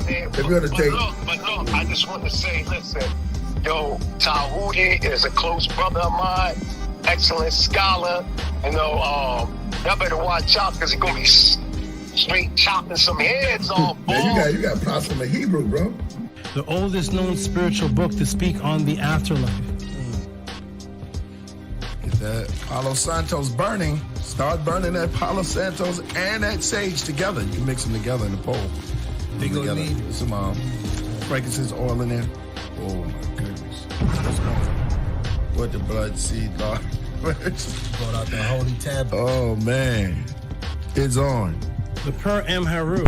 If you're gonna take, but look, I just want to say, listen, yo, Tehuti is a close brother of mine, excellent scholar. You know, y'all better watch out because he's gonna be straight chopping some heads off. Yeah, you got props from the Hebrew, bro. The oldest known spiritual book to speak on the afterlife. Get that Palo Santos burning. Start burning that Palo Santos and that sage together. You mix them together in the bowl. They gonna need some frankincense oil in there. Oh my goodness. What the blood seed, Lord. brought out the holy tablet. Oh man. It's on. The Per M. Haru.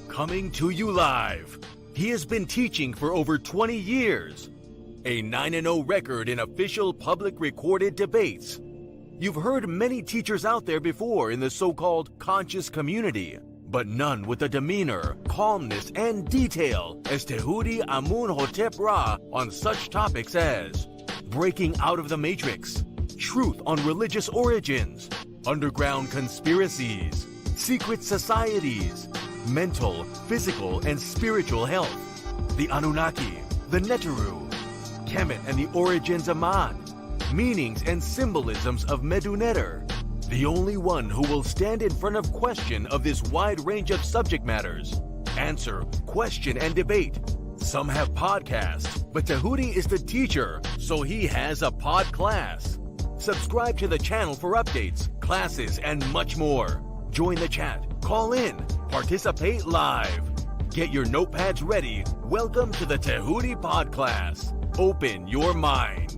Coming to you live. He has been teaching for over 20 years. A 9-0 record in official public recorded debates. You've heard many teachers out there before in the so-called conscious community, but none with the demeanor, calmness, and detail as Tehuti Amun-hotep Ra on such topics as breaking out of the matrix, truth on religious origins, underground conspiracies, secret societies, mental, physical, and spiritual health, the Anunnaki, the Neteru, Kemet and the origins of Mad, meanings and symbolisms of Meduneter, the only one who will stand in front of question of this wide range of subject matters, answer, question, and debate. Some have podcasts, but Tehuti is the teacher, so he has a pod class. Subscribe to the channel for updates, classes, and much more. Join the chat, call in, participate live. Get your notepads ready. Welcome to the Tehuti Pod Class. Open your mind.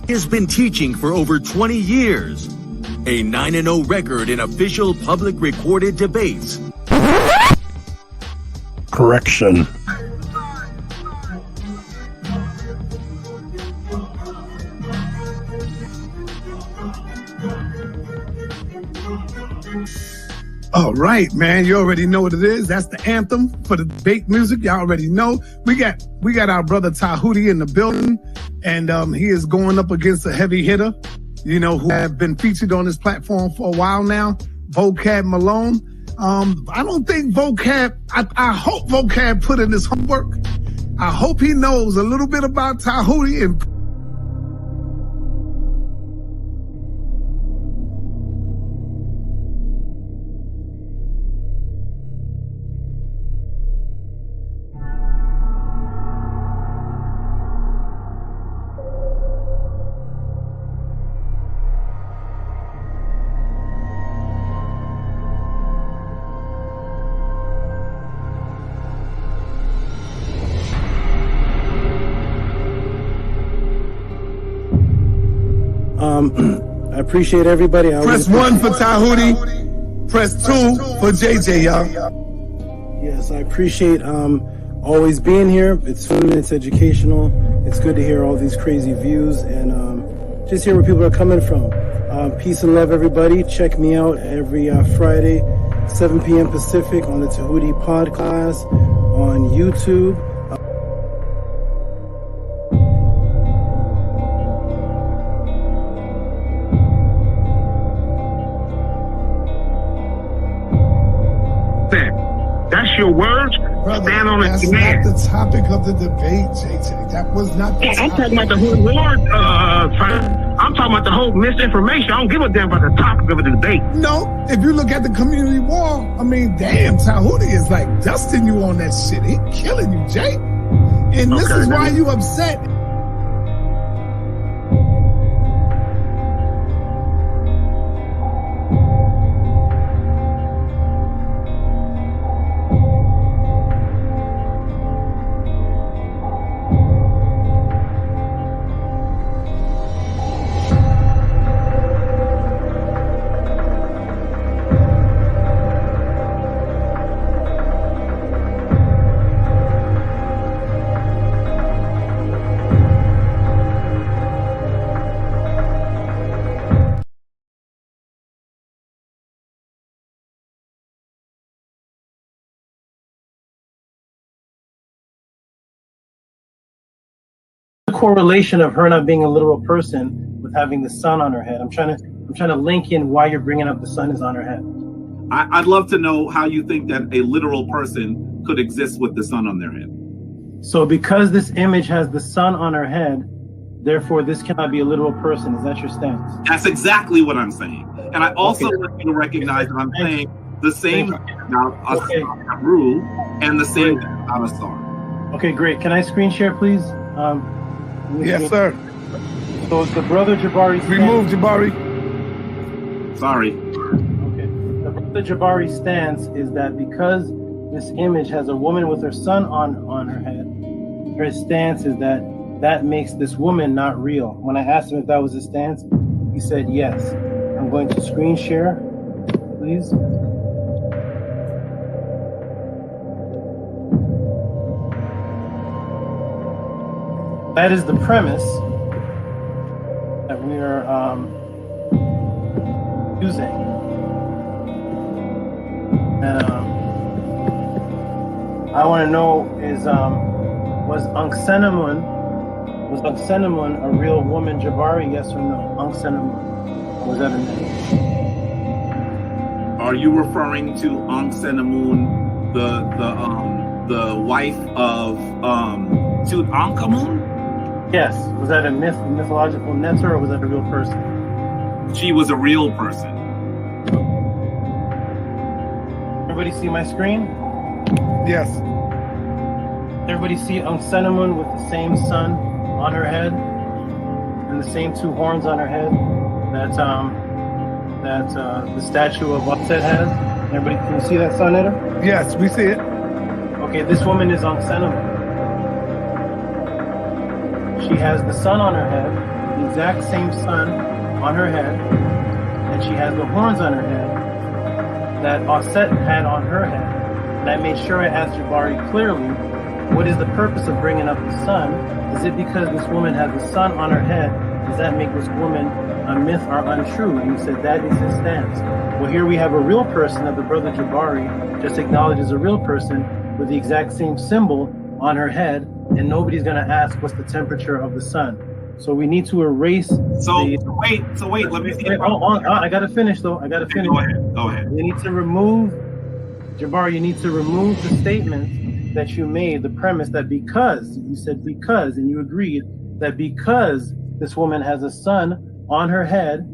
He has been teaching for over 20 years. A 9-0 record in official public recorded debates. Correction. All right, man. You already know what it is. That's the anthem for the debate music. Y'all already know. We got our brother Tehuti in the building, and he is going up against a heavy hitter, you know, who have been featured on this platform for a while now, Vocab Malone. I don't think Vocab, I hope Vocab put in his homework. I hope he knows a little bit about Tehuti and I appreciate everybody. press 1 for Tehuti, press 2 for JJ, y'all. Yes, I appreciate always being here. It's fun, it's educational. It's good to hear all these crazy views and just hear where people are coming from. Peace and love, everybody. Check me out every Friday, 7 p.m. Pacific on the Tehuti podcast on YouTube. That's your words. Brother, Stand on that's it, not man. the topic of the debate, JJ. That was not the I'm topic. talking about the whole war. I'm talking about the whole misinformation. I don't give a damn about the topic of the debate. No, if you look at the community wall, I mean, damn, Tehuti is like dusting you on that shit. He killing you, Jay. And this Okay, is why then. you upset. Correlation of her not being a literal person with having the sun on her head. I'm trying to link in why you're bringing up the sun is on her head. I'd love to know how you think that a literal person could exist with the sun on their head. So because this image has the sun on her head, therefore this cannot be a literal person. Is that your stance? That's exactly what I'm saying. And I also Okay. want you to recognize that I'm saying the same thing about a Okay. rule and the same thing about a star. Okay, great. Can I screen share, please? Yes, sir. So the brother Jabari Remove Jabari. Sorry. Okay. The brother Jabari stance is that because this image has a woman with her son on her head, her stance is that makes this woman not real. When I asked him if that was his stance, he said yes. I'm going to screen share, please. That is the premise that we are using. And I want to know is was Anksenamun a real woman, Jabari? Yes or no? Anksenamun, was that a name? Are you referring to Ankh-Senamun, the wife of Tutankhamun? Yes. Was that a mythological netter, or was that a real person? She was a real person. Everybody see my screen? Yes. Everybody see Anksenamun with the same sun on her head and the same two horns on her head that the statue of Upset has? Everybody, can you see that sun in her? Yes, we see it. Okay, this woman is Anksenamun. She has the sun on her head, the exact same sun on her head, and she has the horns on her head that Offset had on her head. And I made sure I asked Jabari clearly, what is the purpose of bringing up the sun? Is it because this woman has the sun on her head? Does that make this woman a myth or untrue? And he said that is his stance. Well, here we have a real person that the brother Jabari just acknowledged as a real person with the exact same symbol on her head, and nobody's going to ask what's the temperature of the sun. So we need to erase. Wait. Let me see. I got to finish though. I got to finish. Go ahead. You need to remove, Jabari. You need to remove the statement that you made, the premise that because you said because, and you agreed that because this woman has a sun on her head,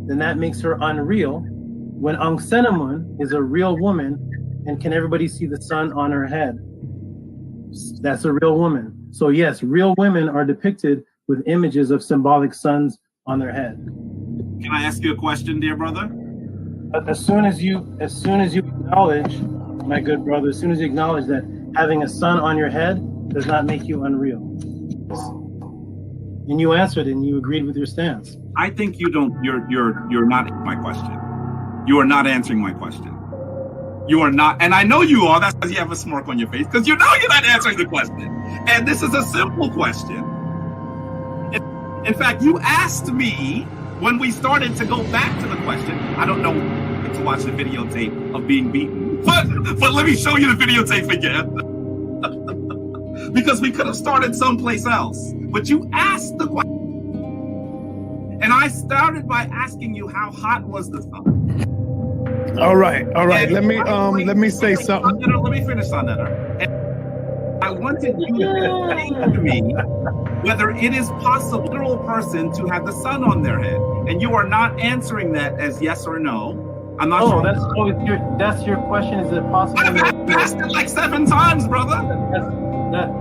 then that makes her unreal. When Ankhenamun is a real woman, and can everybody see the sun on her head? That's a real woman. So yes, real women are depicted with images of symbolic suns on their head. Can I ask you a question, dear brother? But as soon as you acknowledge, my good brother, as soon as you acknowledge that having a sun on your head does not make you unreal. And you answered and you agreed with your stance. I think you're not my question. You are not answering my question. You are not, and I know you are. That's because you have a smirk on your face, because you know you're not answering the question. And this is a simple question. In fact, you asked me when we started to go back to the question. I don't know to watch the videotape of being beaten, but let me show you the videotape again. Because we could have started someplace else. But you asked the question. And I started by asking you how hot was the sun. All right. And Let me say something. Let me finish on that. And I wanted you to say to me whether it is possible for a literal person to have the sun on their head. And you are not answering that as yes or no. I'm not sure. That's your question. Is it possible? I've asked it like 7 times, brother.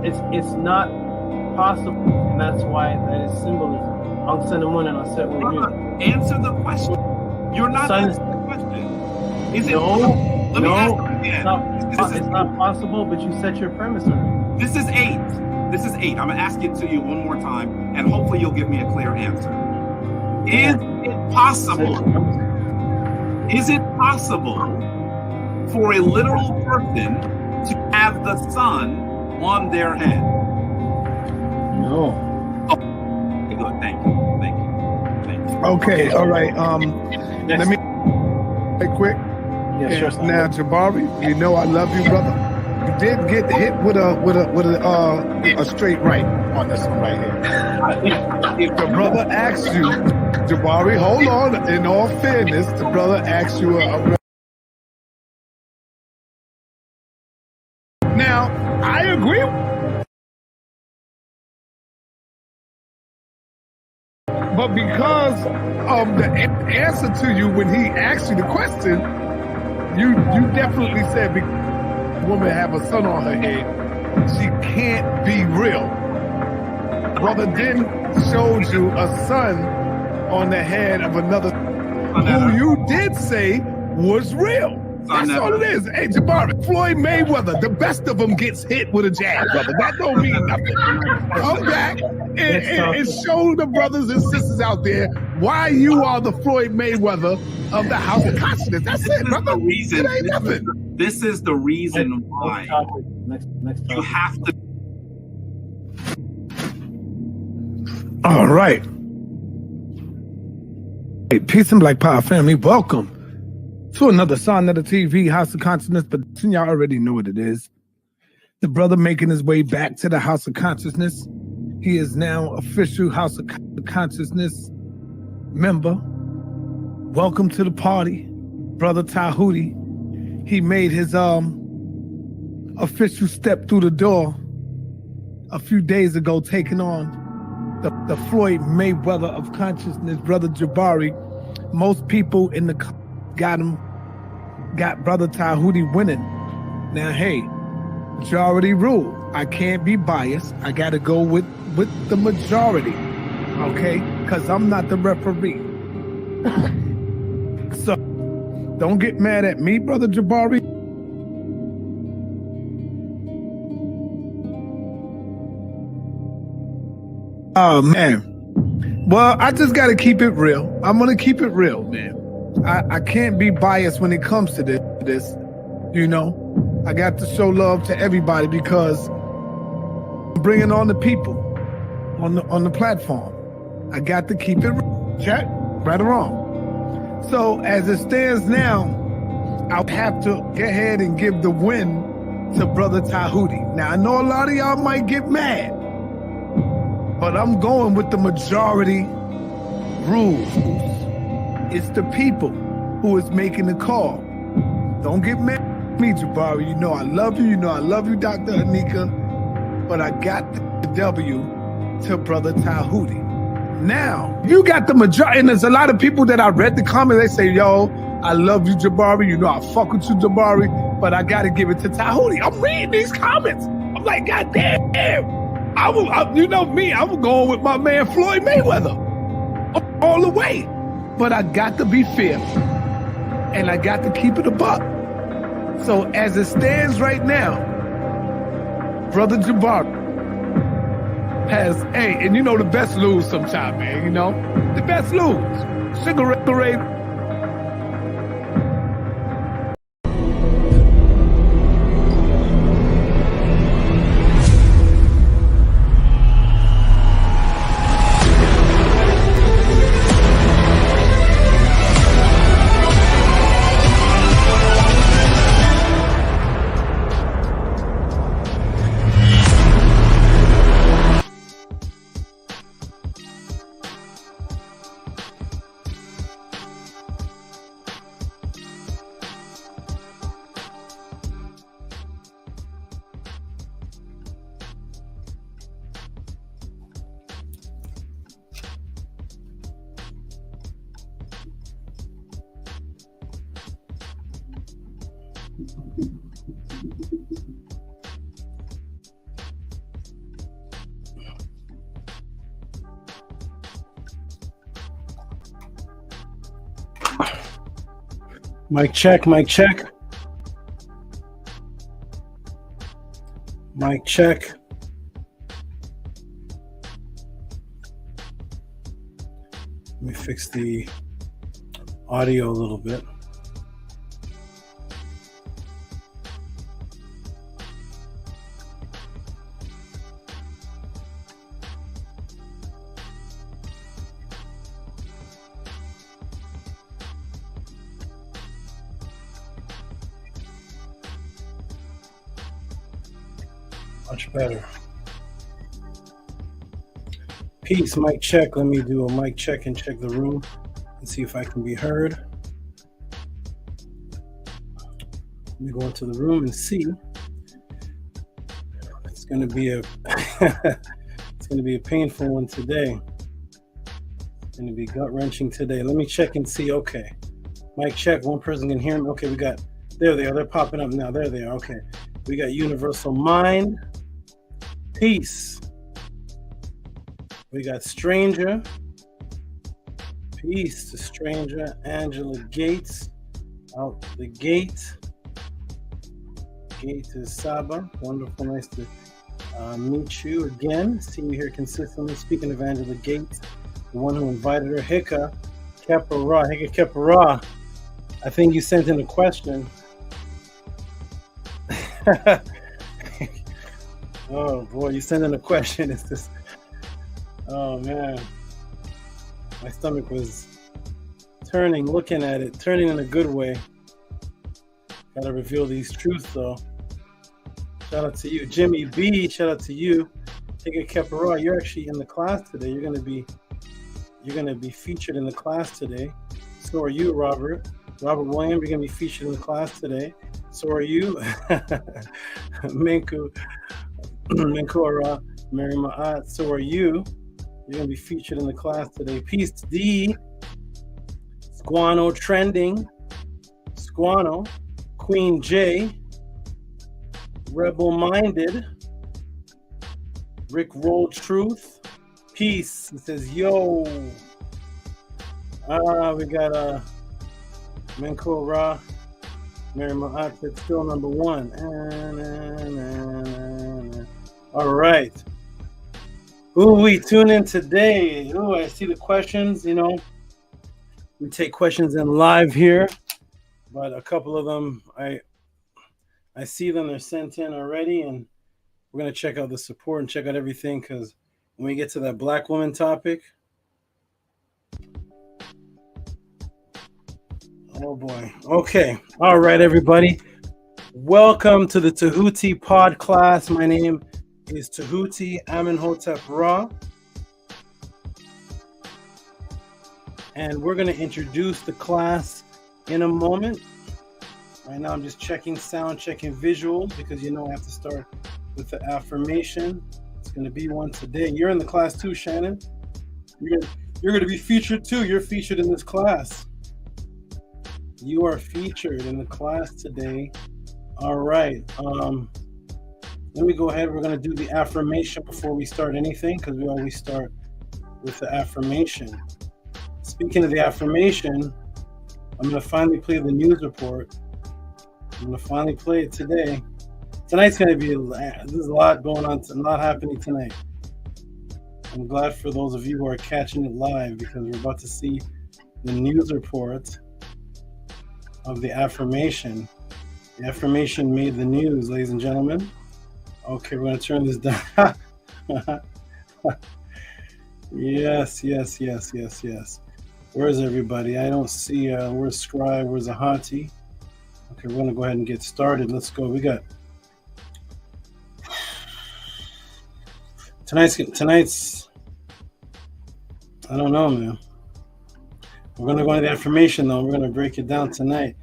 It's not possible. And that's why that is symbolism. Ankhenamun and Offset were here. Answer the question. You're not answering the question. Is it? Let me ask you again. It's not possible, but you set your premise on it. This is 8. I'm going to ask it to you one more time, and hopefully you'll give me a clear answer. Is it possible? Is it possible for a literal person to have the sun on their head? No. Okay, good. Thank you. Okay, all right. Let me say quick. Yeah, sure. Now, Jabari, you know I love you, brother. You did get hit with a straight right on this one right here. If the brother asks you, Jabari, hold on. In all fairness, the brother asks you Now, I agree. But because of the answer to you when he asked you the question, you definitely said the woman have a sun on her head, she can't be real. Brother then showed you a sun on the head of another who you did say was real. That's all it is. Hey, Jabari, Floyd Mayweather, the best of them gets hit with a jab, brother. That don't mean nothing. Come back and show the brothers and sisters out there why you are the Floyd Mayweather of the House of Consciousness. That's it, brother. It ain't nothing. This is the reason why you have to. All right. Hey, peace and Black Power family. Welcome to another Son of the TV House of Consciousness, but y'all already know what it is. The brother making his way back to the House of Consciousness. He is now official House of Consciousness member. Welcome to the party, Brother Tehuti. He made his official step through the door a few days ago, taking on the Floyd Mayweather of consciousness, Brother Jabari. Most people in the got Brother Tehuti winning. Now, hey, majority rule. I can't be biased. I got to go with the majority, okay? Because I'm not the referee. So, don't get mad at me, Brother Jabari. Oh, man. Well, I just got to keep it real. I'm going to keep it real, man. I can't be biased when it comes to this. You know, I got to show love to everybody because I'm bringing on the people on the platform. I got to keep it check, right or wrong. So as it stands now, I'll have to go ahead and give the win to Brother Tehuti. Now I know a lot of y'all might get mad, but I'm going with the majority rules. It's the people who is making the call. Don't get mad at me, Jabari. You know I love you. You know I love you, Dr. Anika. But I got the W to Brother Tehuti. Now, you got the majority, and there's a lot of people that I read the comments, they say, yo, I love you, Jabari. You know I fuck with you, Jabari. But I got to give it to Tehuti. I'm reading these comments. I'm like, God damn. You know me, I'm going with my man Floyd Mayweather. All the way. But I got to be fair. And I got to keep it a buck. So as it stands right now, Brother Jabari has, hey, and you know the best lose sometime, man, you know? The best lose. Cigarette parade. Mic check, mic check. Mic check. Let me fix the audio a little bit. Much better. Peace, mic check. Let me do a mic check and check the room and see if I can be heard. Let me go into the room and see. It's going to be a it's going to be a painful one today. It's going to be gut-wrenching today. Let me check and see. Okay. Mic check. One person can hear me. Okay, we got, there they are. They're popping up now. There they are. Okay. We got Universal Mind. Peace. We got Stranger. Peace to Stranger. Angela Gates. Out the gate. Gate is Saba. Wonderful. Nice to meet you again. See you here consistently. Speaking of Angela Gates, the one who invited her, Heka Khepera. Heka Khepera. I think you sent in a question. Oh boy, you sent in a question. It's just, oh man, my stomach was turning, looking at it, turning in a good way. Gotta reveal these truths though. Shout out to you, Jimmy B. Shout out to you, Heka Khepera. You're actually in the class today. You're gonna be featured in the class today. So are you, Robert. Robert Williams. You're gonna be featured in the class today. So are you, Menkora, Mary Ma'at. So are you. You're going to be featured in the class today. Peace D. Squano Trending. Squano. Queen J. Rebel Minded. Rick Roll Truth. Peace. It says, yo. We got Menkora. Mary Ma'at said still number one. All right. Who we tune in today? Oh, I see the questions, you know. We take questions in live here, but a couple of them I see them, they're sent in already, and we're gonna check out the support and check out everything, because when we get to that black woman topic, oh boy. Okay, all right, everybody. Welcome to the Tehuti pod class. My name is Tehuti Amenhotep Ra. And we're going to introduce the class in a moment. Right now I'm just checking sound, checking visual, because I have to start with the affirmation. It's going to be one today. You're in the class too, Shannon. You're going to be featured too. You're featured in this class. You are featured in the class today. All right. Let me go ahead. We're going to do the affirmation before we start anything, because we always start with the affirmation. Speaking of the affirmation, I'm going to finally play the news report. I'm going to finally play it today. Tonight's going to be, there's a lot going on, a lot happening tonight. I'm glad for those of you who are catching it live, because we're about to see the news report of the affirmation. The affirmation made the news, ladies and gentlemen. Okay, we're going to turn this down. Yes. Where's everybody? I don't see, where's Scribe, where's Ahati? Okay, we're going to go ahead and get started. Let's go. We got tonight's, I don't know, man. We're going to go into the affirmation, though. We're going to break it down tonight.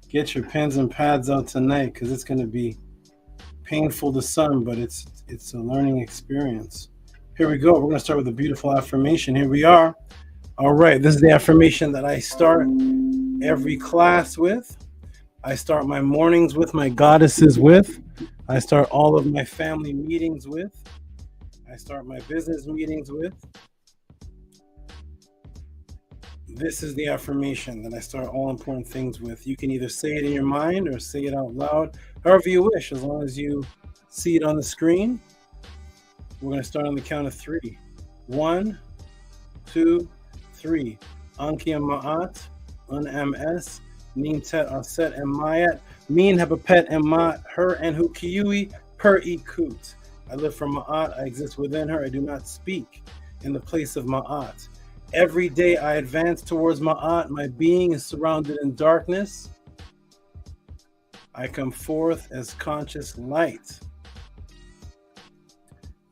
Get your pens and pads out tonight, because it's going to be painful to some, but it's a learning experience. Here we go. We're going to start with a beautiful affirmation. Here we are. All right. This is the affirmation that I start every class with. I start my mornings with, my goddesses with. I start all of my family meetings with. I start my business meetings with. This is the affirmation that I start all important things with. You can either say it in your mind or say it out loud, however you wish, as long as you see it on the screen. We're going to start on the count of 3. 1, 2, 3. Anki Ma'at, MS, Nin Tet Aset and Mayat, Min Habapet and Ma, her and Hu Kiui, per Ikut. I live from Ma'at, I exist within her, I do not speak in the place of Ma'at. Every day I advance towards Ma'at, my being is surrounded in darkness. I come forth as conscious light.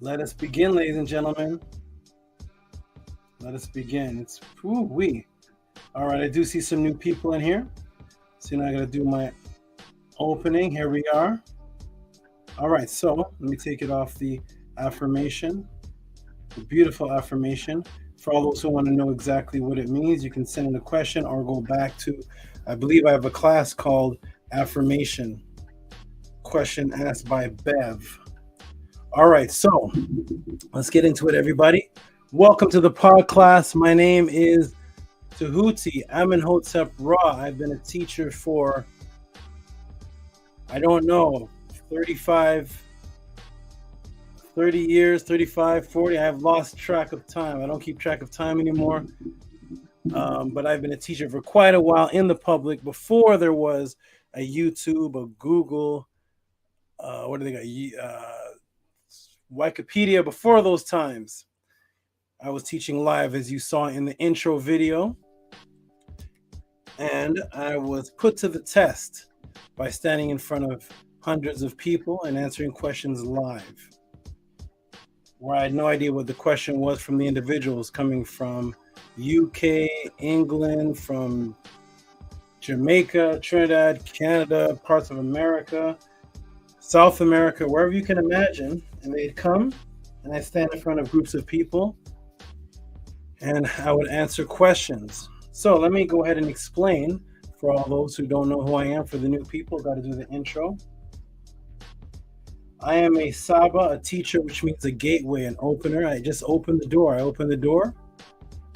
Let us begin, ladies and gentlemen. Let us begin. It's woo-wee. All right, I do see some new people in here. So now I got to do my opening. Here we are. All right, so let me take it off the affirmation. The beautiful affirmation. For all those who want to know exactly what it means, you can send in a question or go back to, I believe I have a class called Affirmation. Question asked by Bev. All right, so let's get into it, everybody. Welcome to the pod class. My name is Tehuti Amenhotep Ra. I've been a teacher for, I don't know, 30 years, 35, 40. I have lost track of time. I don't keep track of time anymore. But I've been a teacher for quite a while in the public, before there was a YouTube, a Google, what do they got? Wikipedia. Before those times, I was teaching live, as you saw in the intro video. And I was put to the test by standing in front of hundreds of people and answering questions live, where I had no idea what the question was from the individuals coming from UK, England, from Jamaica, Trinidad, Canada, parts of America, South America, wherever you can imagine. And they'd come, and I'd stand in front of groups of people, and I would answer questions. So let me go ahead and explain for all those who don't know who I am. For the new people, got to do the intro. I am a Saba, a teacher, which means a gateway, an opener. I just open the door. I open the door,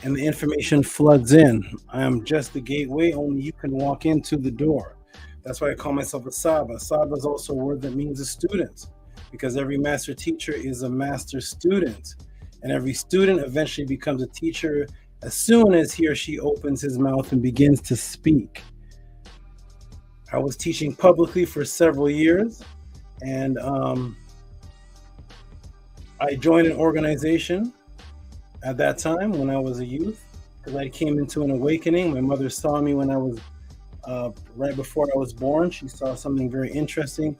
and the information floods in. I am just the gateway. Only you can walk into the door. That's why I call myself a Saba. Saba is also a word that means a student, because every master teacher is a master student. And every student eventually becomes a teacher As soon as he or she opens his mouth and begins to speak. I was teaching publicly for several years, and I joined an organization at that time when I was a youth, because I came into an awakening. My mother saw me when I was right before I was born. She saw something very interesting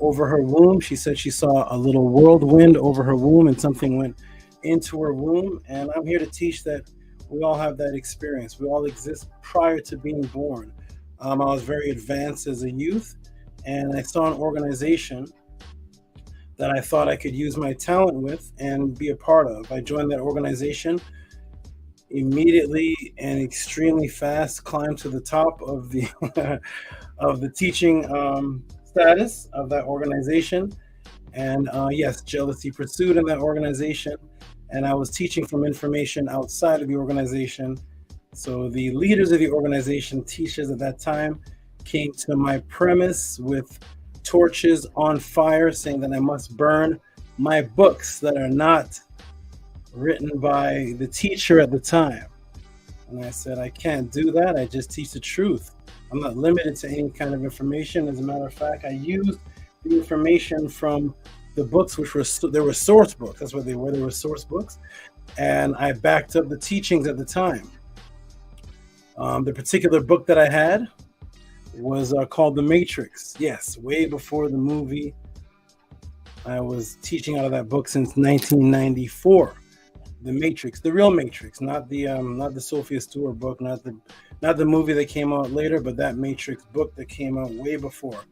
over her womb. She said she saw a little whirlwind over her womb and something went into her womb. And I'm here to teach that we all have that experience. We all exist prior to being born. I was very advanced as a youth, and I saw an organization that I thought I could use my talent with and be a part of. I joined that organization immediately and extremely fast, climbed to the top of the of the teaching status of that organization. And yes, jealousy pursued in that organization. And I was teaching from information outside of the organization. So the leaders of the organization, teachers at that time, came to my premise with torches on fire, saying that I must burn my books that are not written by the teacher at the time. And I said, I can't do that. I just teach the truth. I'm not limited to any kind of information. As a matter of fact, I used the information from the books, which were source books. That's what they were. They were source books. And I backed up the teachings at the time. The particular book that I had was called The Matrix. Yes, way before the movie. I was teaching out of that book since 1994. The Matrix, the real Matrix, not the Sophia Stewart book, not the movie that came out later, but that Matrix book that came out way before.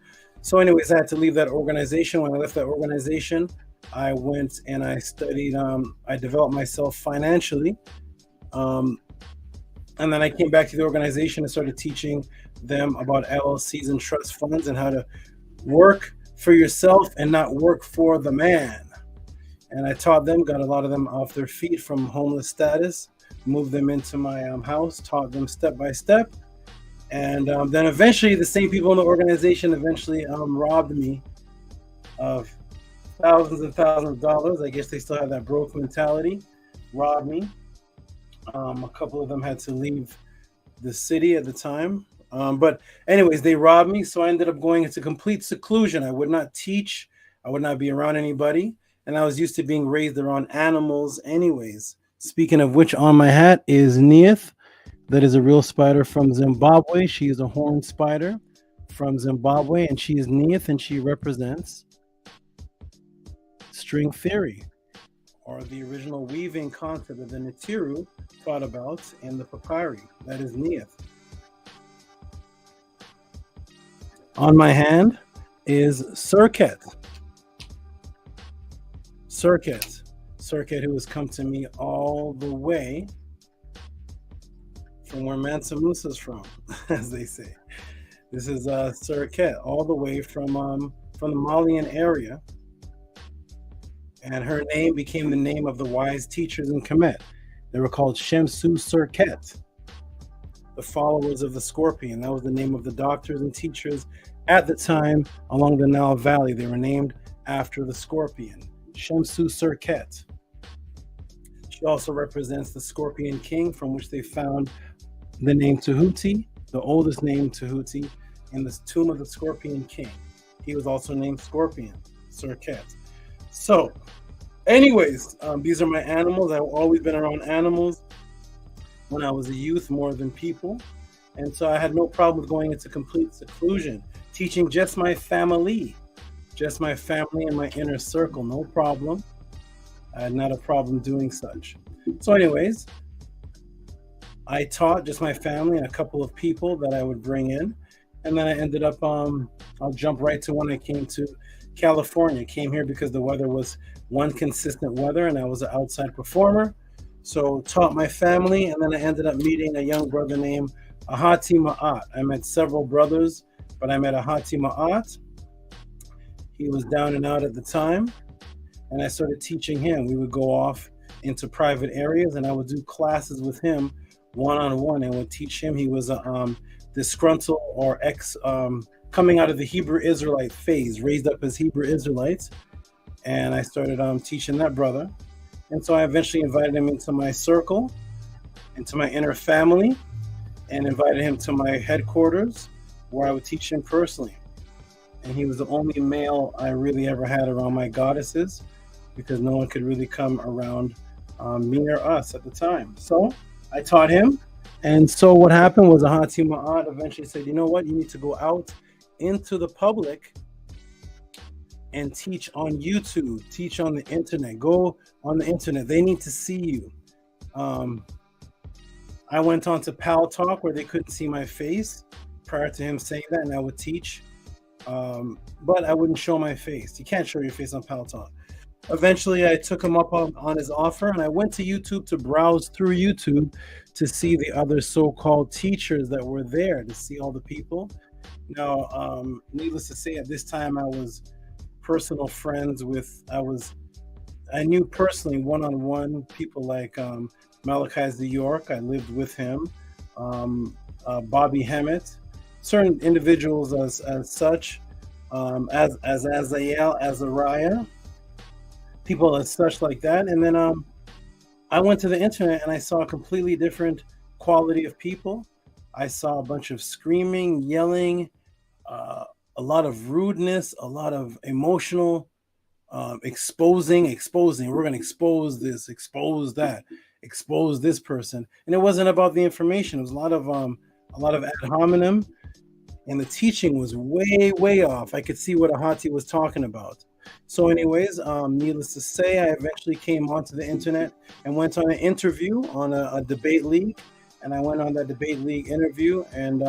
So anyways, I had to leave that organization. When I left that organization, I went and I studied, I developed myself financially. And then I came back to the organization and started teaching them about LLCs and trust funds and how to work for yourself and not work for the man. And I taught them, got a lot of them off their feet from homeless status, moved them into my house, taught them step by step. And then eventually the same people in the organization eventually robbed me of thousands and thousands of dollars. I guess they still have that broke mentality, robbed me. A couple of them had to leave the city at the time. But anyways, they robbed me. So I ended up going into complete seclusion. I would not teach. I would not be around anybody. And I was used to being raised around animals anyways. Speaking of which, on my hat is Nysut. That is a real spider from Zimbabwe. She is a horned spider from Zimbabwe, and she is Nysut, and she represents string theory, or the original weaving concept that the Nitiru thought about in the papyri. That is Nysut. On my hand is Serket. Serket, who has come to me all the way from where Mansa Musa's from, as they say. This is Serket, all the way from the Malian area. And her name became the name of the wise teachers in Kemet. They were called Shemsu Serket, the followers of the scorpion. That was the name of the doctors and teachers at the time along the Nile Valley. They were named after the scorpion, Shemsu Serket. She also represents the Scorpion King, from which they found the name Tehuti, the oldest name Tehuti, in the tomb of the Scorpion King. He was also named Scorpion, Serket. So, anyways, these are my animals. I've always been around animals when I was a youth more than people. And so I had no problem with going into complete seclusion, teaching just my family and my inner circle, no problem. I had not a problem doing such. So anyways, I taught just my family and a couple of people that I would bring in. And then I ended up, I'll jump right to when I came to California. Came here because the weather was one consistent weather and I was an outside performer. So taught my family, and then I ended up meeting a young brother named Ahati Ma'at. I met several brothers, but I met Ahati Ma'at. He was down and out at the time, and I started teaching him. We would go off into private areas, and I would do classes with him one-on-one and would teach him. He was a disgruntled or coming out of the Hebrew Israelite phase, raised up as Hebrew Israelites, and I started teaching that brother. And so I eventually invited him into my circle, into my inner family and invited him to my headquarters where I would teach him personally. And he was the only male I really ever had around my goddesses, because no one could really come around me or us at the time. So I taught him. And so what happened was Ahati Ma'at eventually said, you know what, you need to go out into the public and teach on YouTube, teach on the internet, go on the internet. They need to see you. I went on to Pal Talk where they couldn't see my face prior to him saying that, and I would teach. But I wouldn't show my face. You can't show your face on Pal Talk. Eventually, I took him up on his offer, and I went to YouTube to browse through YouTube to see the other so-called teachers that were there, to see all the people. Now, needless to say, at this time, I was personal friends with, I knew personally one-on-one people like Malachi's New York. I lived with him. Bobby Hemmett, certain individuals as such, as Azael, Azariah, people as such like that. And then I went to the internet and I saw a completely different quality of people. I saw a bunch of screaming, yelling, a lot of rudeness, a lot of emotional exposing. We're going to expose this, expose that, expose this person. And it wasn't about the information. It was a lot of ad hominem, and the teaching was way off. I could see what Ahati was talking about. So anyways, needless to say, I eventually came onto the internet and went on an interview on a debate league. And I went on that debate league interview, and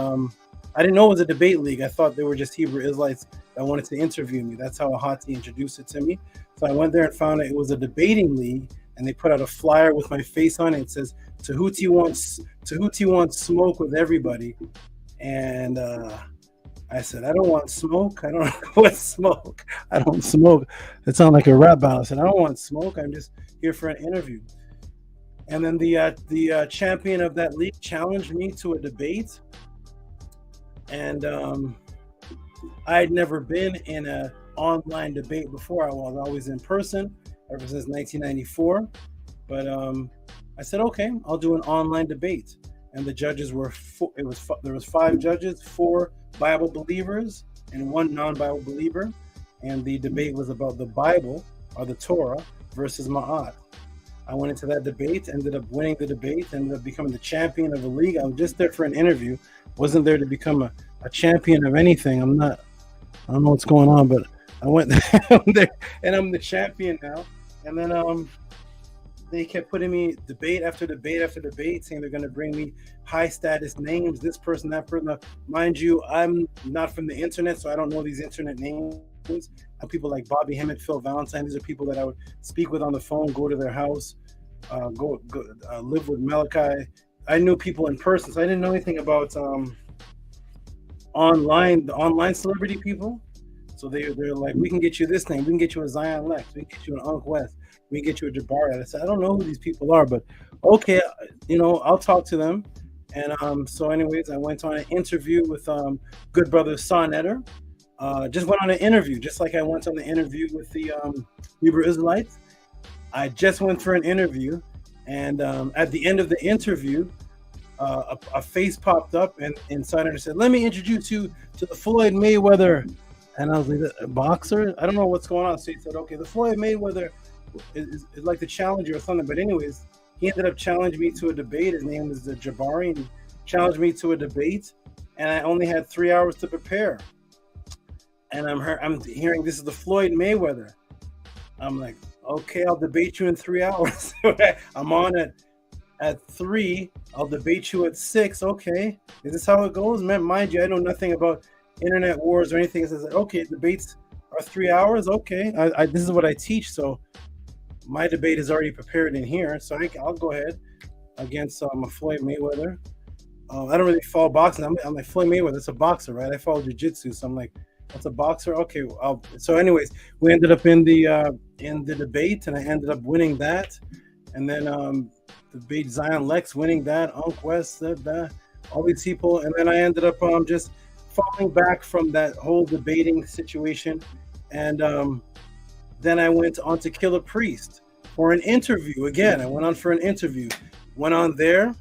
I didn't know it was a debate league. I thought they were just Hebrew Israelites that wanted to interview me. That's how Ahati introduced it to me. So I went there and found out it was a debating league, and they put out a flyer with my face on it. It says, Tehuti wants smoke with everybody. And I said, I don't want smoke. I don't want smoke. I don't smoke. It sounded like a rap battle. I said, I don't want smoke. I'm just here for an interview. And then the champion of that league challenged me to a debate. And I had never been in an online debate before. I was always in person ever since 1994. But I said, okay, I'll do an online debate. And the judges were there was 5 judges, 4 Bible believers and 1 non-Bible believer. And the debate was about the Bible or the Torah versus Ma'at. I went into that debate, ended up winning the debate, ended up becoming the champion of the league. I was just there for an interview. Wasn't there to become a champion of anything. I don't know what's going on, but I went there and I'm the champion now. And then they kept putting me debate after debate after debate, saying they're going to bring me high status names, this person, that person. Now, mind you, I'm not from the internet, so I don't know these internet names. People like Bobby Hemmett, Phil Valentine, these are people that I would speak with on the phone, go to their house, live with Malachi. I knew people in person, so I didn't know anything about the online celebrity people. So they're like, we can get you this name, we can get you a Zion Lex, we can get you an Unc West, we can get you a Jabari. I said, I don't know who these people are, but okay, I'll talk to them. And so anyways, I went on an interview with good brother Son Eder. Just went on an interview, just like I went on the interview with the Hebrew Israelites. I just went for an interview, and at the end of the interview, a face popped up, and Son Eder said, "Let me introduce you to the Floyd Mayweather." And I was like, "A boxer? I don't know what's going on." So he said, "Okay, the Floyd Mayweather is like the challenger or something." But anyways, he ended up challenging me to a debate. His name is the Jabari, and he challenged me to a debate, and I only had 3 hours to prepare. And I'm hearing this is the Floyd Mayweather. I'm like, okay, I'll debate you in 3 hours. I'm on at 3. I'll debate you at 6. Okay, is this how it goes? Man, mind you, I know nothing about internet wars or anything. It says, okay, debates are 3 hours. Okay, this is what I teach. So my debate is already prepared in here. So I'll go ahead against a Floyd Mayweather. I don't really follow boxing. I'm like, Floyd Mayweather, that's a boxer, right? I follow jiu-jitsu, so I'm like, that's a boxer. Okay. So anyways, we ended up in the debate, and I ended up winning that. And then debate Zion Lex winning that, Unc West, that, all these people. And then I ended up just falling back from that whole debating situation. And then I went on to Kill a Priest for an interview. Again, I went on for an interview. Went on there,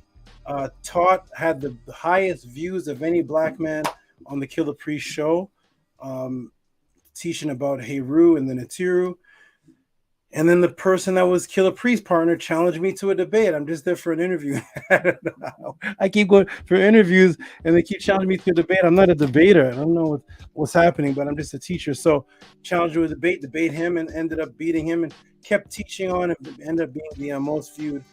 had the highest views of any black man on the Killer Priest show, teaching about Heru and the Natiru. And then the person that was Killer Priest partner challenged me to a debate. I'm just there for an interview. I keep going for interviews and they keep challenging me to a debate. I'm not a debater. I don't know what's happening, but I'm just a teacher. So challenged to a debate him, and ended up beating him, and kept teaching on, and ended up being the most viewed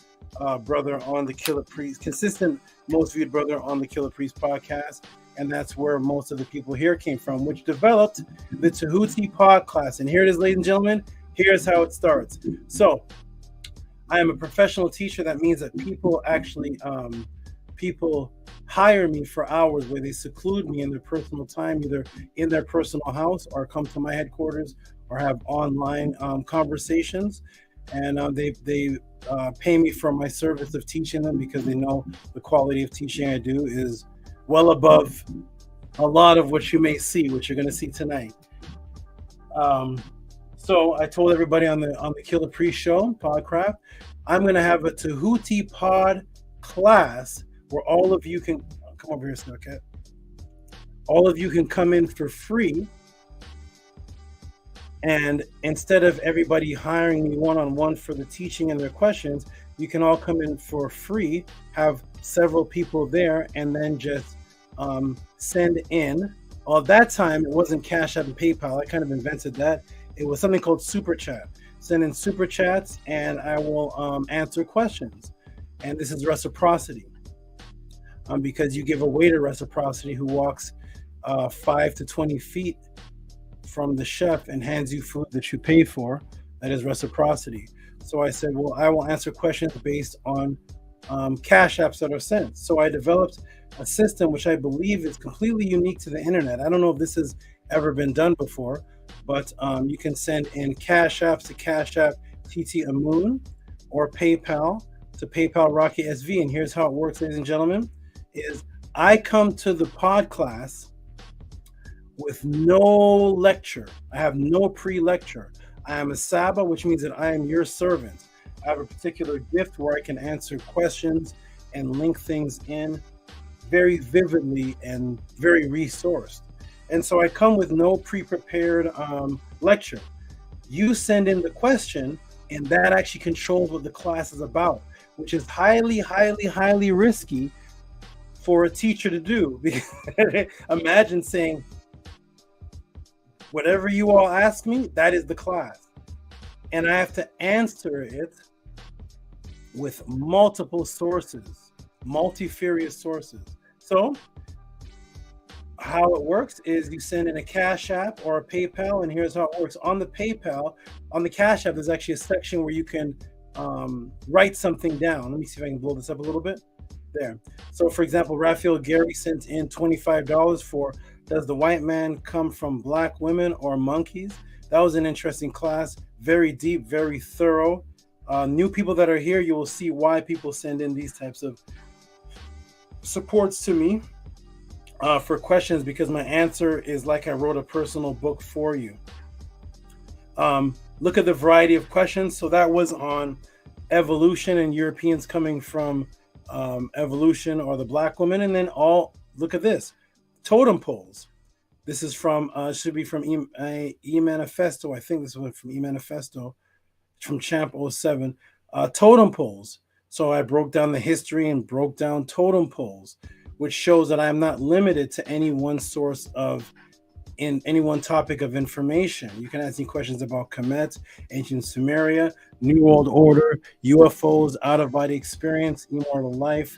brother on the Killer Priest, consistent most viewed brother on the Killer Priest podcast. And that's where most of the people here came from, which developed the Tehuti pod class. And here it is, ladies and gentlemen. Here's how it starts. So I am a professional teacher. That means that people actually, people hire me for hours where they seclude me in their personal time, either in their personal house or come to my headquarters or have online conversations. And they pay me for my service of teaching them, because they know the quality of teaching I do is well above a lot of what you may see, what you're going to see tonight. So I told everybody on the Killer Priest show, Podcraft, I'm going to have a Tehuti pod class where all of you can come over here, Snowcat. All of you can come in for free. And instead of everybody hiring me one-on-one for the teaching and their questions, you can all come in for free, have several people there, and then just send in. Well, at that time, it wasn't Cash App and PayPal. I kind of invented that. It was something called Super Chat. Send in Super Chats, and I will answer questions. And this is reciprocity, because you give a waiter reciprocity who walks 5 to 20 feet from the chef and hands you food that you pay for. That is reciprocity. So I said, well, I will answer questions based on Cash Apps that are sent. So I developed a system which I believe is completely unique to the internet. I don't know if this has ever been done before, but you can send in Cash Apps to Cash App TT Amun, or PayPal to PayPal Rocky SV. And here's how it works, ladies and gentlemen, is I come to the pod class with no lecture. I have no pre-lecture. I am a Saba, which means that I am your servant. I have a particular gift where I can answer questions and link things in very vividly and very resourced. And so I come with no pre-prepared lecture. You send in the question, and that actually controls what the class is about, which is highly, highly, highly risky for a teacher to do. Imagine saying, whatever you all ask me, that is the class. And I have to answer it with multiple sources, multifarious sources. So how it works is you send in a Cash App or a PayPal, and here's how it works. On the PayPal, on the Cash App, there's actually a section where you can write something down. Let me see if I can blow this up a little bit. There. So for example, Raphael Gary sent in $25 for Does the White Man Come from Black Women or Monkeys? That was an interesting class, very deep, very thorough. New people that are here, you will see why people send in these types of supports to me for questions, because my answer is like I wrote a personal book for you. Look at the variety of questions. So that was on evolution and Europeans coming from evolution or the Black woman. And then look at this, totem poles. This is from, should be from E-Manifesto. I think this was from E-Manifesto, from Champ 07. Totem poles. So I broke down the history and broke down totem poles, which shows that I am not limited to any one source in any one topic of information. You can ask me questions about Kemet, ancient Sumeria, New World Order, UFOs, out-of-body experience, immortal life,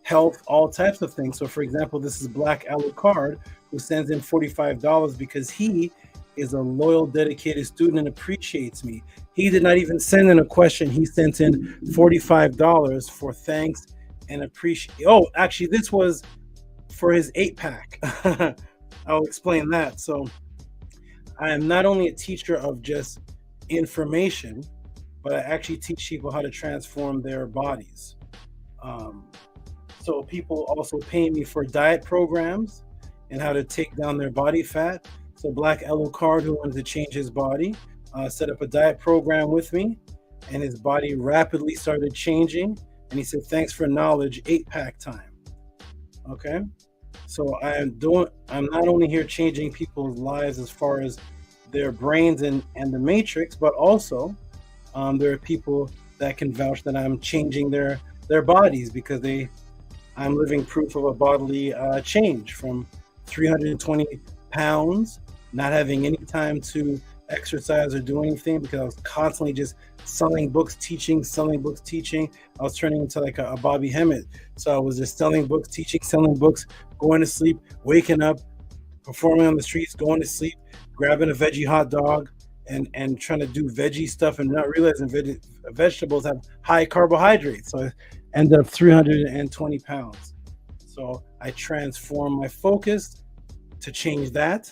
health, all types of things. So for example, this is Black Alucard, who sends in $45 because he is a loyal, dedicated student and appreciates me. He did not even send in a question. He sent in $45 for thanks and appreciate. Oh, actually, this was for his 8-pack. I'll explain that. So I am not only a teacher of just information, but I actually teach people how to transform their bodies. So people also pay me for diet programs and how to take down their body fat. So Black Alucard, who wanted to change his body, set up a diet program with me, and his body rapidly started changing, and he said, "Thanks for knowledge, 8-pack time." Okay, so I'm not only here changing people's lives as far as their brains and the matrix, but also there are people that can vouch that I'm changing their bodies, because I'm living proof of a bodily change from 320 pounds, not having any time to exercise or do anything, because I was constantly just selling books, teaching. I was turning into like a Bobby Hemmett. So I was just selling books, teaching, selling books, going to sleep, waking up, performing on the streets, going to sleep, grabbing a veggie hot dog, and trying to do veggie stuff, and not realizing vegetables have high carbohydrates. So I ended up 320 pounds. So I transformed my focus to change that.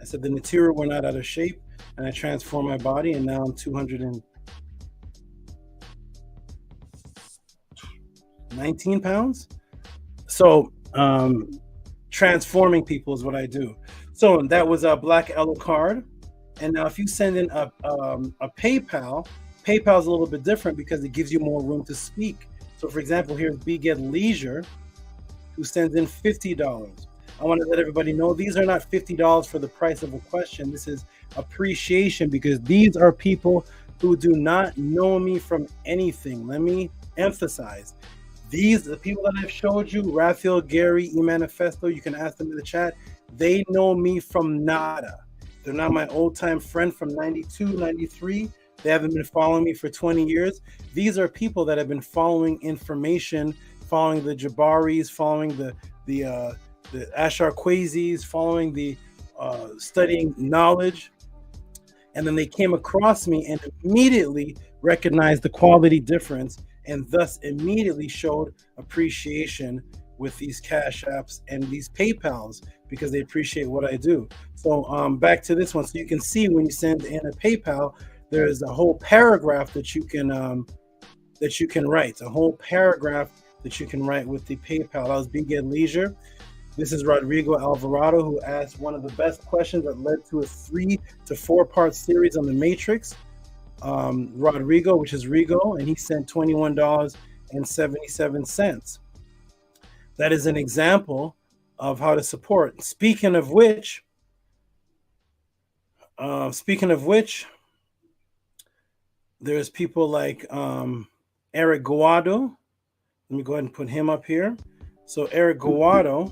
I said the material were not out of shape, and I transformed my body, and now I'm 219 pounds. So transforming people is what I do. So that was a Black Elo card. And now if you send in a PayPal is a little bit different, because it gives you more room to speak. So for example, here's Be Get Leisure, who sends in $50. I want to let everybody know these are not $50 for the price of a question. This is appreciation, because these are people who do not know me from anything. Let me emphasize. These, the people that I've showed you, Raphael, Gary, E-Manifesto, you can ask them in the chat. They know me from nada. They're not my old-time friend from 92, 93. They haven't been following me for 20 years. These are people that have been following information, following the Jabaris, following the Ashar Kwazis, following the studying knowledge. And then they came across me and immediately recognized the quality difference, and thus immediately showed appreciation with these Cash Apps and these PayPals, because they appreciate what I do. So back to this one. So you can see when you send in a PayPal, there's a whole paragraph that you can write, a whole paragraph that you can write with the PayPal. That was Be Get Leisure. This is Rodrigo Alvarado, who asked one of the best questions that led to a 3 to 4 part series on the Matrix. Rodrigo, which is Rigo, and he sent $21.77. That is an example of how to support. Speaking of which, there's people like Eric Guado. Let me go ahead and put him up here. So Eric Guado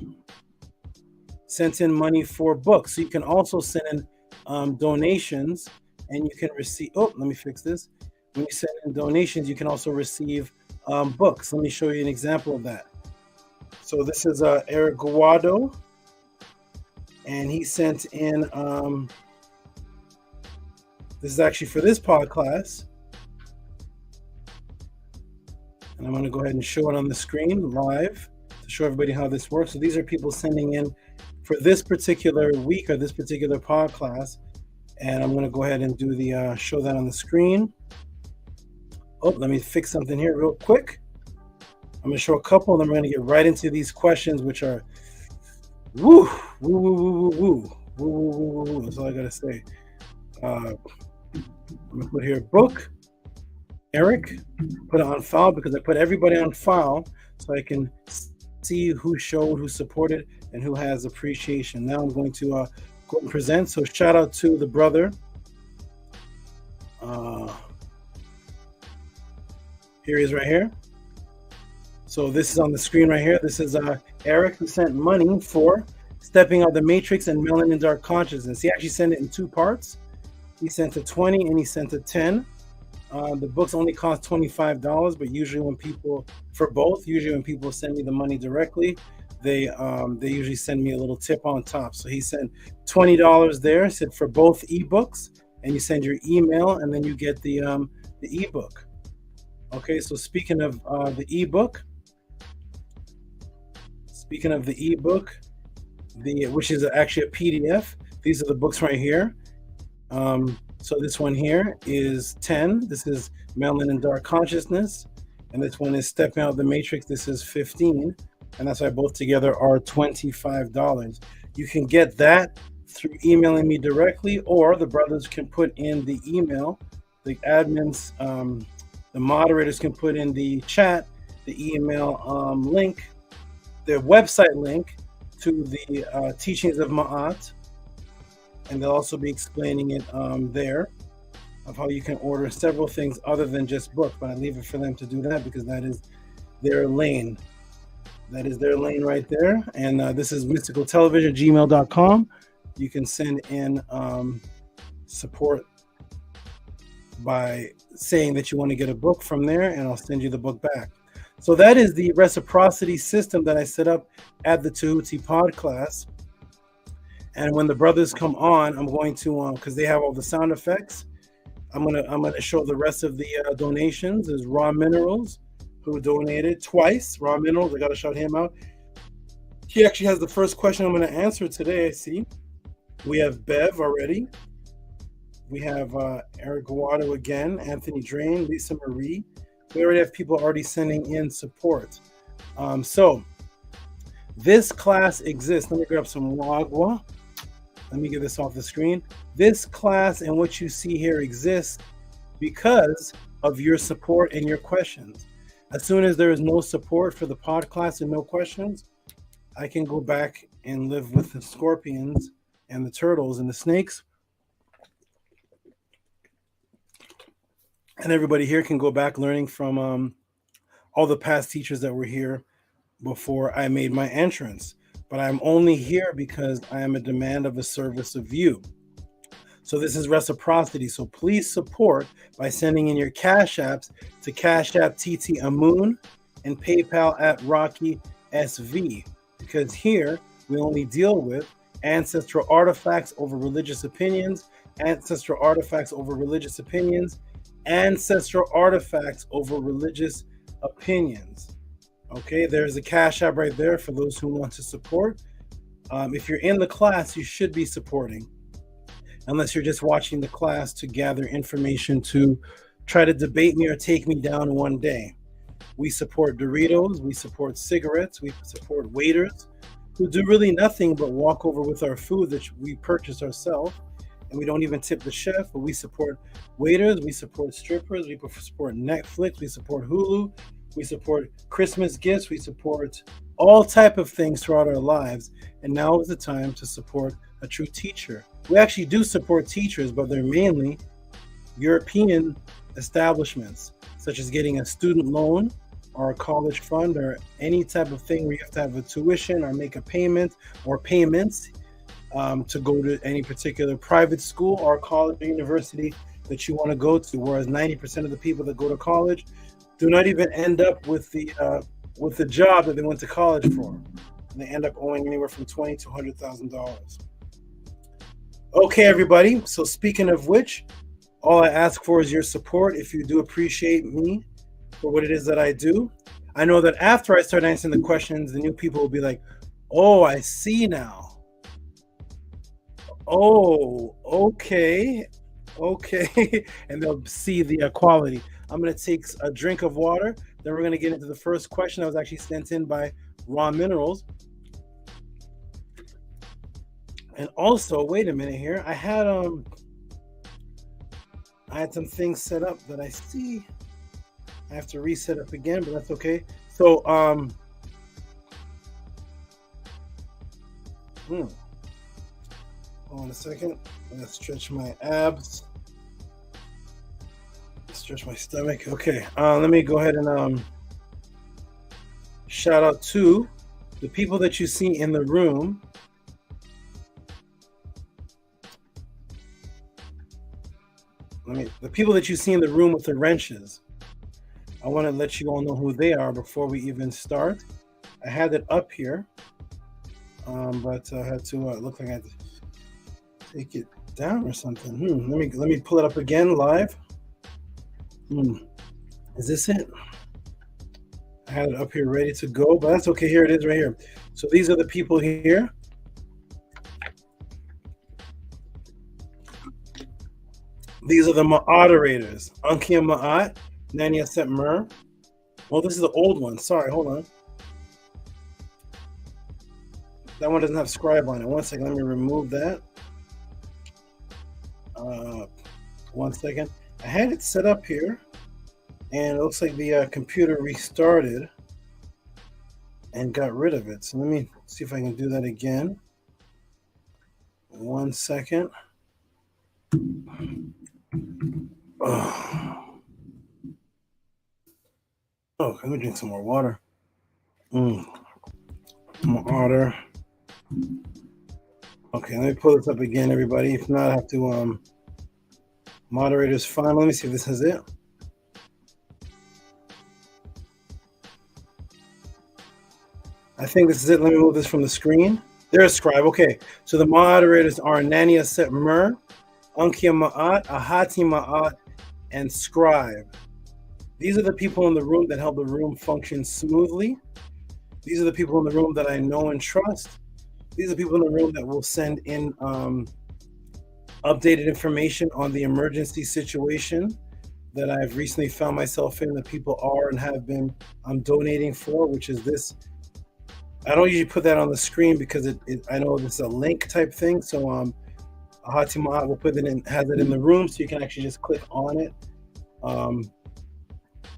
sent in money for books. So you can also send in donations, and you can receive. Oh, let me fix this. When you send in donations, you can also receive books. Let me show you an example of that. So this is Eric Guado, and he sent in. This is actually for this pod class. And I'm going to go ahead and show it on the screen live to show everybody how this works. So these are people sending in for this particular week or this particular pod class. And I'm going to go ahead and do the show that on the screen. Oh, let me fix something here real quick. I'm going to show a couple, and then we're going to get right into these questions, which are woo, woo, woo, woo, woo, woo, woo, woo, woo. That's all I got to say. I'm going to put here book. Eric, put it on file, because I put everybody on file so I can see who showed, who supported, and who has appreciation. Now I'm going to go and present. So shout out to the brother. Here he is right here. So this is on the screen right here. This is Eric, who sent money for Stepping Out the Matrix and Melanin Dark Consciousness. He actually sent it in 2 parts. He sent a 20 and he sent a 10. The books only cost $25, but usually when people send me the money directly, they usually send me a little tip on top. So he sent $20 there. Said for both ebooks, and you send your email, and then you get the ebook. Okay, so speaking of the ebook, which is actually a PDF. These are the books right here. So this one here is 10. This is Melanin and Dark Consciousness. And this one is Stepping Out the Matrix. This is 15. And that's why both together are $25. You can get that through emailing me directly, or the brothers can put in the email, the admin's The moderators can put in the chat the email link, the website link to the teachings of Ma'at, and they'll also be explaining it there, of how you can order several things other than just book. But I leave it for them to do that because that is their lane. That is their lane right there. And this is mysticaltelevision@gmail.com. You can send in support by saying that you want to get a book from there, and I'll send you the book back. So that is the reciprocity system that I set up at the Tehuti pod class. And when the brothers come on, I'm going to, because they have all the sound effects, I'm gonna show the rest of the donations. There's Raw Minerals, who donated twice. Raw Minerals, I gotta shout him out. He actually has the first question I'm gonna answer today, I see. We have Bev already. We have Eric Guado again, Anthony Drain, Lisa Marie. We already have people already sending in support. So this class exists. Let me grab some wagwa. Let me get this off the screen. This class and what you see here exists because of your support and your questions. As soon as there is no support for the pod class and no questions, I can go back and live with the scorpions and the turtles and the snakes. And everybody here can go back learning from all the past teachers that were here before I made my entrance. But I'm only here because I am a demand of a service of you. So this is reciprocity. So please support by sending in your Cash Apps to Cash App TT Amun and PayPal at Rocky SV. Because here we only deal with ancestral artifacts over religious opinions, ancestral artifacts over religious opinions, ancestral artifacts over religious opinions. Okay, there's a Cash App right there for those who want to support. If you're in the class, you should be supporting, unless you're just watching the class to gather information to try to debate me or take me down one day. We support Doritos, we support cigarettes, we support waiters who do really nothing but walk over with our food that we purchase ourselves, and we don't even tip the chef. But we support waiters, we support strippers, we support Netflix, we support Hulu, we support Christmas gifts, we support all type of things throughout our lives. And now is the time to support a true teacher. We actually do support teachers, but they're mainly European establishments, such as getting a student loan or a college fund or any type of thing where you have to have a tuition or make a payment or payments to go to any particular private school or college or university that you want to go to. Whereas 90% of the people that go to college do not even end up with the job that they went to college for. And they end up owing anywhere from $20,000 to $100,000. Okay, everybody. So speaking of which, all I ask for is your support. If you do appreciate me for what it is that I do, I know that after I start answering the questions, the new people will be like, "Oh, I see now. Oh, okay, and they'll see the quality." I'm going to take a drink of water. Then we're going to get into the first question that was actually sent in by Raw Minerals. And also, wait a minute here. I had some things set up that I see. I have to reset up again, but that's okay. So, hold on a second. I'm going to stretch my abs. Stretch my stomach. Okay, let me go ahead and shout out to the people that you see in the room. The people that you see in the room with the wrenches. I want to let you all know who they are before we even start. I had it up here, but I had to look like I had to take it down or something. Let me pull it up again live. Is this it? I had it up here ready to go, but that's okay. Here it is right here. So these are the people here. These are the moderators. Ankia Ma'at, Nanya Setmer. Well, this is the old one. Sorry, hold on. That one doesn't have scribe on it. One second, let me remove that. One second. I had it set up here. And it looks like the computer restarted and got rid of it. So let me see if I can do that again. 1 second. Oh, let me drink some more water. More water. Okay, let me pull this up again, everybody. If not, I have to moderators fine. Let me see if this is it. I think this is it. Let me move this from the screen. There's Scribe. Okay, so the moderators are Nania Set Mer, Ankia Ma'at, Ahati Ma'at, and Scribe. These are the people in the room that help the room function smoothly. These are the people in the room that I know and trust. These are people in the room that will send in updated information on the emergency situation that I've recently found myself in, that people are and have been donating for, which is this. I don't usually put that on the screen because I know it's a link type thing. So Ahati Ma'at will put it in, has it in the room, so you can actually just click on it.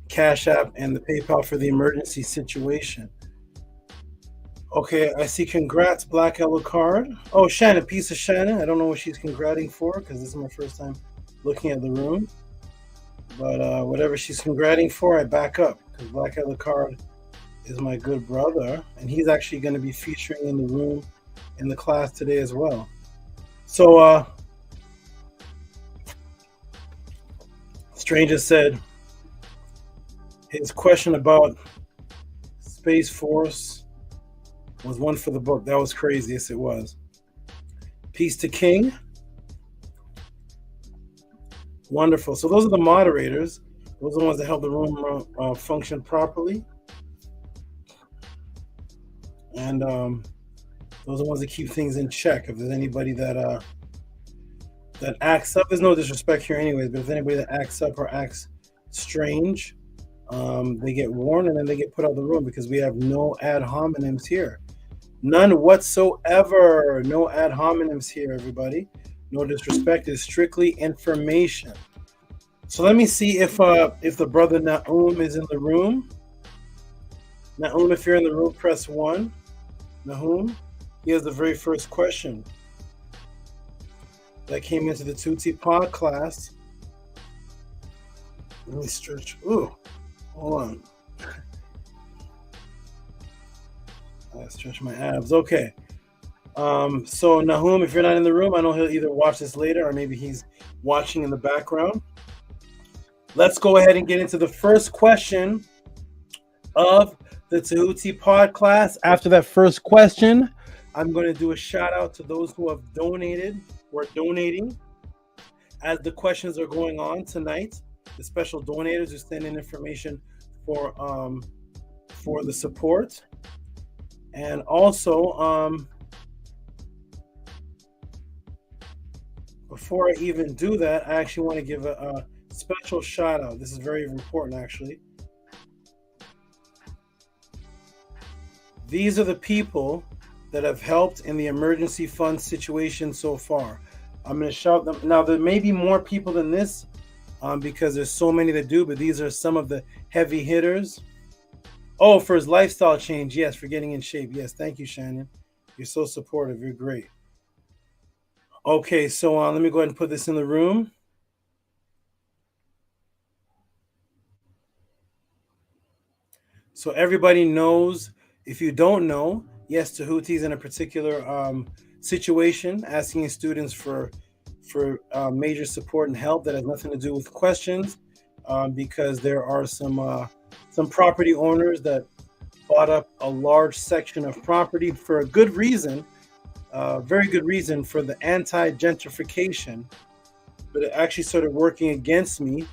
Cash App and the PayPal for the emergency situation. Okay, I see congrats, Black Yellow Card. Oh, Shannon, piece of Shannon. I don't know what she's congrating for because this is my first time looking at the room. But whatever she's congrating for, I back up because Black Yellow Card is my good brother, and he's actually going to be featuring in the room in the class today as well. So Stranger said his question about Space Force was one for the book. That was crazy. Yes, it was. Peace to King. Wonderful. So those are the moderators. Those are the ones that help the room function properly. And those are the ones that keep things in check. If there's anybody that acts up, there's no disrespect here anyways, but if anybody that acts up or acts strange, they get warned and then they get put out of the room because we have no ad hominems here. None whatsoever. No ad hominems here, everybody. No disrespect. It's strictly information. So let me see if the brother Nahum is in the room. Nahum, if you're in the room, press 1. Nahum, he has the very first question that came into the Tuti Pod class. Let me stretch. Ooh, hold on. I stretch my abs. Okay. So Nahum, if you're not in the room, I know he'll either watch this later or maybe he's watching in the background. Let's go ahead and get into the first question of the Tehuti Pod class. After that first question, I'm going to do a shout out to those who have donated or donating as the questions are going on tonight. The special donators who send in information for the support. And also, before I even do that, I actually want to give a special shout out. This is very important, actually. These are the people that have helped in the emergency fund situation so far. I'm going to shout them. Now, there may be more people than this because there's so many that do, but these are some of the heavy hitters. Oh, for his lifestyle change. Yes, for getting in shape. Yes, thank you, Shannon. You're so supportive. You're great. Okay, so let me go ahead and put this in the room. So everybody knows. If you don't know, yes, Tehuti's in a particular situation, asking students for major support and help that has nothing to do with questions, because there are some property owners that bought up a large section of property for a good reason, very good reason, for the anti-gentrification, but it actually started working against me.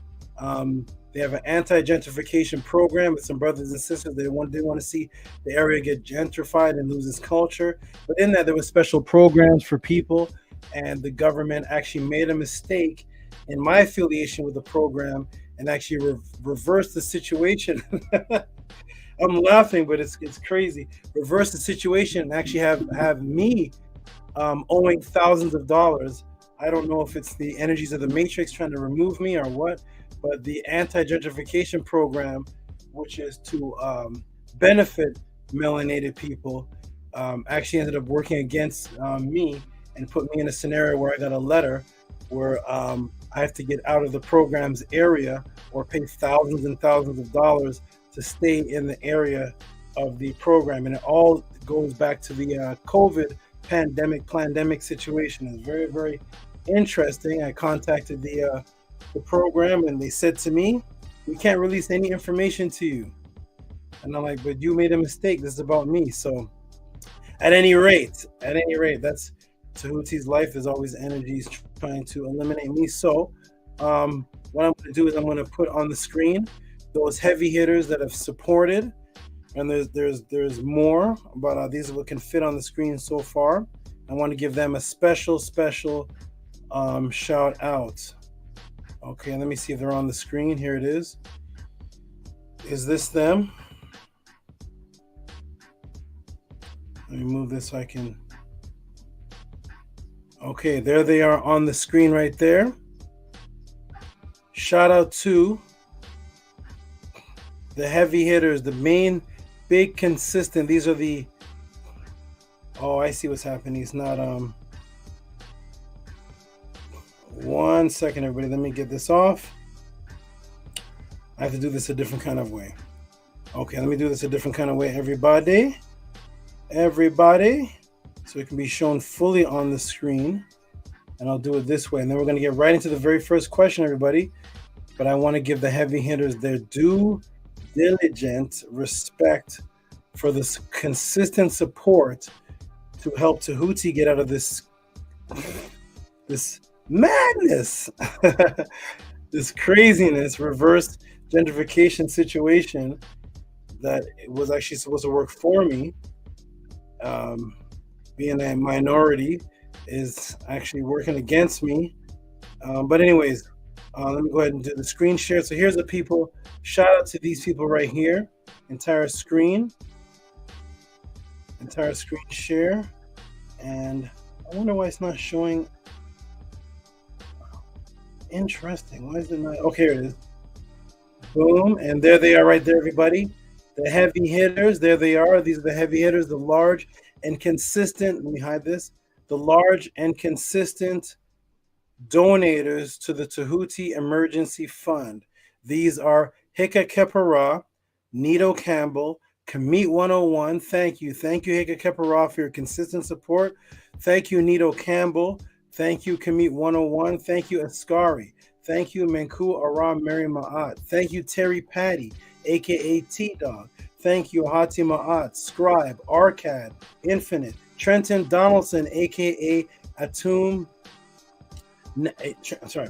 They have an anti-gentrification program with some brothers and sisters. They didn't want to see the area get gentrified and lose its culture. But in that, there were special programs for people, and the government actually made a mistake in my affiliation with the program and actually reversed the situation. I'm laughing, but it's crazy. Reverse the situation and actually have me owing thousands of dollars I don't know if it's the energies of the Matrix trying to remove me or what, but the anti-gentrification program, which is to benefit melanated people, actually ended up working against me and put me in a scenario where I got a letter where I have to get out of the program's area or pay thousands and thousands of dollars to stay in the area of the program. And it all goes back to the COVID pandemic situation. It's very, very interesting. I contacted the program and they said to me, we can't release any information to you. And I'm like, but you made a mistake. This is about me. So at any rate, that's Tehuti's life is always energies trying to eliminate me. So what I'm going to do is I'm going to put on the screen those heavy hitters that have supported, and there's more, but these are what can fit on the screen so far. I want to give them a special shout out. Okay, let me see if they're on the screen. Here it is. Is this them? Let me move this so I can. Okay, there they are on the screen right there. Shout out to the heavy hitters, the main, big, consistent. These are the. Oh, I see what's happening. It's not. 1 second, everybody. Let me get this off. I have to do this a different kind of way. Okay, let me do this a different kind of way, everybody. So it can be shown fully on the screen. And I'll do it this way. And then we're going to get right into the very first question, everybody. But I want to give the heavy hitters their due diligent respect for this consistent support to help Tehuti get out of this madness, this craziness, reverse gentrification situation that was actually supposed to work for me. Being a minority is actually working against me. But anyways, let me go ahead and do the screen share. So here's the people. Shout out to these people right here. Entire screen share. And I wonder why it's not showing. Interesting. Why is it not? Okay, here it is. Boom. And there they are right there, everybody. The heavy hitters. There they are. These are the heavy hitters, the large and consistent. Let me hide this. The large and consistent donators to the Tehuti Emergency Fund. These are Heka Khepera, Nito Campbell, Kamit 101. Thank you, Heka Khepera, for your consistent support. Thank you, Nito Campbell. Thank you, Kamit 101. Thank you, Askari. Thank you, Menku Aram Mary Ma'at. Thank you, Terry Patty, aka T-Dog. Thank you, Hati Ma'at, Scribe, Arcad, Infinite, Trenton Donaldson, aka Atum.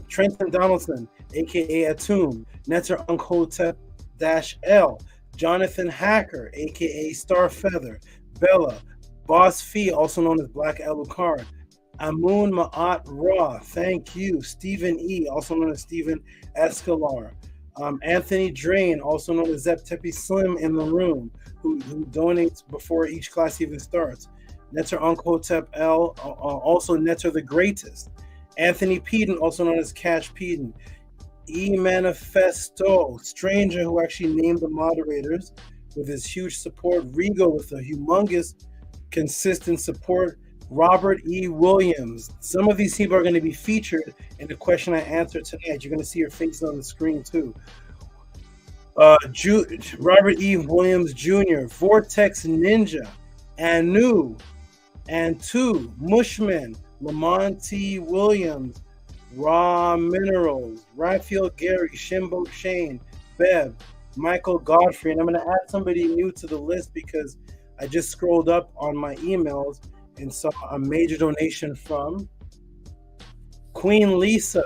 Trenton Donaldson, aka Atum, Netter Unkhotep-L, Jonathan Hacker, aka Starfeather, Bella, Boss Fee, also known as Black Alucard, Amun Ma'at Ra, thank you, Stephen E, also known as Stephen Escalar, Anthony Drain, also known as Zep Tepi Slim in the room, who donates before each class even starts, Netter Unkhotep-L, also Netter the Greatest, Anthony Peden, also known as Cash Peden, E Manifesto, stranger who actually named the moderators with his huge support, Rigo with a humongous consistent support, Robert E. Williams. Some of these people are going to be featured in the question I answered tonight. You're going to see your faces on the screen too. Robert E. Williams Jr., Vortex Ninja, Anu, Antu, Mushman, Lamont T. Williams, Raw Minerals, Raphael Gary, Shimbo Shane, Bev, Michael Godfrey. And I'm going to add somebody new to the list because I just scrolled up on my emails and saw a major donation from Queen Lisa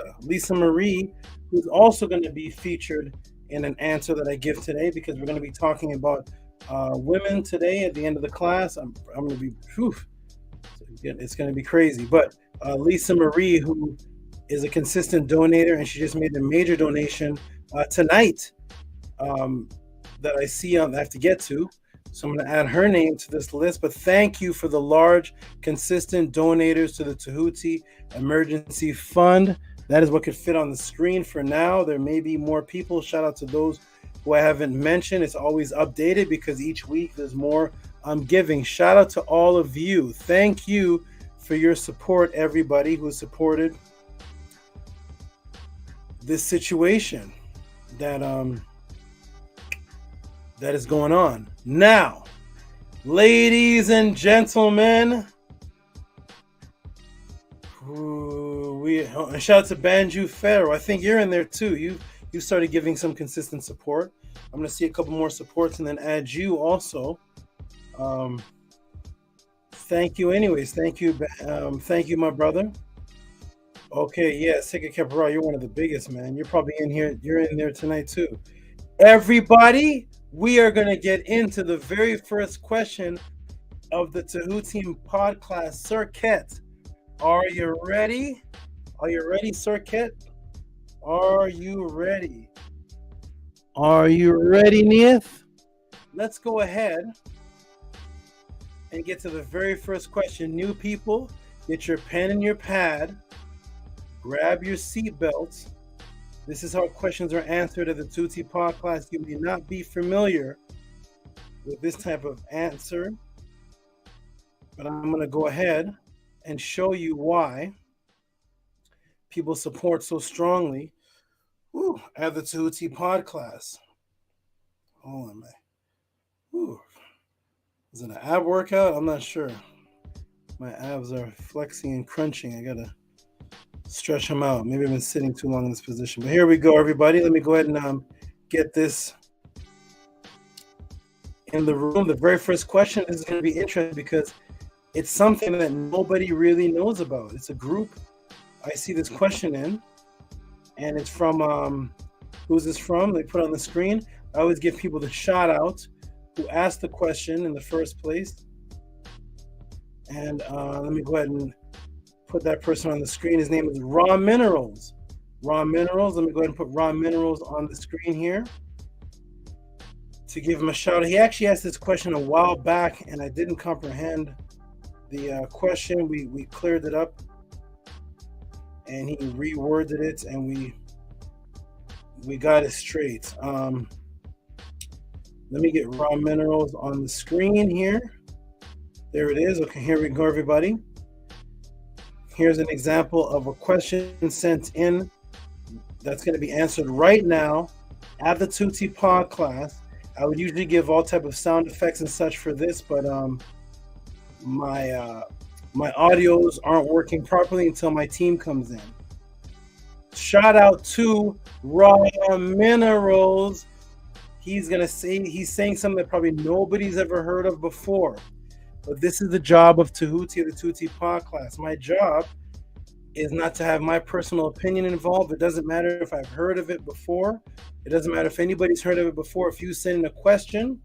Marie, who's also going to be featured in an answer that I give today because we're going to be talking about women today at the end of the class. I'm going to be, it's going to be crazy. But Lisa Marie, who is a consistent donator, and she just made a major donation tonight that I see I have to get to. So I'm going to add her name to this list. But thank you for the large, consistent donators to the Tehuti Emergency Fund. That is what could fit on the screen for now. There may be more people. Shout out to those who I haven't mentioned. It's always updated because each week there's more I'm giving. Shout out to all of you. Thank you for your support, everybody who supported this situation that is going on. Now, ladies and gentlemen, shout out to Banju Pharaoh. I think you're in there too. You started giving some consistent support. I'm going to see a couple more supports and then add you also. Thank you anyways. Thank you, my brother. Okay, yes, Heka Khepera, you're one of the biggest, man. You're probably in here. You're in there tonight too. Everybody, we are going to get into the very first question of the Tehuti podcast circuit. Are you ready? Are you ready, circuit? Are you ready? Are you ready, Neith? Let's go ahead and get to the very first question. New people, get your pen and your pad. Grab your seatbelts. This is how questions are answered at the Tehuti podcast. You may not be familiar with this type of answer, but I'm going to go ahead and show you why people support so strongly at the Tehuti podcast. Hold on, man. Is it an ab workout? I'm not sure. My abs are flexing and crunching. I got to stretch them out. Maybe I've been sitting too long in this position. But here we go, everybody. Let me go ahead and get this in the room. The very first question is going to be interesting because it's something that nobody really knows about. It's a group. I see this question in, and it's from, who's this from? They put it on the screen. I always give people the shout out who asked the question in the first place. And let me go ahead and put that person on the screen. His name is Raw Minerals. Raw Minerals. Let me go ahead and put Raw Minerals on the screen here to give him a shout out. He actually asked this question a while back, and I didn't comprehend the question. We cleared it up, and he reworded it, and we got it straight. Let me get Raw Minerals on the screen here. There it is. Okay, here we go, everybody. Here's an example of a question sent in that's going to be answered right now at the Tehuti pod class. I would usually give all type of sound effects and such for this, but my audios aren't working properly until my team comes in. Shout out to Raw Minerals. He's saying something that probably nobody's ever heard of before. But this is the job of Tehuti, the Tehuti podcast. My job is not to have my personal opinion involved. It doesn't matter if I've heard of it before. It doesn't matter if anybody's heard of it before. If you send in a question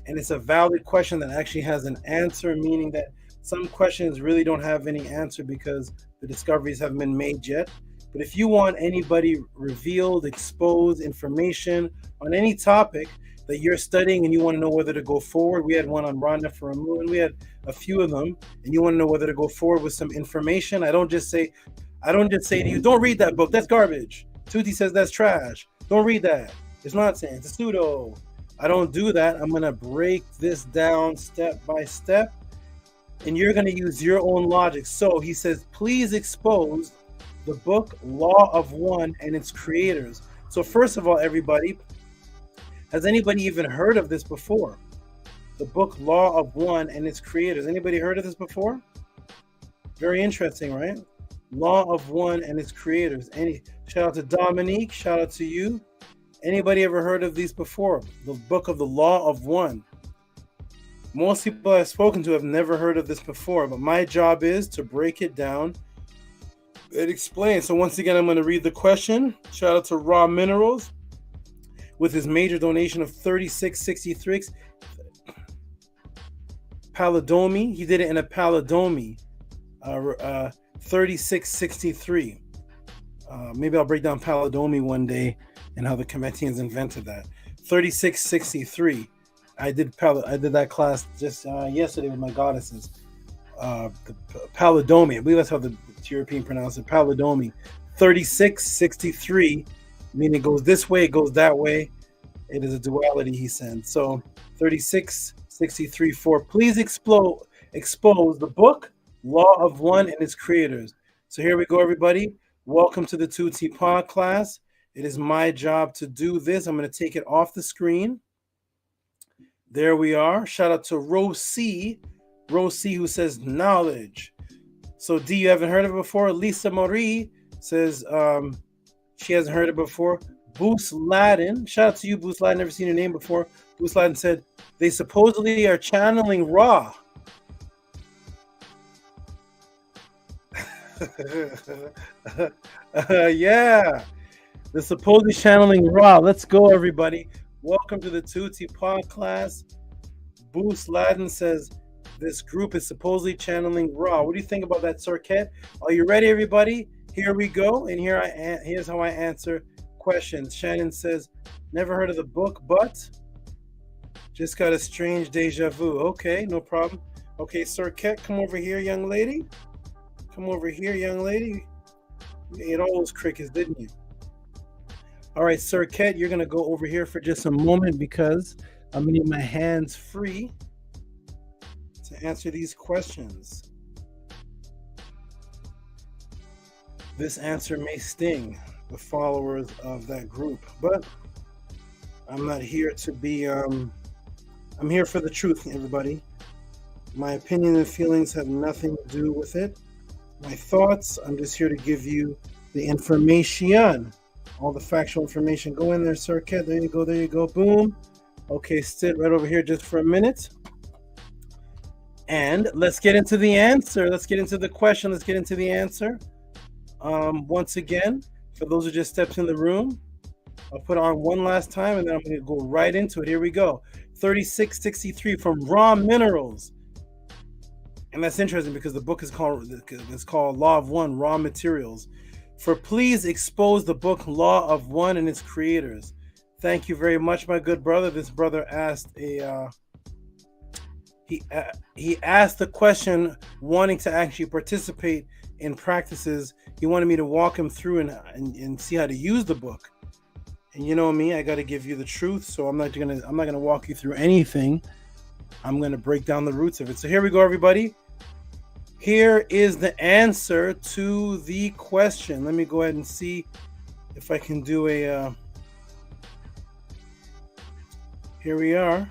and it's a valid question that actually has an answer, meaning that some questions really don't have any answer because the discoveries haven't been made yet. But if you want anybody revealed, exposed information on any topic that you're studying and you want to know whether to go forward, we had one on Rana for a moon. We had a few of them, and you want to know whether to go forward with some information. I don't just say to you, don't read that book. That's garbage. Tehuti says that's trash. Don't read that. It's nonsense. It's pseudo. I don't do that. I'm going to break this down step by step, and you're going to use your own logic. So he says, please expose the book Law of One and its creators. So first of all, everybody, has anybody even heard of this before? The book Law of One and its creators. Anybody heard of this before? Very interesting, right? Law of One and its creators. Shout out to Dominique. Shout out to you. Anybody ever heard of these before? The book of the Law of One. Most people I've spoken to have never heard of this before, but my job is to break it down and explain. So once again, I'm going to read the question. Shout out to Raw Minerals with his major donation of $36.63. Paladomi. He did it in a Paladomi. $36.63. Maybe I'll break down Paladomi one day and how the Cometians invented that. $36.63. I did that class just yesterday with my goddesses. The Palidomi, I believe that's how the European pronounce it. Palidomi, 3663, meaning it goes this way, it goes that way. It is a duality, he said. So 3663.4. Please expose the book Law of One and its creators. So here we go, everybody. Welcome to the 2T Pod class. It is my job to do this. I'm going to take it off the screen. There we are. Shout out to Rosie, who says knowledge. So D, you haven't heard of it before. Lisa Marie says she hasn't heard it before. Boost Ladin, shout out to you, Boost Ladin. Never seen your name before. Boost Ladin said they supposedly are channeling Ra. Yeah, they're supposedly channeling Ra. Let's go, everybody. Welcome to the 2T Pod class. Boost Ladin says this group is supposedly channeling Ra. What do you think about that, Sir Ket? Are you ready, everybody? Here we go, and here's how I answer questions. Shannon says, never heard of the book, but just got a strange deja vu. Okay, no problem. Okay, Sir Ket, come over here, young lady. Come over here, young lady. You ate all those crickets, didn't you? All right, Sir Ket, you're going to go over here for just a moment because I'm going to need my hands free to answer these questions. This answer may sting the followers of that group, but I'm not here to be, I'm here for the truth, everybody. My opinion and feelings have nothing to do with it. My thoughts, I'm just here to give you the information, all the factual information. Go in there, Sir Ket. There you go, boom. Okay, sit right over here just for a minute. And let's get into the answer. Let's get into the question. Let's get into the answer. Once again, for those who just stepped in the room, I'll put on one last time and then I'm going to go right into it. Here we go. 3663 from Raw Minerals. And that's interesting because the book is called Law of One, Raw Materials. For please expose the book Law of One and its creators. Thank you very much, my good brother. This brother asked he asked the question wanting to actually participate in practices. He wanted me to walk him through and see how to use the book. And you know me, I got to give you the truth. So I'm not gonna walk you through anything. I'm gonna break down the roots of it. So here we go, everybody. Here is the answer to the question. Let me go ahead and see if I can do a. Here we are.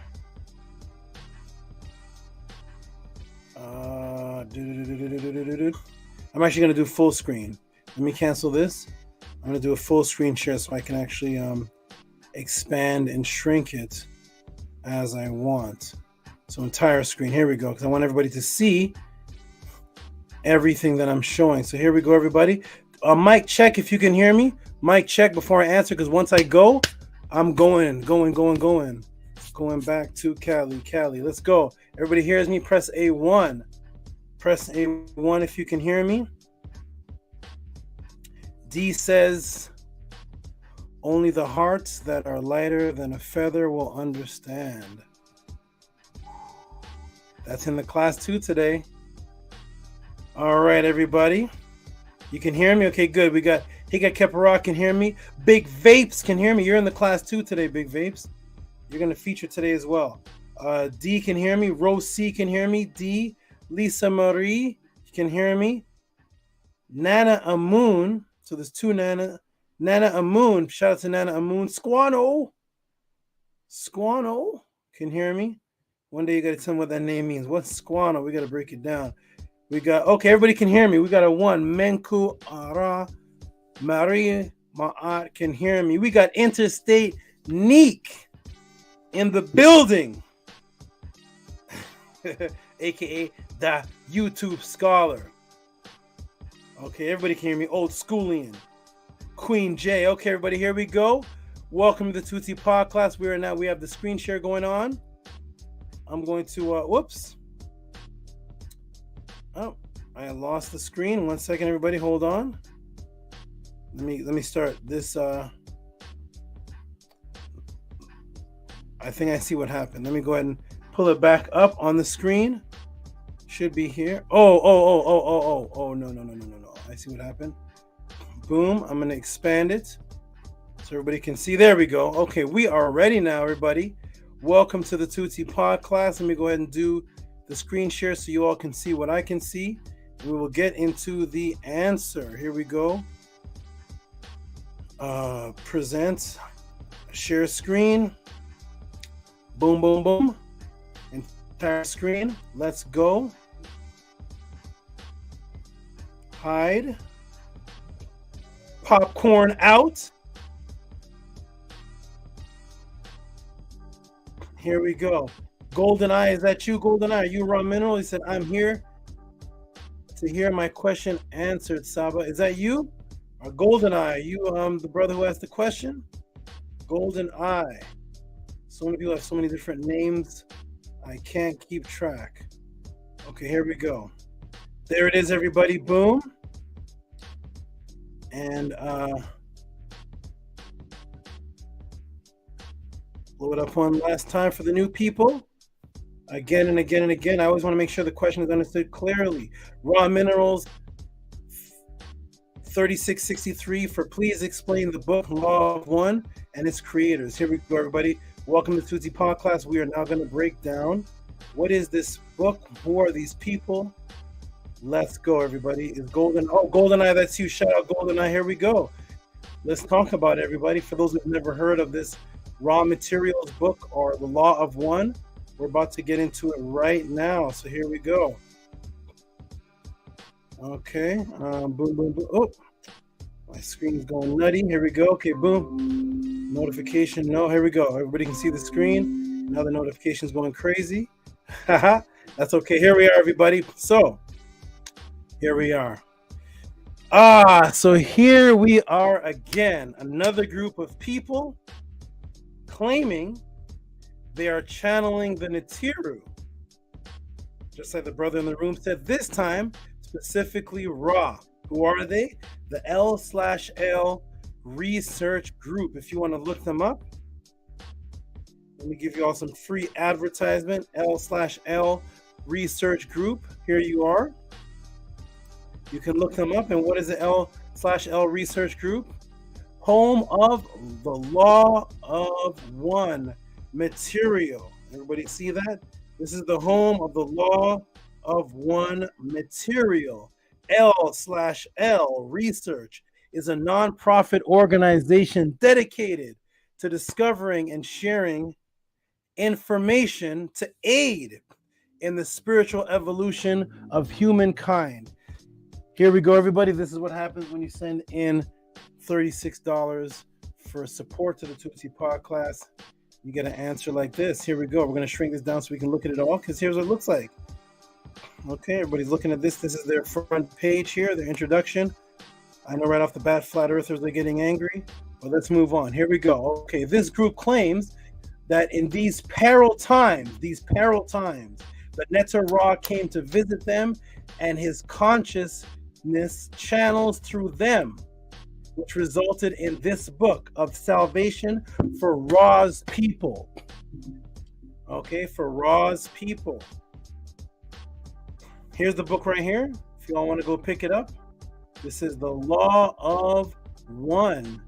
I'm actually going to do full screen. Let me cancel this. I'm going to do a full screen share so I can actually expand and shrink it as I want. So entire screen. Here we go. Because I want everybody to see everything that I'm showing. So here we go, everybody. Mic check if you can hear me. Mic check before I answer, because once I go, I'm going back to Cali. Let's go. Everybody hears me. Press A1. Press A1 if you can hear me. D says, only the hearts that are lighter than a feather will understand. That's in the class 2 today. All right, everybody. You can hear me? Okay, good. We got Heka Khepera can hear me. Big Vapes can hear me. You're in the class 2 today, Big Vapes. You're going to feature today as well. D can hear me. Rose C can hear me. D. Lisa Marie can hear me. Nana Amun. So there's 2 Nana. Nana Amun. Shout out to Nana Amun. Squano can hear me. One day you got to tell me what that name means. What's Squano? We got to break it down. We got, okay, everybody can hear me. We got a 1. Menku Ara. Marie Ma'at can hear me. We got Interstate Neek in the building. AKA the YouTube scholar. Okay, everybody can hear me. Old Schoolian. Queen J. Okay, everybody, here we go. Welcome to the 2T Pod class. We have the screen share going on. I'm going to whoops. Oh, I lost the screen. 1 second, everybody, hold on. Let me start this. I I think I see what happened. Let me go ahead and pull it back up on the screen. Should be here. Oh, no. I see what happened. Boom. I'm going to expand it so everybody can see. There we go. Okay, we are ready now, everybody. Welcome to the Tutti Pod class. Let me go ahead and do the screen share so you all can see what I can see. We will get into the answer. Here we go. Present, share screen. Boom, boom, boom. Entire screen. Let's go. Hide. Popcorn out. Here we go. GoldenEye, is that you, GoldenEye? Are you Raw Mineral? He said, I'm here to hear my question answered, Saba. Is that you? Or GoldenEye, are you the brother who asked the question? GoldenEye. So many people have so many different names. I can't keep track. Okay, here we go. There it is, everybody. Boom. And blow it up one last time for the new people. Again and again and again. I always want to make sure the question is understood clearly. Raw Minerals 3663 for please explain the book Law of One and its creators. Here we go, everybody. Welcome to Tutti Pod class. We are now going to break down what is this book, who are these people. Let's go, everybody. Is GoldenEye, that's you. Shout out GoldenEye. Here we go. Let's talk about it, everybody. For those who've never heard of this raw materials book or the Law of One, we're about to get into it right now. So here we go. Okay. Boom, boom, boom. Oh, my screen's going nutty. Here we go. Okay, boom. Notification. No, here we go. Everybody can see the screen. Now the notification's going crazy. Haha. That's okay. Here we are, everybody. So here we are. So here we are again. Another group of people claiming they are channeling the Nitiru. Just like the brother in the room said, this time specifically Ra. Who are they? The L/L research group. If you want to look them up, let me give you all some free advertisement. L/L research group. Here you are. You can look them up. And what is the L/L research group? Home of the Law of One material. Everybody see that? This is the home of the Law of One material. L/L Research is a nonprofit organization dedicated to discovering and sharing information to aid in the spiritual evolution of humankind. Here we go, everybody. This is what happens when you send in $36 for support to the Tutti Pod class. You get an answer like this. Here we go. We're going to shrink this down so we can look at it all, because here's what it looks like. Okay, everybody's looking at this. This is their front page here, their introduction. I know right off the bat, flat earthers are getting angry, but let's move on. Here we go. Okay, this group claims that in these peril times, that Neter Ra came to visit them and his consciousness channels through them, which resulted in this book of salvation for Ra's people. Okay, for Ra's people. Here's the book right here. If you all want to go pick it up. This is the Law of One.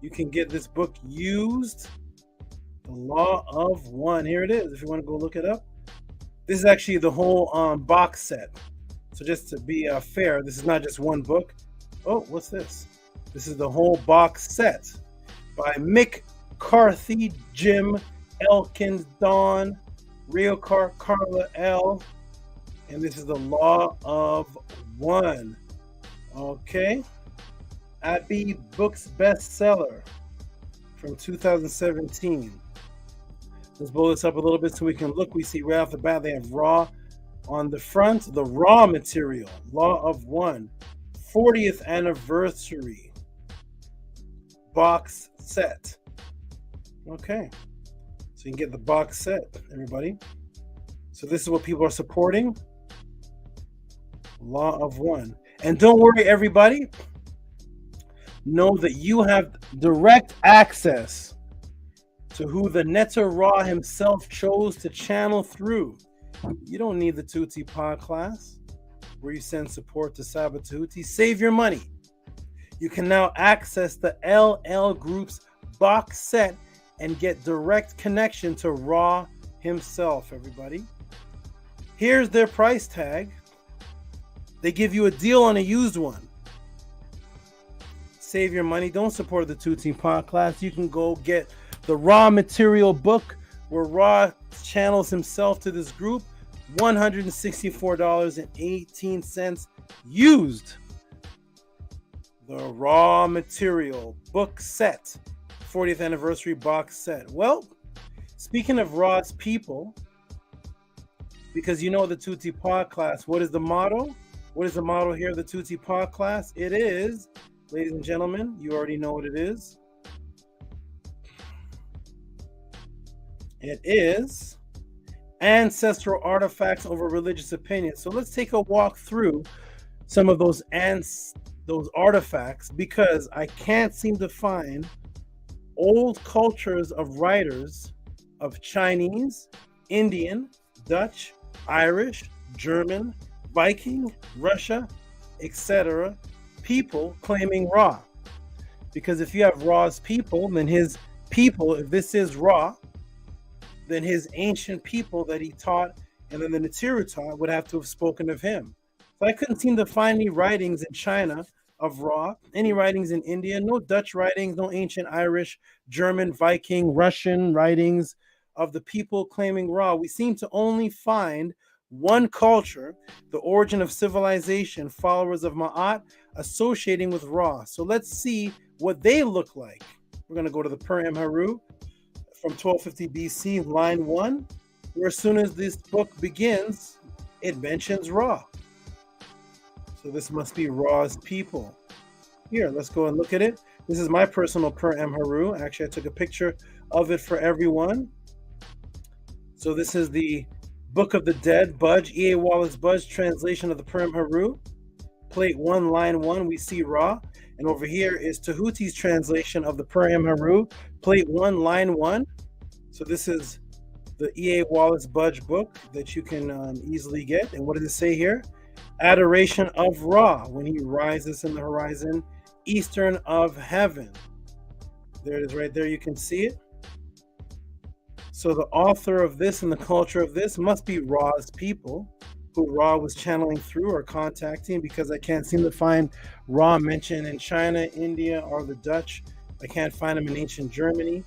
You can get this book used. The Law of One. Here it is. If you want to go look it up. This is actually the whole box set. So just to be fair, this is not just one book. Oh, what's this? This is the whole box set by Mick Carthy, Jim Elkins, Don, Rio Carla L. And this is the Law of One. Okay. Abbey Books bestseller from 2017. Let's blow this up a little bit so we can look. We see right off the bat they have Ra on the front. The raw material, Law of One, 40th anniversary box set. Okay. So you can get the box set, everybody. So this is what people are supporting. Law of One. And don't worry, everybody. Know that you have direct access to who the Netta Ra himself chose to channel through. You don't need the Tuti Pod class, where you send support to Saba Tehuti. Save your money. You can now access the LL Group's box set and get direct connection to Ra himself, everybody. Here's their price tag. They give you a deal on a used one. Save your money. Don't support the Tuti Pod class. You can go get the Raw Material book where Ra channels himself to this group. $164.18 used. The Raw Material book set, 40th anniversary box set. Well, speaking of Raw's people, because you know the Tuti Pod class, what is the motto? What is the motto here of the Tuti Pod class? It is, ladies and gentlemen, you already know what it is. It is ancestral artifacts over religious opinions. So let's take a walk through some of those artifacts, because I can't seem to find old cultures of writers of Chinese, Indian, Dutch, Irish, German, Viking, Russia, etc. people claiming Ra. Because if you have Ra's people, then his people, if this is Ra, then his ancient people that he taught and then the Natiru taught would have to have spoken of him. So I couldn't seem to find any writings in China of Ra, any writings in India, no Dutch writings, no ancient Irish, German, Viking, Russian writings of the people claiming Ra. We seem to only find one culture, the origin of civilization, followers of Ma'at, associating with Ra. So let's see what they look like. We're going to go to the Per-Em Haru from 1250 BC, line 1, where as soon as this book begins, it mentions Ra. So this must be Ra's people. Here, let's go and look at it. This is my personal Per-Em Haru. Actually, I took a picture of it for everyone. So this is the Book of the Dead, Budge, E.A. Wallace Budge translation of the Per-Em Haru. Plate 1, line 1, we see Ra. And over here is Tehuti's translation of the Per-Em Haru, plate 1, line 1. So this is the E.A. Wallace Budge book that you can easily get. And what does it say here? Adoration of Ra when he rises in the horizon, eastern of heaven. There it is right there. You can see it. So the author of this and the culture of this must be Ra's people, who Ra was channeling through or contacting, because I can't seem to find Ra mentioned in China, India, or the Dutch. I can't find him in ancient Germany.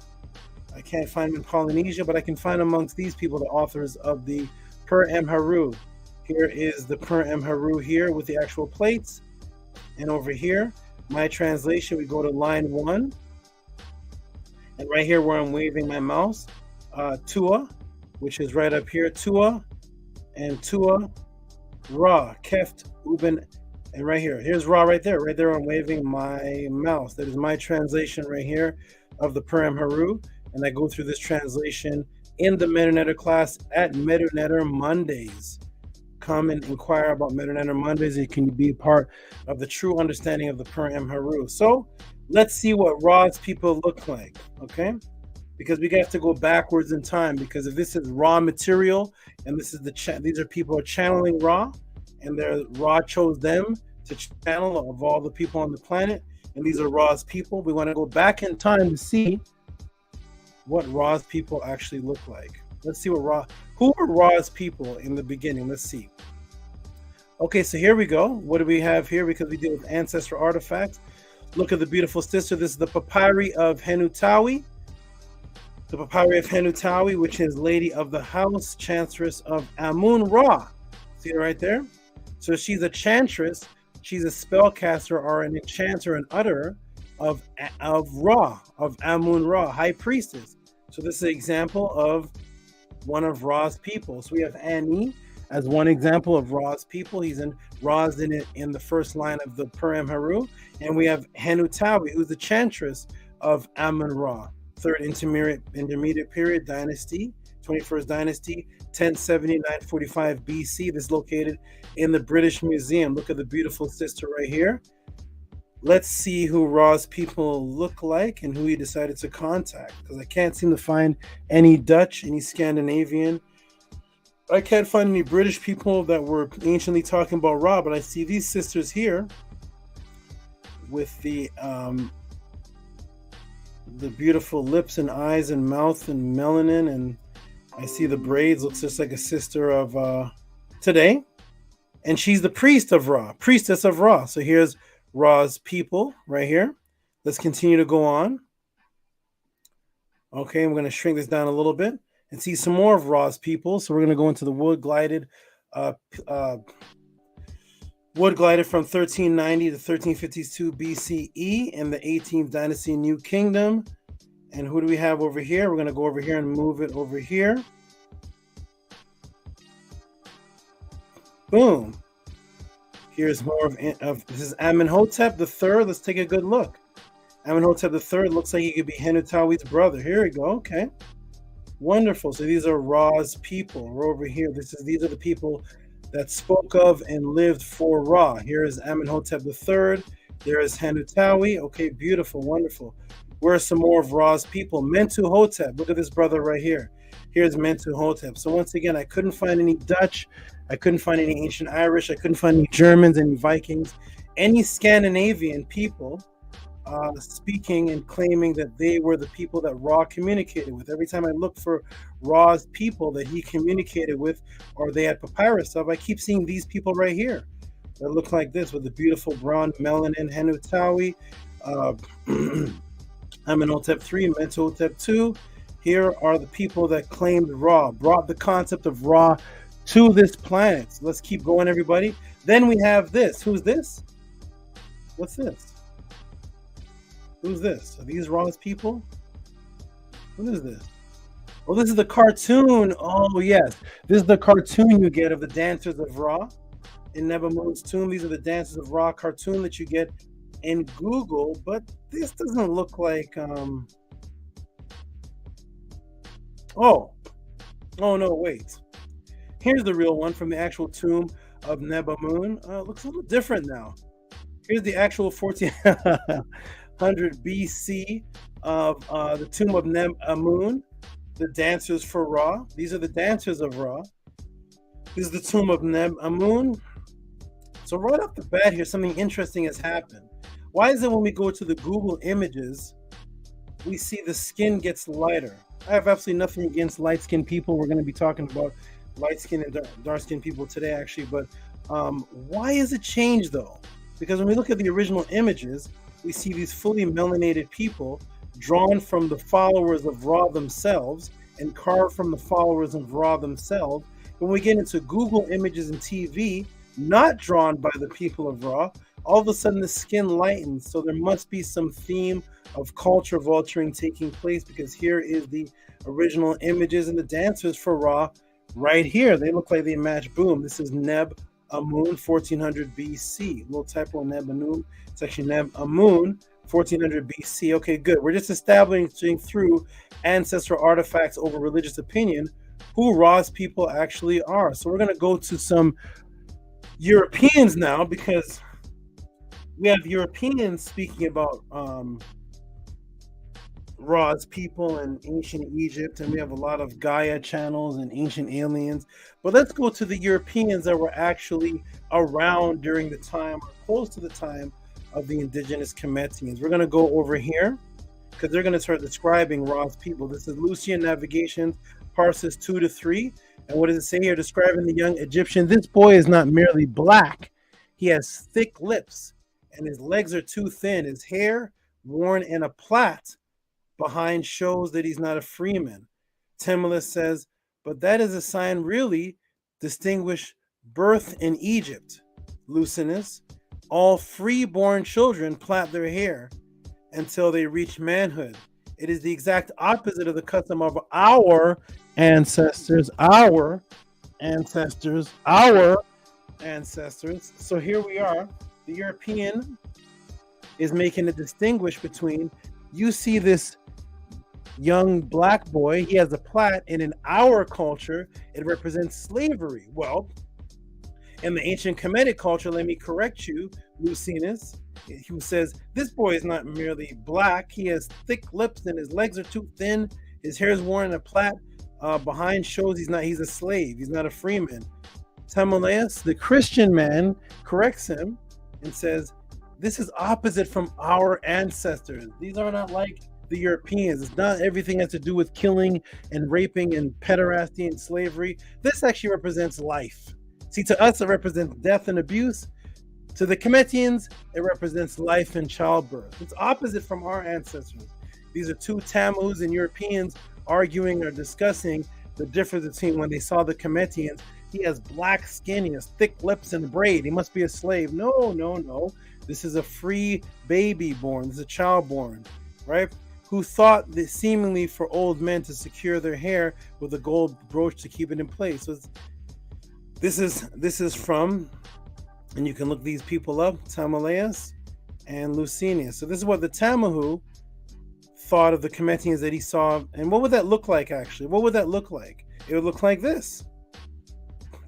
I can't find him in Polynesia, but I can find amongst these people the authors of the Per-Em Haru. Here is the Per-Em Haru here with the actual plates. And over here, my translation, we go to line 1. And right here where I'm waving my mouse, Tua, which is right up here, Tua, and Tua, Ra, Keft, Uben, and right here. Here's Ra right there. Right there I'm waving my mouse. That is my translation right here of the Per-Em Haru. And I go through this translation in the Metanetter class at Metanetter Mondays. Come and inquire about Metanetter Mondays. You can be part of the true understanding of the Per-Em Haru. So let's see what Ra's people look like, okay? Because we have to go backwards in time, because if this is Ra material and this is these are people who are channeling Ra, and Ra chose them to channel of all the people on the planet, and these are Ra's people. We want to go back in time to see what Ra's people actually look like. Let's see who were Ra's people in the beginning. Let's see. Okay, so here we go. What do we have here? Because we deal with ancestral artifacts. Look at the beautiful sister. This is the papyri of Henutawi. The papyri of Henutawi, which is Lady of the House, Chantress of Amun-Ra. See it right there? So she's a chantress. She's a spellcaster or an enchanter and utterer of Ra, of Amun-Ra, high priestess. So this is an example of one of Ra's people. So we have Ani as one example of Ra's people. Ra's in the first line of the Per-Em Haru. And we have Henutawi, who's the chantress of Amun-Ra. Third intermediate period dynasty, 21st dynasty, 1070-945 BC. This is located in the British Museum. Look at the beautiful sister right here. let's see who Ra's people look like and who he decided to contact. Because I can't seem to find any Dutch, any Scandinavian. I can't find any British people that were anciently talking about Ra, but I see these sisters here with the beautiful lips and eyes and mouth and melanin, and I see the braids. Looks just like a sister of today, and she's the priestess of Ra. So here's Ra's people right here. Let's continue to go on. Okay, I'm going to shrink this down a little bit and see some more of Ra's people. So we're going to go into the wood glided from 1390 to 1352 BCE in the 18th dynasty New Kingdom. And who do we have over here? We're going to go over here and move it over here. Boom. Here's more of this is Amenhotep III. Let's take a good look. Amenhotep III looks like he could be Henutawi's brother. Here we go. Okay. Wonderful. So these are Ra's people. We're over here. These are the people that spoke of and lived for Ra. Here is Amenhotep III. There is Henutawi. Okay, beautiful, wonderful. Where are some more of Ra's people? Mentuhotep. Look at this brother right here. Here's Mentuhotep. So once again, I couldn't find any Dutch. I couldn't find any ancient Irish. I couldn't find any Germans, any Vikings, any Scandinavian people speaking and claiming that they were the people that Ra communicated with. Every time I look for Ra's people that he communicated with or they had papyrus of, I keep seeing these people right here that look like this with the beautiful brown melanin. Henutawi, Amenhotep III, Mentuhotep II. Here are the people that claimed Ra, brought the concept of Ra to this planet. So let's keep going, everybody. Then we have this. Who's this? What's this? Who's this? Are these Ra's people? What is this? Oh, this is the cartoon. Oh, yes. This is the cartoon you get of the dancers of Ra in Nebamun's tomb. These are the dancers of Ra cartoon that you get in Google, but this doesn't look like... Oh, no, wait. Here's the real one from the actual tomb of Nebamun. It looks a little different now. Here's the actual 1400 BC of the tomb of Nebamun, the dancers for Ra. These are the dancers of Ra. This is the tomb of Nebamun. So right off the bat here, something interesting has happened. Why is it when we go to the Google images, we see the skin gets lighter? I have absolutely nothing against light-skinned people. We're going to be talking about light-skinned and dark-skinned people today, actually. But why is it changed, though? Because when we look at the original images, we see these fully melanated people drawn from the followers of Ra themselves and carved from the followers of Ra themselves. When we get into Google images and TV, not drawn by the people of Ra, all of a sudden the skin lightens. So there must be some theme of culture vulturing taking place, because here is the original images and the dancers for Ra right here. They look like they match. Boom. This is Neb Amun, 1400 BC. Little typo, Neb Amun. It's actually Neb Amun, 1400 BC. Okay, good. We're just establishing through ancestral artifacts over religious opinion who Ra's people actually are. So we're going to go to some Europeans now, because we have Europeans speaking about Ra's people in ancient Egypt, and we have a lot of Gaia channels and ancient aliens. But let's go to the Europeans that were actually around during the time, or close to the time, of the indigenous Kemetians. We're going to go over here because they're going to start describing Ra's people. This is Lucian Navigations, Parses 2-3. And what does it say here? Describing the young Egyptian. This boy is not merely black. He has thick lips, and his legs are too thin. His hair worn in a plait behind shows that he's not a freeman. Timolus says, but that is a sign really distinguish birth in Egypt. Lucinus, all free-born children plait their hair until they reach manhood. It is the exact opposite of the custom of our ancestors. So here we are. The European is making a distinguish between, you see this young black boy, he has a plait, and in our culture, it represents slavery. Well, in the ancient Kemetic culture, let me correct you, Lucinus, who says, this boy is not merely black. He has thick lips and his legs are too thin. His hair is worn in a plait behind shows he's a slave. He's not a freeman. Tamalaeus, the Christian man, corrects him and says, this is opposite from our ancestors. These are not like the Europeans. It's not everything has to do with killing and raping and pederasty and slavery. This actually represents life. See, to us, it represents death and abuse. To the Kemetians, it represents life and childbirth. It's opposite from our ancestors. These are two Tammuz and Europeans arguing or discussing the difference between when they saw the Kemetians. He has black skin, he has thick lips and braid. He must be a slave. No. This is a free baby born. This is a child born, right? Who thought that seemingly for old men to secure their hair with a gold brooch to keep it in place. So this is from, and you can look these people up, Tamalaeus and Lucinius. So this is what the Tamahu thought of the Kemetians that he saw. And what would that look like, actually? What would that look like? It would look like this.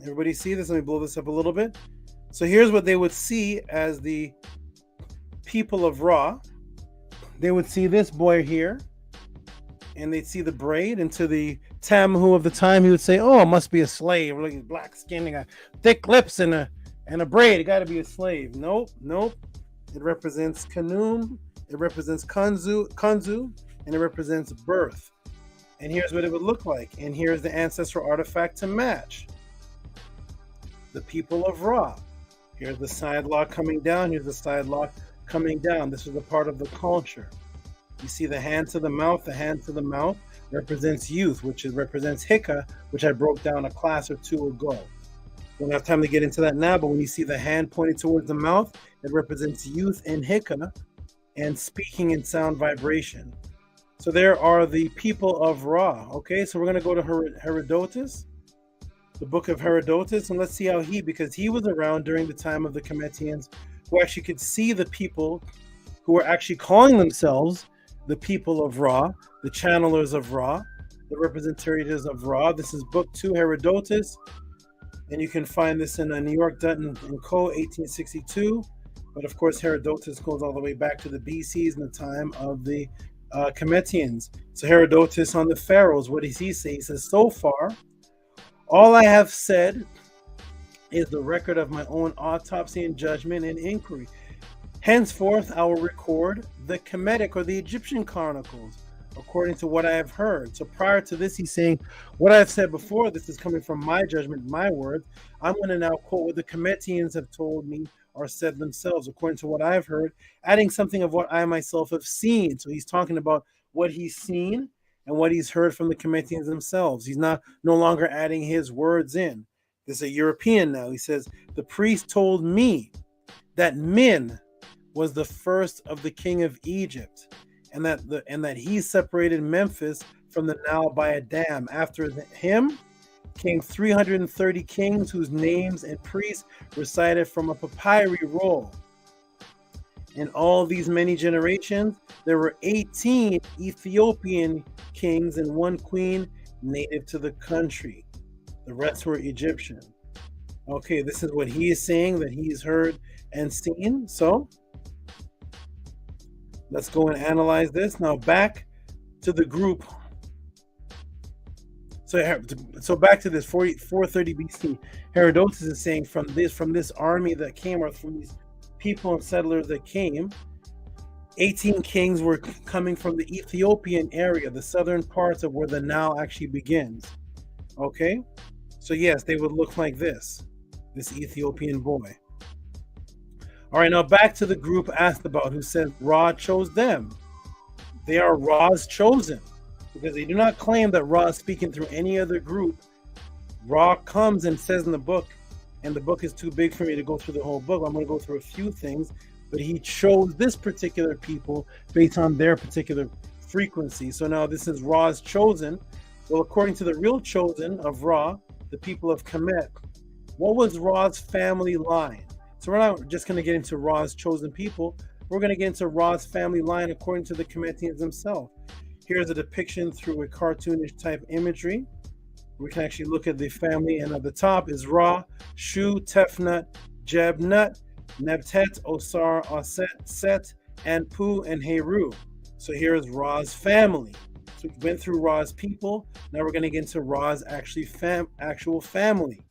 Everybody see this? Let me blow this up a little bit. So here's what they would see as the people of Ra. They would see this boy here, and they'd see the braid. And to the Tamahu of the time, he would say, oh, it must be a slave. Look at black skin, he got thick lips and a braid. It got to be a slave. Nope. It represents Kanum, it represents Kanzu, and it represents birth. And here's what it would look like. And here's the ancestral artifact to match. The people of Ra. Here's the side lock coming down. Here's the side lock coming down. This is a part of the culture. You see the hand to the mouth. The hand to the mouth represents youth, which represents Heka, which I broke down a class or two ago. Don't have time to get into that now, but when you see the hand pointing towards the mouth, it represents youth and Heka and speaking in sound vibration. So there are the people of Ra. Okay, so we're going to go to Herodotus, the book of Herodotus, and let's see how because he was around during the time of the Kemetians, who actually could see the people who were actually calling themselves the people of Ra, the channelers of Ra, the representatives of Ra. This is book 2, Herodotus, and you can find this in New York Dutton and Co., 1862. But of course, Herodotus goes all the way back to the BCs in the time of the Kemetians. So Herodotus on the pharaohs, what does he say? He says, so far, all I have said is the record of my own autopsy and judgment and inquiry. Henceforth, I will record the Kemetic or the Egyptian chronicles according to what I have heard. So prior to this, he's saying, what I've said before, this is coming from my judgment, my words. I'm going to now quote what the Kemetians have told me or said themselves, according to what I've heard, adding something of what I myself have seen. So he's talking about what he's seen and what he's heard from the Kemetians themselves. He's no longer adding his words in. This is a European now. He says, the priest told me that Min was the first of the king of Egypt, and that he separated Memphis from the Nile by a dam. After him came 330 kings whose names and priests recited from a papyri roll. In all these many generations, there were 18 Ethiopian kings and one queen native to the country. The rest were Egyptian. Okay, this is what he is saying that he's heard and seen. So let's go and analyze this. Now back to the group. So back to this 430 BC. Herodotus is saying from this army that came, or from these people and settlers that came, 18 kings were coming from the Ethiopian area, the southern parts of where the Nile actually begins. Okay, so yes, they would look like this Ethiopian boy. All right, now back to the group asked about, who said Ra chose them. They are Ra's chosen, because they do not claim that Ra is speaking through any other group. Ra comes and says in the book, and the book is too big for me to go through the whole book. I'm going to go through a few things, but he chose this particular people based on their particular frequency. So now this is Ra's chosen. Well, according to the real chosen of Ra, the people of Kemet, what was Ra's family line? So we're not just going to get into Ra's chosen people. We're going to get into Ra's family line according to the Kemetians themselves. Here's a depiction through a cartoonish type imagery. We can actually look at the family, and at the top is Ra, Shu, Tefnut, Jebnut, Nebtet, Osar, Aset, Set, and Pu and Heru. So here is Ra's family. So we went through Ra's people. Now we're going to get into Ra's actual family.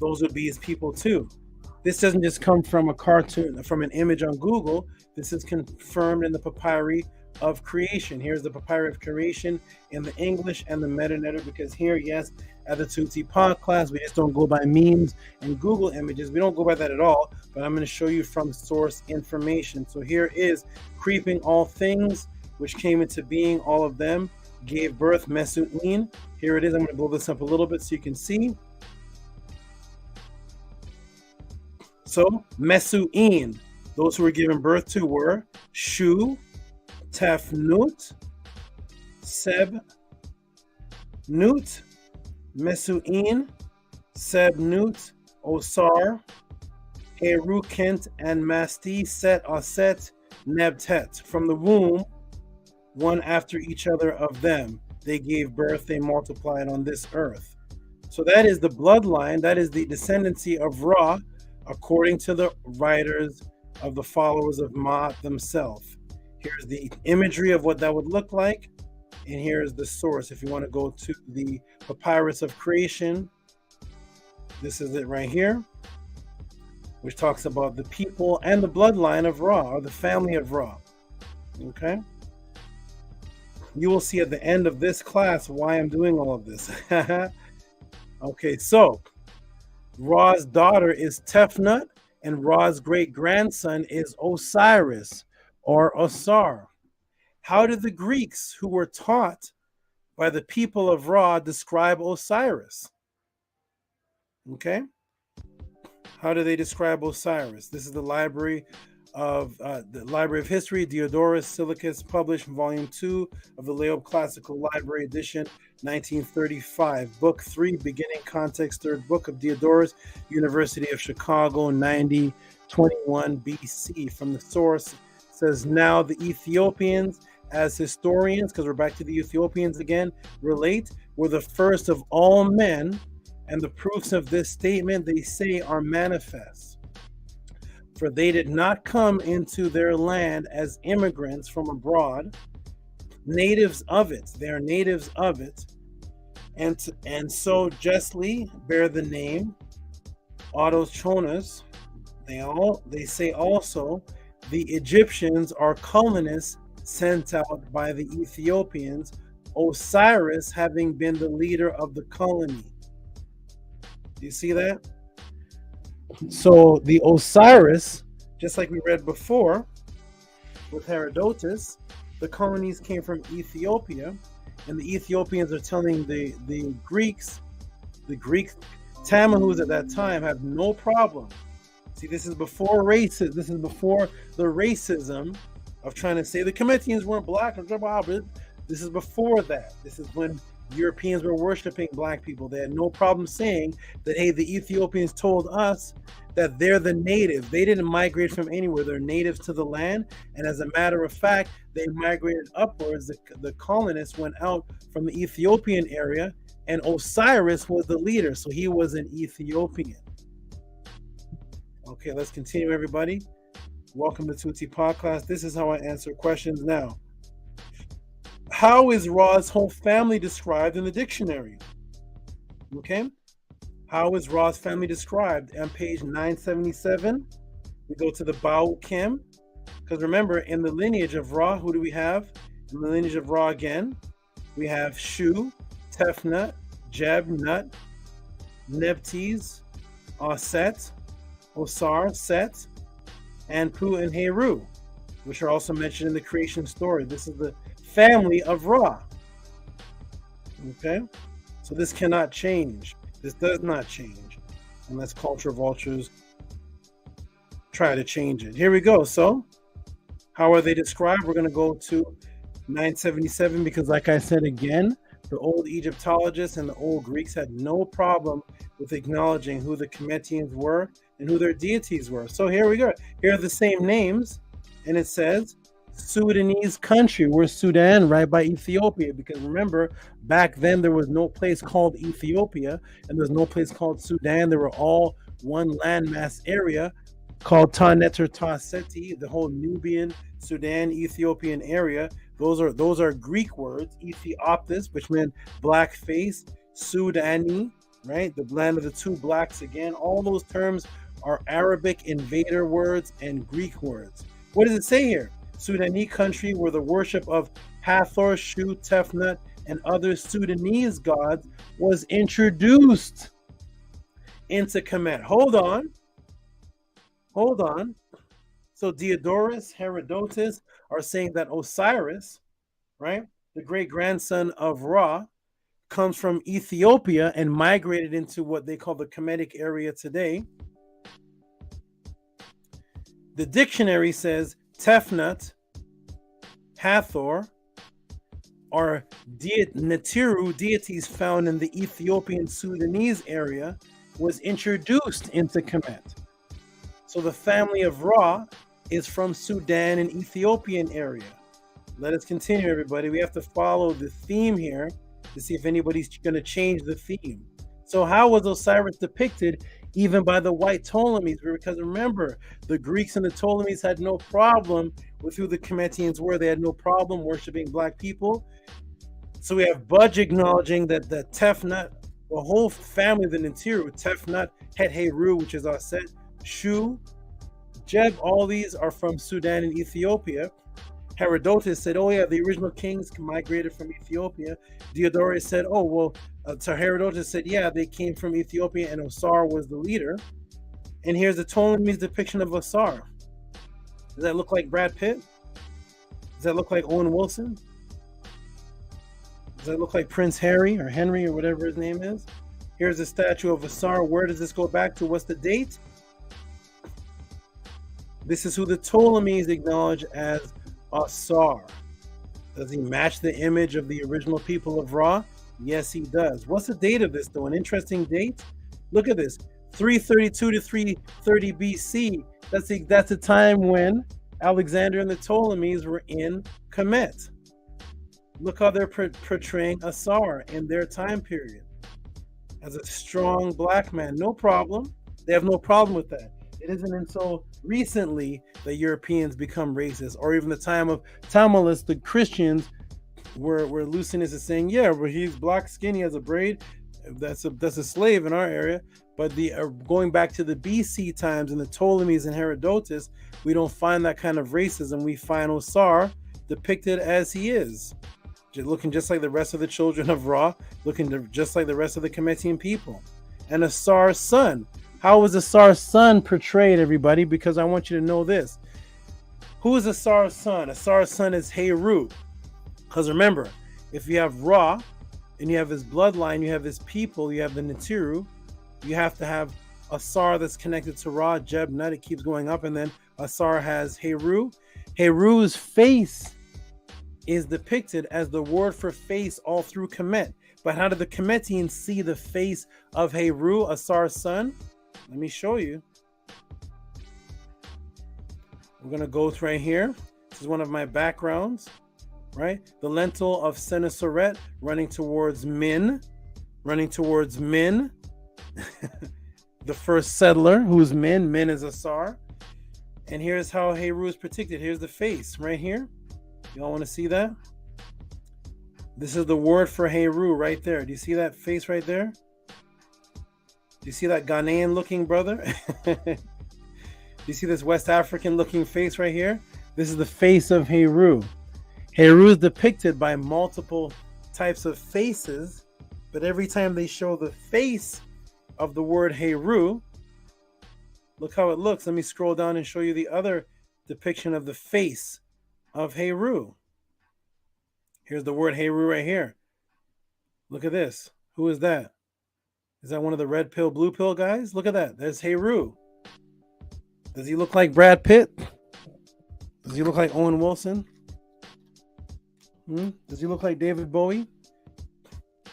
Those would be his people too. This doesn't just come from a cartoon, from an image on Google. This is confirmed in the papyri of creation. Here's the papyri of creation in the English and the meta-netter, because here, yes, at the Tuti podcast, we just don't go by memes and Google images. We don't go by that at all, but I'm going to show you from source information. So here is creeping all things, which came into being, all of them, gave birth, Mesu'in. Here it is. I'm going to blow this up a little bit so you can see. So Mesu'in, those who were given birth to were Shu, Tefnut, Seb, Nut, Mesu'in, Seb, Nut, Osar, Heru, Kent, and Masti, Set, Aset, Nebtet. From the womb, one after each other of them, they gave birth, they multiplied on this earth. So that is the bloodline, that is the descendancy of Ra, according to the writers of the followers of Ma themselves. Here's the imagery of what that would look like, and here's the source. If you want to go to the papyrus of creation, this is it right here, which talks about the people and the bloodline of Ra, or the family of Ra. Okay? You will see at the end of this class why I'm doing all of this. Okay, so Ra's daughter is Tefnut, and Ra's great-grandson is Osiris, or Osar. How did the Greeks, who were taught by the people of Ra, describe Osiris? Okay? How do they describe Osiris? This is the Library of History, Diodorus Siculus, published in Volume 2 of the Laob Classical Library Edition, 1935. Book 3, Beginning Context, third book of Diodorus, University of Chicago, 9021 BC. From the source, says, now the Ethiopians, as historians, because we're back to the Ethiopians again, relate, were the first of all men, and the proofs of this statement, they say, are manifest. For they did not come into their land as immigrants from abroad, natives of it. They are natives of it, and so justly bear the name Autochthonous. They say also the Egyptians are colonists sent out by the Ethiopians, Osiris having been the leader of the colony. Do you see that? So the Osiris, just like we read before with Herodotus, the colonies came from Ethiopia, and the Ethiopians are telling the Greeks, the Greek Tamahus at that time have no problem. See, this is before racism. This is before the racism of trying to say the Cometians weren't black. This is before that. This is when Europeans were worshiping black people. They had no problem saying that, hey, the Ethiopians told us that they're the native. They didn't migrate from anywhere. They're natives to the land. And as a matter of fact, they migrated upwards. The colonists went out from the Ethiopian area, and Osiris was the leader. So he was an Ethiopian. Okay, let's continue, everybody. Welcome to Tuti Podcast. This is how I answer questions now. How is Ra's whole family described in the dictionary? Okay. How is Ra's family described? On page 977, we go to the Bao Kim. Because remember, in the lineage of Ra, who do we have? In the lineage of Ra again, we have Shu, Tefnut, Jeb, Nut, Nebtes, Aset, Osar, Set, and Pu and Heru, which are also mentioned in the creation story. This is the family of Ra. Okay, so this cannot change. This does not change unless culture vultures try to change it. Here we go. So how are they described? We're going to go to 977 because, like I said again, the old Egyptologists and the old Greeks had no problem with acknowledging who the Cometians were and who their deities were. So here we go. Here are the same names, and it says Sudanese country. We're Sudan, right by Ethiopia, because remember, back then there was no place called Ethiopia and there's no place called Sudan. They were all one landmass area called Ta-Neter Ta-Seti, the whole Nubian, Sudan, Ethiopian area. Those are Greek words. Ethiopis, which meant black face. Sudani, right? The land of the two blacks again. All those terms are Arabic invader words and Greek words. What does it say here? Sudani country where the worship of Hathor, Shu, Tefnut, and other Sudanese gods was introduced into Kemet. Hold on. So Diodorus, Herodotus are saying that Osiris, right, the great grandson of Ra, comes from Ethiopia and migrated into what they call the Kemetic area today. The dictionary says Tefnut, Hathor, are Netiru, deities found in the Ethiopian Sudanese area, was introduced into Kemet. So the family of Ra is from Sudan and Ethiopian area. Let us continue, everybody. We have to follow the theme here to see if anybody's going to change the theme. So how was Osiris depicted even by the white Ptolemies? Because remember, the Greeks and the Ptolemies had no problem with who the Kemetians were. They had no problem worshiping black people. So we have Budge acknowledging that the Tefnut, the whole family of the Netiru, Tefnut, Het Heru, which is Aset, Shu, Jeb, all these are from Sudan and Ethiopia. Herodotus said, oh yeah, the original kings migrated from Ethiopia. Diodorus said, oh, well, so Herodotus said, yeah, they came from Ethiopia and Osar was the leader. And here's the Ptolemy's depiction of Osar. Does that look like Brad Pitt? Does that look like Owen Wilson? Does that look like Prince Harry or Henry or whatever his name is? Here's a statue of Osar. Where does this go back to? What's the date? This is who the Ptolemies acknowledge as Osar. Does he match the image of the original people of Ra? Yes, he does. What's the date of this, though? An interesting date? Look at this. 332 to 330 BC. That's the time when Alexander and the Ptolemies were in Kemet. Look how they're portraying Asar in their time period as a strong black man. No problem. They have no problem with that. It isn't until recently that Europeans become racist, or even the time of Tamilists, the Christians, where Lucianus is saying, yeah, well, he's black, skinny, has a braid. That's a slave in our area. But going back to the BC times and the Ptolemies and Herodotus, we don't find that kind of racism. We find Osar depicted as he is, looking just like the rest of the children of Ra, looking just like the rest of the Kemetian people. And Asar's son. How was Asar's son portrayed, everybody? Because I want you to know this. Who is Asar's son? Asar's son is Heru. Because remember, if you have Ra, and you have his bloodline, you have his people, you have the Netiru, you have to have Asar that's connected to Ra, Jeb, Nut, it keeps going up, and then Asar has Heru. Heru's face is depicted as the word for face all through Kemet. But how did the Kemetians see the face of Heru, Asar's son? Let me show you. We're going to go through right here. This is one of my backgrounds, right? The lentil of Senuseret running towards Min. The first settler, who's Min. Min is Asar. And here's how Heru is protected. Here's the face right here. Y'all want to see that? This is the word for Heru right there. Do you see that face right there? Do you see that Ghanaian looking brother? Do you see this West African looking face right here? This is the face of Heru. Heru is depicted by multiple types of faces, but every time they show the face of the word Heru, look how it looks. Let me scroll down and show you the other depiction of the face of Heru. Here's the word Heru right here. Look at this. Who is that? Is that one of the red pill, blue pill guys? Look at that. There's Heru. Does he look like Brad Pitt? Does he look like Owen Wilson? Does he look like David Bowie?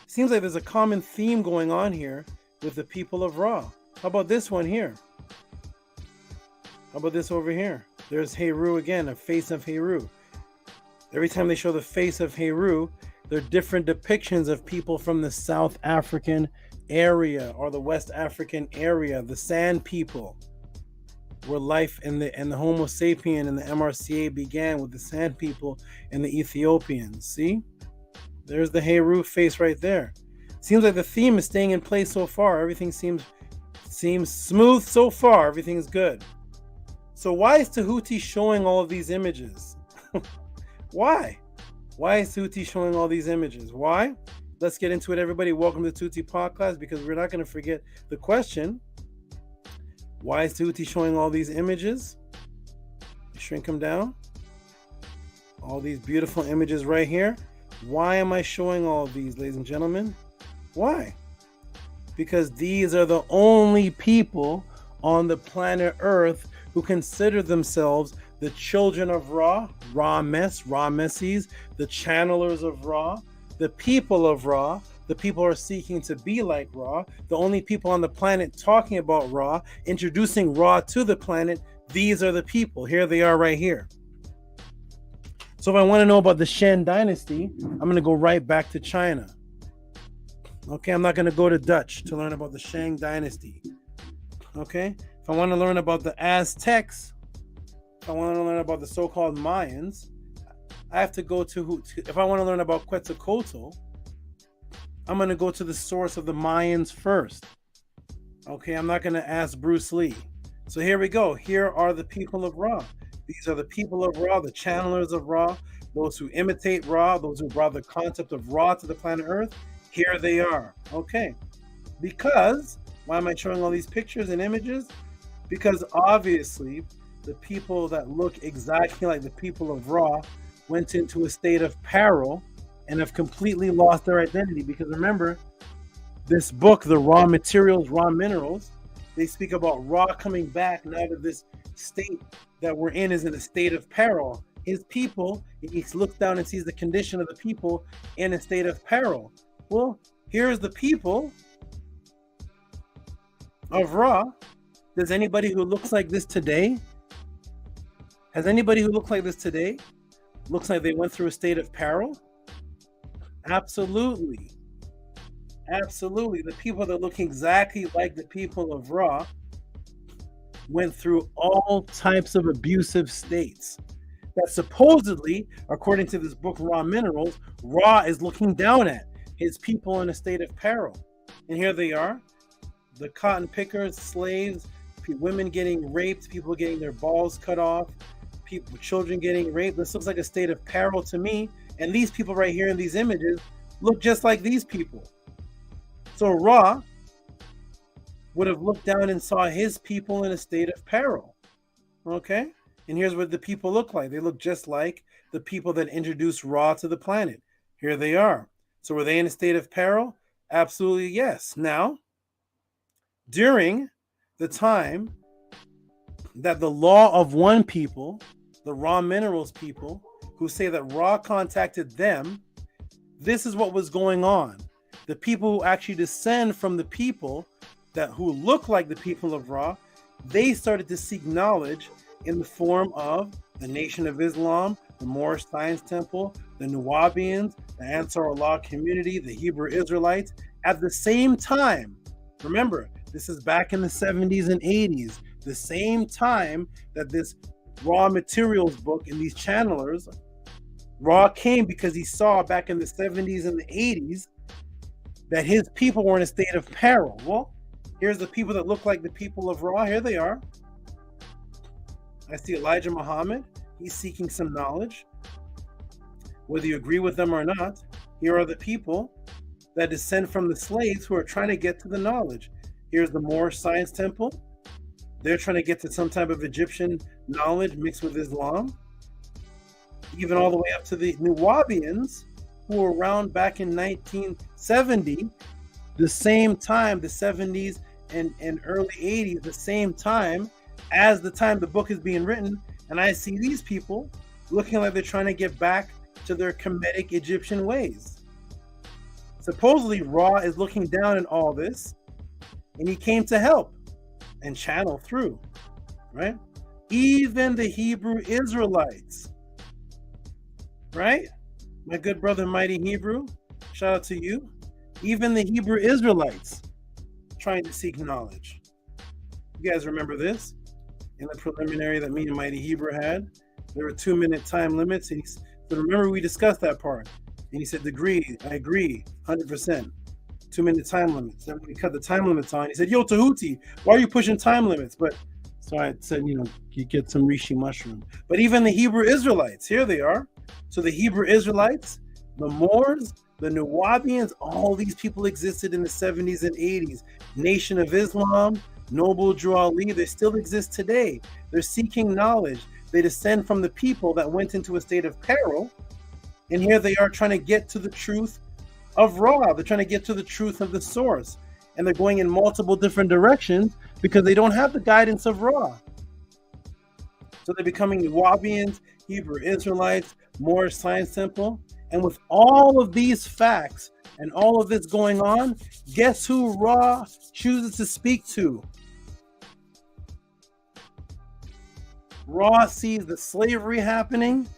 Seems like there's a common theme going on here with the people of Ra. How about this one here? How about this over here? There's Heru again, a face of Heru. Every time they show the face of Heru, there are different depictions of people from the South African area or the West African area, the Sand people. where life and the Homo sapien and the MRCA began with the Sand People and the Ethiopians. See? There's the Heru face right there. Seems like the theme is staying in place so far. Everything seems smooth so far. Everything's good. So why is Tehuti showing all of these images? Why? Why is Tehuti showing all these images? Why? Let's get into it, everybody. Welcome to Tehuti Podcast, because we're not going to forget the question. Why is Tehuti showing all these images? Shrink them down. All these beautiful images right here. Why am I showing all of these, ladies and gentlemen? Why? Because these are the only people on the planet Earth who consider themselves the children of Ra, Ra-Messes, the channelers of Ra, the people of Ra, the people who are seeking to be like Ra, the only people on the planet talking about Ra, introducing Ra to the planet. These are the people. Here they are right here. So if I want to know about the Shen dynasty, I'm going to go right back to China. Okay, I'm not going to go to Dutch to learn about the Shang dynasty. Okay, if I want to learn about the Aztecs, if I want to learn about the so-called Mayans, I have to go to if I want to learn about Quetzalcoatl, I'm going to go to the source of the Mayans first. Okay, I'm not going to ask Bruce Lee. So here we go. Here are the people of Ra. These are the people of Ra, the channelers of Ra, those who imitate Ra, those who brought the concept of Ra to the planet Earth. Here they are. Okay. Because, why am I showing all these pictures and images? Because obviously, the people that look exactly like the people of Ra went into a state of peril and have completely lost their identity. Because remember, this book, The Raw Materials, Raw Minerals, they speak about Ra coming back now to this state that we're in is in a state of peril. His people, he looks down and sees the condition of the people in a state of peril. Well, here's the people of Ra. Does anybody who looks like this today? Has anybody who looks like this today looks like they went through a state of peril? Absolutely. Absolutely. The people that look exactly like the people of Ra went through all types of abusive states that supposedly, according to this book, Raw Minerals, Ra is looking down at his people in a state of peril. And here they are, the cotton pickers, slaves, women getting raped, people getting their balls cut off, children getting raped. This looks like a state of peril to me. And these people right here in these images look just like these people. So Ra would have looked down and saw his people in a state of peril. Okay? And here's what the people look like. They look just like the people that introduced Ra to the planet. Here they are. So were they in a state of peril? Absolutely yes. Now, during the time that the law of one people, the Raw Minerals people, who say that Ra contacted them, this is what was going on. The people who actually descend from the people who look like the people of Ra, they started to seek knowledge in the form of the Nation of Islam, the Moorish Science Temple, the Nuwabians, the Ansar Allah community, the Hebrew Israelites. At the same time, remember, this is back in the 70s and 80s, the same time that this Raw Materials book and these channelers, Ra came because he saw back in the 70s and the 80s that his people were in a state of peril. Well, here's the people that look like the people of Ra. Here they are. I see Elijah Muhammad. He's seeking some knowledge. Whether you agree with them or not, here are the people that descend from the slaves who are trying to get to the knowledge. Here's the Moorish Science Temple. They're trying to get to some type of Egyptian knowledge mixed with Islam. Even all the way up to the Nuwabians, who were around back in 1970, the same time, the 70s and early 80s, the same time as the time the book is being written. And I see these people looking like they're trying to get back to their Kemetic Egyptian ways. Supposedly, Ra is looking down at all this, and he came to help and channel through, right? Even the Hebrew Israelites, right? My good brother, Mighty Hebrew, shout out to you. Even the Hebrew Israelites trying to seek knowledge. You guys remember this? in the preliminary that me and Mighty Hebrew had. There were 2-minute time limits. And so remember, we discussed that part. And he said, I agree, 100%. 2-minute time limits. Then we cut the time limits on. He said, yo, Tehuti, why are you pushing time limits? But so I said, you get some reishi mushroom. But even the Hebrew Israelites, here they are. So the Hebrew Israelites, the Moors, the Nuwabians, all these people existed in the 70s and 80s. Nation of Islam, Noble Drew Ali, they still exist today. They're seeking knowledge. They descend from the people that went into a state of peril. And here they are trying to get to the truth of Ra. They're trying to get to the truth of the source. And they're going in multiple different directions because they don't have the guidance of Ra. So they're becoming Nuwabians, Hebrew Israelites, Moorish Science Temple. And with all of these facts and all of this going on, guess who Ra chooses to speak to? Ra sees the slavery happening,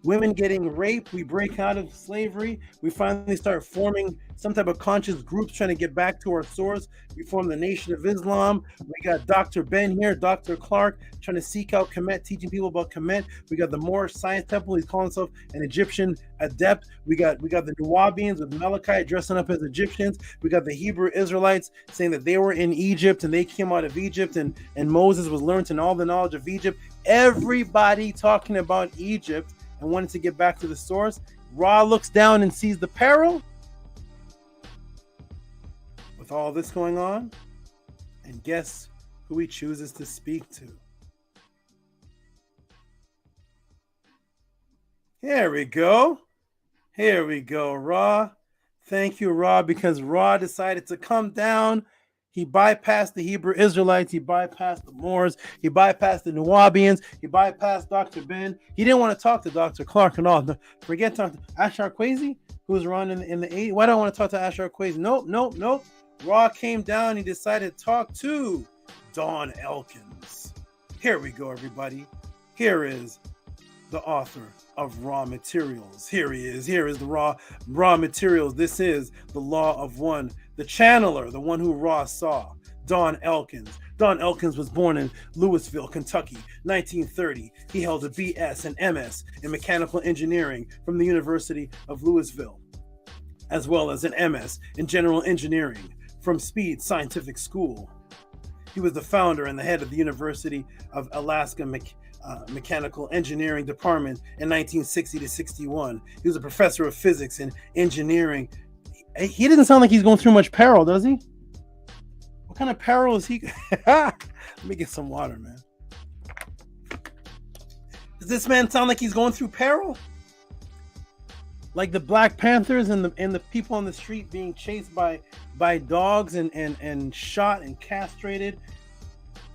women getting raped. We break out of slavery. We finally start forming some type of conscious groups trying to get back to our source. We form the Nation of Islam. We got Dr. Ben here, Dr. Clark, trying to seek out Kemet, teaching people about Kemet. We got the Moorish Science Temple. He's calling himself an Egyptian adept. We got the Nuwabians with Melechite dressing up as Egyptians. We got the Hebrew Israelites saying that they were in Egypt and they came out of Egypt and Moses was learned in all the knowledge of Egypt. Everybody talking about Egypt and wanted to get back to the source. Ra looks down and sees the peril with all this going on, and guess who he chooses to speak to? Here we go, Ra. Thank you, Ra, because Ra decided to come down. He bypassed the Hebrew Israelites. He bypassed the Moors. He bypassed the Nuwabians. He bypassed Dr. Ben. He didn't want to talk to Dr. Clark and all. Forget talking to Ashar Kwesi, who was around in the 80s. Why do I want to talk to Ashar Kwesi? Nope. Ra came down. He decided to talk to Don Elkins. Here we go, everybody. Here is the author of Raw Materials. Here he is. Here is the Raw Materials. This is the Law of One. The channeler, the one who Ra saw, Don Elkins. Don Elkins was born in Louisville, Kentucky, 1930. He held a BS and MS in mechanical engineering from the University of Louisville, as well as an MS in general engineering from Speed Scientific School. He was the founder and the head of the University of Alaska Mechanical Engineering Department in 1960 to 61. He was a professor of physics and engineering. He doesn't sound like he's going through much peril, does he? What kind of peril is he? Let me get some water, man. Does this man sound like he's going through peril? Like the Black Panthers and the people on the street being chased by dogs and shot and castrated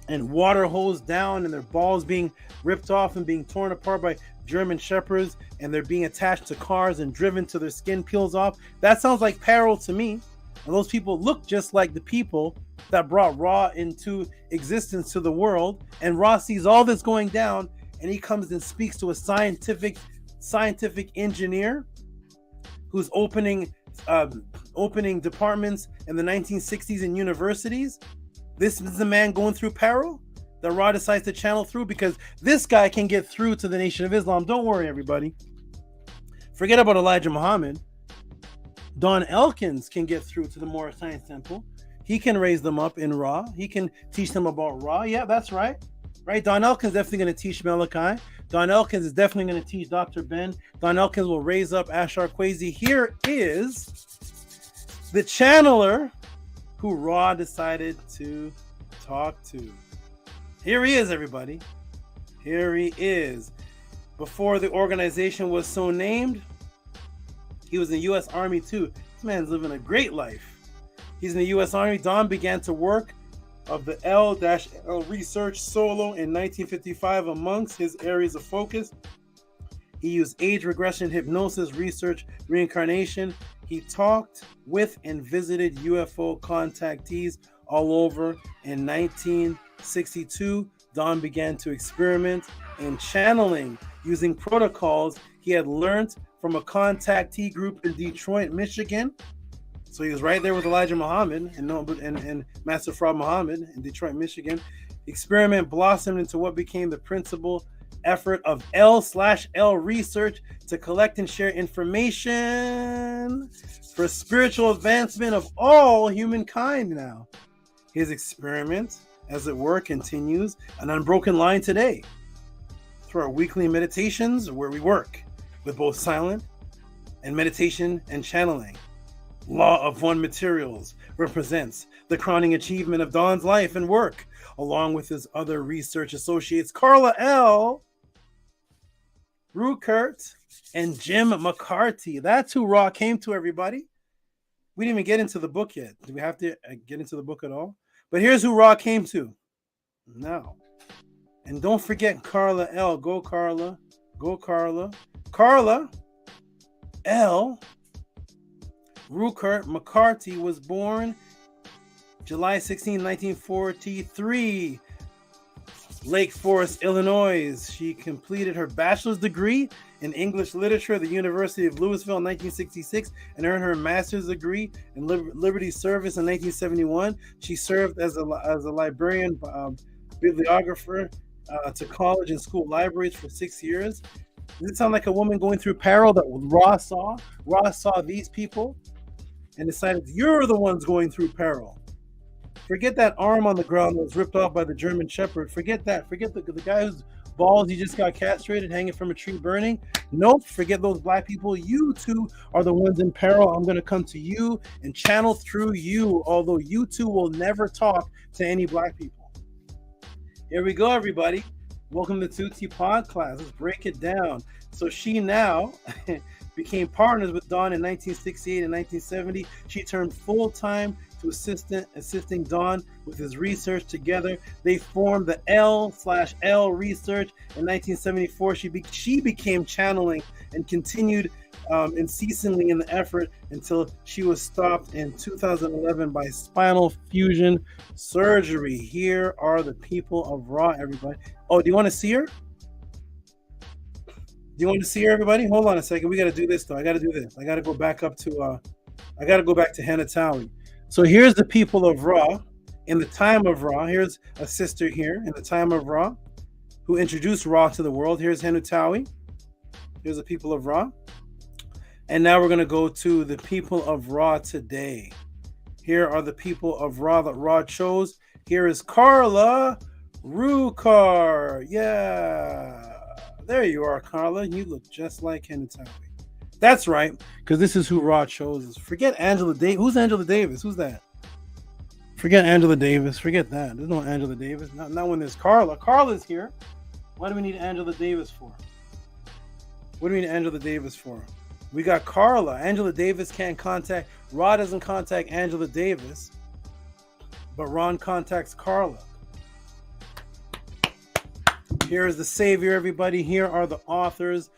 and water hosed down and their balls being ripped off and being torn apart by German shepherds, and they're being attached to cars and driven till their skin peels off. That sounds like peril to me. And those people look just like the people that brought Ra into existence to the world. And Ra sees all this going down, and he comes and speaks to a scientific engineer who's opening departments in the 1960s in universities. This is the man going through peril that Ra decides to channel through, because this guy can get through to the Nation of Islam. Don't worry, everybody. Forget about Elijah Muhammad. Don Elkins can get through to the Moorish Science Temple. He can raise them up in Ra. He can teach them about Ra. Yeah, that's right. Right? Don Elkins is definitely going to teach Malachi. Don Elkins is definitely going to teach Dr. Ben. Don Elkins will raise up Ashar Kwesi. Here is the channeler who Ra decided to talk to. Here he is, everybody. Here he is. Before the organization was so named, he was in the U.S. Army too. This man's living a great life. He's in the U.S. Army. Don began to work of the L-L research solo in 1955 amongst his areas of focus. He used age regression, hypnosis, research, reincarnation. He talked with and visited UFO contactees all over. In 1962, Don began to experiment in channeling using protocols he had learned from a contactee group in Detroit, Michigan. So he was right there with Elijah Muhammad and Master Fraud Muhammad in Detroit, Michigan. experiment blossomed into what became the principal effort of L/L research to collect and share information for spiritual advancement of all humankind now. His experiment, as it were, continues an unbroken line today through our weekly meditations where we work with both silent and meditation and channeling. Law of One Materials represents the crowning achievement of Don's life and work, along with his other research associates, Carla L., Ruckert, and Jim McCarty. That's who Ra came to, everybody. We didn't even get into the book yet. Do we have to get into the book at all? But here's who Ra came to now. And don't forget Carla L. Go, Carla. Go, Carla. Carla L. Ruckert McCarty was born July 16, 1943, Lake Forest, Illinois. She completed her bachelor's degree in English literature at the University of Louisville in 1966 and earned her master's degree in Liberty Service in 1971. She served as a librarian, bibliographer to college and school libraries for 6 years. Does it sound like a woman going through peril that Ra saw? Ra saw these people and decided, you're the ones going through peril. Forget that arm on the ground that was ripped off by the German Shepherd. Forget that. Forget the guy whose balls he just got castrated hanging from a tree burning. Nope. Forget those black people. You two are the ones in peril. I'm going to come to you and channel through you, although you two will never talk to any black people. Here we go, everybody. Welcome to Tehuti Podcast. Let's break it down. So she now became partners with Don in 1968 and 1970. She turned full-time to assisting Don with his research. Together, they formed the L/L Research. In 1974, she became channeling and continued unceasingly in the effort until she was stopped in 2011 by spinal fusion surgery. Here are the people of Ra, everybody. Oh, do you want to see her? Do you want to see her, everybody? Hold on a second. We got to do this, though. I got to do this. I got to go back up to, I got to go back to Hanatawi. So here's the people of Ra in the time of Ra. Here's a sister here in the time of Ra who introduced Ra to the world. Here's Hanatawi. Here's the people of Ra. And now we're going to go to the people of Ra today. Here are the people of Ra that Ra chose. Here is Carla Ruckert. Yeah. There you are, Carla. You look just like Hanatawi. That's right, because this is who Ra chose. Forget Angela Davis. Who's Angela Davis? Who's that? Forget Angela Davis. Forget that. There's no Angela Davis. Not when there's Carla. Carla's here. What do we need Angela Davis for? What do we need Angela Davis for? We got Carla. Angela Davis can't contact. Ra doesn't contact Angela Davis, but Ron contacts Carla. Here is the savior, everybody. Here are the authors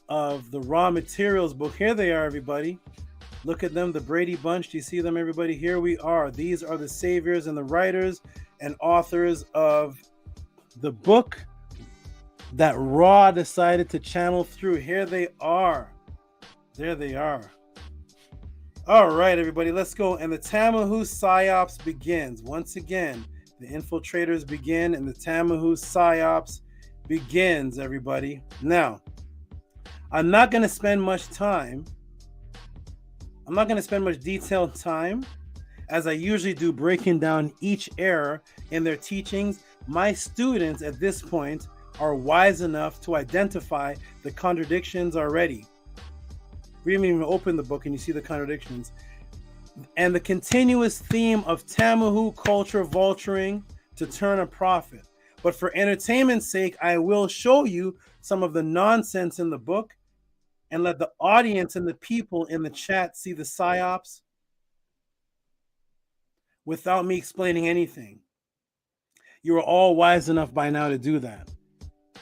of the Raw Materials book. Here they are, everybody. Look at them, the Brady Bunch. Do you see them, everybody? Here we are. These are the saviors and the writers and authors of the book that Ra decided to channel through. Here they are. There they are. All right, everybody, let's go. And the Tamahu psyops begins. Once again, the infiltrators begin and the Tamahu psyops begins, everybody. Now, I'm not going to spend much time. I'm not going to spend much detailed time, as I usually do, breaking down each error in their teachings. My students at this point are wise enough to identify the contradictions already. We haven't even opened the book and you see the contradictions. And the continuous theme of Tamahu culture vulturing to turn a profit. But for entertainment's sake, I will show you some of the nonsense in the book and let the audience and the people in the chat see the psyops without me explaining anything. You are all wise enough by now to do that.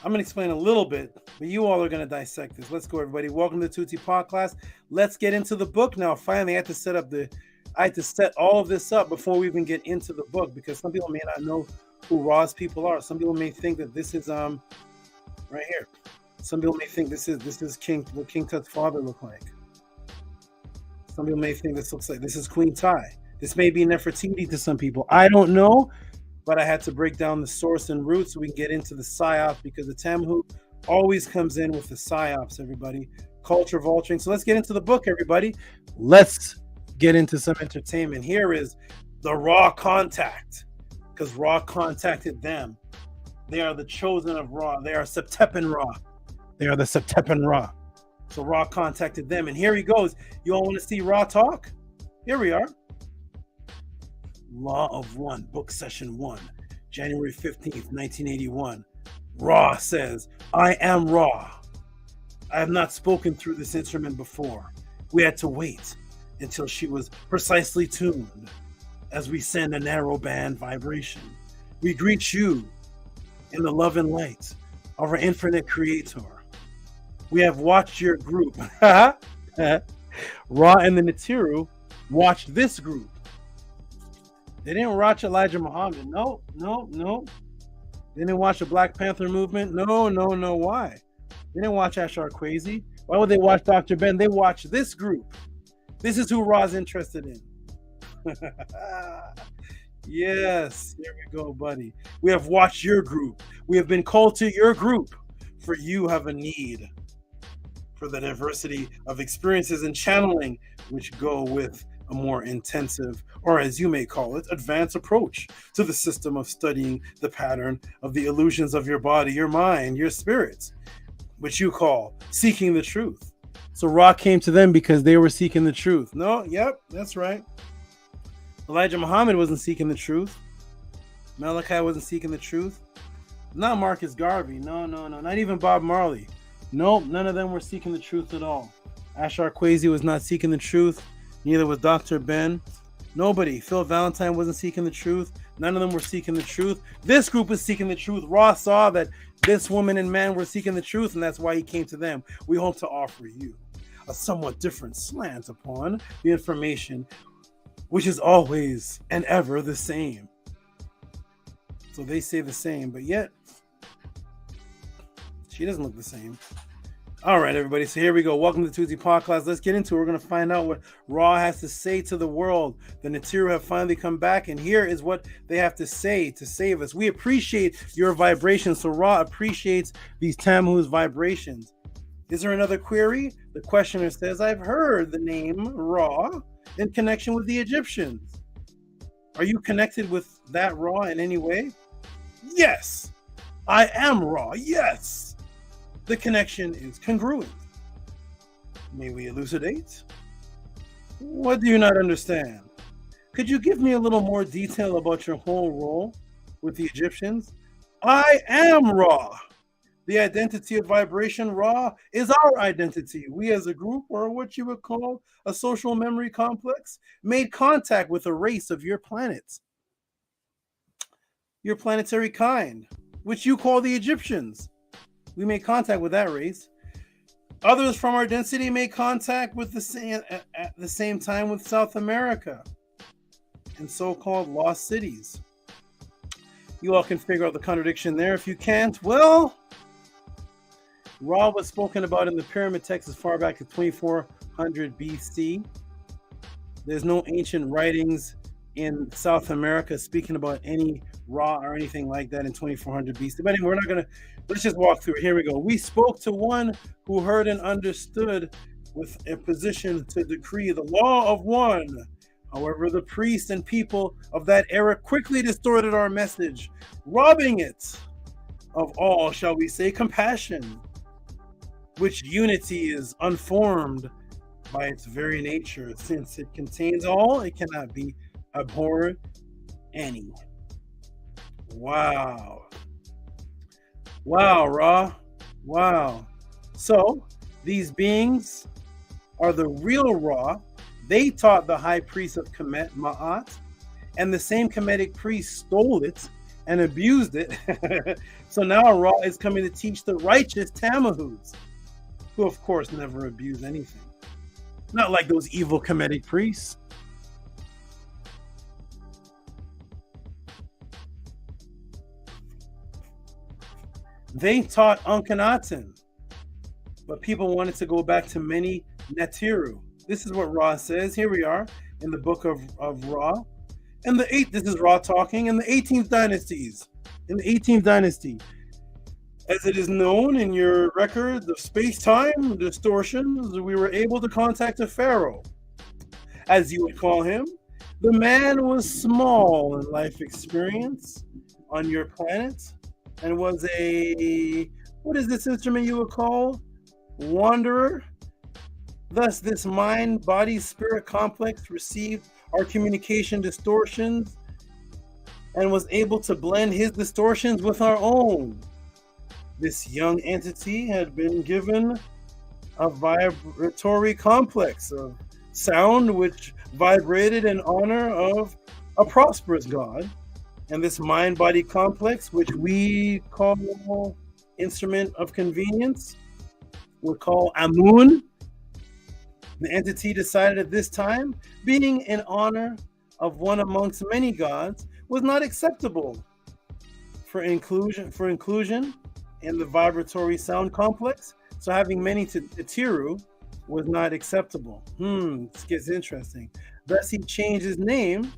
I'm going to explain a little bit, but you all are going to dissect this. Let's go, everybody. Welcome to Tehuti Podcast. Let's get into the book now. Finally, I had to set all of this up before we even get into the book, because some people may not know who Ra's people are. Some people may think that this is right here. Some people may think this is King, what King Tut's father looked like. Some people may think this looks like this is Queen Tai. This may be Nefertiti to some people. I don't know. but I had to break down the source and root so we can get into the psyops, because the Tamahoot always comes in with the psyops, everybody. Culture vulturing. So let's get into the book, everybody. Let's get into some entertainment. Here is the Ra contact, because Ra contacted them. They are the chosen of Ra. They are Septepen Ra. They are the Septepen Ra. So Ra contacted them. And here he goes. You all want to see Ra talk? Here we are. Law of One, book session 1, January 15th, 1981. Ra says, I am Ra. I have not spoken through this instrument before. We had to wait until she was precisely tuned as we send a narrow band vibration. We greet you in the love and light of our infinite creator. We have watched your group. Ra and the Natiru watched this group. They didn't watch Elijah Muhammad. No. They didn't watch the Black Panther movement. No. Why? They didn't watch SCRIIIBE. Why would they watch Dr. Ben? They watched this group. This is who Ra's interested in. Yes, here we go, buddy. We have watched your group. We have been called to your group, for you have a need for the diversity of experiences and channeling which go with a more intensive, or as you may call it, advanced approach to the system of studying the pattern of the illusions of your body, your mind, your spirits, which you call seeking the truth. So Ra came to them because they were seeking the truth. No, yep, that's right. Elijah Muhammad wasn't seeking the truth. Malachi wasn't seeking the truth. Not Marcus Garvey. No. Not even Bob Marley. Nope, none of them were seeking the truth at all. SCRIIIBE was not seeking the truth. Neither was Dr. Ben. Nobody. Phil Valentine wasn't seeking the truth. None of them were seeking the truth. This group was seeking the truth. Ra saw that this woman and man were seeking the truth, and that's why he came to them. We hope to offer you a somewhat different slant upon the information, which is always and ever the same. So they say the same, but yet she doesn't look the same. All right, everybody. So here we go. Welcome to the Tuesday podcast. Let's get into it. We're going to find out what Ra has to say to the world. The Natiru have finally come back, and here is what they have to say to save us. We appreciate your vibrations. So Ra appreciates these Tammuz vibrations. Is there another query? The questioner says, I've heard the name Ra in connection with the Egyptians. Are you connected with that Ra in any way? Yes. I am Ra. Yes. The connection is congruent. May we elucidate? What do you not understand? Could you give me a little more detail about your whole role with the Egyptians? I am Ra. The identity of vibration, Ra, is our identity. We as a group, or what you would call a social memory complex, made contact with a race of your planet. Your planetary kind, which you call the Egyptians. We made contact with that race. Others from our density made contact with at the same time with South America and so-called lost cities. You all can figure out the contradiction there. If you can't, well, Ra was spoken about in the pyramid text as far back as 2400 BC. There's no ancient writings in South America speaking about any Ra or anything like that in 2400 BC. But anyway, let's just walk through it. Here we go. We spoke to one who heard and understood with a position to decree the law of one. However, the priests and people of that era quickly distorted our message, robbing it of all, shall we say, compassion, which unity is unformed by its very nature. Since it contains all, it cannot be abhorred any. Wow, Ra. Wow. So these beings are the real Ra. They taught the high priest of Kemet, Ma'at, and the same Kemetic priest stole it and abused it. So now Ra is coming to teach the righteous Tammuz, who of course never abuse anything. Not like those evil Kemetic priests. They taught Akhenaten, but people wanted to go back to many Natiru. This is what Ra says. Here we are in the book of Ra. This is Ra talking, in the 18th dynasties. In the 18th dynasty, as it is known in your records of space-time distortions, we were able to contact a pharaoh, as you would call him. The man was small in life experience on your planet and was what is this instrument you would call? Wanderer. Thus, this mind-body-spirit complex received our communication distortions and was able to blend his distortions with our own. This young entity had been given a vibratory complex of sound which vibrated in honor of a prosperous god. And this mind-body complex, which we call instrument of convenience, we call Amun. The entity decided at this time, being in honor of one amongst many gods, was not acceptable for inclusion in the vibratory sound complex. So having many Tiru was not acceptable. This gets interesting. Thus he changed his name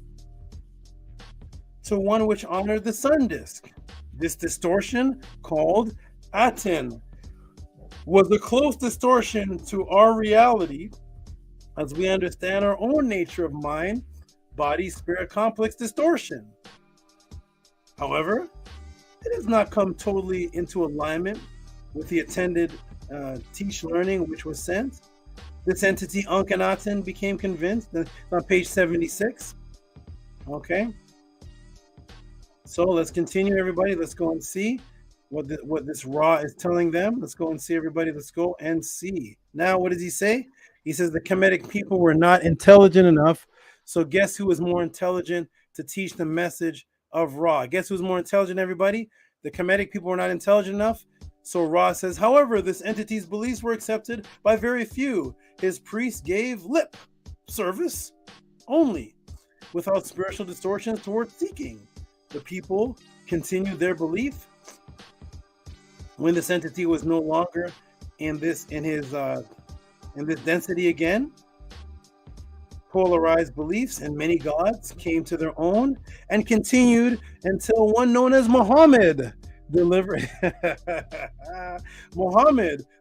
to one which honored the sun disk. This distortion, called Aten, was a close distortion to our reality as we understand our own nature of mind, body, spirit complex distortion. However, it has not come totally into alignment with the attended teach learning which was sent. This entity, Akhenaten, became convinced. On page 76. Okay. So let's continue, everybody. Let's go and see what this Ra is telling them. Let's go and see, everybody. Let's go and see. Now, what does he say? He says the Kemetic people were not intelligent enough. So guess who was more intelligent to teach the message of Ra? Guess who's more intelligent, everybody? The Kemetic people were not intelligent enough. So Ra says, however, this entity's beliefs were accepted by very few. His priests gave lip service only, without spiritual distortions towards seeking. The people continued their belief when this entity was no longer in this density again. Polarized beliefs in many gods came to their own and continued until one known as Muhammad delivered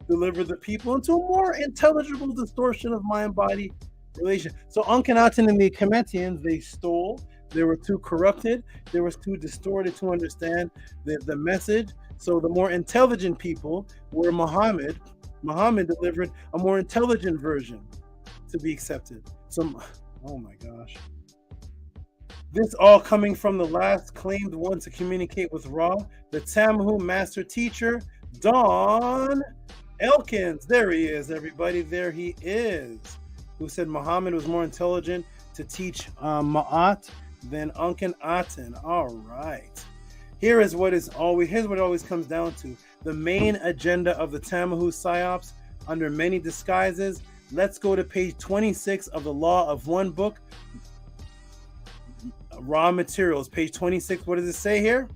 the people into a more intelligible distortion of mind-body relation. So Akhenaten and the Kemetians, they stole. They were too corrupted. They were too distorted to understand the message. So the more intelligent people were Muhammad. Muhammad delivered a more intelligent version to be accepted. So, oh my gosh. This all coming from the last claimed one to communicate with Ra, the Tamahu master teacher, Don Elkins. There he is, everybody. There he is. Who said Muhammad was more intelligent to teach Ma'at than Akhenaten. All right. Here's what it always comes down to. The main agenda of the Tamahu psyops, under many disguises. Let's go to page 26 of the Law of One book. Raw materials, page 26. What does it say here?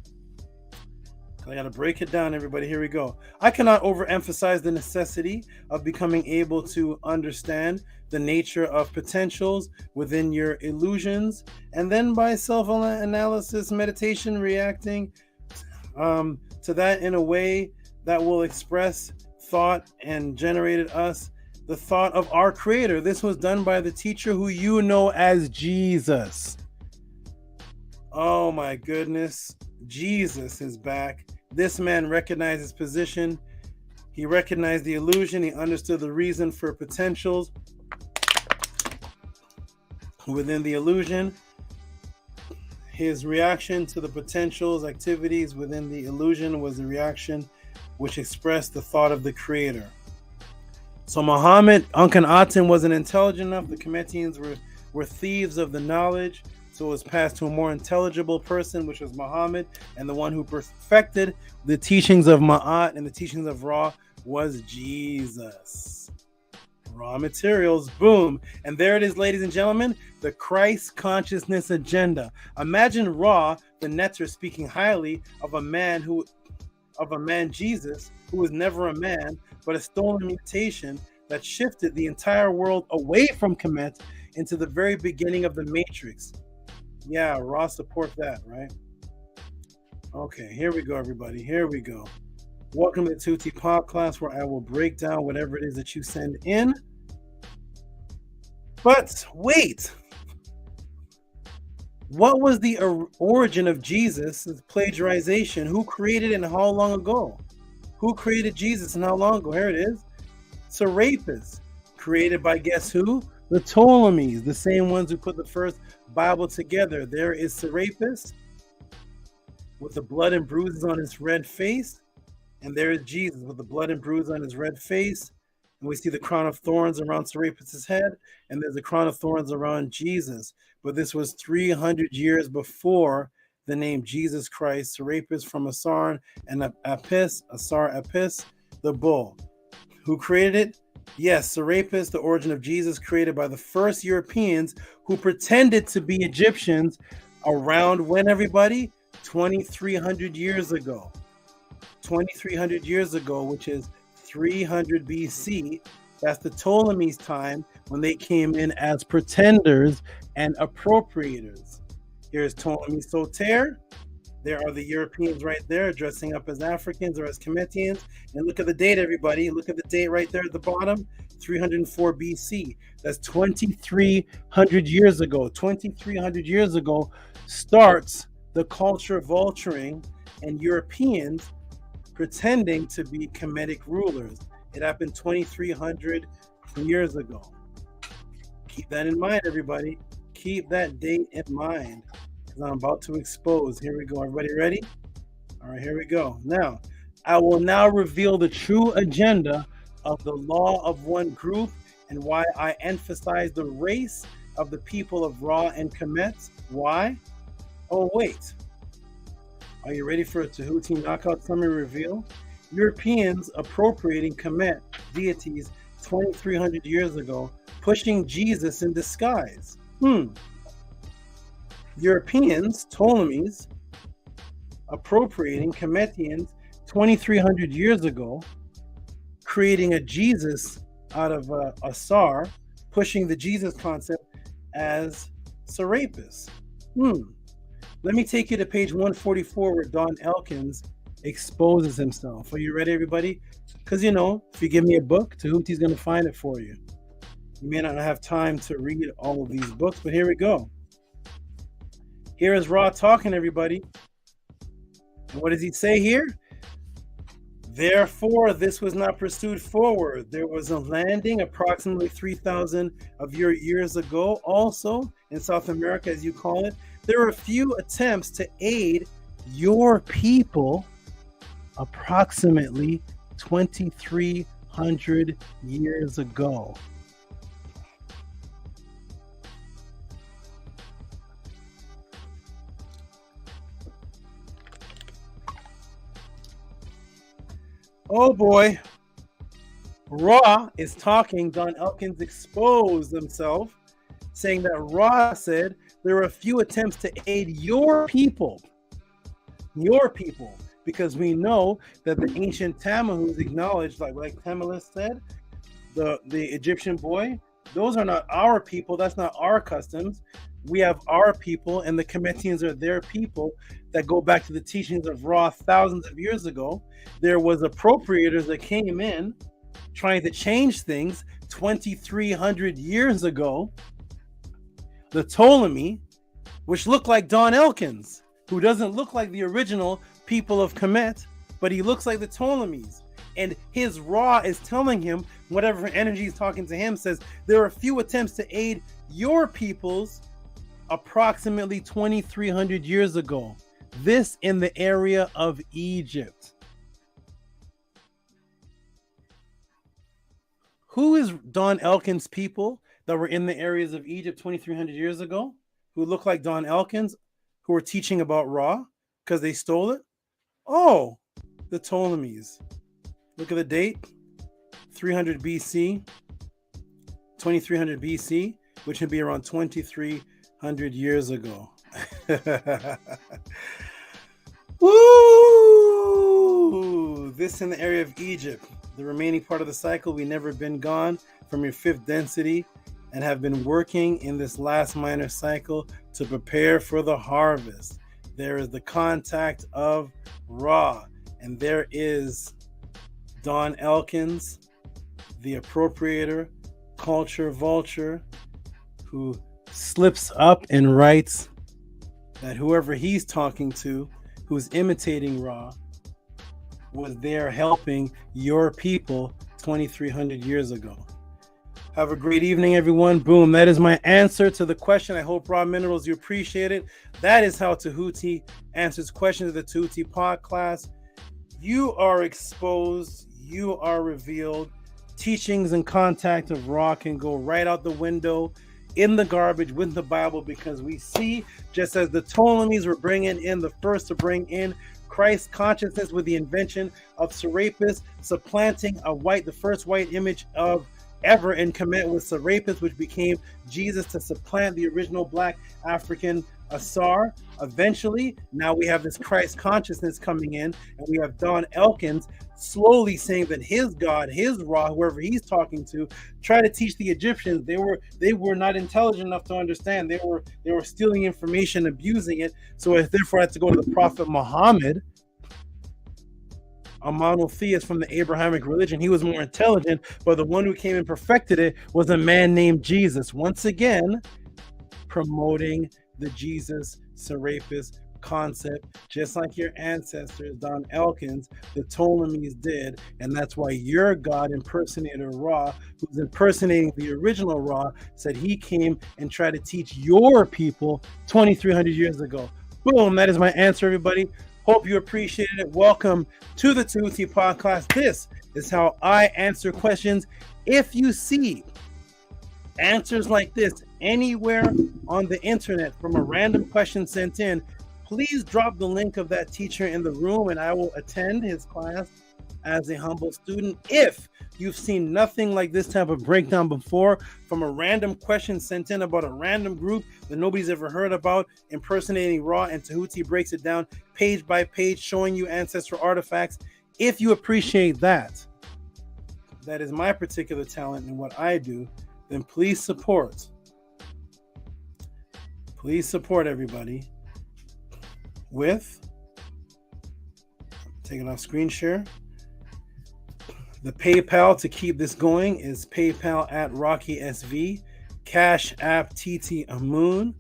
I gotta break it down, everybody. Here we go. I cannot overemphasize the necessity of becoming able to understand the nature of potentials within your illusions, and then by self-analysis, meditation, reacting to that in a way that will express thought and generated us the thought of our creator. This was done by the teacher who you know as Jesus. Oh my goodness. Jesus is back. This man recognized his position. He recognized the illusion. He understood the reason for potentials within the illusion. His reaction to the potentials, activities within the illusion was the reaction which expressed the thought of the creator. So Muhammad, Akhenaten wasn't intelligent enough. The Kemetians were thieves of the knowledge. So it was passed to a more intelligible person, which was Muhammad. And the one who perfected the teachings of Ma'at and the teachings of Ra was Jesus. Raw materials, boom. And there it is, ladies and gentlemen, the Christ consciousness agenda. Imagine Ra, the Netter, speaking highly of a man Jesus, who was never a man, but a stolen mutation that shifted the entire world away from Kemet into the very beginning of the Matrix. Yeah, Ra support that, right? Okay, here we go, everybody. Here we go. Welcome to the Tehuti podcast, where I will break down whatever it is that you send in. But wait, what was the origin of Jesus' plagiarization? Who created it and how long ago? Who created Jesus and how long ago? Here it is. SCRIIIBE, created by guess who? The Ptolemies, the same ones who put the first Bible together. There is SCRIIIBE with the blood and bruises on his red face. And there is Jesus with the blood and bruise on his red face. And we see the crown of thorns around SCRIIIBE's head. And there's a crown of thorns around Jesus. But this was 300 years before the name Jesus Christ. SCRIIIBE from Asar and Apis, Asar Apis, the bull. Who created it? Yes, SCRIIIBE, the origin of Jesus, created by the first Europeans who pretended to be Egyptians around when, everybody? 2,300 years ago. 2,300 years ago, which is 300 BC. That's the Ptolemies' time when they came in as pretenders and appropriators. Here's Ptolemy Soter. There are the Europeans right there dressing up as Africans or as Cometians. And look at the date, everybody. Look at the date right there at the bottom, 304 BC. That's 2,300 years ago. 2,300 years ago starts the culture vulturing and Europeans pretending to be Kemetic rulers. It happened 2,300 years ago. Keep that in mind, everybody. Keep that date in mind, because I'm about to expose. Here we go. Everybody ready? All right, here we go. Now, I will now reveal the true agenda of the law of one group and why I emphasize the race of the people of Ra and Kemet. Why? Oh, wait. Are you ready for a Tehuti knockout summary reveal? Europeans appropriating Kemet deities 2,300 years ago, pushing Jesus in disguise. Europeans, Ptolemies, appropriating Kemetians 2,300 years ago, creating a Jesus out of Asar, pushing the Jesus concept as SCRIIIBE. Let me take you to page 144 where Don Elkins exposes himself. Are you ready, everybody? Because, you know, if you give me a book, Tehuti's going to find it for you. You may not have time to read all of these books, but here we go. Here is Ra talking, everybody. And what does he say here? Therefore, this was not pursued forward. There was a landing approximately 3,000 of your years ago. Also, in South America, as you call it, there were a few attempts to aid your people approximately 2,300 years ago. Oh boy. Ra is talking. Don Elkins exposed himself, saying that Ra said there were a few attempts to aid your people, because we know that the ancient Tammuz acknowledged, like Tamilis said, the Egyptian boy, those are not our people. That's not our customs. We have our people, and the Kemetians are their people that go back to the teachings of Ra thousands of years ago. There was appropriators that came in trying to change things 2,300 years ago. The Ptolemy, which looked like Don Elkins, who doesn't look like the original people of Kemet, but he looks like the Ptolemies. And his Ra is telling him, whatever energy is talking to him, says there are a few attempts to aid your peoples approximately 2,300 years ago. This in the area of Egypt. Who is Don Elkins' people that were in the areas of Egypt 2,300 years ago, who look like Don Elkins, who were teaching about Ra because they stole it? Oh, the Ptolemies. Look at the date, 300 BC, 2,300 BC, which would be around 2,300 years ago. Woo! This in the area of Egypt. The remaining part of the cycle, we never been gone from your fifth density and have been working in this last minor cycle to prepare for the harvest. There is the contact of Ra, and there is Don Elkins, the appropriator, culture vulture, who slips up and writes that whoever he's talking to, who's imitating Ra, was there helping your people 2,300 years ago. Have a great evening, everyone. Boom. That is my answer to the question. I hope, Raw Minerals, you appreciate it. That is how Tehuti answers questions of the Tehuti podcast. You are exposed. You are revealed. Teachings and contact of Ra can go right out the window in the garbage with the Bible, because we see, just as the Ptolemies were bringing in, the first to bring in Christ consciousness with the invention of Serapis, supplanting the first white image of ever in Kemet with Serapis, which became Jesus to supplant the original black African Asar. Eventually, now we have this Christ consciousness coming in, and we have Don Elkins slowly saying that his God, his Ra, whoever he's talking to, try to teach the Egyptians. They were not intelligent enough to understand. They were stealing information, abusing it. So it therefore had to go to the Prophet Muhammad, a monotheist from the Abrahamic religion. He was more intelligent, but the one who came and perfected it was a man named Jesus. Once again, promoting the Jesus Serapis concept, just like your ancestors, Don Elkins, the Ptolemies did. And that's why your God impersonator Ra, who's impersonating the original Ra, said he came and tried to teach your people 2,300 years ago. Boom, that is my answer, everybody. Hope you appreciated it. Welcome to the Tehuti podcast. This is how I answer questions. If you see answers like this anywhere on the internet from a random question sent in, please drop the link of that teacher in the room and I will attend his class as a humble student. If you've seen nothing like this type of breakdown before, from a random question sent in about a random group that nobody's ever heard about, impersonating Ra, and Tehuti breaks it down page by page, showing you ancestral artifacts. If you appreciate that, that is my particular talent and what I do, then please support. Please support everybody with, taking off screen share. The PayPal to keep this going is PayPal at Rocky SV, Cash App TT Amoon.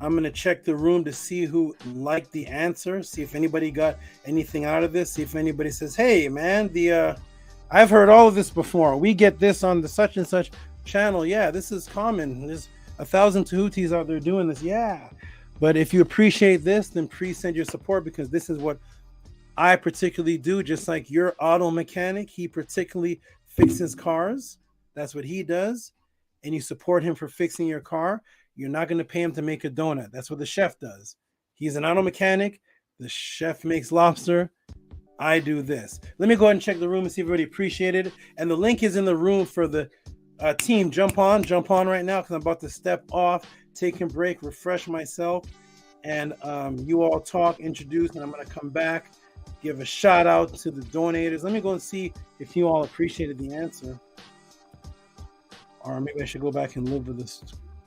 I'm going to check the room to see who liked the answer, see if anybody got anything out of this, see if anybody says, hey, man, I've heard all of this before. We get this on the such and such channel. Yeah, this is common. There's 1,000 Tehutis out there doing this. Yeah. But if you appreciate this, then please send your support, because this is what I particularly do. Just like your auto mechanic, he particularly fixes cars. That's what he does. And you support him for fixing your car. You're not going to pay him to make a donut. That's what the chef does. He's an auto mechanic. The chef makes lobster. I do this. Let me go ahead and check the room and see if everybody appreciated it. And the link is in the room for the team. Jump on right now, because I'm about to step off, take a break, refresh myself, and you all talk, introduce, and I'm going to come back, give a shout out to the donators. Let me go and see if you all appreciated the answer. Or maybe I should go back and live with the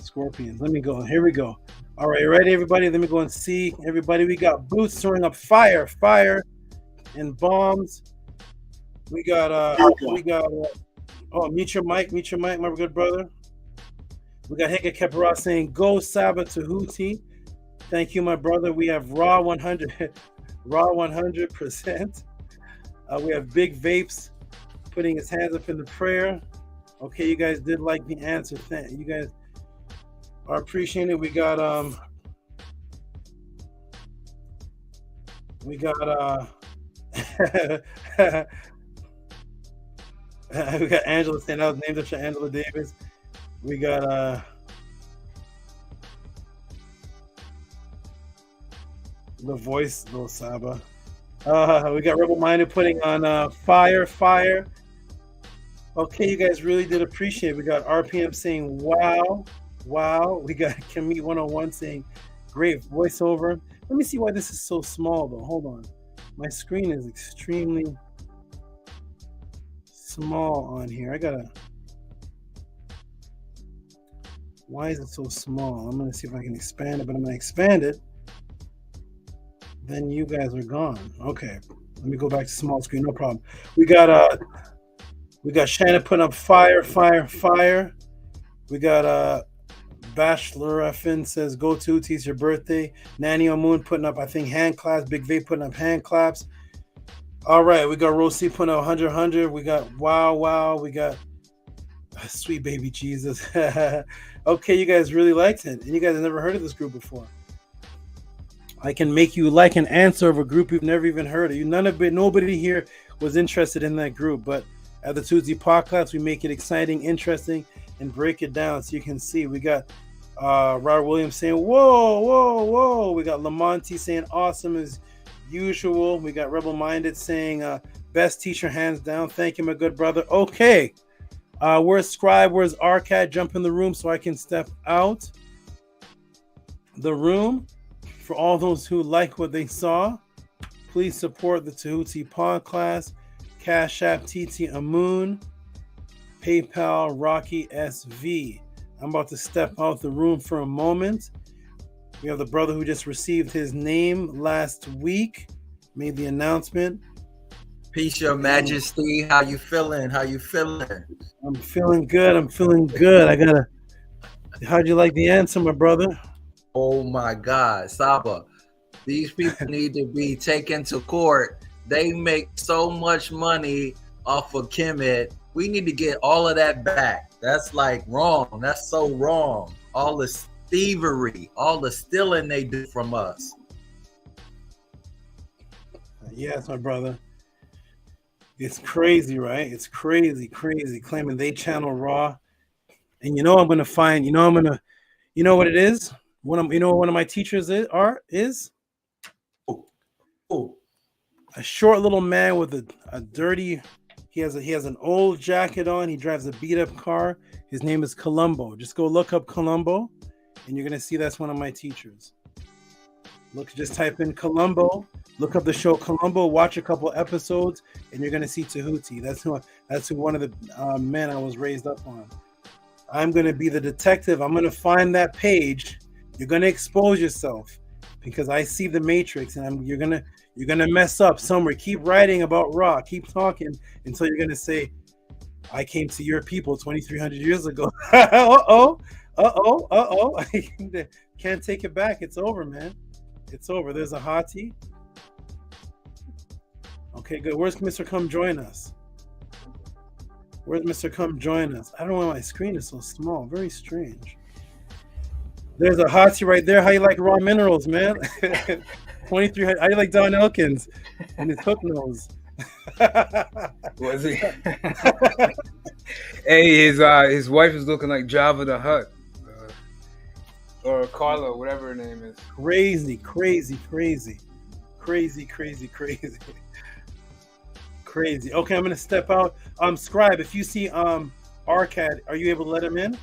scorpions. Let me go. Here we go. All right, ready, everybody? Let me go and see everybody. We got Boots throwing up fire, and bombs. We got mute your mic, my good brother. We got Heka Khepera saying, go Saba Tehuti. Thank you, my brother. We have Raw 100, Raw 100%. We have Big Vapes putting his hands up in the prayer. Okay, you guys did like the answer. You guys are appreciating it. We got we got Angela saying that was named after Angela Davis. We got the voice, little Saba. We got Rebel Minded putting on fire. Okay, you guys really did appreciate it. We got RPM saying wow. We got Kami 101 saying great voiceover. Let me see why this is so small though. Hold on. My screen is extremely small on here. I gotta Why is it so small? I'm gonna see if I can expand it, but I'm gonna expand it. Then you guys are gone. Okay, let me go back to small screen. No problem. We got Shannon putting up fire. We got Bachelor Finn says go to it's your birthday. Nanny Moon putting up, I think, hand claps. Big V putting up hand claps. All right, we got Rosie putting up 100. We got wow. We got sweet baby Jesus. Okay, you guys really liked it, and you guys have never heard of this group before. I can make you like an answer of a group you've never even heard of. Nobody here was interested in that group, but at the Tuesday podcast, we make it exciting, interesting, and break it down so you can see. We got Robert Williams saying, whoa. We got Lamonti saying awesome as usual. We got Rebel Minded saying best teacher hands down. Thank you, my good brother. Okay. Where's Scribe? Where's Arcad? Jump in the room so I can step out the room. For all those who like what they saw, please support the Tehuti podcast, Cash App TT Amun, PayPal Rocky SV. I'm about to step out the room for a moment. We have the brother who just received his name last week, made the announcement. Peace, Your Majesty. How you feeling? I'm feeling good. How'd you like the answer, my brother? Oh my God, Saba. These people need to be taken to court. They make so much money off of Kemet. We need to get all of that back. That's like wrong. That's so wrong. All the thievery, all the stealing they do from us. Yes, my brother. It's crazy, right? It's crazy, claiming they channel Raw. And you know what it is? What one of my teachers is a short little man with a dirty. He has an old jacket on. He drives a beat up car. His name is Columbo. Just go look up Columbo, and you're gonna see that's one of my teachers. Just type in Columbo. Look up the show Columbo. Watch a couple episodes, and you're gonna see Tehuti. That's who one of the men I was raised up on. I'm gonna be the detective. I'm gonna find that page. You're gonna expose yourself because I see the Matrix, and you're gonna mess up somewhere. Keep writing about Ra. Keep talking until you're gonna say, "I came to your people 2,300 years ago." Uh-oh. Can't take it back. It's over, man. It's over. There's a hottie. Okay, good. Where's Mr. Come Join Us? I don't know why my screen is so small. Very strange. There's a hottie right there. How you like raw minerals, man? 2,300. How you like Don Elkins and his hook nose? Was he? Hey, his wife is looking like Java the Hutt, or Carla, whatever her name is. Crazy. Okay, I'm gonna step out. Scribe, if you see Arcad, are you able to let him in?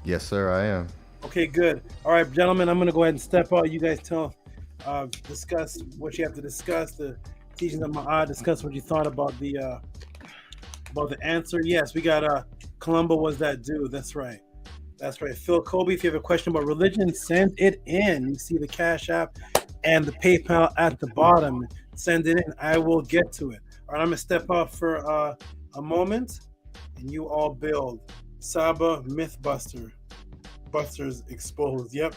Yes, sir, I am. Okay, good. All right, gentlemen, I'm gonna go ahead and step out. You guys discuss what you have to discuss. The teachings of Ma'at. Discuss what you thought about the answer. Yes, we got Columbo was that dude. That's right. Phil Kobe, if you have a question about religion, send it in. You see the Cash App and the PayPal at the bottom. Send it in. I will get to it. All right, I'm gonna step out for a moment, and you all build. Saba Mythbuster. Busters exposed. Yep.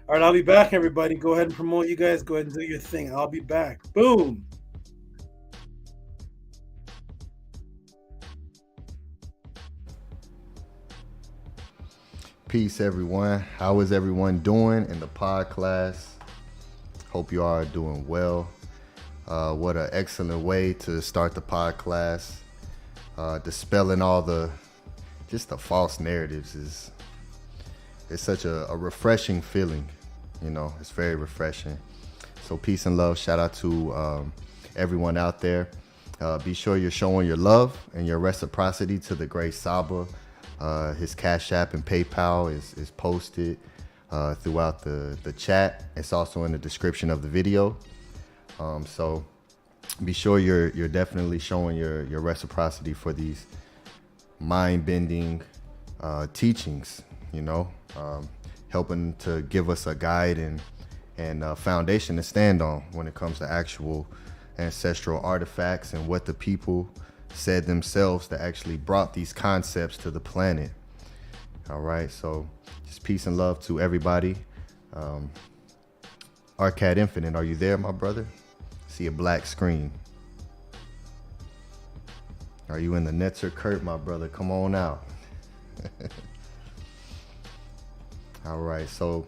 All right, I'll be back, everybody. Go ahead and promote. You guys go ahead and do your thing. I'll be back. Boom. Peace, everyone. How is everyone doing in the pod class? Hope you are doing well. What an excellent way to start the pod class. Dispelling all the false narratives it's such a refreshing feeling. It's very refreshing. So peace and love. Shout out to everyone out there. Be sure you're showing your love and your reciprocity to the great Saba. His Cash App and PayPal is posted throughout the chat. It's also in the description of the video. So be sure you're definitely showing your reciprocity for these mind-bending, teachings, helping to give us a guide and foundation to stand on when it comes to actual ancestral artifacts and what the people said themselves that actually brought these concepts to the planet. All right, so just peace and love to everybody. Arcad Infinite, are you there, my brother? See a black screen. Are you in the Netzer Kurt, my brother? Come on out. All right, so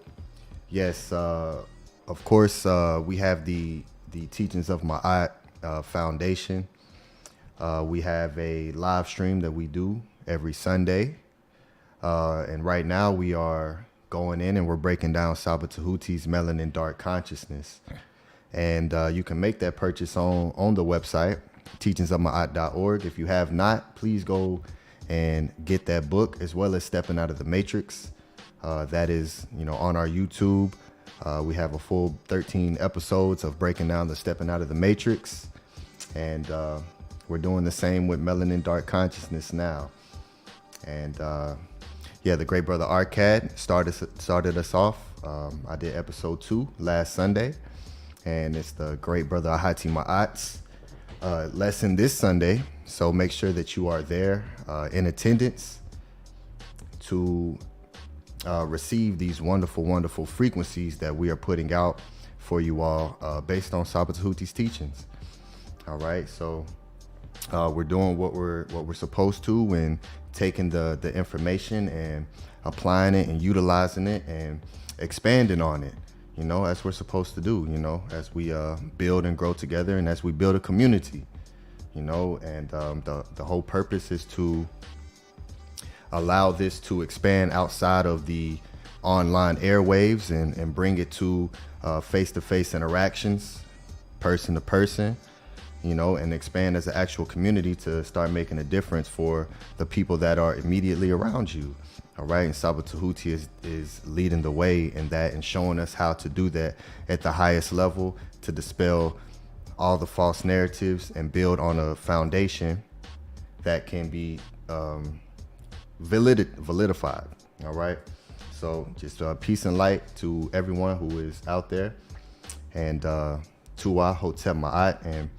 yes, of course, we have the Teachings of Ma'at Foundation. We have a live stream that we do every Sunday. And right now we are going in and we're breaking down Saba Tehuti's Melanin Dark Consciousness. And you can make that purchase on the website, teachingsofma'at.org. If you have not, please go and get that book, as well as Stepping Out of the Matrix. That is, on our YouTube. We have a full 13 episodes of breaking down the Stepping Out of the Matrix. And we're doing the same with Melanin Dark Consciousness now. And the great brother Arcad started us off. I did episode 2 last Sunday. And it's the great brother Ahati Ma'at's lesson this Sunday. So make sure that you are there in attendance to receive these wonderful, wonderful frequencies that we are putting out for you all based on Saba Tehuti's teachings. All right, so we're doing what we're supposed to, and taking the information and applying it and utilizing it and expanding on it, as we're supposed to do, as we build and grow together, and as we build a community, and the whole purpose is to allow this to expand outside of the online airwaves and bring it to face-to-face interactions, person to person, and expand as an actual community to start making a difference for the people that are immediately around you. All right, and Saba Tehuti is leading the way in that and showing us how to do that at the highest level, to dispel all the false narratives and build on a foundation that can be validified. All right, so just peace and light to everyone who is out there, and Tuwa Hotep Ma'at, and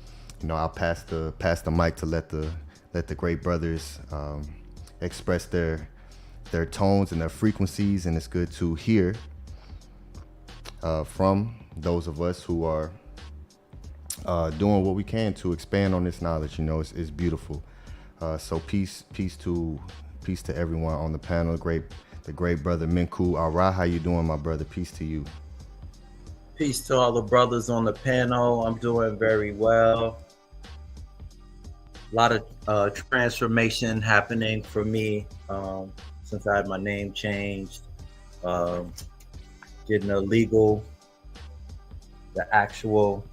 I'll pass the mic to let the great brothers express their tones and their frequencies, and it's good to hear from those of us who are doing what we can to expand on this knowledge. It's beautiful. So peace to everyone on the panel. The great brother Minku Ara, how you doing, my brother? Peace to you. Peace to all the brothers on the panel. I'm doing very well. A lot of transformation happening for me since I had my name changed. Getting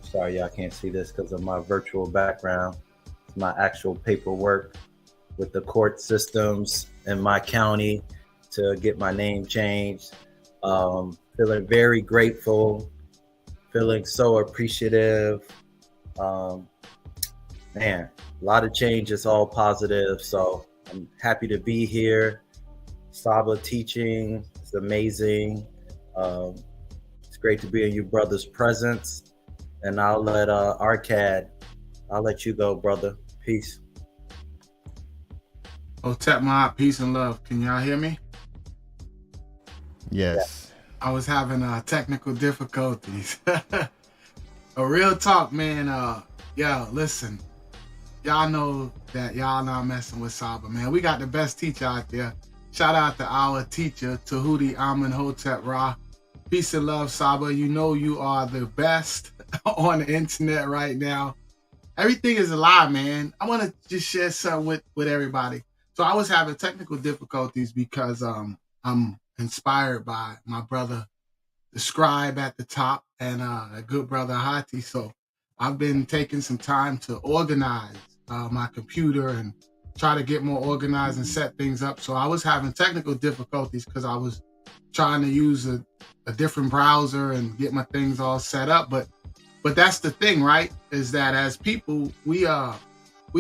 sorry y'all can't see this because of my virtual background. It's my actual paperwork with the court systems in my county to get my name changed. Feeling very grateful, feeling so appreciative. Man, a lot of change is all positive. So I'm happy to be here. Saba teaching is amazing. It's great to be in your brother's presence. And I'll let Arcad, I'll let you go, brother. Peace. Hotep Ma'at, peace and love. Can y'all hear me? Yes. I was having technical difficulties. A real talk, man. Listen. Y'all know that y'all not messing with Saba, man. We got the best teacher out there. Shout out to our teacher, Tehuti Amun Hotep Ra. Peace and love, Saba. You are the best on the internet right now. Everything is alive, man. I want to just share something with everybody. So I was having technical difficulties because I'm inspired by my brother, the scribe at the top, and a good brother, Hati. So I've been taking some time to organize my computer and try to get more organized and set things up. So I was having technical difficulties because I was trying to use a different browser and get my things all set up. But that's the thing, right? Is that as people, we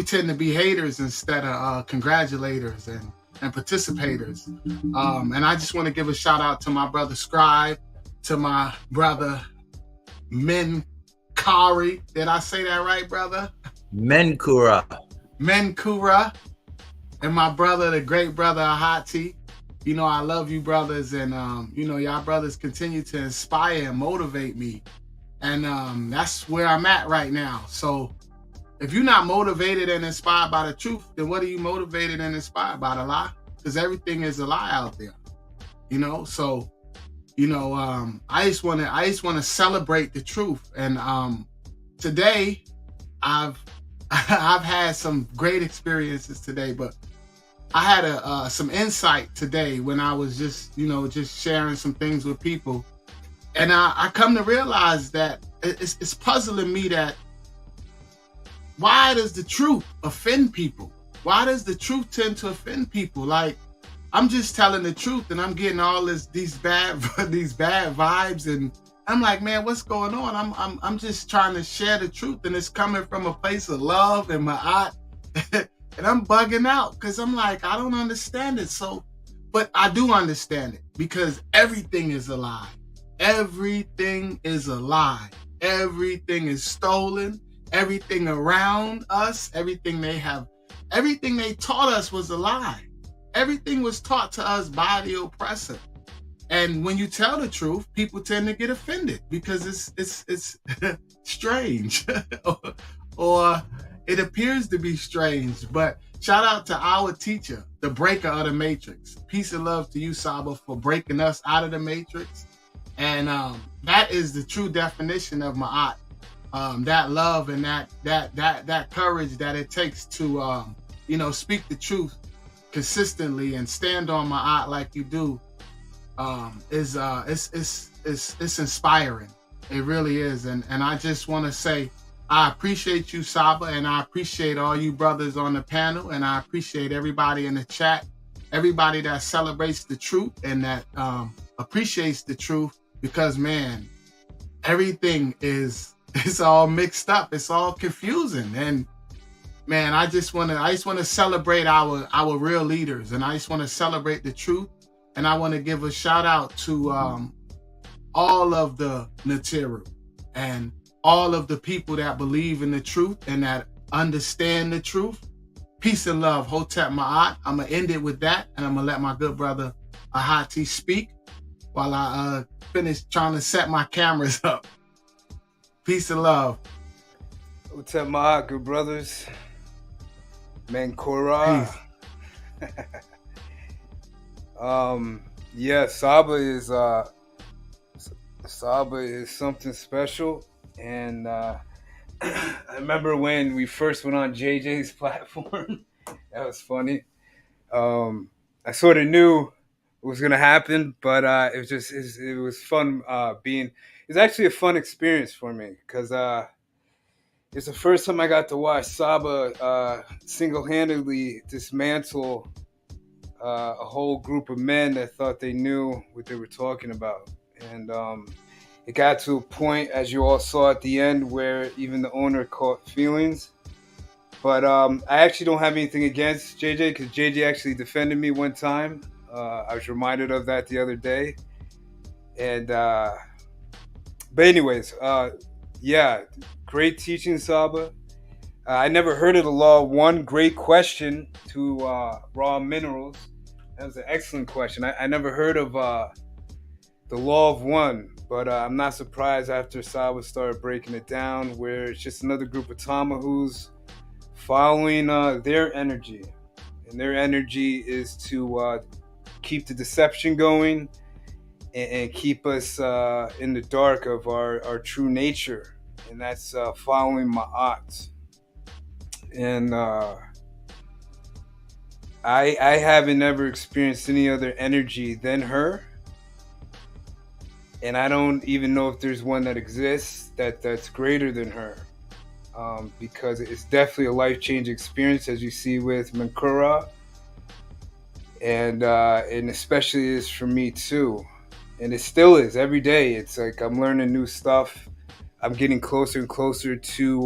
tend to be haters instead of congratulators, and participators. And I just want to give a shout out to my brother Scribe, to my brother Menkari. Did I say that right, brother? Menkura. And my brother, the great brother Ahati. You know, I love you brothers, and you know, y'all brothers continue to inspire and motivate me. And that's where I'm at right now. So if you're not motivated and inspired by the truth, then what are you motivated and inspired by? The lie? Because everything is a lie out there. You know, so you know, I just want to celebrate the truth. And today I've had some great experiences today, but I had some insight today when I was just sharing some things with people. And I come to realize that it's puzzling me that why does the truth offend people? Why does the truth tend to offend people? Like, I'm just telling the truth and I'm getting all these bad vibes, and I'm like, man, what's going on? I'm just trying to share the truth, and it's coming from a place of love and ma'at, and I'm bugging out because I'm like, I don't understand it. So, but I do understand it, because everything is a lie. Everything is a lie. Everything is stolen. Everything around us, everything they taught us was a lie. Everything was taught to us by the oppressor. And when you tell the truth, people tend to get offended because it's strange or it appears to be strange. But shout out to our teacher, the breaker of the matrix. Peace and love to you, Saba, for breaking us out of the matrix. And that is the true definition of ma'at. That love and that courage that it takes to speak the truth consistently and stand on ma'at like you do is inspiring. It really is. And I just want to say I appreciate you, Saba, and I appreciate all you brothers on the panel, and I appreciate everybody in the chat, everybody that celebrates the truth and that appreciates the truth, because man, everything it's all mixed up. It's all confusing. And man, I just want to celebrate our real leaders, and I just want to celebrate the truth. And I want to give a shout out to all of the Natiru and all of the people that believe in the truth and that understand the truth. Peace and love, Hotep Ma'at. I'm going to end it with that, and I'm going to let my good brother Ahati speak while I finish trying to set my cameras up. Peace and love. Hotep Ma'at, good brothers. Mankora. Yeah, Saba is something special, and I remember when we first went on JJ's platform. That was funny. I sort of knew it was gonna happen, but it was fun it's actually a fun experience for me, because it's the first time I got to watch Saba single-handedly dismantle a whole group of men that thought they knew what they were talking about. And it got to a point, as you all saw at the end, where even the owner caught feelings. But I actually don't have anything against JJ, because JJ actually defended me one time. I was reminded of that the other day. And but anyways, yeah, great teaching, Saba. I never heard of the law of one. Great question to raw minerals. That was an excellent question. I never heard of the law of one, but I'm not surprised after Saba started breaking it down, where it's just another group of Tamahus following their energy. And their energy is to keep the deception going and keep us in the dark of our true nature. And that's following Ma'at. And I haven't ever experienced any other energy than her. And I don't even know if there's one that exists that's greater than her. Because it's definitely a life-changing experience, as you see with Mankura. And especially is for me too. And it still is every day. It's like I'm learning new stuff. I'm getting closer and closer to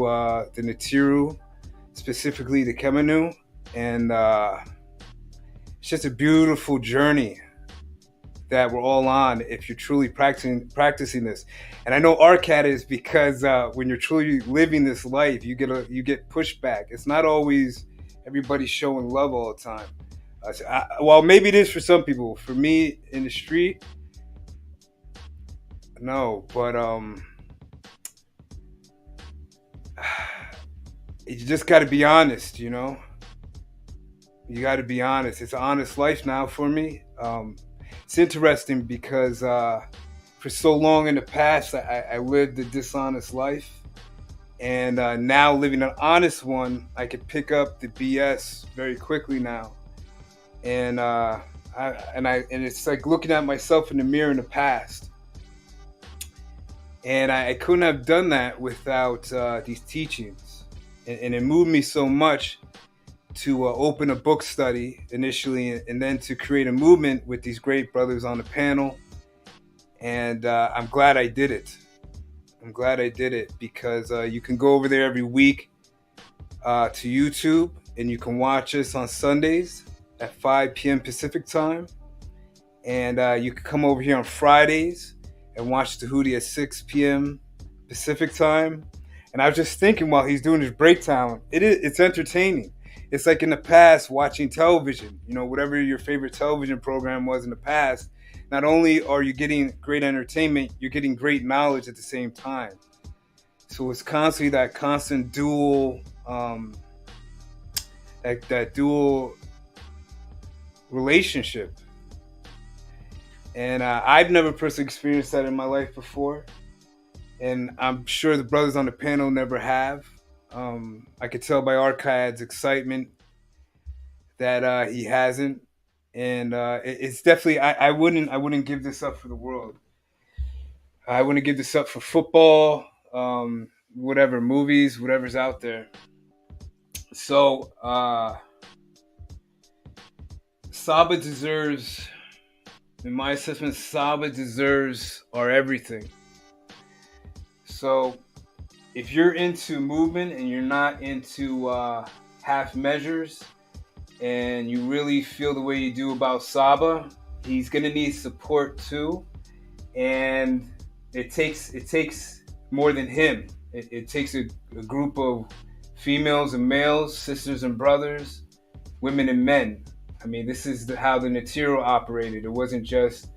the Natiru, specifically the Kemenu. And it's just a beautiful journey that we're all on if you're truly practicing this. And I know ARCAD is because when you're truly living this life, you get pushback. It's not always everybody showing love all the time. Well, maybe it is for some people. For me, in the street, no. But you just got to be honest, you know? You got to be honest. It's an honest life now for me. It's interesting because for so long in the past, I lived a dishonest life. And now living an honest one, I could pick up the BS very quickly now. And it's like looking at myself in the mirror in the past. And I couldn't have done that without these teachings. And it moved me so much to open a book study initially, and then to create a movement with these great brothers on the panel. And I'm glad I did it. I'm glad I did it because you can go over there every week to YouTube, and you can watch us on Sundays at 5 p.m. Pacific time. And you can come over here on Fridays and watch Tehuti at 6 p.m. Pacific time. And I was just thinking while he's doing his breakdown, it's entertaining. It's like in the past watching television, you know, whatever your favorite television program was in the past. Not only are you getting great entertainment, you're getting great knowledge at the same time. So it's constantly that constant dual, that dual relationship. And I've never personally experienced that in my life before. And I'm sure the brothers on the panel never have. I could tell by ARCAD's excitement that he hasn't. And it's definitely, I wouldn't give this up for the world. I wouldn't give this up for football, whatever, movies, whatever's out there. So Saba deserves, in my assessment, Saba deserves our everything. So if you're into movement and you're not into half measures, and you really feel the way you do about Saba, he's gonna need support too. And it takes more than him. It takes a group of females and males, sisters and brothers, women and men. I mean, this is how the Natiro operated. It wasn't just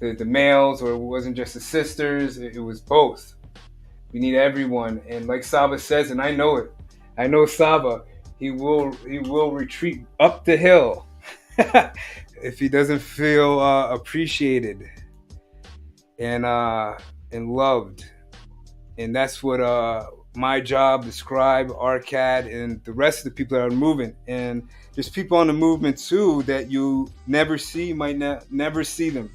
the males, or it wasn't just the sisters. It was both. We need everyone. And like Saba says, and I know it. I know Saba. He will retreat up the hill if he doesn't feel appreciated and loved. And that's what my job, the Scribe, ARCAD, and the rest of the people that are moving. And there's people on the movement too that you never see, might never see them,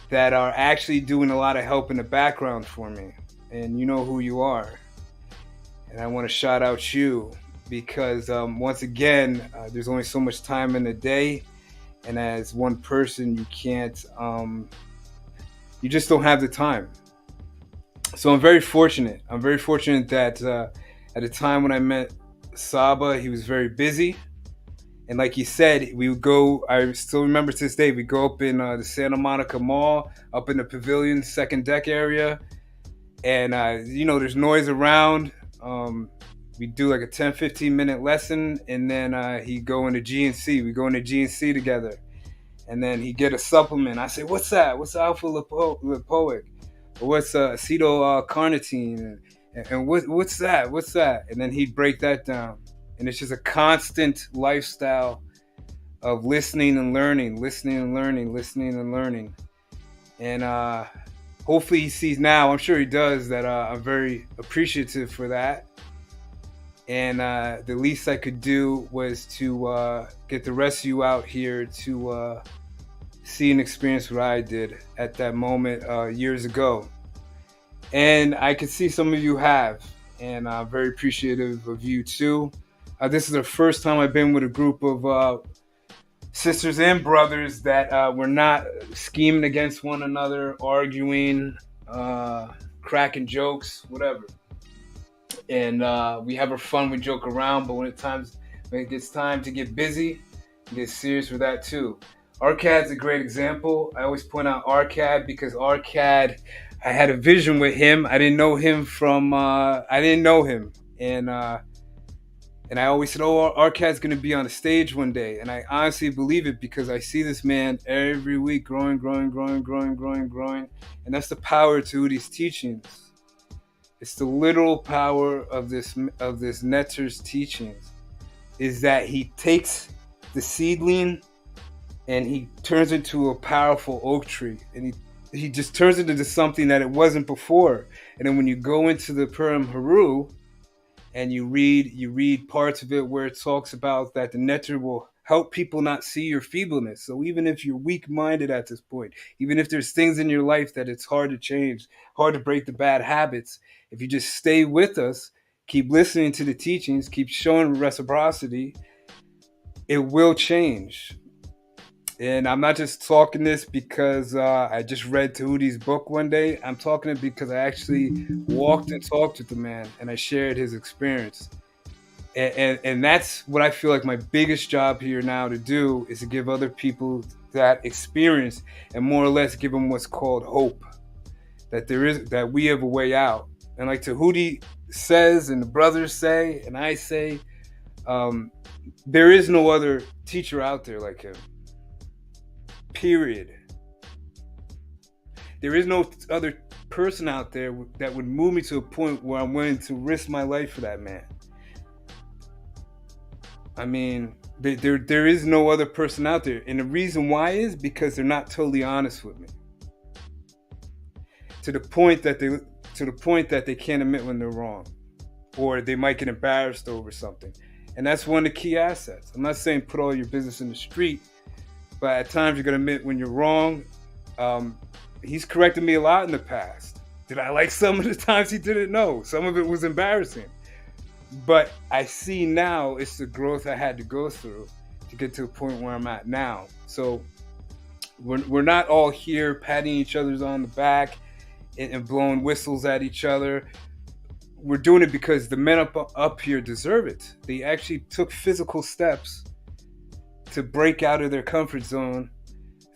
that are actually doing a lot of help in the background for me. And you know who you are. And I want to shout out you. Because once again, there's only so much time in the day, and as one person, you can't, you just don't have the time. So I'm very fortunate. I'm very fortunate that at the time when I met Saba, he was very busy. And like he said, we would go, I still remember to this day, we go up in the Santa Monica Mall, up in the pavilion, second deck area. And, you know, there's noise around. We do like a 10-15 minute lesson, and then he'd go into GNC. We go into GNC together, and then he'd get a supplement. I say, "What's that? What's alpha lipoic? Or what's acetyl carnitine? And what's that? What's that?" And then he'd break that down, and it's just a constant lifestyle of listening and learning, listening and learning, listening and learning. And hopefully he sees now. I'm sure he does that. I'm very appreciative for that. And the least I could do was to get the rest of you out here to see and experience what I did at that moment years ago. And I could see some of you have, and I'm very appreciative of you too. This is the first time I've been with a group of sisters and brothers that were not scheming against one another, arguing, cracking jokes, whatever. And we have our fun, we joke around, but when it gets time to get busy, Get serious with that too. Arcad's a great example. I always point out Arcad because Arcad, I had a vision with him. I didn't know him and I always said, oh, Arcad's going to be on the stage one day. And I honestly believe it because I see this man every week growing. And that's the power of Tehuti's teachings. It's the literal power of this netter's teachings, is that he takes the seedling and he turns into a powerful oak tree. And he just turns it into something that it wasn't before. And then when you go into the Purim Haru, and you read parts of it where it talks about that the netter will help people not see your feebleness. So even if you're weak-minded at this point, even if there's things in your life that it's hard to change, hard to break the bad habits, if you just stay with us, keep listening to the teachings, keep showing reciprocity, it will change. And I'm not just talking this because I just read Tehuti's book one day. I'm talking it because I actually walked and talked with the man and I shared his experience. And that's what I feel like my biggest job here now to do is to give other people that experience and more or less give them what's called hope, that we have a way out. And like Tehuti says and the brothers say and I say, there is no other teacher out there like him. Period. There is no other person out there that would move me to a point where I'm willing to risk my life for that man. I mean, there is no other person out there. And the reason why is because they're not totally honest with me. To the point that they can't admit when they're wrong. Or they might get embarrassed over something. And that's one of the key assets. I'm not saying put all your business in the street, but at times you're going to admit when you're wrong. He's corrected me a lot in the past. Did I like some of the times he didn't? No. Some of it was embarrassing. But I see now it's the growth I had to go through to get to a point where I'm at now. So we're not all here patting each other's on the back and blowing whistles at each other. We're doing it because the men up here deserve it. They actually took physical steps to break out of their comfort zone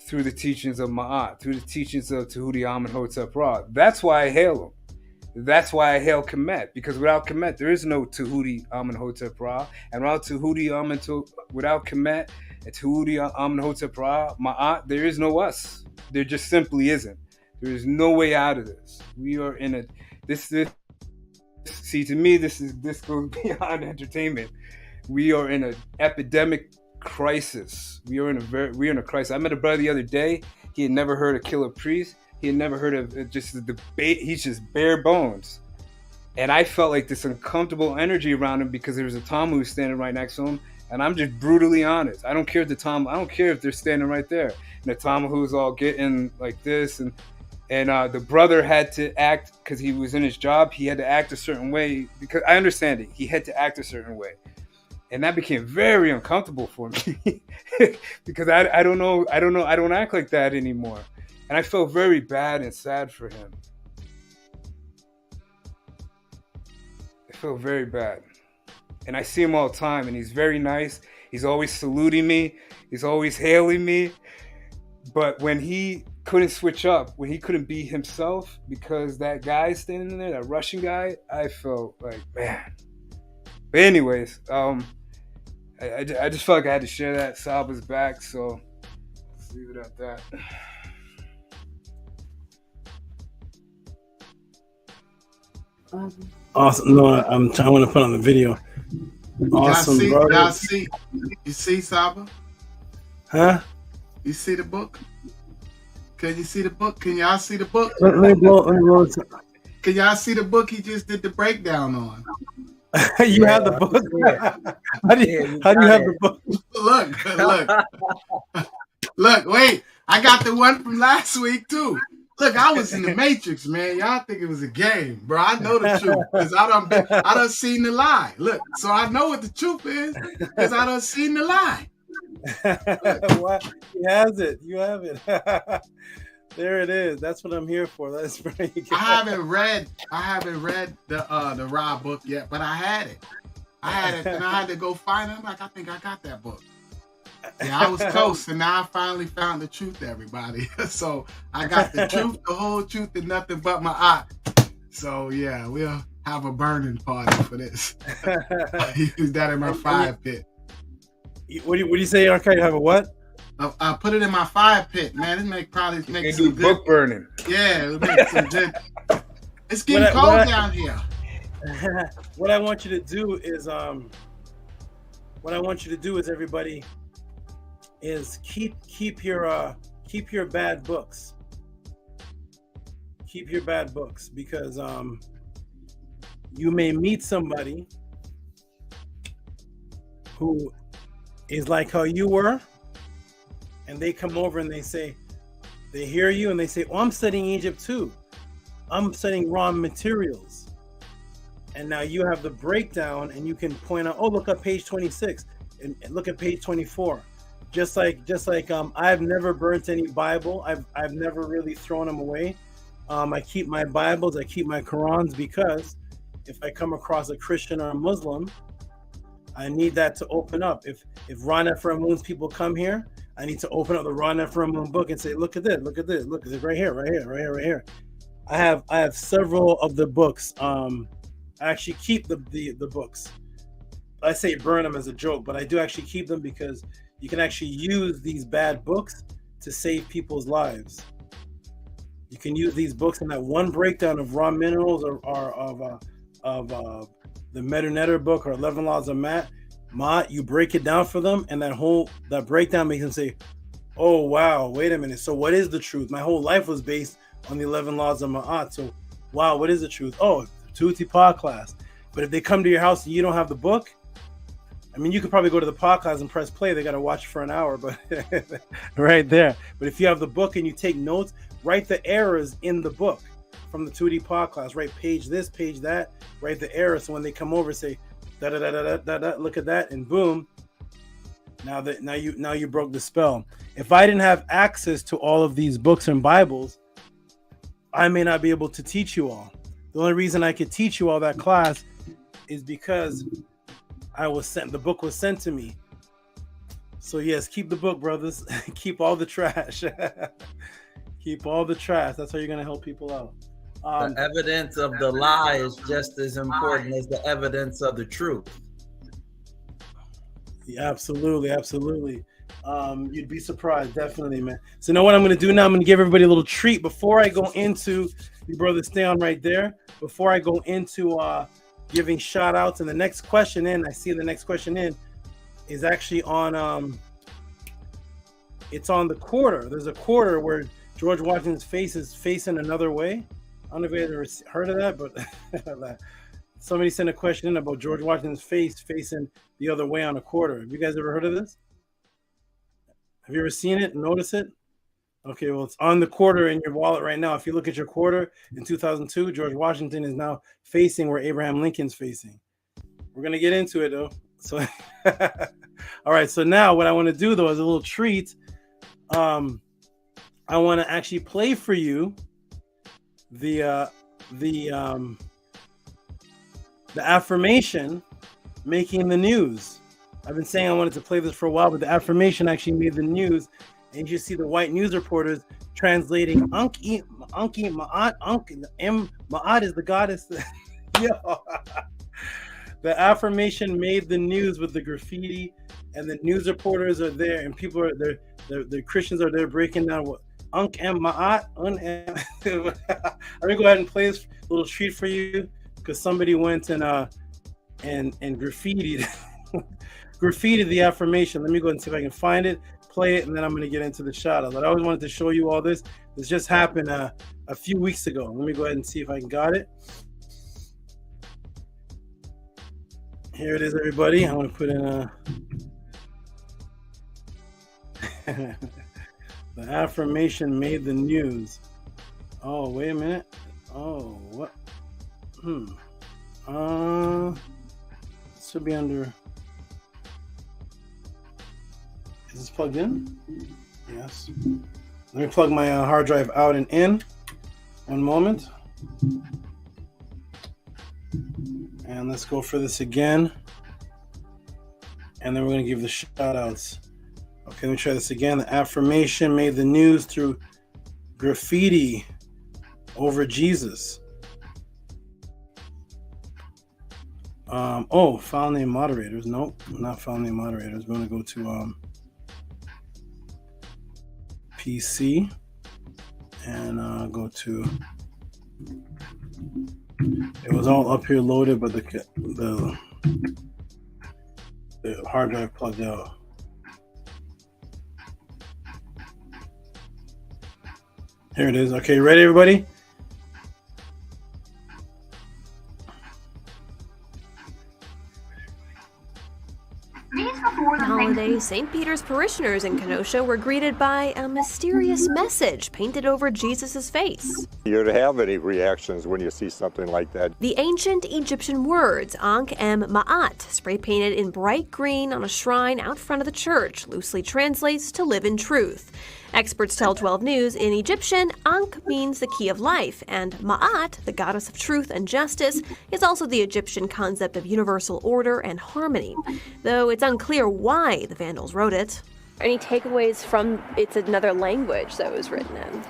through the teachings of Ma'at, through the teachings of Tehuti Amenhotep Ra. That's why I hail him. That's why I hail Kemet, because without Kemet, there is no Tehuti Amenhotep Ra. And without Kemet and Tehuti Amenhotep Ra, Ma'at, there is no us. There just simply isn't. There is no way out of this. We are in see, to me, this goes beyond entertainment. We are in an epidemic crisis. We're in a crisis. I met a brother the other day. He had never heard of Killer Priest. He had never heard of just the debate. He's just bare bones. And I felt like this uncomfortable energy around him because there was a Tom who was standing right next to him. And I'm just brutally honest. I don't care if they're standing right there. And the Tom who's all getting like this. And the brother had to act because he was in his job. He had to act a certain way because I understand it. He had to act a certain way. And that became very uncomfortable for me because I don't act like that anymore. And I felt very bad and sad for him. I felt very bad. And I see him all the time and he's very nice. He's always saluting me. He's always hailing me. But when he couldn't switch up, when he couldn't be himself because that guy standing there, that Russian guy, I felt like, man. But anyways, I just felt like I had to share that. Saba's back, so let's leave it at that. Awesome. No, I want to put on the video. Awesome, bro. Y'all see? You see Saba? Huh? You see the book? Can you see the book? Can y'all see the book? Let me blow. Can y'all see the book he just did the breakdown on? You have the book? How do you have the book? Look, wait. I got the one from last week too. Look, I was in the Matrix, man. Y'all think it was a game, bro. I know the truth because I done seen the lie. Look, so I know what the truth is because I done seen the lie. What? He has it. You have it. There it is. That's what I'm here for. That's pretty good. I haven't read the Ra book yet, but I had it. And I had to go find it. I'm like, I think I got that book. Yeah, I was close, and now I finally found the truth, everybody. So I got the truth, the whole truth, and nothing but my eye. So yeah, we'll have a burning party for this. I use that in my fire pit. What do you say, Arcade? You have a what? I put it in my fire pit, man. It make some do good book burning. Yeah, it makes some good. It's getting cold down here. What I want you to do is everybody is keep your bad books. Keep your bad books, because you may meet somebody who is like how you were, and they come over and they hear you and they say, "Oh, I'm studying Egypt too. I'm studying raw materials." And now you have the breakdown, and you can point out, "Oh, look at page 26 and look at page 24." Just like I've never burnt any Bible. I've never really thrown them away. I keep my Bibles, I keep my Qurans, because if I come across a Christian or a Muslim, I need that to open up. If Ron Ephraim's people come here, I need to open up the Ron Ephraim book and say, "Look at this, look at this, look at this, right here." I have several of the books. I actually keep the books. I say burn them as a joke, but I do actually keep them, because you can actually use these bad books to save people's lives. You can use these books in that one breakdown of raw minerals, or of the Medunetter book, or 11 Laws of Ma'at. You break it down for them, and that breakdown makes them say, "Oh wow, wait a minute. So what is the truth? My whole life was based on the 11 Laws of Ma'at. So wow, what is the truth? Oh, Tehuti podcast." But if they come to your house and you don't have the book, I mean, you could probably go to the podcast and press play. They got to watch for an hour, but right there. But if you have the book and you take notes, write the errors in the book from the Tehuti podcast. Write page this, page that. Write the errors, so when they come over, say da da da da da da. Look at that, and boom. Now you broke the spell. If I didn't have access to all of these books and Bibles, I may not be able to teach you all. The only reason I could teach you all that class is because the book was sent to me. So yes, keep the book, brothers. Keep all the trash. Keep all the trash. That's how you're going to help people out. The evidence of the lie is just as important as the evidence of the truth. Yeah, absolutely. You'd be surprised, definitely, man. So know what I'm going to do now? I'm going to give everybody a little treat before I go into, you brothers stay on right there, before I go into giving shout outs. And the next question in is actually on it's on the quarter. There's a quarter where George Washington's face is facing another way. I don't know if you ever heard of that, but somebody sent a question in about George Washington's face facing the other way on a quarter. Have you guys ever heard of this? Have you ever seen it, notice it? Okay, well, it's on the quarter in your wallet right now. If you look at your quarter in 2002, George Washington is now facing where Abraham Lincoln's facing. We're going to get into it, though. So, all right, so now what I want to do, though, is a little treat. I want to actually play for you the affirmation making the news. I've been saying I wanted to play this for a while, but the affirmation actually made the news. And you see the white news reporters translating Anki Ma'at. Ma'at is the goddess. Yo. The affirmation made the news with the graffiti, and the news reporters are there, and people are there. The Christians are there breaking down what Ma'at. Let me go ahead and play this little treat for you, because somebody went and graffitied the affirmation. Let me go and see if I can find it, play it, and then I'm going to get into the shout out. But I always wanted to show you all this. This just happened a few weeks ago. Let me go ahead and see if I can got it. Here it is, everybody. I want to put in the affirmation made the news. Oh, wait a minute. Oh, what? This should be under. Is this plugged in? Yes. Let me plug my hard drive out and in. One moment. And let's go for this again. And then we're going to give the shout outs. Okay, let me try this again. The affirmation made the news through graffiti over Jesus. File name moderators. Nope, not file name moderators. We're gonna go to PC and go to. It was all up here loaded, but the hard drive plugged out. Here it is. Okay, ready, everybody? Holiday, St. Peter's parishioners in Kenosha were greeted by a mysterious message painted over Jesus' face. You have any reactions when you see something like that? The ancient Egyptian words, Ankh Em Ma'at, spray painted in bright green on a shrine out front of the church, loosely translates to live in truth. Experts tell 12 News in Egyptian, Ankh means the key of life, and Ma'at, the goddess of truth and justice, is also the Egyptian concept of universal order and harmony, though it's unclear why the Vandals wrote it. Any takeaways from it's another language that was written in?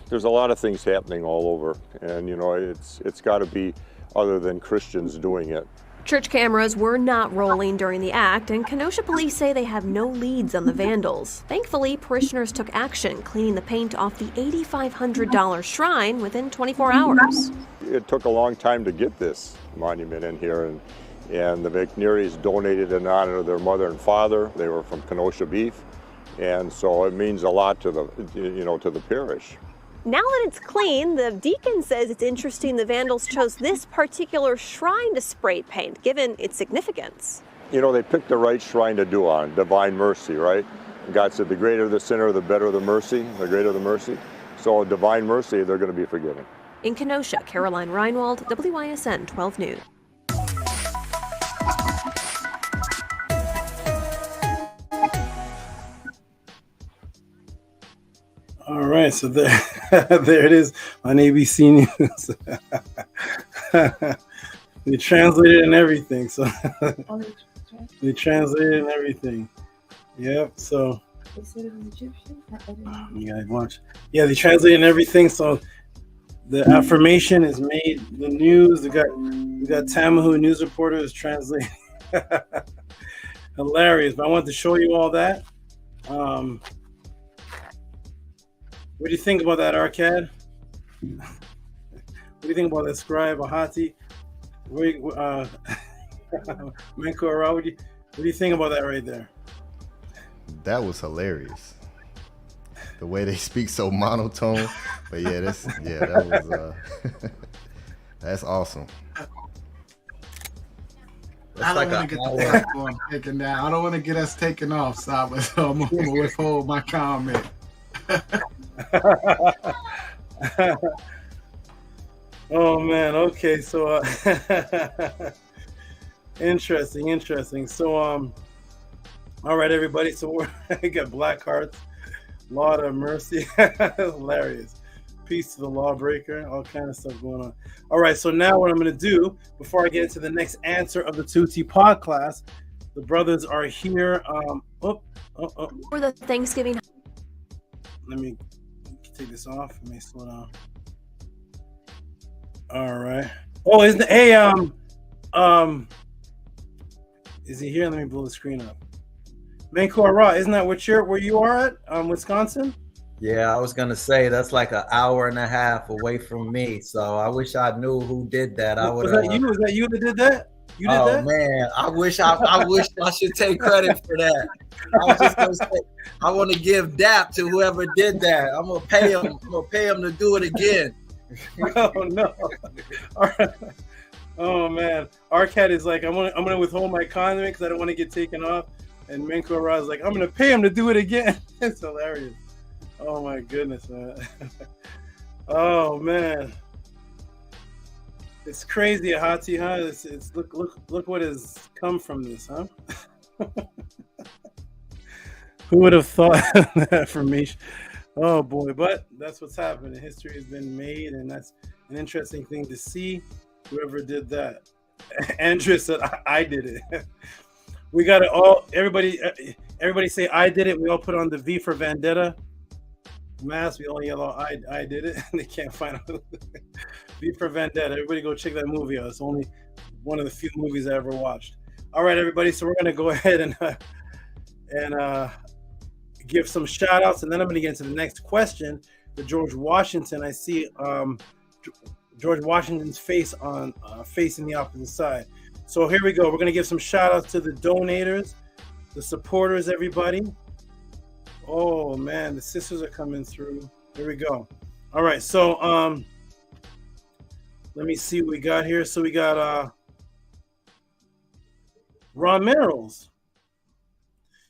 There's a lot of things happening all over, and it's got to be other than Christians doing it. Church cameras were not rolling during the act, and Kenosha police say they have no leads on the vandals. Thankfully, parishioners took action, cleaning the paint off the $8,500 shrine within 24 hours. It took a long time to get this monument in here, and the McNearys donated in honor of their mother and father. They were from Kenosha Beef, and so it means a lot to the parish. Now that it's clean, the deacon says it's interesting the vandals chose this particular shrine to spray paint, given its significance. They picked the right shrine to do on, Divine Mercy, right? God said the greater the sinner, the better the mercy, the greater the mercy. So Divine Mercy, they're going to be forgiven. In Kenosha, Caroline Reinwald, WYSN 12 News. All right, so there it is on ABC News. They translated and everything. So they translated and everything. Yep. So They said it was Egyptian. you gotta watch. Yeah, they translated and everything. So the affirmation is made. The news. We got Tamahu news reporters translating. Hilarious. But I wanted to show you all that. What do you think about that, Arcad? What do you think about that, Scribe Ahati? Menkora, what do you think about that right there? That was hilarious. The way they speak so monotone, but that was that's awesome. I don't want to get the platform taken down. I don't want to get us taken off, Saba, so I'm going to withhold my comment. Oh man, okay, so interesting. So all right, everybody. So we got black hearts, law of mercy, hilarious. Peace to the lawbreaker, all kind of stuff going on. All right, so now what I'm going to do before I get into the next answer of the Tehuti pod class, the brothers are here. For the Thanksgiving. Let me take this off. Let me slow down. All right. Oh, isn't it? Hey, is he here? Let me blow the screen up. Menkora, isn't that where you are at? Wisconsin? Yeah, I was gonna say that's like an hour and a half away from me. So I wish I knew who did that. I would. Was that you? Was that you that did that? You did that? Oh man, I wish I should take credit for that. I was just gonna say I want to give dap to whoever did that. I'm gonna pay him. I'm gonna pay him to do it again. Oh no! All right. Oh man, Arcad is like, I'm gonna withhold my comment because I don't want to get taken off, and Menkora is like, I'm gonna pay him to do it again. It's hilarious. Oh my goodness, man. Oh man. It's crazy, Hati, huh? It's look what has come from this, huh? Who would have thought that affirmation? Oh boy, but that's what's happening. History has been made, and that's an interesting thing to see. Whoever did that. Andrew said, I did it. We got it all. Everybody say I did it. We all put on the V for Vendetta mask. We all yell out I did it. They can't find it. V for Vendetta. Everybody go check that movie out. It's only one of the few movies I ever watched. All right, everybody. So we're gonna go ahead and give some shout outs, and then I'm gonna get into the next question. The George Washington. I see George Washington's face on facing the opposite side. So here we go. We're going to give some shout outs to the donators, the supporters, everybody. Oh, man, the sisters are coming through. Here we go. All right, so let me see what we got here. So we got Raw Minerals.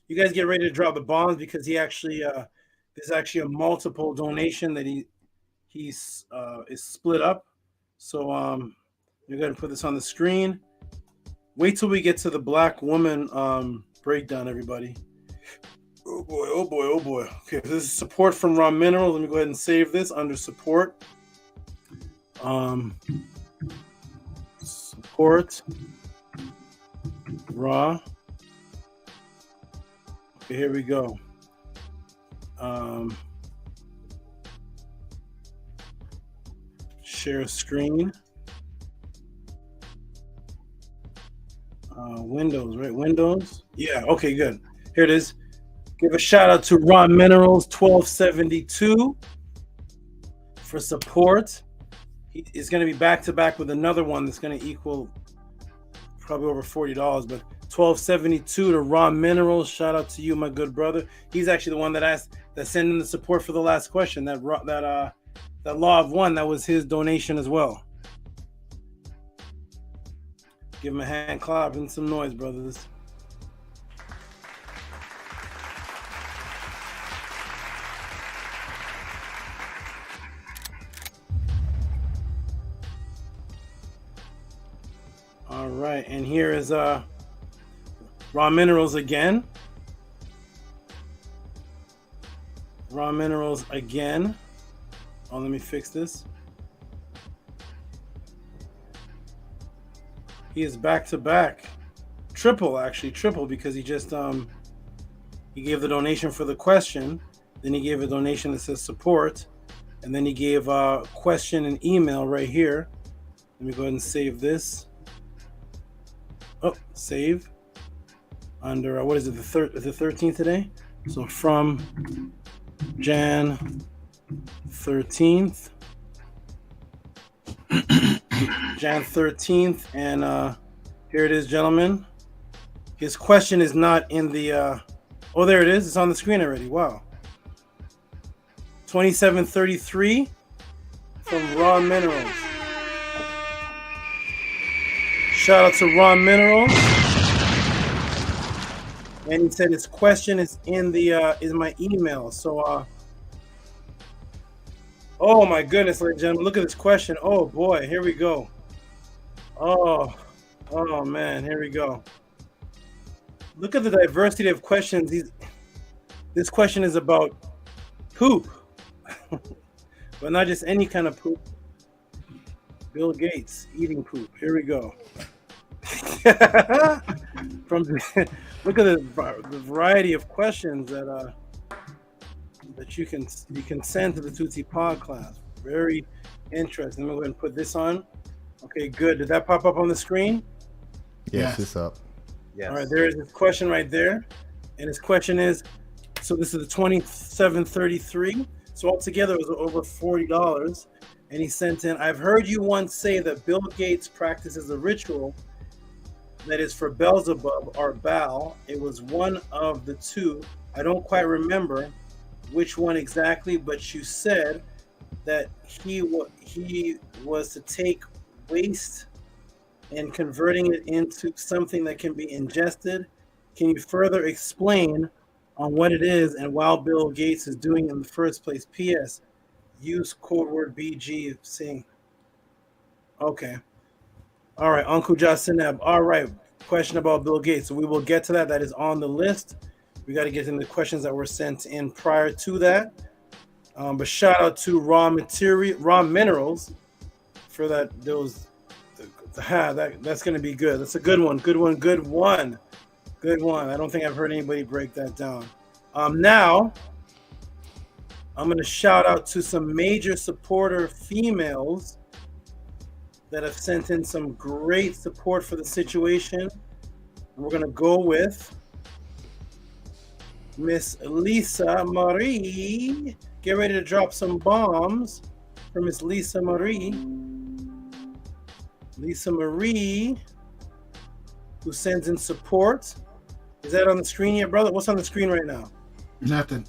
You guys get ready to drop the bombs because he actually there's actually a multiple donation that he's is split up. So we're going to put this on the screen. Wait till we get to the black woman breakdown, everybody. Oh boy, oh boy, oh boy. Okay, this is support from Raw Minerals. Let me go ahead and save this under support. Support Raw. Okay, here we go. Share screen. Windows, right? Windows. Yeah. Okay. Good. Here it is. Give a shout out to Raw Minerals 1272 for support. It's going to be back to back with another one that's going to equal probably over $40. But 1272 to Raw Minerals. Shout out to you, my good brother. He's actually the one that sent in the support for the last question. That Law of One. That was his donation as well. Give him a hand clap and some noise, brothers. All right, and here is Raw Minerals again. Raw Minerals again. Oh, let me fix this. He is back to back, triple because he just he gave the donation for the question, then he gave a donation that says support, and then he gave a question and email right here. Let me go ahead and save this. Oh, save under what is it? The 13th today. So from Jan 13th. Jan 13th, and here it is, gentlemen. His question is not in the oh, there it is. It's on the screen already. Wow. 2733 from Raw Minerals. Shout out to Raw Minerals. And he said his question is in the is my email. So oh my goodness, ladies and gentlemen, look at this question. Oh boy, here we go. Oh man, here we go. Look at the diversity of questions. This question is about poop, but not just any kind of poop. Bill Gates eating poop. Here we go. Look at the variety of questions that you can send to the Tutsi Pod class. Very interesting. Let me go ahead and put this on. Okay, good. Did that pop up on the screen? Yes, it's up. Yes. All right, there is this question right there. And his question is, so this is the 2733. So altogether it was over $40. And he sent in, I've heard you once say that Bill Gates practices a ritual that is for Beelzebub or Baal. It was one of the two. I don't quite remember which one exactly, but you said that he was to take waste and converting it into something that can be ingested. Can you further explain on what it is and why Bill Gates is doing in the first place? P.S. Use code word BG saying. Okay. All right, Uncle Jasineb. All right, question about Bill Gates. So we will get to that. That is on the list. We got to get into the questions that were sent in prior to that. But shout out to Raw Minerals for that. That's going to be good. That's a good one. Good one. Good one. I don't think I've heard anybody break that down. Now, I'm going to shout out to some major supporter females that have sent in some great support for the situation. We're going to go with Miss Lisa Marie. Get ready to drop some bombs for Miss Lisa Marie. Lisa Marie, who sends in support. Is that on the screen yet, brother? What's on the screen right now? Nothing.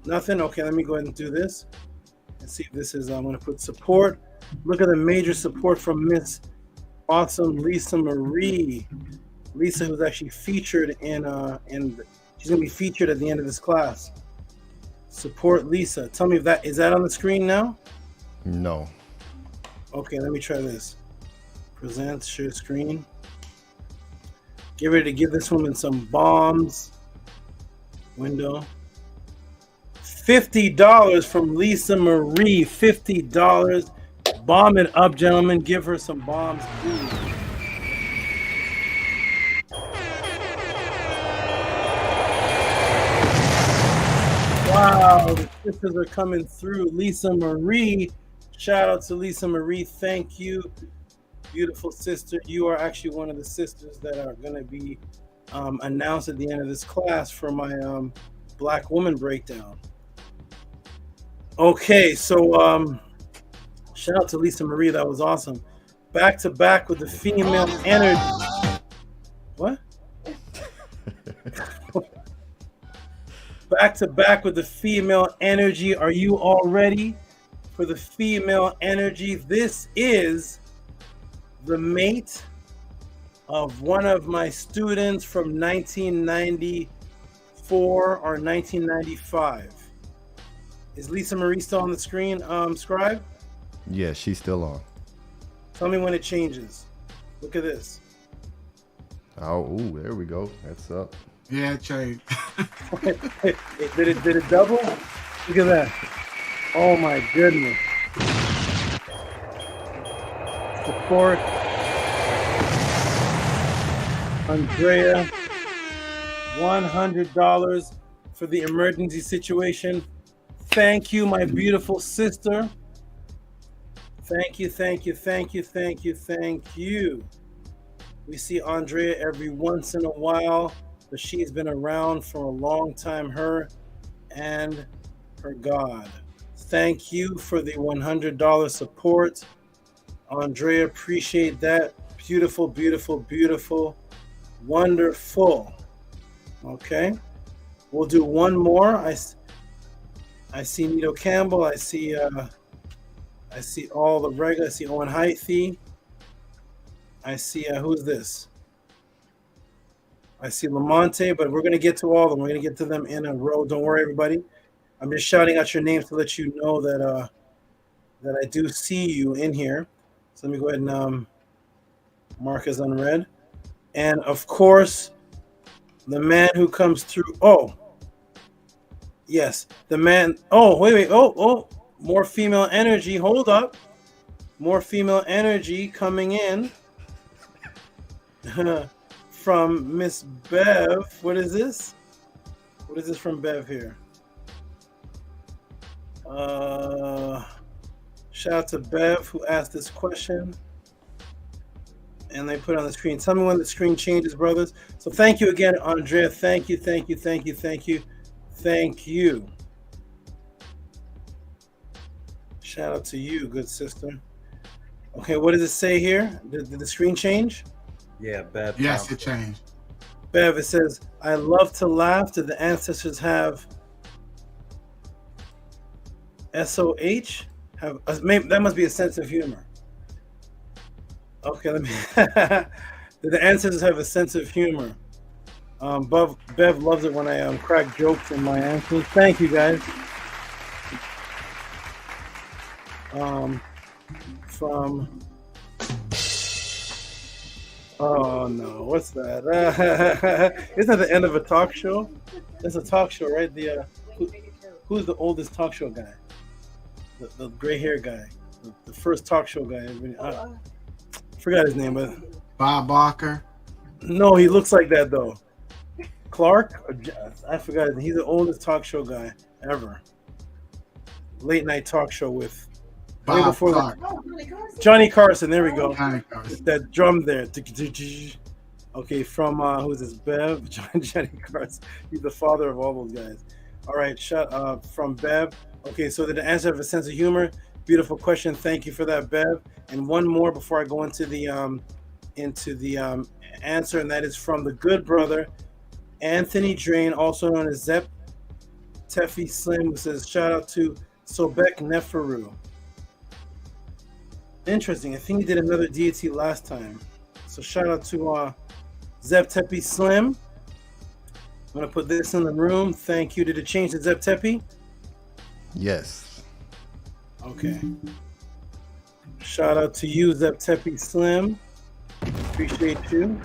Nothing? Okay, let me go ahead and do this. Let's see if this is, I'm going to put support. Look at the major support from Miss Awesome Lisa Marie. Lisa, who's actually featured in she's going to be featured at the end of this class. Support Lisa. Tell me if that, is that on the screen now? No. Okay, let me try this. Present, share screen. Get ready to give this woman some bombs. Window. $50 from Lisa Marie. $50. Bomb it up, gentlemen. Give her some bombs, please. Wow, the sisters are coming through. Lisa Marie. Shout out to Lisa Marie. Thank you. Beautiful sister. You are actually one of the sisters that are going to be announced at the end of this class for my Black Woman Breakdown. Okay, so shout out to Lisa Marie. That was awesome. Back to back with the female energy. What? Back to back with the female energy. Are you all ready for the female energy? This is the mate of one of my students from 1994 or 1995. Is Lisa Marie still on the screen, Scribe? Yeah, she's still on. Tell me when it changes. Look at this. Oh, ooh, there we go. That's up. Yeah, it changed. Did it double? Look at that. Oh my goodness. Support. Andrea. $100 for the emergency situation. Thank you, my beautiful sister. Thank you, thank you, thank you, thank you, thank you. We see Andrea every once in a while, but she's been around for a long time, her and her God. Thank you for the $100 support. Andrea, appreciate that. Beautiful, beautiful, beautiful. Wonderful. Okay. We'll do one more. I see Nito Campbell. I see all the regular. I see Owen Hythe. I see who's this? I see Lamonte, but we're gonna get to all of them. We're gonna get to them in a row. Don't worry, everybody. I'm just shouting out your names to let you know that that I do see you in here. So let me go ahead and mark as unread. And of course, the man who comes through. Oh, yes, the man. Oh, wait. Oh, more female energy. Hold up. More female energy coming in from Miss Bev. What is this? What is this from Bev here? Shout out to Bev who asked this question. And they put it on the screen. Tell me when the screen changes, brothers. So thank you again, Andrea. Thank you, thank you, thank you, thank you, thank you. Shout out to you, good sister. Okay, what does it say here? Did the screen change? Yeah, Bev. Yes, it changed. Bev, it says, I love to laugh. Did the ancestors have SOH? Maybe that must be a sense of humor. Okay, let me. Did the ancestors have a sense of humor? Bev loves it when I crack jokes in my answers. Thank you, guys. From. Oh no, what's that? Isn't that the end of a talk show? It's a talk show, right? Who's the oldest talk show guy? The gray hair guy, the first talk show guy. I forgot his name, but Bob Barker. No, he looks like that though. Clark, I forgot. He's the oldest talk show guy ever. Late night talk show with Bob before Clark. Johnny Carson. There we go. Johnny Carson. With that drum there. Okay, from who's this? Bev, Johnny Carson. He's the father of all those guys. All right, from Bev. Okay, so the answer of a sense of humor. Beautiful question. Thank you for that, Bev. And one more before I go into the answer, and that is from the good brother Anthony Drain, also known as Zep Tefi Slim, who says, shout out to Sobek Neferu. Interesting. I think he did another deity last time. So shout out to Zep Tepi Slim. I'm going to put this in the room. Thank you. Did it change to Zep Tepi? Yes. Okay. Shout out to you, Zep Tepi Slim. Appreciate you.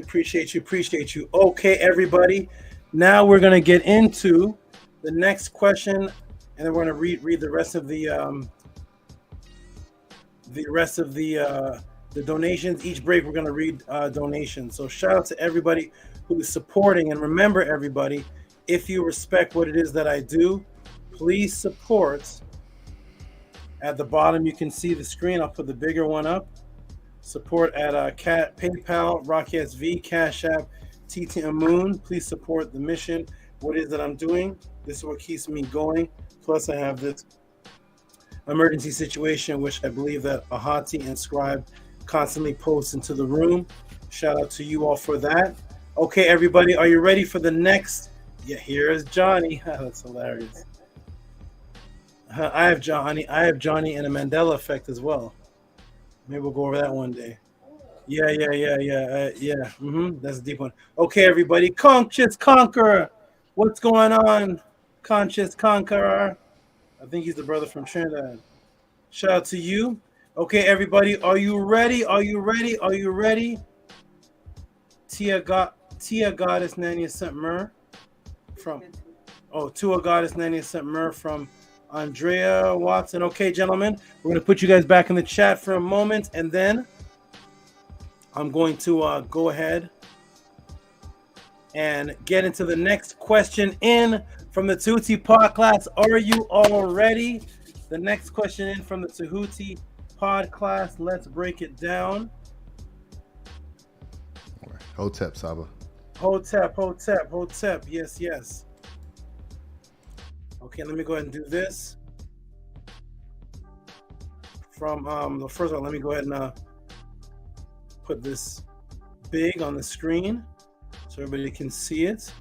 Appreciate you. Okay, everybody. Now we're going to get into the next question, and then we're going to read the rest of the donations. Each break, we're going to read donations. So shout out to everybody who's supporting. And remember, everybody, if you respect what it is that I do, please support. At the bottom, you can see the screen. I'll put the bigger one up. Support at PayPal, Rocky SV, Cash App, TTM Moon. Please support the mission. What is that I'm doing? This is what keeps me going. Plus, I have this emergency situation, which I believe that Ahati and SCRIIIBE constantly post into the room. Shout out to you all for that. Okay, everybody, are you ready for the next? Yeah, here is Johnny. That's hilarious. I have Johnny and a Mandela effect as well. Maybe we'll go over that one day. Yeah. That's a deep one. Okay, everybody. Conscious Conqueror. What's going on? Conscious Conqueror. I think he's the brother from Trinidad. Shout out to you. Okay, everybody. Are you ready? Tia Goddess Nania sent Mer from. Tua Goddess Nania sent Mer from Andrea Watson. Okay, gentlemen, we're going to put you guys back in the chat for a moment, and then I'm going to go ahead and get into the next question in from the Tehuti Pod class. Are you all ready? The next question in from the Tehuti Pod class. Let's break it down. Hotep, Saba. Hotep. Yes. Okay, let me go ahead and do this. From the first one, let me go ahead and put this big on the screen so everybody can see it.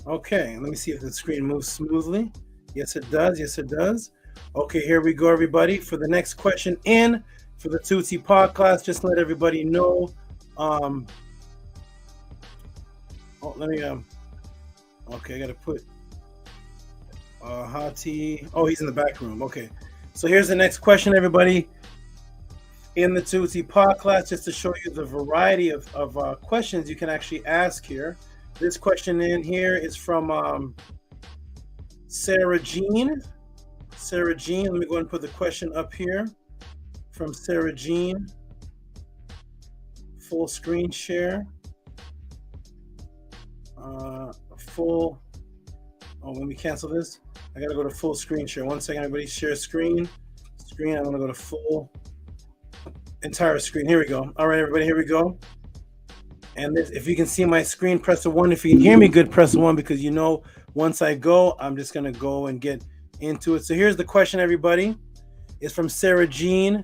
Okay, let me see if the screen moves smoothly. Yes, it does. Okay, here we go, everybody. For the next question in for the Tehuti Pod class, just let everybody know. Okay, I gotta put Hati. He's in the back room. Okay, so here's the next question, everybody. In the Tehuti Pod class, just to show you the variety of questions you can actually ask here. This question in here is from Sarah Jean. Let me go ahead and put the question up here from Sarah Jean. Full screen share. Let me cancel this. I gotta go to full screen share. 1 second, everybody. Share screen. I'm gonna go to full entire screen. Here we go. All right, everybody, here we go. And if you can see my screen, press the 1. If you can hear me good, press the 1, because once I go, I'm just gonna go and get into it. So here's the question, everybody. It's from Sarah Jean,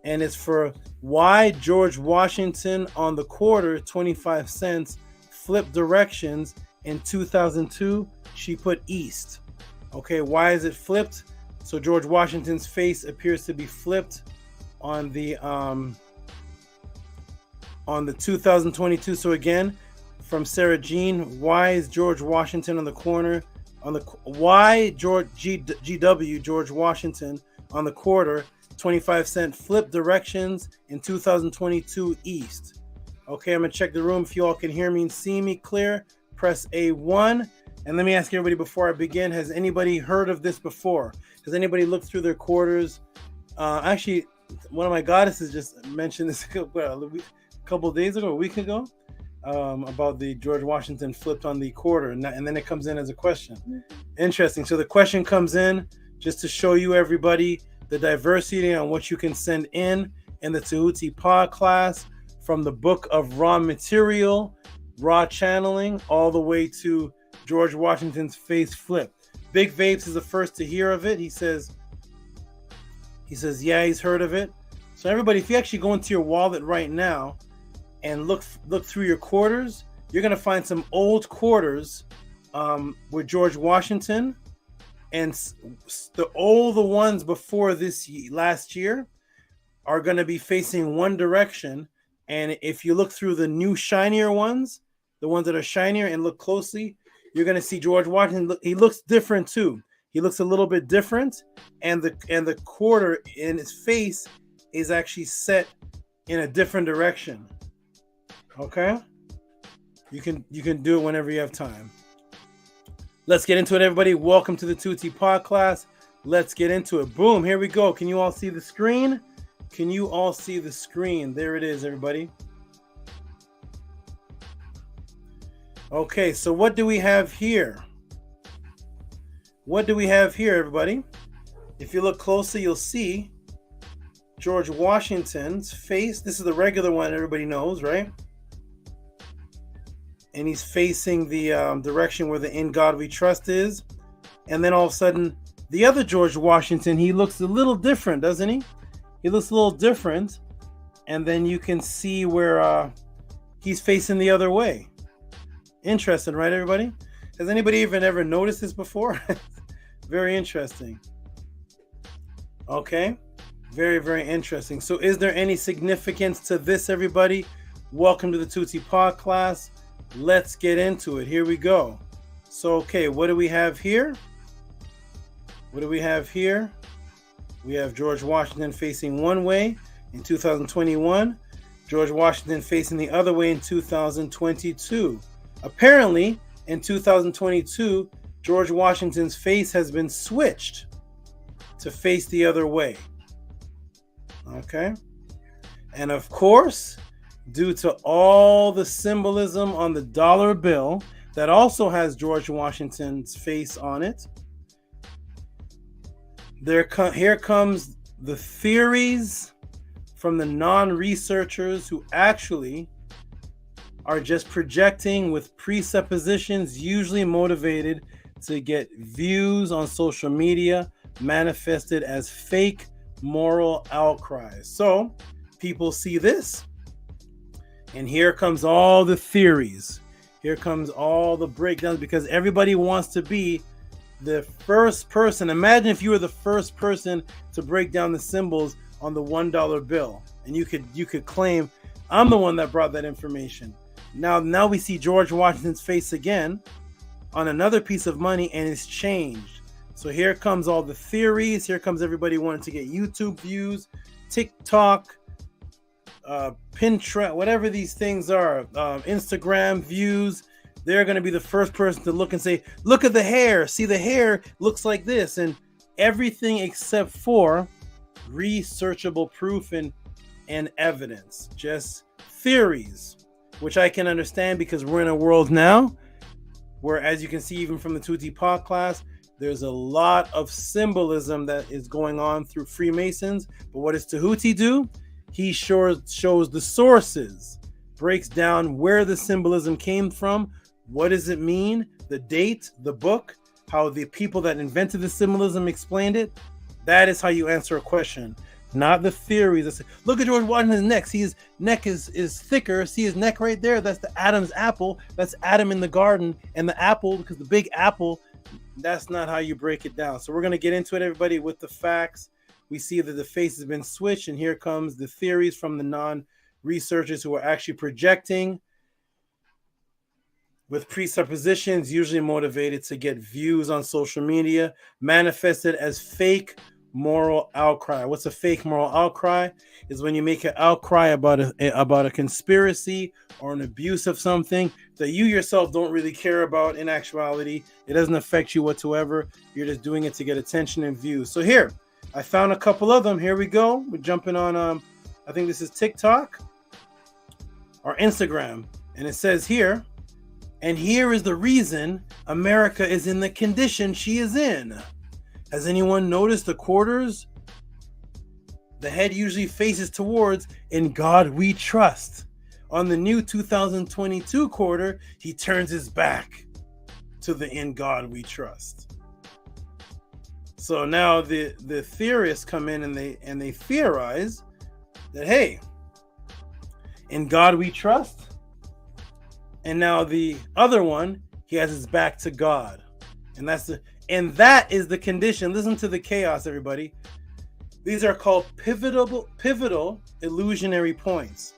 and it's for why George Washington on the quarter 25 cents flipped directions in 2002. She put east. Okay, why is it flipped? So George Washington's face appears to be flipped on the 2022. So again, from Sarah Jean, why is George Washington on the corner? Why George Washington on the quarter 25 cent flip directions in 2022 east? Okay, I'm gonna check the room. If you all can hear me and see me clear, press A1. And let me ask everybody before I begin, has anybody heard of this before? Has anybody looked through their quarters? Actually, one of my goddesses just mentioned this a couple days ago, a week ago, about the George Washington flipped on the quarter, and then it comes in as a question. Interesting. So the question comes in just to show you everybody the diversity on what you can send in the Tehuti Pod class, from the book of raw material, raw channeling, all the way to George Washington's face flip. Big Vapes is the first to hear of it. He says, yeah, he's heard of it. So everybody, if you actually go into your wallet right now and look through your quarters, you're going to find some old quarters with George Washington, and all the ones before last year are going to be facing one direction. And if you look through the new shinier ones, the ones that are shinier, and look closely, you're going to see George Washington. He looks different too. He looks a little bit different, and the quarter in his face is actually set in a different direction. Okay, you can do it whenever you have time. Let's get into it, everybody. Welcome to the Tehuti Pod class. Let's get into it. Boom, here we go. Can you all see the screen? Can you all see the screen? There it is, everybody. Okay, so what do we have here? What do we have here, everybody? If you look closely, you'll see George Washington's face. This is the regular one everybody knows, right? And he's facing the direction where the In God We Trust is. And then all of a sudden, the other George Washington, he looks a little different, doesn't he? He looks a little different. And then you can see where he's facing the other way. Interesting, right, everybody? Has anybody even ever noticed this before? Very interesting. Okay. Very, very interesting. So is there any significance to this, everybody? Welcome to the Tehuti Pod class. Let's get into it. Here we go. So, okay, what do we have here? What do we have here? We have George Washington facing one way in 2021. George Washington facing the other way in 2022. Apparently, in 2022, George Washington's face has been switched to face the other way. Okay? And of course, due to all the symbolism on the dollar bill that also has George Washington's face on it, here comes the theories from the non-researchers who actually are just projecting with presuppositions, usually motivated to get views on social media, manifested as fake moral outcries. So people see this, and here comes all the theories. Here comes all the breakdowns, because everybody wants to be the first person. Imagine if you were the first person to break down the symbols on the $1 bill, and you could claim, I'm the one that brought that information. Now we see George Washington's face again on another piece of money, and it's changed. So here comes all the theories. Here comes everybody wanting to get YouTube views, TikTok, Pinterest, whatever these things are, Instagram views. They're going to be the first person to look and say, look at the hair. See, the hair looks like this. And everything except for researchable proof and evidence. Just theories, which I can understand, because we're in a world now where, as you can see, even from the Tehuti Pod class, there's a lot of symbolism that is going on through Freemasons. But what does Tehuti do? He shows the sources, breaks down where the symbolism came from, what does it mean, the date, the book, how the people that invented the symbolism explained it. That is how you answer a question, not the theories that say, look at George Washington's neck. See, his neck is thicker. See his neck right there? That's the Adam's apple. That's Adam in the garden. And the apple, because the big apple, that's not how you break it down. So we're going to get into it, everybody, with the facts. We see that the face has been switched, and here comes the theories from the non-researchers who are actually projecting with presuppositions, usually motivated to get views on social media, manifested as fake moral outcry. What's a fake moral outcry? Is when you make an outcry about a conspiracy or an abuse of something that you yourself don't really care about. In actuality, it doesn't affect you whatsoever. You're just doing it to get attention and views. So here, I found a couple of them. Here we go. We're jumping on, I think this is TikTok or Instagram. And it says here, and here is the reason America is in the condition she is in. Has anyone noticed the quarters the head usually faces towards "In God We Trust"? On the new 2022 quarter, he turns his back to the "In God We Trust." So now the theorists come in and they theorize that, hey, in God we trust. And now the other one, he has his back to God. And that is the condition. Listen to the chaos, everybody. These are called pivotal illusionary points.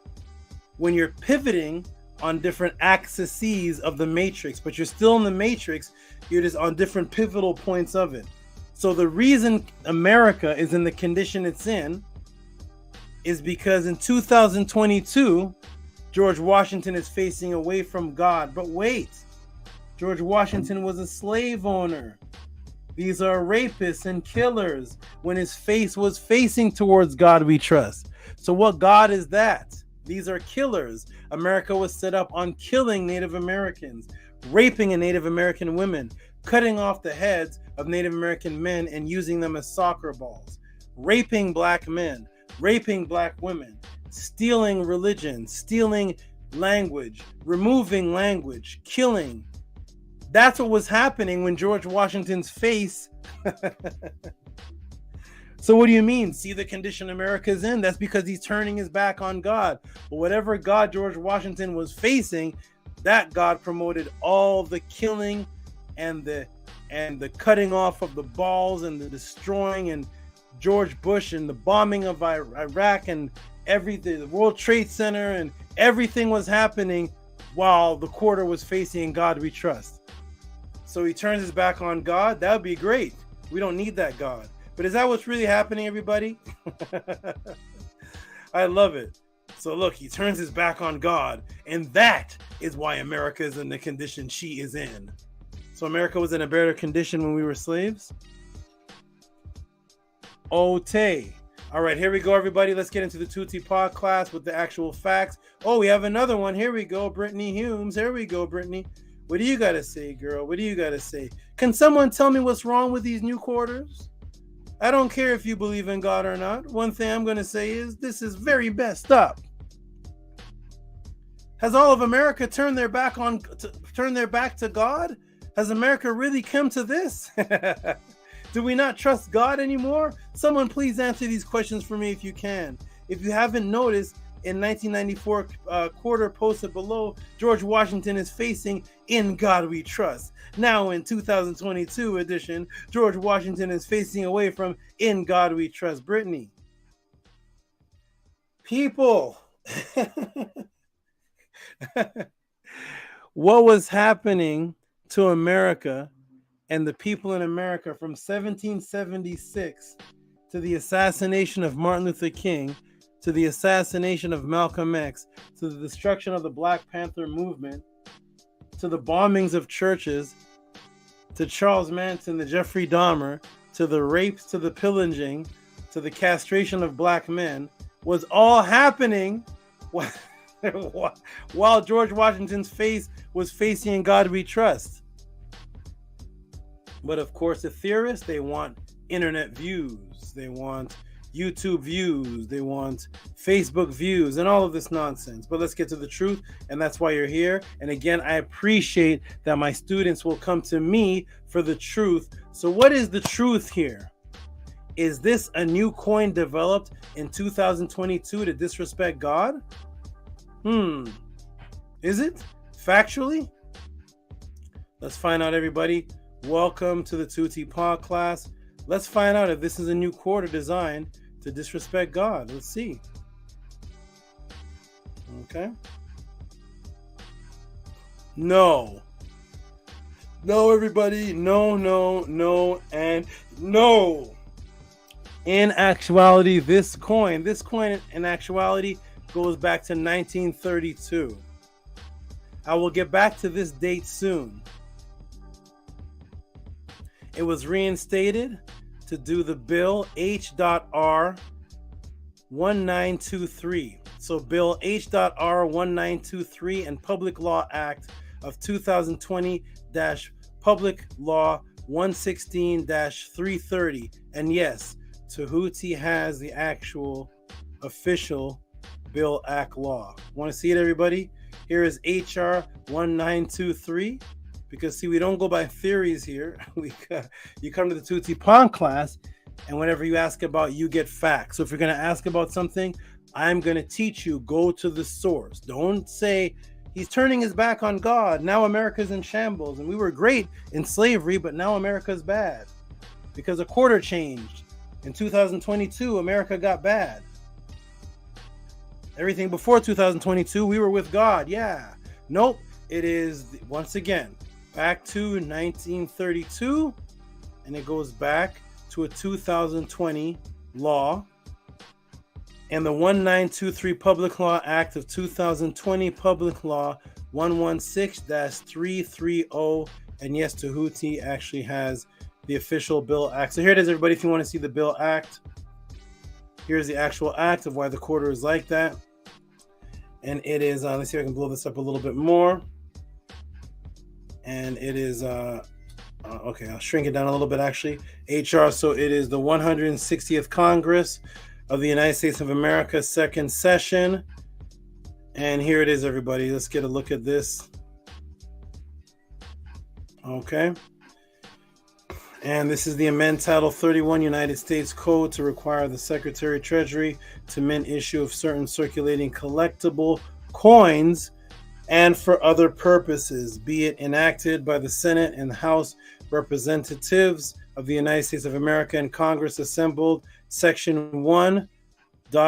When you're pivoting on different axes of the matrix, but you're still in the matrix, you're just on different pivotal points of it. So the reason America is in the condition it's in is because in 2022, George Washington is facing away from God. But wait, George Washington was a slave owner. These are rapists and killers when his face was facing towards God we trust. So what God is that? These are killers. America was set up on killing Native Americans, raping Native American women, cutting off the heads of Native American men and using them as soccer balls, raping black men, raping black women, stealing religion, stealing language, removing language, killing. That's what was happening when George Washington's face. So what do you mean? See the condition America's in? That's because he's turning his back on God. But whatever God George Washington was facing, that God promoted all the killing and the cutting off of the balls and the destroying, and George Bush and the bombing of Iraq and everything, the World Trade Center, and everything was happening while the quarter was facing God we trust. So he turns his back on God. That would be great. We don't need that God. But is that what's really happening, everybody? I love it. So look, he turns his back on God, and that is why America is in the condition she is in. So America was in a better condition when we were slaves? Okay. All right, here we go, everybody. Let's get into the Tutti Pod class with the actual facts. Oh, we have another one. Here we go, Brittany Humes. Here we go, Brittany. What do you got to say, girl? What do you got to say? Can someone tell me what's wrong with these new quarters? I don't care if you believe in God or not. One thing I'm going to say is this is very messed up. Has all of America turned their back to God? Has America really come to this? Do we not trust God anymore? Someone please answer these questions for me if you can. If you haven't noticed, in 1994 quarter posted below, George Washington is facing "In God We Trust." Now in 2022 edition, George Washington is facing away from "In God We Trust." Brittany. People. What was happening to America and the people in America from 1776 to the assassination of Martin Luther King, to the assassination of Malcolm X, to the destruction of the Black Panther movement, to the bombings of churches, to Charles Manson, the Jeffrey Dahmer, to the rapes, to the pillaging, to the castration of black men, was all happening while George Washington's face was facing "In God We Trust." But of course, the theorists, they want internet views, they want YouTube views, they want Facebook views, and all of this nonsense. But let's get to the truth, and that's why you're here. And again, I appreciate that my students will come to me for the truth. So what is the truth here? Is this a new coin developed in 2022 to disrespect God? Is it? Factually? Let's find out, everybody. Welcome to the Tutti Pod class. Let's find out if this is a new quarter designed to disrespect God. Let's see. Okay. No. No, everybody. No, and no. In actuality, this coin in actuality goes back to 1932. I will get back to this date soon. It was reinstated to do the bill H.R. 1923. So Bill H.R. 1923 and Public Law Act of 2020 Public Law 116-330. And yes, Tehuti has the actual official Bill Act law. Want to see it, everybody? Here is HR 1923. Because see, we don't go by theories here. You come to the Tehuti Pond class, and whenever you ask about, you get facts. So if you're going to ask about something, I'm going to teach you. Go to the source. Don't say he's turning his back on God. Now America's in shambles, and we were great in slavery, but now America's bad because a quarter changed. In 2022, America got bad. Everything before 2022, we were with God. Yeah. Nope. It is, once again, back to 1932, and it goes back to a 2020 law. And the 1923 Public Law Act of 2020, Public Law 116-330. And yes, Tehuti actually has the official Bill Act. So here it is, everybody, if you want to see the Bill Act. Here's the actual act of why the quarter is like that. And it is, let's see if I can blow this up a little bit more. And it is, okay, I'll shrink it down a little bit, actually. HR, so it is the 160th Congress of the United States of America, second session. And here it is, everybody. Let's get a look at this. Okay. And this is the amend Title 31 United States Code to require the Secretary of Treasury to mint issue of certain circulating collectible coins and for other purposes, be it enacted by the Senate and House Representatives of the United States of America and Congress assembled. Section 1,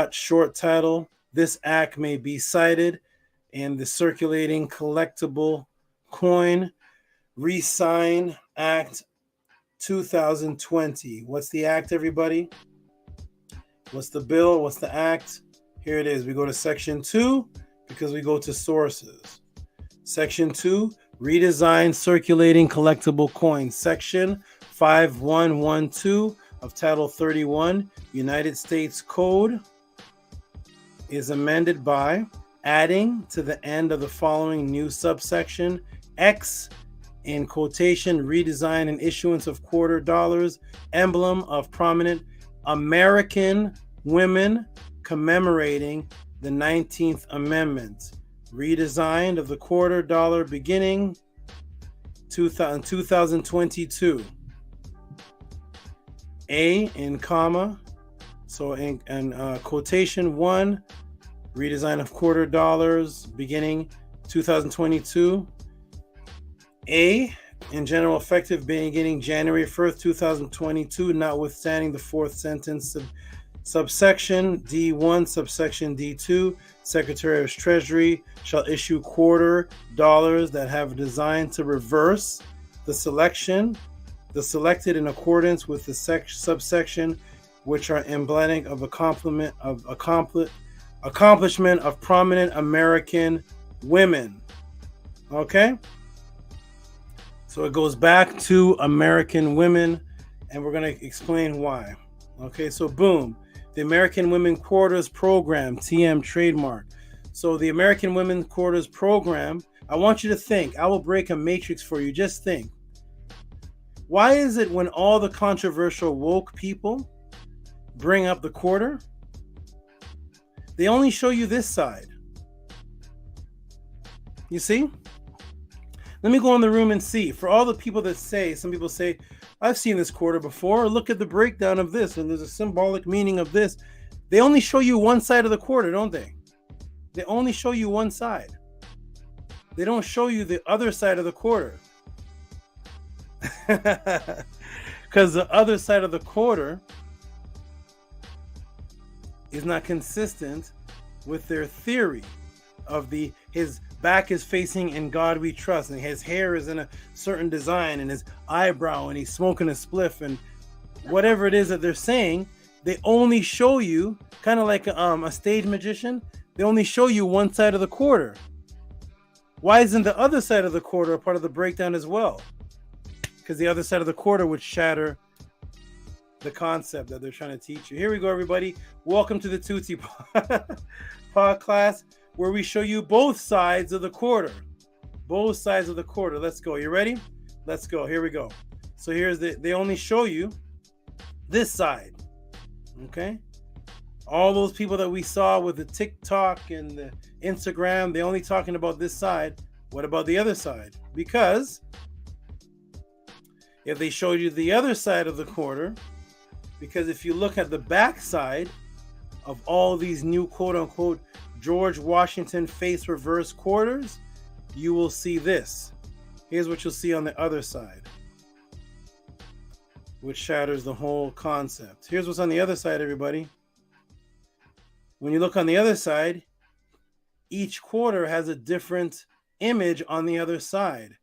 short title, this act may be cited in the Circulating Collectible Coin Re-Sign Act 2020. What's the act, everybody? What's the bill? What's the act? Here it is. We go to Section 2 because we go to sources. Section 2, redesign circulating collectible coins. Section 5112 of Title 31 United States Code is amended by adding to the end of the following new subsection X in quotation, redesign and issuance of quarter dollars, emblem of prominent American women commemorating the 19th Amendment. Redesigned of the quarter dollar beginning 2022. A in comma, so in quotation 1, redesign of quarter dollars beginning 2022. A in general effective beginning January 1st, 2022, notwithstanding the fourth sentence of subsection D1, subsection D2, Secretary of Treasury shall issue quarter dollars that have designed to reverse the selected in accordance with the subsection, which are emblematic of accomplishment of prominent American women. Okay? So it goes back to American women, and we're going to explain why. Okay, so boom. The American Women Quarters Program, T.O.M. trademark. So the American Women Quarters Program, I want you to think. I will break a matrix for you. Just think. Why is it when all the controversial woke people bring up the quarter, they only show you this side? You see? Let me go in the room and see. For all the people that say, some people say, I've seen this quarter before. Look at the breakdown of this, and there's a symbolic meaning of this. They only show you one side of the quarter, don't they? They only show you one side. They don't show you the other side of the quarter. Because the other side of the quarter is not consistent with their theory of his back is facing in God we trust, and his hair is in a certain design, and his eyebrow, and he's smoking a spliff, and whatever it is that they're saying, they only show you, kind of like a stage magician, they only show you one side of the quarter. Why isn't the other side of the quarter a part of the breakdown as well? Because the other side of the quarter would shatter the concept that they're trying to teach you. Here we go, everybody. Welcome to the Tutti Pod class, where we show you both sides of the quarter. Both sides of the quarter. Let's go. You ready? Let's go. Here we go. So here's they only show you this side. Okay? All those people that we saw with the TikTok and the Instagram, they're only talking about this side. What about the other side? Because if they showed you the other side of the quarter, because if you look at the back side of all these new quote-unquote George Washington face reverse quarters, you will see this. Here's what you'll see on the other side, which shatters the whole concept. Here's what's on the other side, everybody. When you look on the other side, each quarter has a different image on the other side.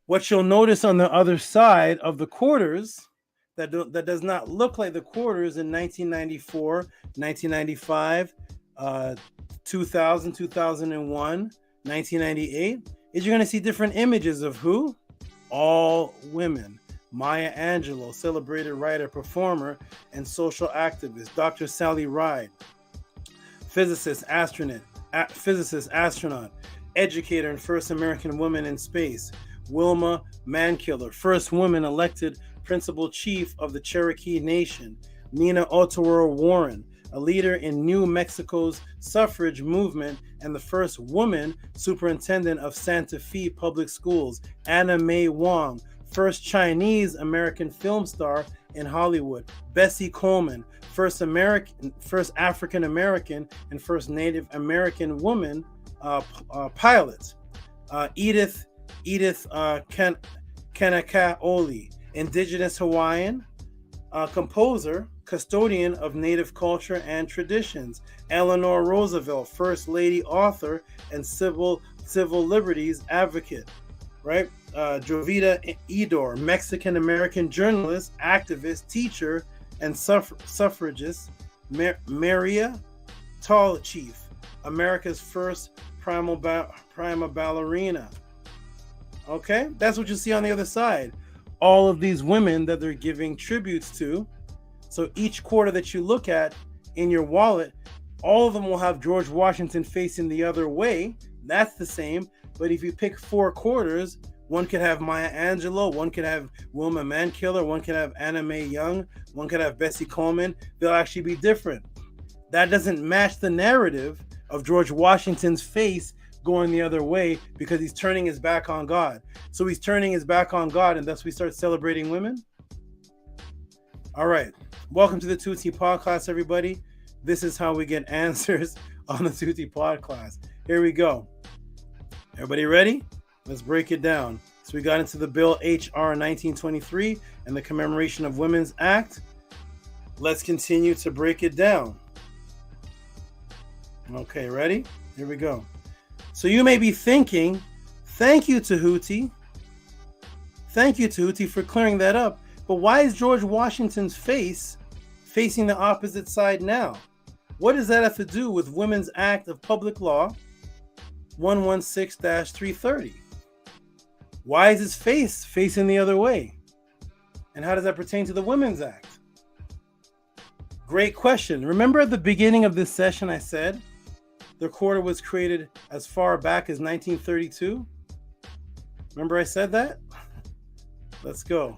What you'll notice on the other side of the quarters that does not look like the quarters in 1994, 1995, 2000, 2001, 1998, is you're going to see different images of who? All women. Maya Angelou, celebrated writer, performer, and social activist. Dr. Sally Ride, physicist, astronaut, educator, and first American woman in space. Wilma Mankiller, first woman elected principal chief of the Cherokee Nation. Nina Ottawa Warren, a leader in New Mexico's suffrage movement and the first woman superintendent of Santa Fe Public Schools. Anna May Wong, first Chinese American film star in Hollywood. Bessie Coleman, first African American and first Native American woman pilot. Edith Kanakaoli, indigenous Hawaiian composer, custodian of Native culture and traditions. Eleanor Roosevelt, first lady, author, and civil liberties advocate. Right? Jovita Edor, Mexican American journalist, activist, teacher, and suffragist. Maria Tall Chief, America's first prima ballerina. Okay, that's what you see on the other side. All of these women that they're giving tributes to. So each quarter that you look at in your wallet, all of them will have George Washington facing the other way. That's the same. But if you pick 4 quarters, one could have Maya Angelou, one could have Wilma Mankiller, one could have Anna Mae Young, one could have Bessie Coleman. They'll actually be different. That doesn't match the narrative of George Washington's face going the other way because he's turning his back on God. So he's turning his back on God, and thus we start celebrating women. All right. Welcome to the Tutti Pod class, everybody. This is how we get answers on the Tutti Pod class. Here we go. Everybody ready? Let's break it down. So we got into the bill H.R. 1923 and the Commemoration of Women's Act. Let's continue to break it down. Okay, ready? Here we go. So you may be thinking, thank you, Tehuti. Thank you, Tehuti, for clearing that up. But why is George Washington's face facing the opposite side now? What does that have to do with Women's Act of Public Law 116-330? Why is his face facing the other way? And how does that pertain to the Women's Act? Great question. Remember at the beginning of this session I said the quarter was created as far back as 1932? Remember I said that? Let's go.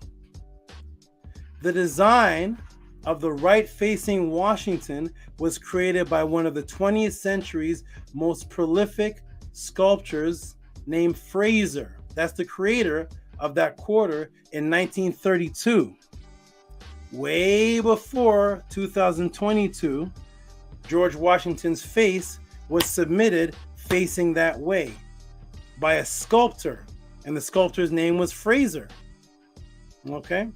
The design of the right-facing Washington was created by one of the 20th century's most prolific sculptors named Fraser. That's the creator of that quarter in 1932. Way before 2022, George Washington's face was submitted facing that way by a sculptor, and the sculptor's name was Fraser. Okay?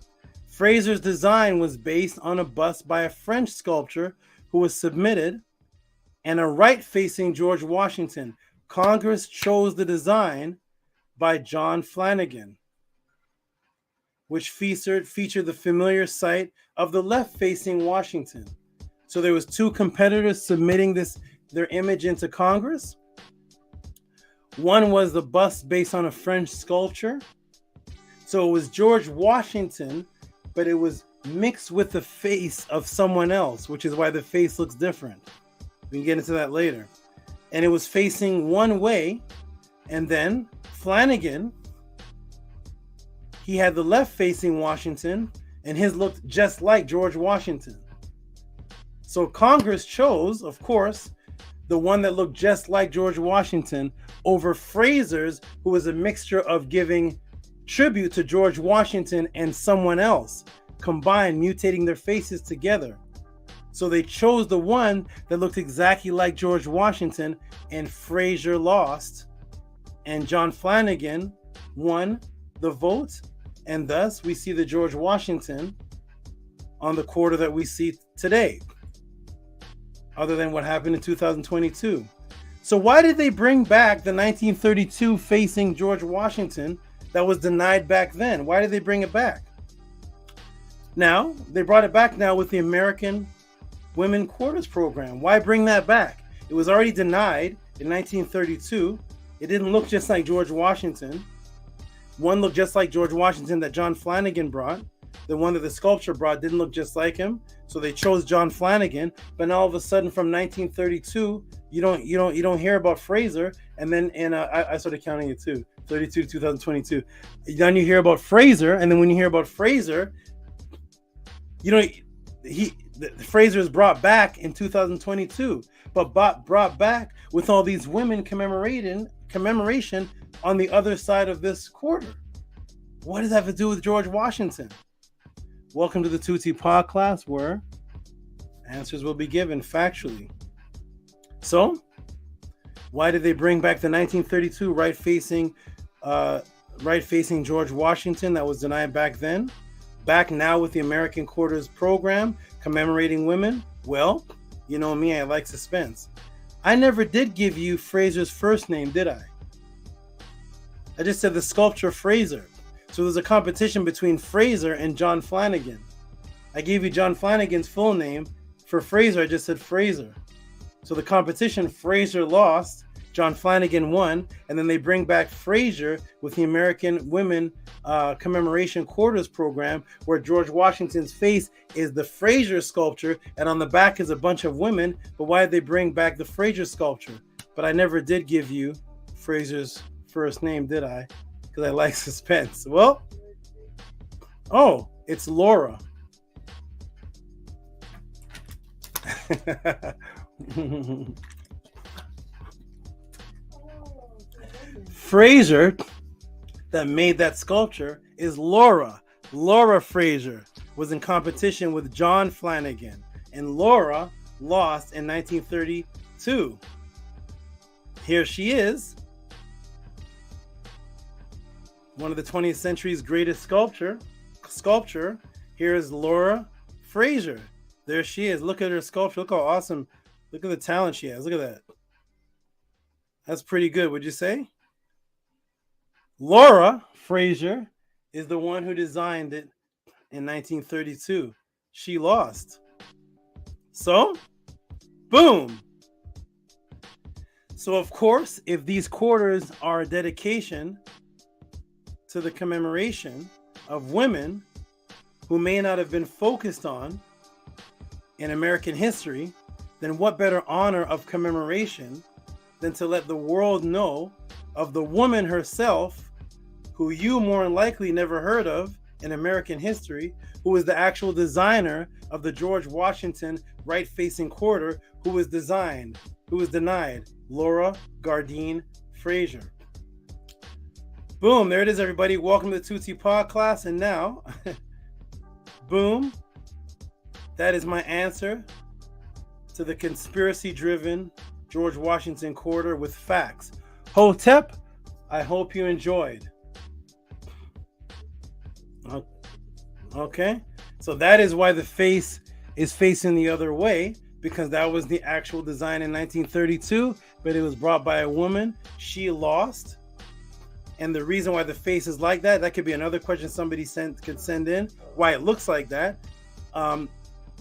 Fraser's design was based on a bust by a French sculptor who was submitted, and a right-facing George Washington. Congress chose the design by John Flanagan, which featured the familiar sight of the left-facing Washington. So there was 2 competitors submitting their image into Congress. One was the bust based on a French sculpture. So it was George Washington, but it was mixed with the face of someone else, which is why the face looks different. We can get into that later. And it was facing one way, and then Flanagan, he had the left facing Washington, and his looked just like George Washington. So Congress chose, of course, the one that looked just like George Washington over Fraser's, who was a mixture of giving tribute to George Washington and someone else, combined, mutating their faces together. So they chose the one that looked exactly like George Washington, and Fraser lost, and John Flanagan won the vote, and thus we see the George Washington on the quarter that we see today, other than what happened in 2022. So why did they bring back the 1932 facing George Washington that was denied back then? Why did they bring it back? Now, they brought it back now with the American Women Quarters Program. Why bring that back? It was already denied in 1932. It didn't look just like George Washington. One looked just like George Washington that John Flanagan brought. The one that the sculpture brought didn't look just like him. So they chose John Flanagan. But now all of a sudden from 1932, you don't hear about Fraser. And then I started counting it too. 32 to 2022. Then you hear about Fraser, and then when you hear about Fraser, Fraser is brought back in 2022, but brought back with all these women commemoration on the other side of this quarter. What does that have to do with George Washington? Welcome to the Tutti Pod class, where answers will be given factually. So, why did they bring back the 1932 right-facing George Washington that was denied back then? Back now with the American Quarters Program commemorating women? Well, you know me, I like suspense. I never did give you Fraser's first name, did I? I just said the sculpture Fraser. So there's a competition between Fraser and John Flanagan. I gave you John Flanagan's full name. For Fraser, I just said Fraser. So the competition, Fraser lost, John Flanagan won, and then they bring back Fraser with the American Women Commemoration Quarters Program, where George Washington's face is the Fraser sculpture, and on the back is a bunch of women. But why did they bring back the Fraser sculpture? But I never did give you Fraser's first name, did I? Because I like suspense. Well, it's Laura. Fraser that made that sculpture is Laura. Laura Fraser was in competition with John Flanagan, and Laura lost in 1932. Here she is, one of the 20th century's greatest sculpture. Here is Laura Fraser. There she is. Look at her sculpture. Look how awesome. Look at the talent she has. Look at that. That's pretty good, would you say? Laura Fraser is the one who designed it in 1932. She lost. So, boom. So, of course, if these quarters are a dedication to the commemoration of women who may not have been focused on in American history, then what better honor of commemoration than to let the world know of the woman herself, who you more than likely never heard of in American history, who was the actual designer of the George Washington right-facing quarter, who was denied, Laura Gardine Fraser. Boom, there it is, everybody. Welcome to the Tutti Pod class. And now, boom, that is my answer to the conspiracy-driven George Washington quarter with facts. Hotep, I hope you enjoyed. Okay, so that is why the face is facing the other way, because that was the actual design in 1932, but it was brought by a woman. She lost. And the reason why the face is like that could be another question somebody could send in, why it looks like that.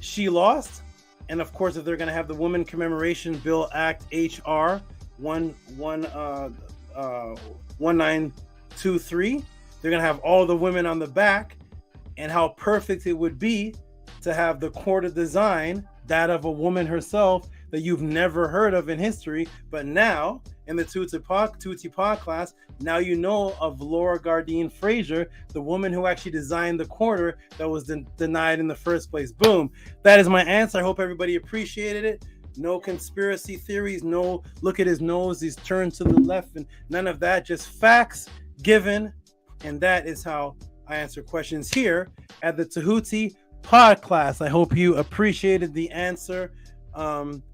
She lost. And of course, if they're going to have the Women Commemoration Bill Act HR 1923, they're going to have all the women on the back. and how perfect it would be to have the quarter design, that of a woman herself that you've never heard of in history, but now in the Tehuti Pod class, now you know of Laura Gardine Frazier, the woman who actually designed the quarter that was denied in the first place. Boom. That is my answer. I hope everybody appreciated it. No conspiracy theories, no look at his nose, he's turned to the left, and none of that, just facts given. And that is how I answer questions here at the Tehuti Pod class. I hope you appreciated the answer,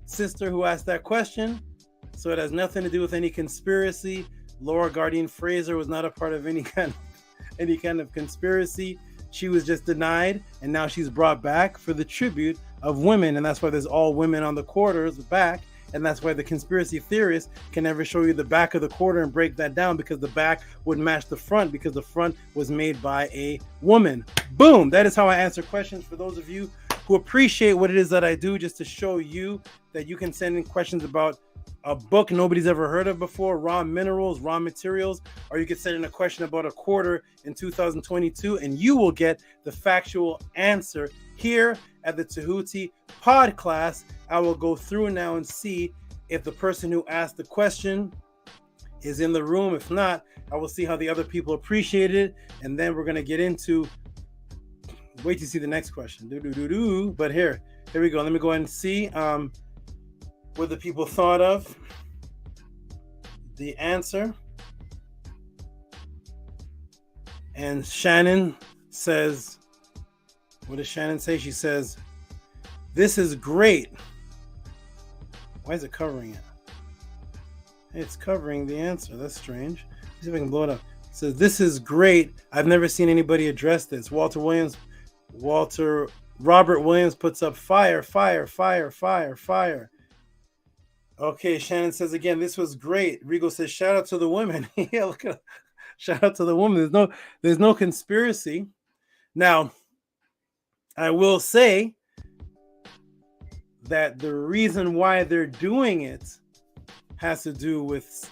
sister who asked that question. So it has nothing to do with any conspiracy. Laura Gardine Fraser was not a part of any kind of conspiracy. She was just denied, and now she's brought back for the tribute of women, and that's why there's all women on the quarters back, and that's why the conspiracy theorists can never show you the back of the quarter and break that down, because the back would match the front, because the front was made by a woman. Boom. That is how I answer questions. For those of you who appreciate what it is that I do, just to show you that you can send in questions about a book nobody's ever heard of before, raw minerals, raw materials, or you can send in a question about a quarter in 2022, and you will get the factual answer here at the Tehuti Pod class. I will go through now and see if the person who asked the question is in the room. If not, I will see how the other people appreciate it, and then we're going to get into, wait to see the next question. But here we go. Let me go ahead and see what the people thought of the answer. And Shannon says, what does Shannon say? She says, "This is great." Why is it covering it? It's covering the answer. That's strange. Let's see if I can blow it up. It says, "This is great. I've never seen anybody address this." Robert Williams puts up fire, fire, fire, fire, fire. Okay, Shannon says again, "This was great." Rigo says, "Shout out to the women." Yeah, look at, shout out to the women. There's no conspiracy. Now, I will say that the reason why they're doing it has to do with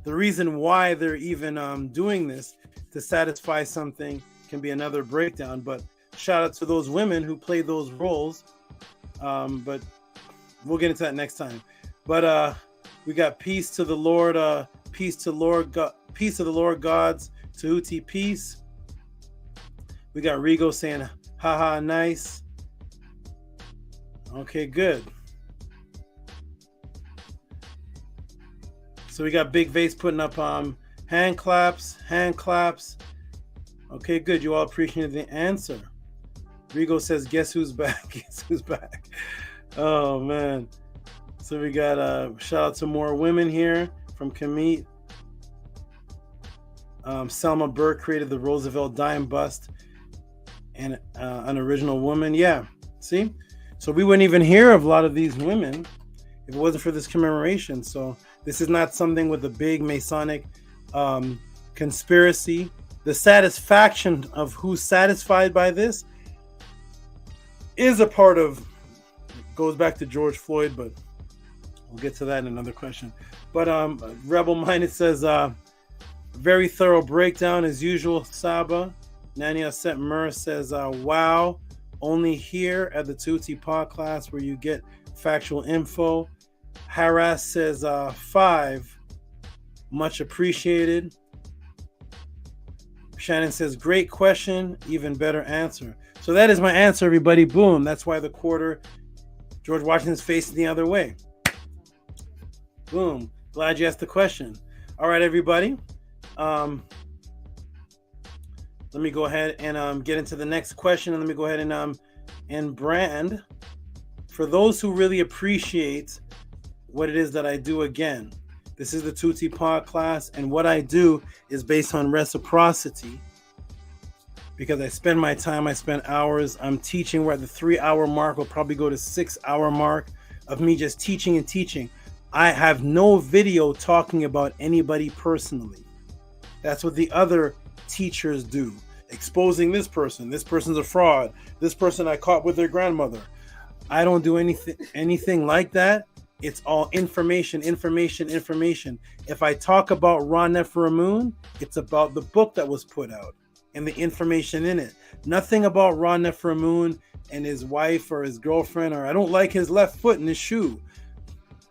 the reason why they're even doing this to satisfy something can be another breakdown. But shout out to those women who played those roles. But we'll get into that next time. But we got peace to the Lord, peace to the Lord God's Tehuti peace. We got Rigo saying, haha, nice. Okay, good. So we got Big Vase putting up hand claps. Okay, good. You all appreciated the answer. Rigo says, "Guess who's back?" Guess who's back? Oh man. So we got shout out to more women here from Kamit. Selma Burke created the Roosevelt dime bust and an original woman. Yeah, see? So we wouldn't even hear of a lot of these women if it wasn't for this commemoration. So this is not something with a big Masonic conspiracy. The satisfaction of who's satisfied by this is a part of, goes back to George Floyd, but we'll get to that in another question. But Rebel Minded says, very thorough breakdown as usual, Saba. Nania Set Mur says, wow, only here at the Tehuti Pod class where you get factual info. Harass says, 5, much appreciated. Shannon says, great question, even better answer. So that is my answer, everybody. Boom. That's why the quarter, George Washington's facing the other way. Boom. Glad you asked the question. All right, everybody. Let me go ahead and get into the next question. And let me go ahead and brand. For those who really appreciate what it is that I do, again, this is the Tehuti Pod class, and what I do is based on reciprocity because I spend my time, I spend hours. I'm teaching. We're at the 3-hour mark. We'll probably go to 6-hour mark of me just teaching and teaching. I have no video talking about anybody personally. That's what the other teachers do. Exposing this person's a fraud. This person I caught with their grandmother. I don't do anything like that. It's all information. If I talk about Ra Nefer Amun, it's about the book that was put out. and the information in it. Nothing about Ra Neferamun and his wife or his girlfriend, or I don't like his left foot in his shoe.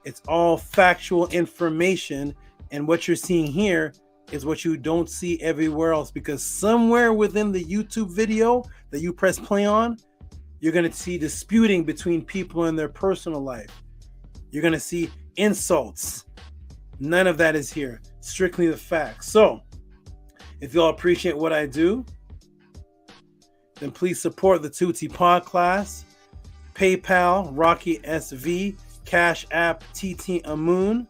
It's all factual information, and what you're seeing here is what you don't see everywhere else, because somewhere within the YouTube video that you press play on, you're going to see disputing between people in their personal life. You're going to see insults. None of that is here. Strictly the facts. So, if y'all appreciate what I do, then please support the Tehuti Pod class. PayPal, Rocky SV, Cash App, TT Amun.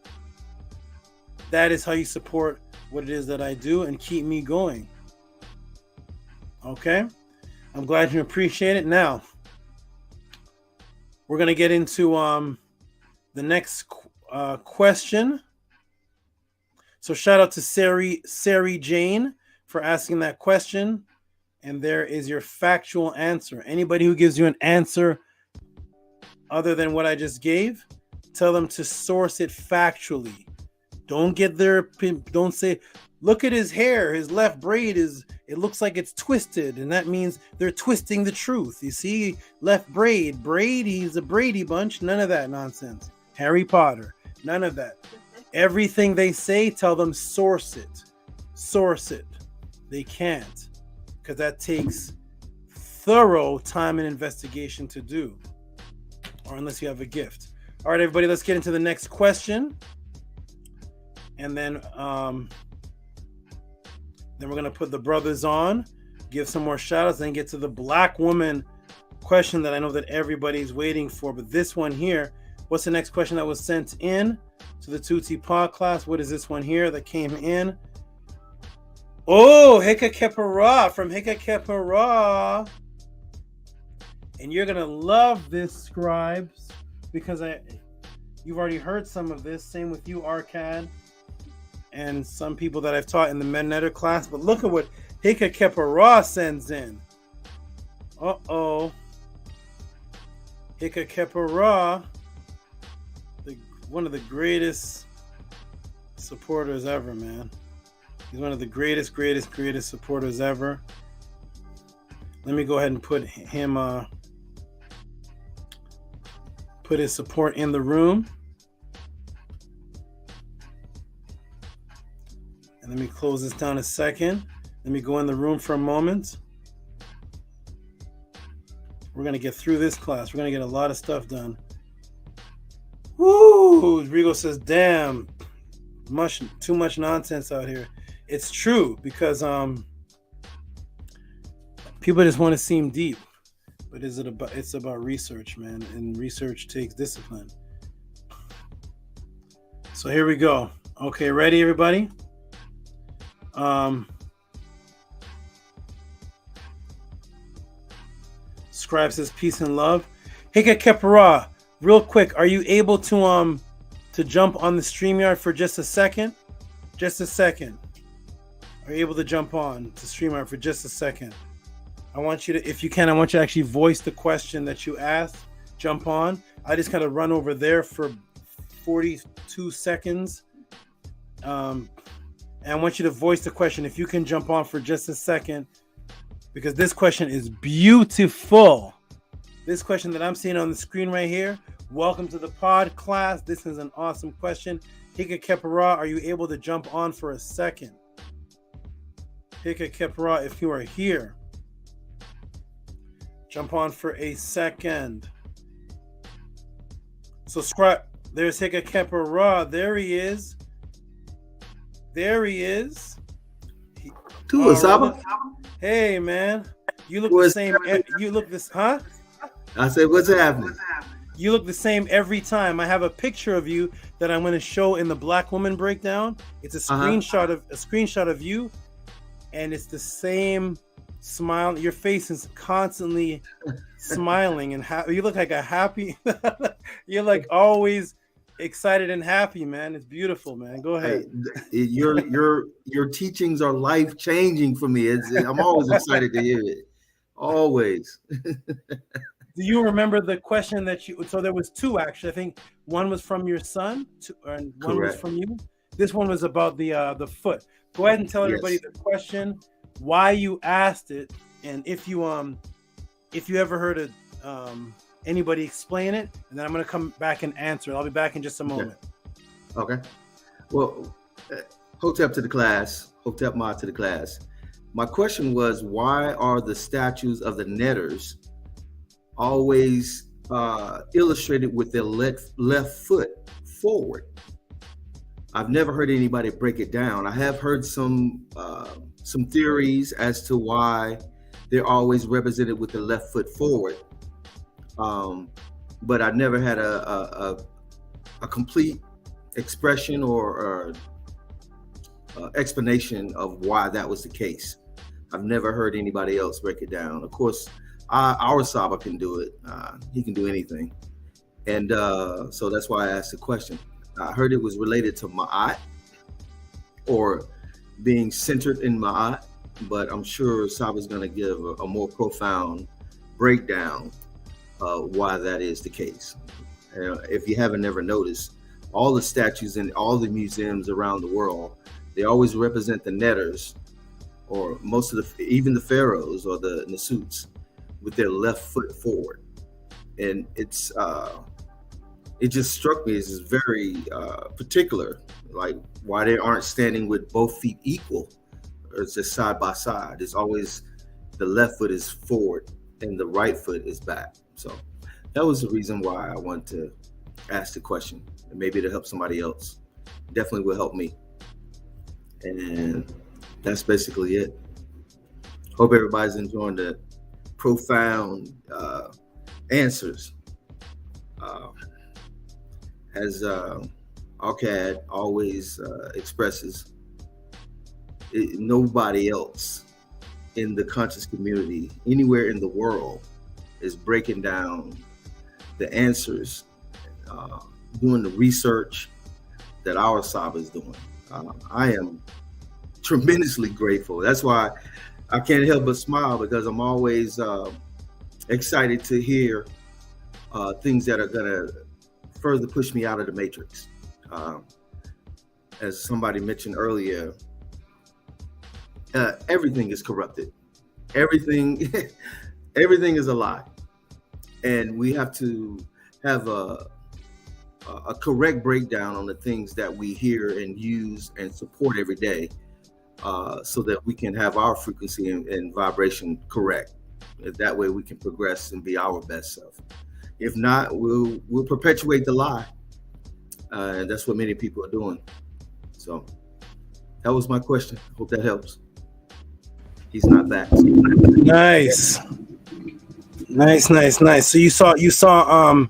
That is how you support what it is that I do and keep me going. Okay? I'm glad you appreciate it. Now, we're going to get into the next question. So shout out to Sari Jane for asking that question. And there is your factual answer. Anybody who gives you an answer other than what I just gave, tell them to source it factually. Don't say, look at his hair, his left braid it looks like it's twisted, and that means they're twisting the truth. You see, left braid, he's a Brady Bunch. None of that nonsense. Harry Potter, none of that. Everything they say, tell them source it. Source it. They can't, because that takes thorough time and investigation to do, or unless you have a gift. All right, everybody, let's get into the next question. And then we're going to put the brothers on, give some more shout outs, and get to the black woman question that I know that everybody's waiting for. But this one here, what's the next question that was sent in to the Tehuti Pod class? What is this one here that came in? Oh, Heka Khepera from Heka Khepera. And you're going to love this, scribes, because you've already heard some of this. Same with you, Arcad, and some people that I've taught in the Mennetter class. But look at what Heka Khepera sends in. Uh-oh. Heka Khepera, one of the greatest supporters ever, man. He's one of the greatest supporters ever. Let me go ahead and put him, put his support in the room. And let me close this down a second. Let me go in the room for a moment. We're going to get through this class. We're going to get a lot of stuff done. Woo! Rigo says, damn, too much nonsense out here. It's true, because people just want to seem deep. But it's about research, man. And research takes discipline. So here we go. Okay, ready, everybody? Scribe says peace and love. Heka Khepera, real quick, are you able to jump on the StreamYard for just a second? Just a second. Are you able to jump on to StreamYard for just a second? I want you to, if you can, I want you to actually voice the question that you asked. Jump on. I just kind of run over there for 42 seconds. And I want you to voice the question. If you can jump on for just a second, because this question is beautiful. This question that I'm seeing on the screen right here. Welcome to the pod class. This is an awesome question. Heka Khepera, are you able to jump on for a second? Heka Khepera, if you are here, jump on for a second. So scribe, there's Heka Khepera. There he is. There he is. Saba. Hey, man. You look the same. You look this, huh? I said, what's happening? You look the same every time. I have a picture of you that I'm going to show in the Black Woman breakdown. It's a screenshot of you, and it's the same smile. Your face is constantly smiling and happy. You look like a happy. You're like always excited and happy, man. It's beautiful, man. Go ahead. Hey, your teachings are life changing for me. I'm always excited to hear it. Always. Do you remember the question that you? So there was two actually. I think one was from your son, and one was from you. This one was about the foot. Go ahead and tell everybody the question. why you asked it, and if you ever heard anybody explain it, and then I'm gonna come back and answer it. I'll be back in just a moment. Okay. Well, Hotep to the class, Hotep Ma to the class. My question was, why are the statues of the netters always illustrated with their left foot forward? I've never heard anybody break it down. I have heard some theories as to why they're always represented with the left foot forward, but I never had a complete expression or explanation of why that was the case. I've never heard anybody else break it down. Of course, our Saba can do it. He can do anything, and so that's why I asked the question. I heard it was related to Ma'at, or being centered in Ma'at, but I'm sure Saba's going to give a more profound breakdown of why that is the case. If you haven't ever noticed, all the statues in all the museums around the world, they always represent the netters, or most of even the pharaohs or the Nysuts, with their left foot forward. And it just struck me as very particular, like why they aren't standing with both feet equal, or it's just side by side. It's always the left foot is forward and the right foot is back. So that was the reason why I wanted to ask the question. And maybe it'll help somebody else. Definitely will help me. And that's basically it. Hope everybody's enjoying the profound answers. As Arcad always expresses, nobody else in the conscious community anywhere in the world is breaking down the answers, doing the research that our Saba is doing. I am tremendously grateful. That's why I can't help but smile, because I'm always excited to hear things that are gonna further push me out of the matrix. As somebody mentioned earlier, everything is corrupted. Everything is a lie. And we have to have a correct breakdown on the things that we hear and use and support every day, so that we can have our frequency and vibration correct. That way we can progress and be our best self. If not, we'll perpetuate the lie. And that's what many people are doing. So that was my question. Hope that helps. He's not back. Nice. So you saw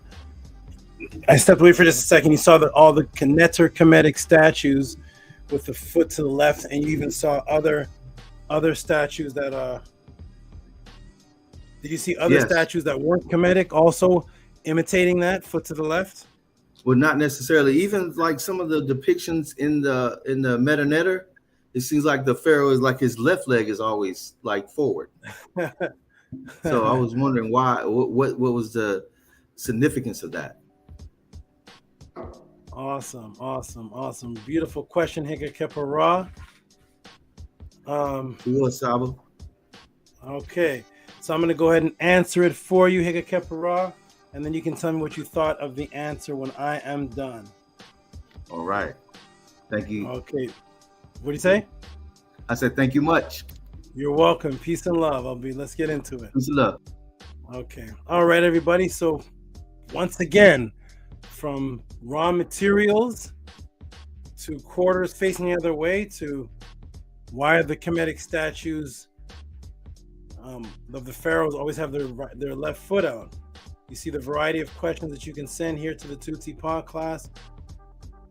I stepped away for just a second. You saw all the Netter Kemetic statues with the foot to the left, and you even saw other statues that did you see other statues that weren't Kemetic also imitating that foot to the left? Well, not necessarily. Even like some of the depictions in the Meta Netter, it seems like the pharaoh is like his left leg is always like forward. So I was wondering why. What was the significance of that? Awesome. Beautiful question, Heka Khepera. You Saba. Okay, so I'm going to go ahead and answer it for you, Heka Khepera, and then you can tell me what you thought of the answer when I am done. All right. Thank you. Okay. What do you say? I said thank you much. You're welcome. Peace and love. Let's get into it. Peace and love. Okay. All right, everybody. So once again, from raw materials to quarters facing the other way to why the Kemetic statues of the pharaohs always have their left foot out. You see the variety of questions that you can send here to the Tehuti Pod class.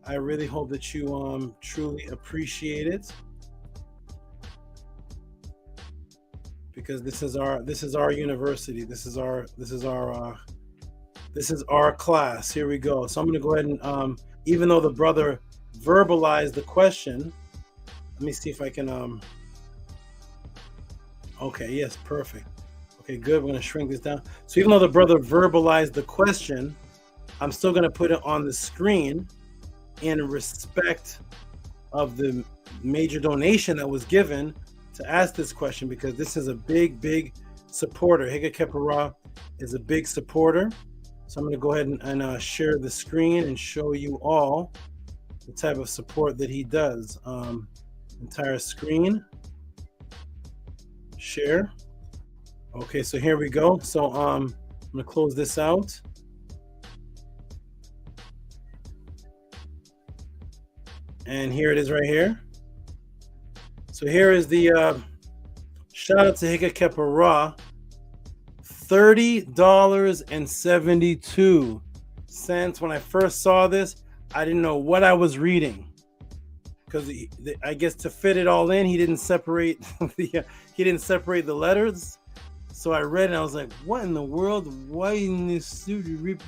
I really hope that you truly appreciate it, because this is our university. This is our class. Here we go. So I'm going to go ahead and even though the brother verbalized the question, let me see if I can okay, yes, perfect. Okay, good. We're going to shrink this down. So even though the brother verbalized the question, I'm still going to put it on the screen in respect of the major donation that was given to ask this question because this is a big supporter. Heka Khepera is a big supporter. So I'm going to go ahead and share the screen and show you all the type of support that he does. Entire screen. Share. Okay, so here we go. So I'm going to close this out. And here it is right here. So here is the shout out to Heka Khepera. $30.72. When I first saw this, I didn't know what I was reading because I guess to fit it all in, he didn't separate the letters. So I read and I was like, "What in the world? Why Nysut?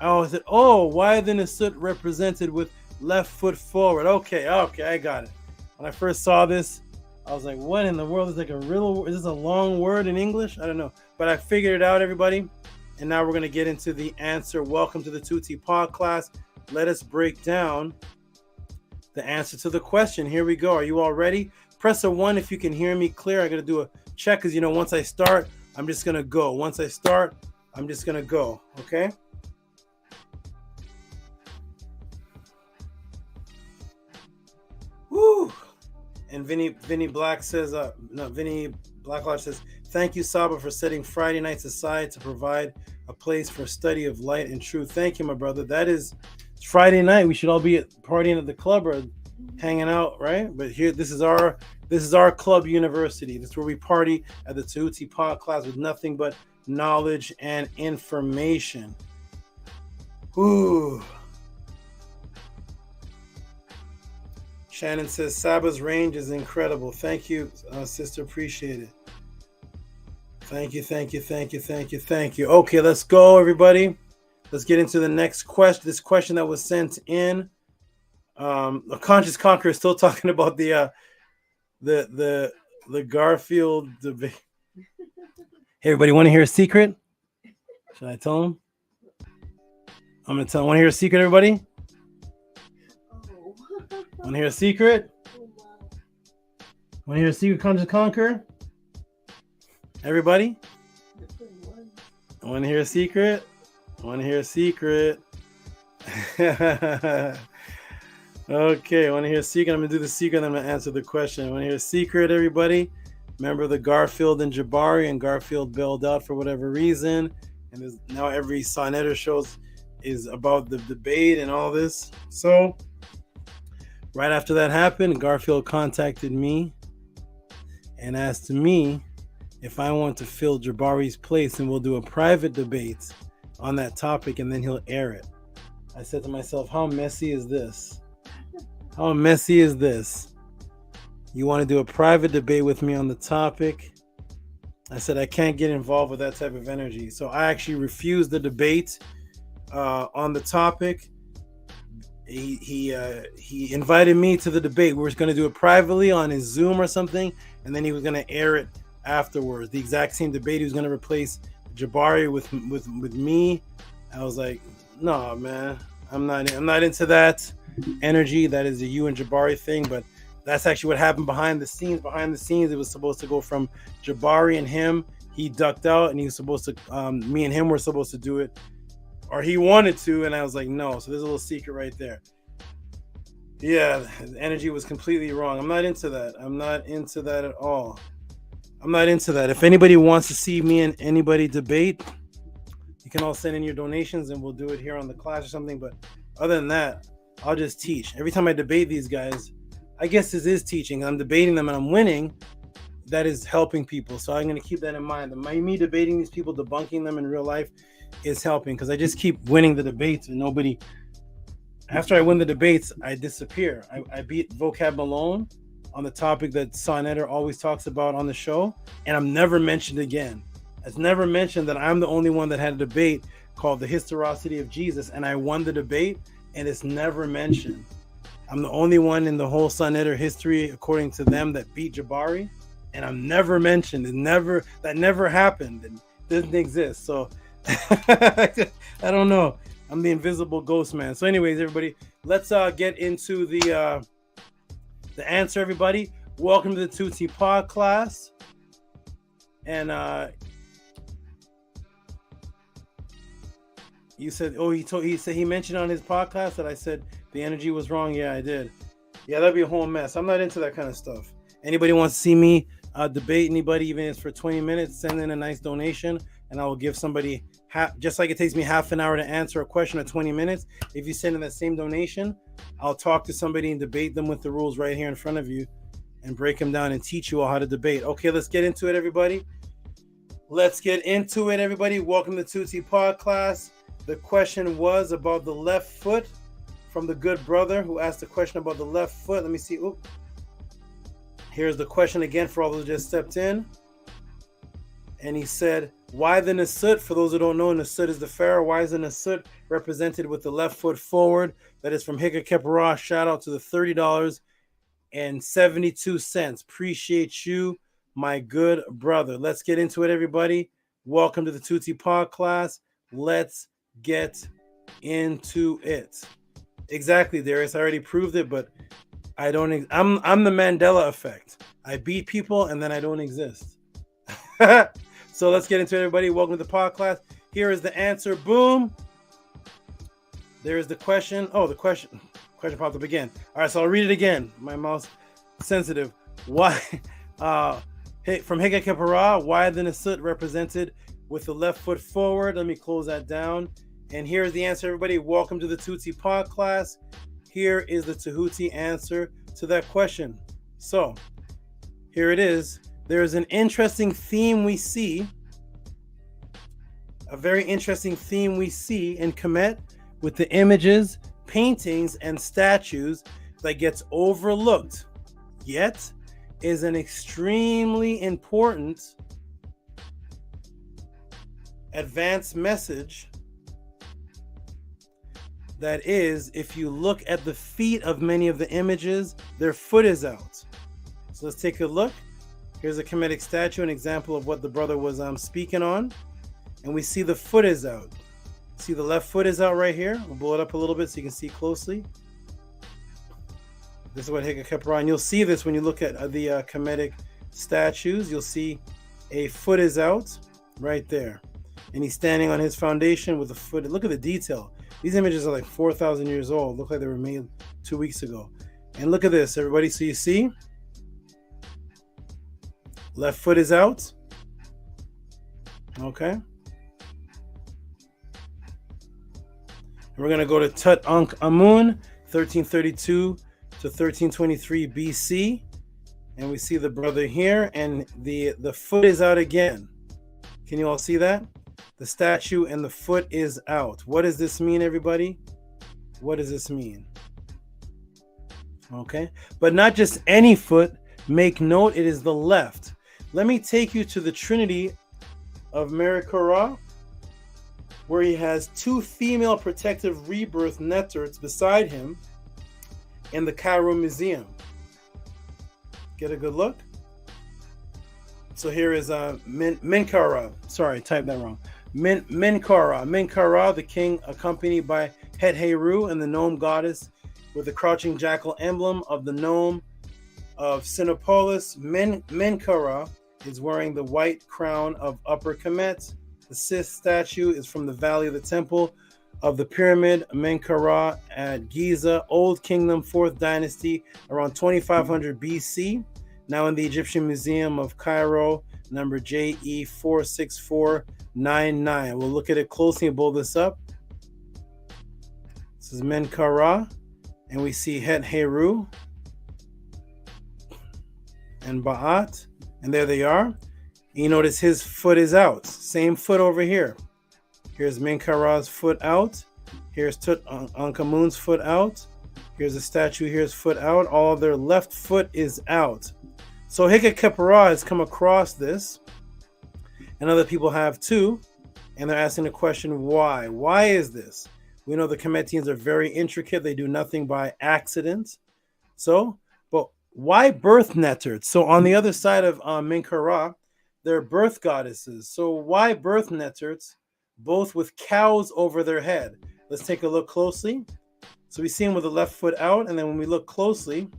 I said, oh, why the Nysut represented with left foot forward? Okay, I got it." When I first saw this, I was like, "What in the world is like a riddle? Is this a long word in English? I don't know." But I figured it out, everybody. And now we're going to get into the answer. Welcome to the Tehuti Pod class. Let us break down the answer to the question. Here we go. Are you all ready? Press a 1 if you can hear me clear. I got to do a check because, once I start, I'm just going to go. Once I start, I'm just going to go. Okay? Woo! And Vinny Black says, Vinny Blacklodge says, "Thank you, Saba, for setting Friday nights aside to provide a place for study of light and truth." Thank you, my brother. It's Friday night. We should all be partying at the club or hanging out, right? But here, this is our club university. This is where we party at the Tehuti Pod class with nothing but knowledge and information. Ooh. Shannon says, "Saba's range is incredible." Thank you, sister. Appreciate it. Thank you. Okay, let's go, everybody. Let's get into the next question. This question that was sent in. A Conscious Conqueror is still talking about the Garfield debate. Hey, everybody, want to hear a secret? Should I tell them? I'm going to tell them. Want to hear a secret, everybody? Want to hear a secret? Want to hear a secret, Conscious Conqueror? Everybody? Want to hear a secret? Want to hear a secret? Okay, want to hear a secret? I'm going to do the secret and I'm going to answer the question. Want to hear a secret, everybody? Remember the Garfield and Jabari, and Garfield bailed out for whatever reason. And now every Sonetter show is about the debate and all this. So right after that happened, Garfield contacted me and asked me if I want to fill Jabari's place, and we'll do a private debate on that topic, and then he'll air it. I said to myself, how messy is this? How messy is this? You want to do a private debate with me on the topic? I said I can't get involved with that type of energy. So I actually refused the debate on the topic. He invited me to the debate. We were going to do it privately on his Zoom or something, and then he was going to air it afterwards. The exact same debate. He was going to replace Jabari with me. I was like, no, man, I'm not into that energy. That is a you and Jabari thing. But that's actually what happened behind the scenes. Behind the scenes, it was supposed to go from Jabari and him. He ducked out, and he was supposed to. Me and him were supposed to do it, or he wanted to, and I was like, no. So there's a little secret right there. Yeah, the energy was completely wrong. I'm not into that. I'm not into that at all. I'm not into that. If anybody wants to see me and anybody debate, you can all send in your donations and we'll do it here on the class or something. But other than that, I'll just teach. Every time I debate these guys, I guess this is teaching. I'm debating them and I'm winning. That is helping people. So I'm going to keep that in mind. Me debating these people, debunking them in real life is helping, because I just keep winning the debates and nobody. After I win the debates, I disappear. I beat Vocab Malone on the topic that Sonetter always talks about on the show, and I'm never mentioned again. It's never mentioned that I'm the only one that had a debate called The Historicity of Jesus, and I won the debate, and it's never mentioned. I'm the only one in the whole Sonetter history, according to them, that beat Jabari, and I'm never mentioned. That never happened, and doesn't exist. So I don't know. I'm the invisible ghost man. So anyways, everybody, let's get into the answer, everybody. welcome to the Tutti Pod class. And you said, he mentioned on his podcast that I said the energy was wrong. Yeah, I did. Yeah, that'd be a whole mess. I'm not into that kind of stuff. Anybody wants to see me debate anybody, even if it's for 20 minutes, send in a nice donation, and I will give somebody just like it takes me half an hour to answer a question of 20 minutes. If you send in that same donation, I'll talk to somebody and debate them with the rules right here in front of you and break them down and teach you all how to debate. Okay, let's get into it, everybody. Let's get into it, everybody. Welcome to Tutti Pod class. The question was about the left foot from the good brother who asked the question about the left foot. Let me see. Oop. Here's the question again for all those who just stepped in. And he said, why the Nysut? For those who don't know, Nysut is the pharaoh. Why is the Nysut represented with the left foot forward? That is from Heka Khepera. Shout out to the $30.72. Appreciate you, my good brother. Let's get into it, everybody. Welcome to the Tutti Pod class. Let's get into it. Exactly, Darius. I already proved it, but I don't. I'm the Mandela effect. I beat people and then I don't exist. So let's get into it, everybody. Welcome to the pod class. Here is the answer. Boom. There is the question. Oh, the question popped up again. All right, so I'll read it again. My mouse sensitive. Why? From Heka Khepera, why the Nysut represented with the left foot forward? Let me close that down. And here's the answer, everybody. Welcome to the Tutti Pod class. Here is the Tehuti answer to that question. So here it is. There's an interesting theme we see, a very interesting theme we see in Kemet with the images, paintings, and statues that gets overlooked, yet is an extremely important advanced message. That is, if you look at the feet of many of the images, their foot is out. So let's take a look. Here's a Kemetic statue, an example of what the brother was speaking on. And we see the foot is out. See the left foot is out right here. We'll blow it up a little bit so you can see closely. This is what Heka Khepera, and you'll see this when you look at the Kemetic statues. You'll see a foot is out right there. And he's standing on his foundation with the foot. Look at the detail. These images are like 4,000 years old. Look like they were made 2 weeks ago. And look at this, everybody. So you see, left foot is out. Okay. And we're going to go to Tut Ankh Amun, 1332 to 1323 BC. And we see the brother here, and the foot is out again. Can you all see that? The statue and the foot is out. What does this mean, everybody? What does this mean? Okay. But not just any foot. Make note, it is the left. Let me take you to the Trinity of Merikara, where he has two female protective rebirth neterts beside him in the Cairo Museum. Get a good look. So here is Menkara. Sorry, typed that wrong. Menkara, the king, accompanied by Het Heru and the gnome goddess, with the crouching jackal emblem of the gnome of Sinopolis. Menkara is wearing the white crown of Upper Kemet. The sixth statue is from the Valley of the Temple of the Pyramid, Menkara at Giza, Old Kingdom, 4th Dynasty, around 2500 BC. Now in the Egyptian Museum of Cairo, number JE46499. We'll look at it closely and blow this up. This is Menkara, and we see Het Heru and Ba'at, and there they are. You notice his foot is out. Same foot over here. Here's Menkara's foot out. Here's Tut Ankh Amun's foot out. Here's a statue. Here's foot out. All of their left foot is out. So Heka Khepera has come across this, and other people have too, and they're asking the question, why? Why is this? We know the Kemetians are very intricate. They do nothing by accident. So, but why birth neterts? So on the other side of Menkara, they're birth goddesses. So why birth neterts, both with cows over their head? Let's take a look closely. So we see him with the left foot out, and then when we look closely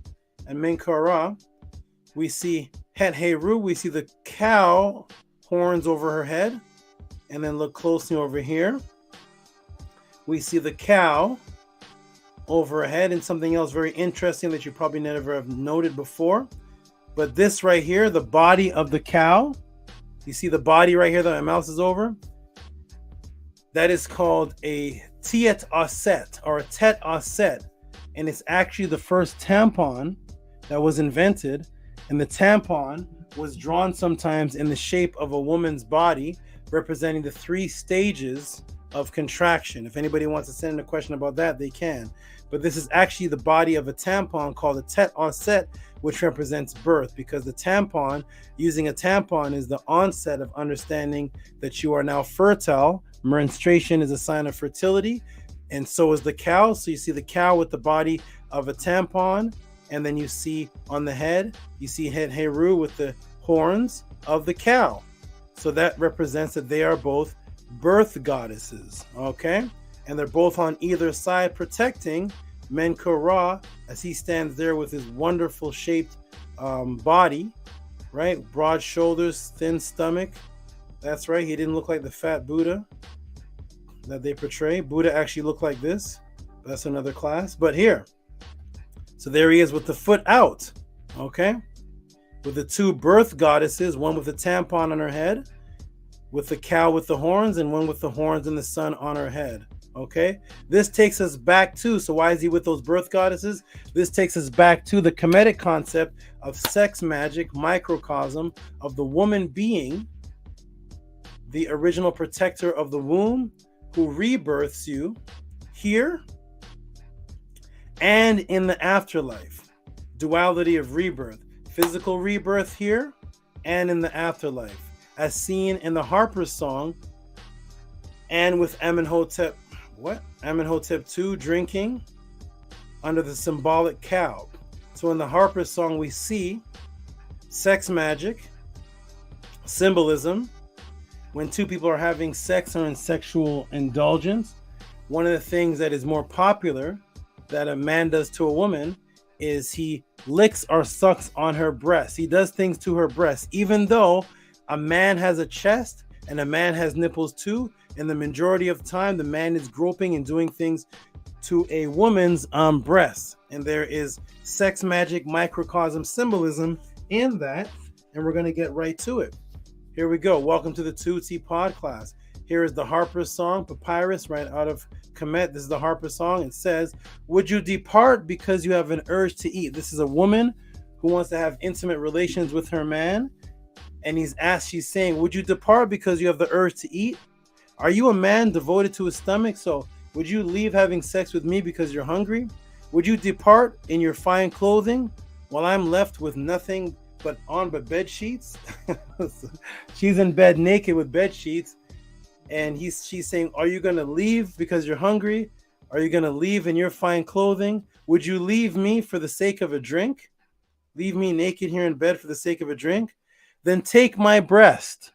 at Menkara, we see Het Heru, we see the cow horns over her head. And then look closely over here. We see the cow over her head, and something else very interesting that you probably never have noted before. But this right here, the body of the cow, you see the body right here that my mouse is over? That is called a Tiet Aset or a Tet Aset. And it's actually the first tampon that was invented. And the tampon was drawn sometimes in the shape of a woman's body, representing the 3 stages of contraction. If anybody wants to send in a question about that, they can. But this is actually the body of a tampon called a Tet Aset, which represents birth, because the tampon, using a tampon, is the onset of understanding that you are now fertile. Menstruation is a sign of fertility, and so is the cow. So you see the cow with the body of a tampon, and then you see on the head, you see Het Heru with the horns of the cow. So that represents that they are both birth goddesses, okay? And they're both on either side protecting Menkaura as he stands there with his wonderful shaped body, right? Broad shoulders, thin stomach. That's right. He didn't look like the fat Buddha that they portray. Buddha actually looked like this. That's another class. But here, so there he is with the foot out, okay? With the 2 birth goddesses, one with a tampon on her head, with the cow with the horns, and one with the horns and the sun on her head. Okay, this takes us back to, so why is he with those birth goddesses? This takes us back to the Kemetic concept of sex magic, microcosm of the woman being the original protector of the womb, who rebirths you here and in the afterlife. Duality of rebirth, physical rebirth here and in the afterlife, as seen in the Harper's song and with Amenhotep II drinking under the symbolic cow. So in the Harper's song, we see sex magic, symbolism, when 2 people are having sex or in sexual indulgence. One of the things that is more popular that a man does to a woman is he licks or sucks on her breast. He does things to her breast, even though a man has a chest and a man has nipples too. And the majority of the time, the man is groping and doing things to a woman's breast. And there is sex magic, microcosm symbolism in that. And we're going to get right to it. Here we go. Welcome to the Tehuti pod class. Here is the Harper's song, Papyrus, right out of Kemet. This is the Harper's song. It says, "Would you depart because you have an urge to eat?" This is a woman who wants to have intimate relations with her man. And she's saying, would you depart because you have the urge to eat? Are you a man devoted to his stomach? So would you leave having sex with me because you're hungry? Would you depart in your fine clothing while I'm left with nothing but bed sheets? She's in bed naked with bed sheets. And she's saying, are you going to leave because you're hungry? Are you going to leave in your fine clothing? Would you leave me for the sake of a drink? Leave me naked here in bed for the sake of a drink? Then take my breast,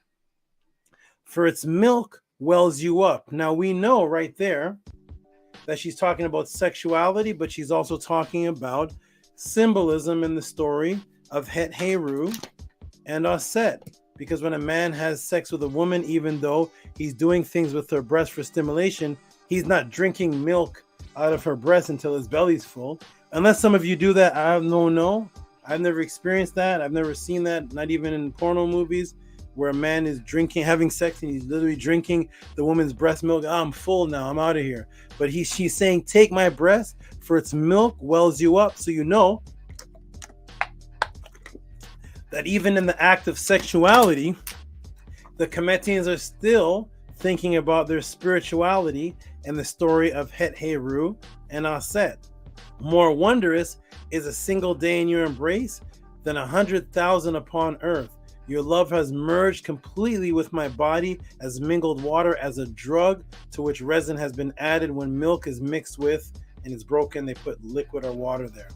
for its milk wells you up. Now we know right there that she's talking about sexuality, but she's also talking about symbolism in the story of Het Heru and Aset. Because when a man has sex with a woman, even though he's doing things with her breast for stimulation, he's not drinking milk out of her breast until his belly's full. Unless some of you do that, I don't know. I've never experienced that. I've never seen that, not even in porno movies, where a man is having sex, and he's literally drinking the woman's breast milk. I'm full now. I'm out of here. But she's saying, take my breast, for its milk wells you up. So you know that even in the act of sexuality, the Kemetians are still thinking about their spirituality and the story of Het Heru and Aset. More wondrous is a single day in your embrace than 100,000 upon earth. Your love has merged completely with my body as mingled water, as a drug to which resin has been added when milk is mixed with and is broken. They put liquid or water there.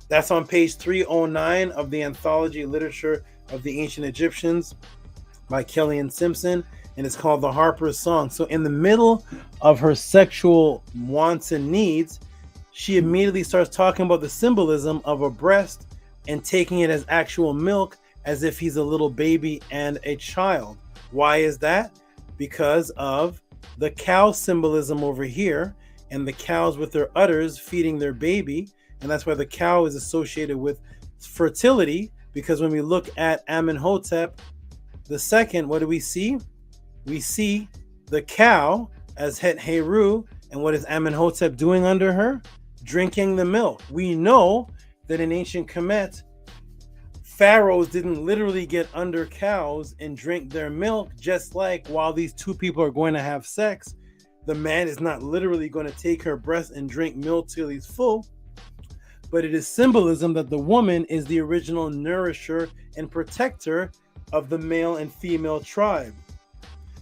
That's on page 309 of the Anthology Literature of the Ancient Egyptians by Kellyanne Simpson, and it's called The Harper's Song. So in the middle of her sexual wants and needs, she immediately starts talking about the symbolism of a breast and taking it as actual milk as if he's a little baby and a child. Why is that? Because of the cow symbolism over here, and the cows with their udders feeding their baby. And that's why the cow is associated with fertility, because when we look at Amenhotep II, what do we see? We see the cow as Het Heru, and what is Amenhotep doing under her? Drinking the milk. We know that in ancient Kemet, pharaohs didn't literally get under cows and drink their milk, just like while these two people are going to have sex, the man is not literally going to take her breast and drink milk till he's full, but it is symbolism that the woman is the original nourisher and protector of the male and female tribe.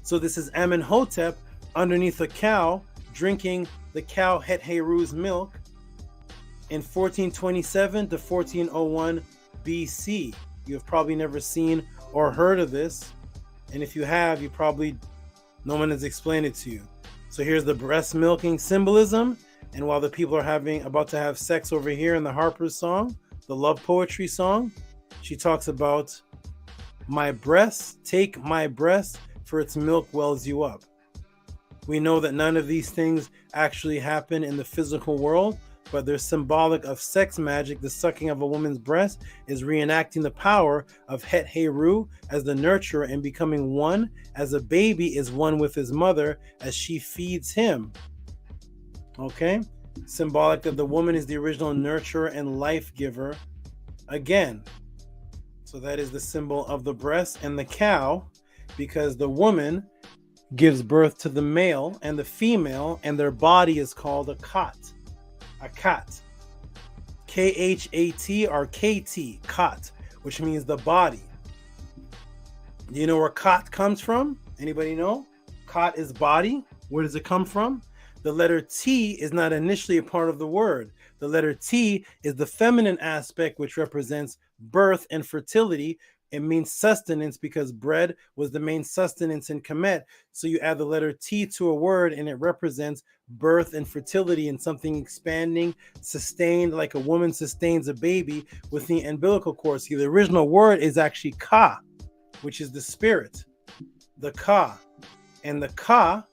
So this is Amenhotep underneath a cow, drinking the cow Het Heru's milk in 1427 to 1401 BC. You have probably never seen or heard of this, and if you have, you probably, no one has explained it to you. So here's the breast milking symbolism, and while the people are about to have sex over here in the Harper's song, the love poetry song, she talks about my breast, take my breast, for its milk wells you up. We know that none of these things actually happen in the physical world, but they're symbolic of sex magic. The sucking of a woman's breast is reenacting the power of Het Heru as the nurturer and becoming one as a baby is one with his mother as she feeds him. Okay? Symbolic that the woman is the original nurturer and life giver. Again, so that is the symbol of the breast and the cow, because the woman gives birth to the male and the female, and their body is called a khat. A khat. K-H-A-T or K-T, khat, which means the body. Do you know where khat comes from? Anybody know? Khat is body. Where does it come from? The letter T is not initially a part of the word. The letter T is the feminine aspect, which represents birth and fertility. It means sustenance because bread was the main sustenance in Kemet. So you add the letter T to a word and it represents birth and fertility and something expanding, sustained, like a woman sustains a baby with the umbilical cord. See, the original word is actually Ka, which is the spirit, the Ka. And the Ka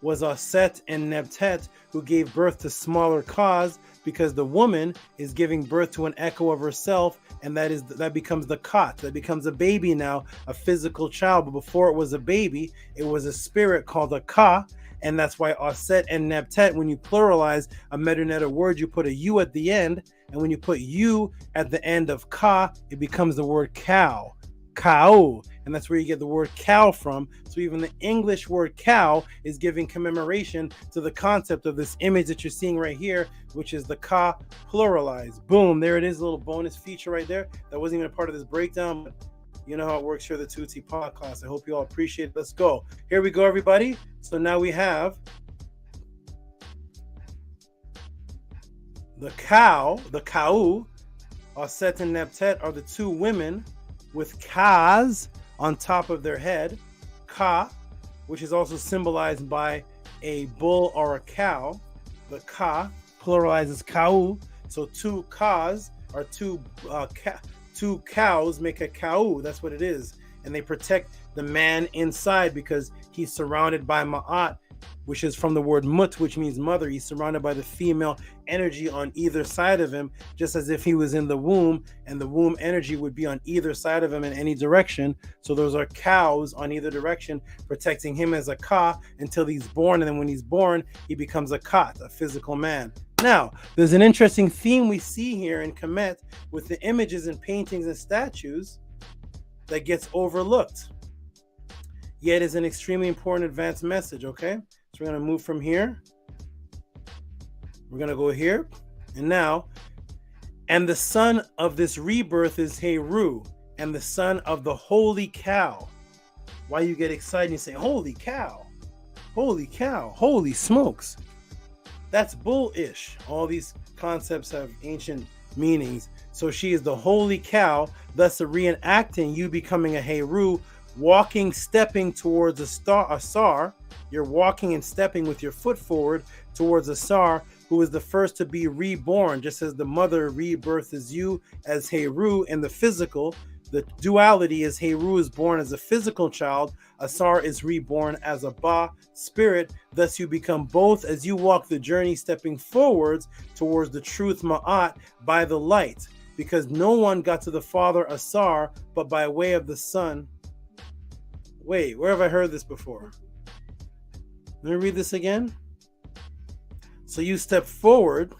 was Aset and Nebtet, who gave birth to smaller Kas, because the woman is giving birth to an echo of herself, and that becomes the Khat. That becomes a baby now, a physical child. But before it was a baby, it was a spirit called a Ka, and that's why Aset and Nebtet, when you pluralize a Meduneta word, you put a U at the end, and when you put U at the end of Ka, it becomes the word cow, cow, and that's where you get the word cow from. So even the English word cow is giving commemoration to the concept of this image that you're seeing right here, which is the Ka pluralized. Boom, there it is, a little bonus feature right there. That wasn't even a part of this breakdown, but you know how it works here at the Tehuti podcast. I hope you all appreciate it. Let's go. Here we go, everybody. So now we have the cow, the Kau, Aset and Nebtet are the two women with Kas on top of their head. Ka, which is also symbolized by a bull or a cow. The Ka pluralizes Kau. So two Kas are two cows make a Kau. That's what it is. And they protect the man inside because he's surrounded by Ma'at, which is from the word Mut, which means mother. He's surrounded by the female energy on either side of him, just as if he was in the womb, and the womb energy would be on either side of him in any direction. So those are cows on either direction, protecting him as a Ka until he's born. And then when he's born, he becomes a Khat, a physical man. Now, there's an interesting theme we see here in Kemet with the images and paintings and statues that gets overlooked. Yet is an extremely important advanced message, okay? So we're going to move from here. We're going to go here. And now, and the son of this rebirth is Heru, and the son of the holy cow. Why you get excited and you say, holy cow, holy smokes. That's bullish. All these concepts have ancient meanings. So she is the holy cow, thus reenacting you becoming a Heru, walking, stepping towards a sar. You're walking and stepping with your foot forward towards a sar, who is the first to be reborn, just as the mother rebirths you as Heru in the physical. The duality is Heru is born as a physical child, Asar is reborn as a Ba spirit. Thus you become both as you walk the journey, stepping forwards towards the truth Ma'at by the light, because no one got to the Father Asar but by way of the Son. Wait, where have I heard this before? Let me read this again. So you step forward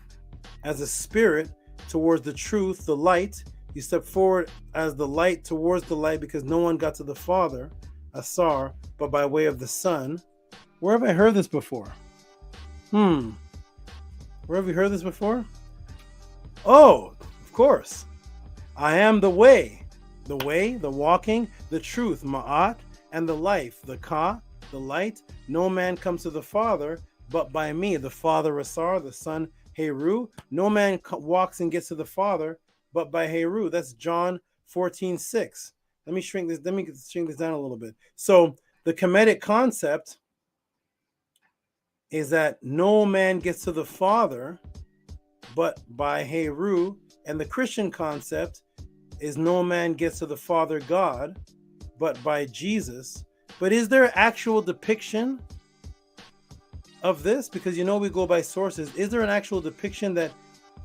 as a spirit towards the truth, the light. You step forward as the light towards the light, because no one got to the Father, Asar, but by way of the Son. Where have I heard this before? Where have we heard this before? Oh, of course. I am the way, the walking, the truth, Ma'at, and the life, the Ka, the light. No man comes to the Father but by me, the Father Asar, the Son Heru. No man walks and gets to the Father but by Heru. That's John 14:6. Let me shrink this down a little bit. So the Kemetic concept is that no man gets to the Father but by Heru, and the Christian concept is no man gets to the Father God but by Jesus. But is there actual depiction of this? Because we go by sources. Is there an actual depiction that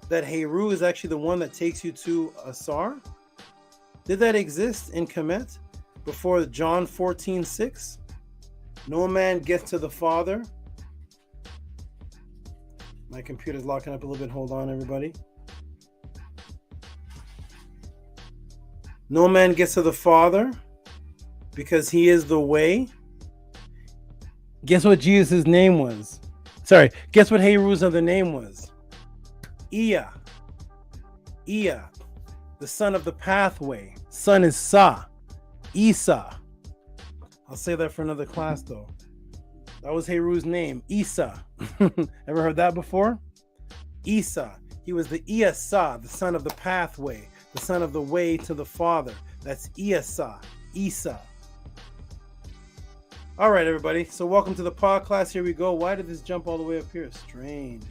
Heru is actually the one that takes you to Asar? Did that exist in Kemet before John 14:6? No man gets to the Father. My computer's locking up a little bit. Hold on, everybody. No man gets to the Father because he is the way. Guess what Jesus' name was? Sorry, guess what Heru's other name was? Iya, the son of the pathway. Son is Sa, Isa. I'll say that for another class though. That was Heru's name, Isa. Ever heard that before? Isa. He was the Iyasa, the son of the pathway, the son of the way to the Father. That's Iyasa, Isa. All right, everybody. So welcome to the pod class. Here we go. Why did this jump all the way up here? Strange.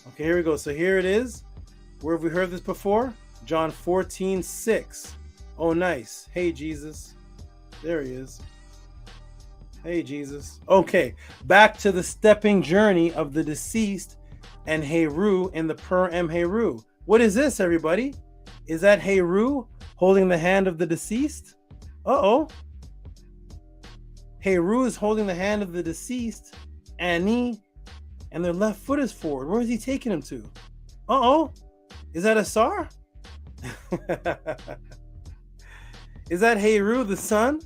Okay, here we go. So here it is. Where have we heard this before? John 14:6. Oh, nice. Hey, Jesus. There he is. Hey, Jesus. Okay, back to the stepping journey of the deceased and Heru in the Per-Em Heru. What is this, everybody? Is that Heru holding the hand of the deceased? Uh-oh. Heru is holding the hand of the deceased, and their left foot is forward. Where is he taking him to? Uh-oh. Is that Asar? Is that Heru, the son?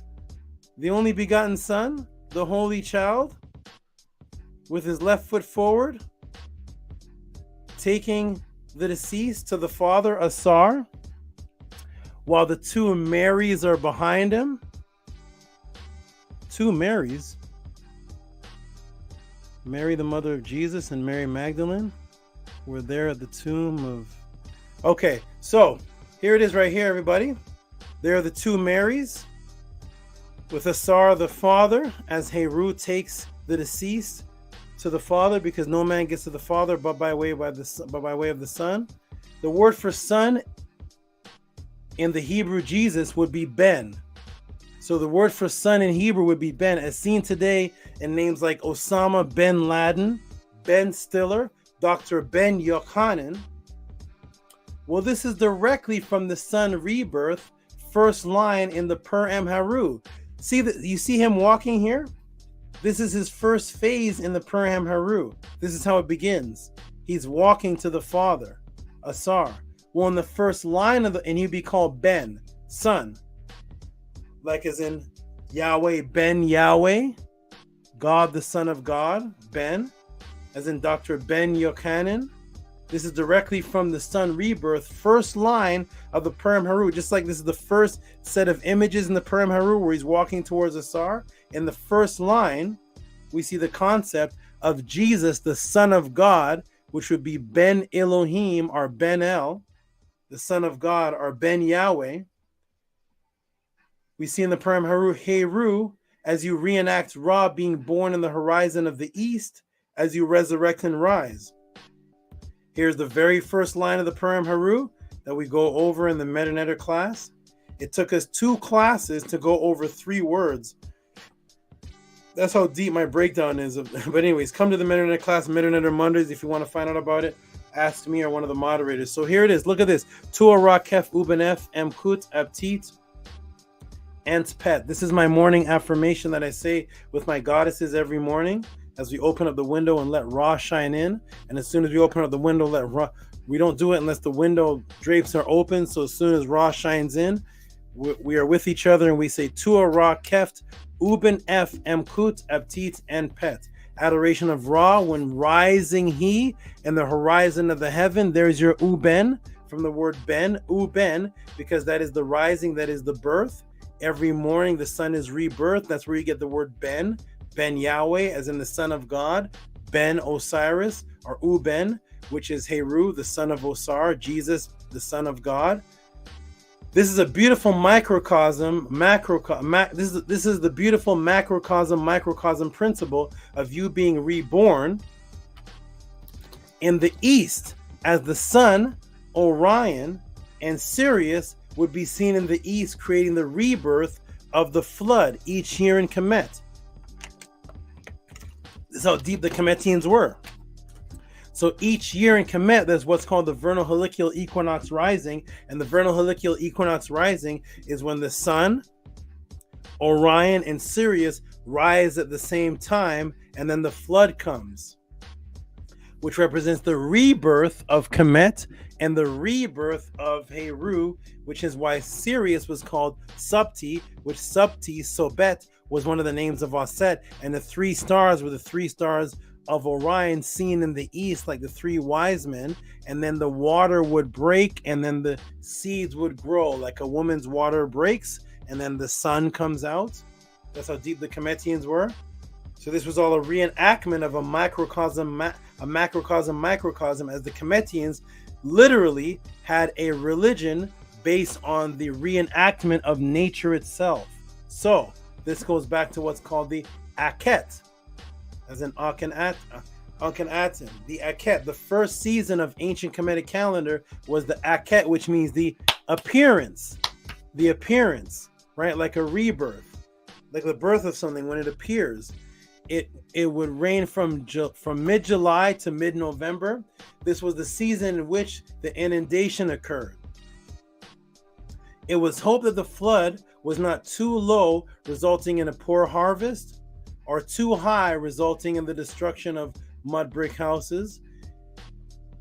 The only begotten son? The holy child? With his left foot forward? Taking the deceased to the Father, Asar? While the two Marys are behind him? Two Marys? Mary, the mother of Jesus, and Mary Magdalene were there at the tomb of... Okay, so here it is right here, everybody. There are the two Marys with Asar the Father as Heru takes the deceased to the Father, because no man gets to the Father but by way of the Son. The word for son in the Hebrew Jesus would be Ben. So the word for son in Hebrew would be Ben, as seen today in names like Osama bin Laden, Ben Stiller, Dr. Ben Yochanan. Well, this is directly from the Son rebirth, first line in the Per-Em Heru. You see him walking here? This is his first phase in the Per-Em Heru. This is how it begins. He's walking to the Father, Asar. Well, in the first line and he'd be called Ben, son. Like as in Yahweh, Ben Yahweh, God the Son of God, Ben, as in Dr. Ben Yochanan. This is directly from the Son rebirth, first line of the Per-Em Heru. Just like this is the first set of images in the Per-Em Heru where he's walking towards Asar. In the first line, we see the concept of Jesus, the Son of God, which would be Ben Elohim or Ben El, the Son of God, or Ben Yahweh. We see in the Per-Em Heru as you reenact Ra being born in the horizon of the east, as you resurrect and rise. Here's the very first line of the Purim Haru that we go over in the Metanetter class. It took us 2 classes to go over 3 words. That's how deep my breakdown is. But anyways, come to the Metanetter class, Metanetter Mondays, if you want to find out about it. Ask me or one of the moderators. So here it is. Look at this. Tua Ra Kef Ubenef Mkut Abtit and Pet. This is my morning affirmation that I say with my goddesses every morning as we open up the window and let Ra shine in. And as soon as we open up the window, let Ra. We don't do it unless the window drapes are open. So as soon as Ra shines in, we are with each other and we say Tua Ra Keft Uben F Mkut Abtit and Pet. Adoration of Ra when rising he in the horizon of the heaven. There's your Uben from the word Ben, Uben, because that is the rising, that is the birth. Every morning the sun is rebirth. That's where you get the word Ben, Ben Yahweh, as in the son of God, Ben Osiris, or Uben, which is Heru, the son of Osar, Jesus, the son of God. This is a beautiful microcosm, this is the beautiful microcosm principle of you being reborn in the east, as the sun, Orion, and Sirius would be seen in the east, creating the rebirth of the flood each year in Kemet. This is how deep the Kemetians were. So each year in Kemet, there's what's called the vernal heliacal equinox rising. And the vernal heliacal equinox rising is when the sun, Orion, and Sirius rise at the same time, and then the flood comes, which represents the rebirth of Kemet and the rebirth of Heru, which is why Sirius was called Subti, which Subti, Sobet, was one of the names of Aset. And the 3 stars were the 3 stars of Orion seen in the east, like the 3 wise men, and then the water would break and then the seeds would grow like a woman's water breaks and then the sun comes out. That's how deep the Kemetians were. So this was all a reenactment of a microcosm, microcosm, as the Kemetians literally had a religion based on the reenactment of nature itself. So this goes back to what's called the Aket, as in Akhenaten. The Aket, the first season of ancient Kemetic calendar, was the Aket, which means the appearance, right? Like a rebirth, like the birth of something when it appears. It would rain from mid-July to mid-November. This was the season in which the inundation occurred. It was hoped that the flood was not too low, resulting in a poor harvest, or too high, resulting in the destruction of mud brick houses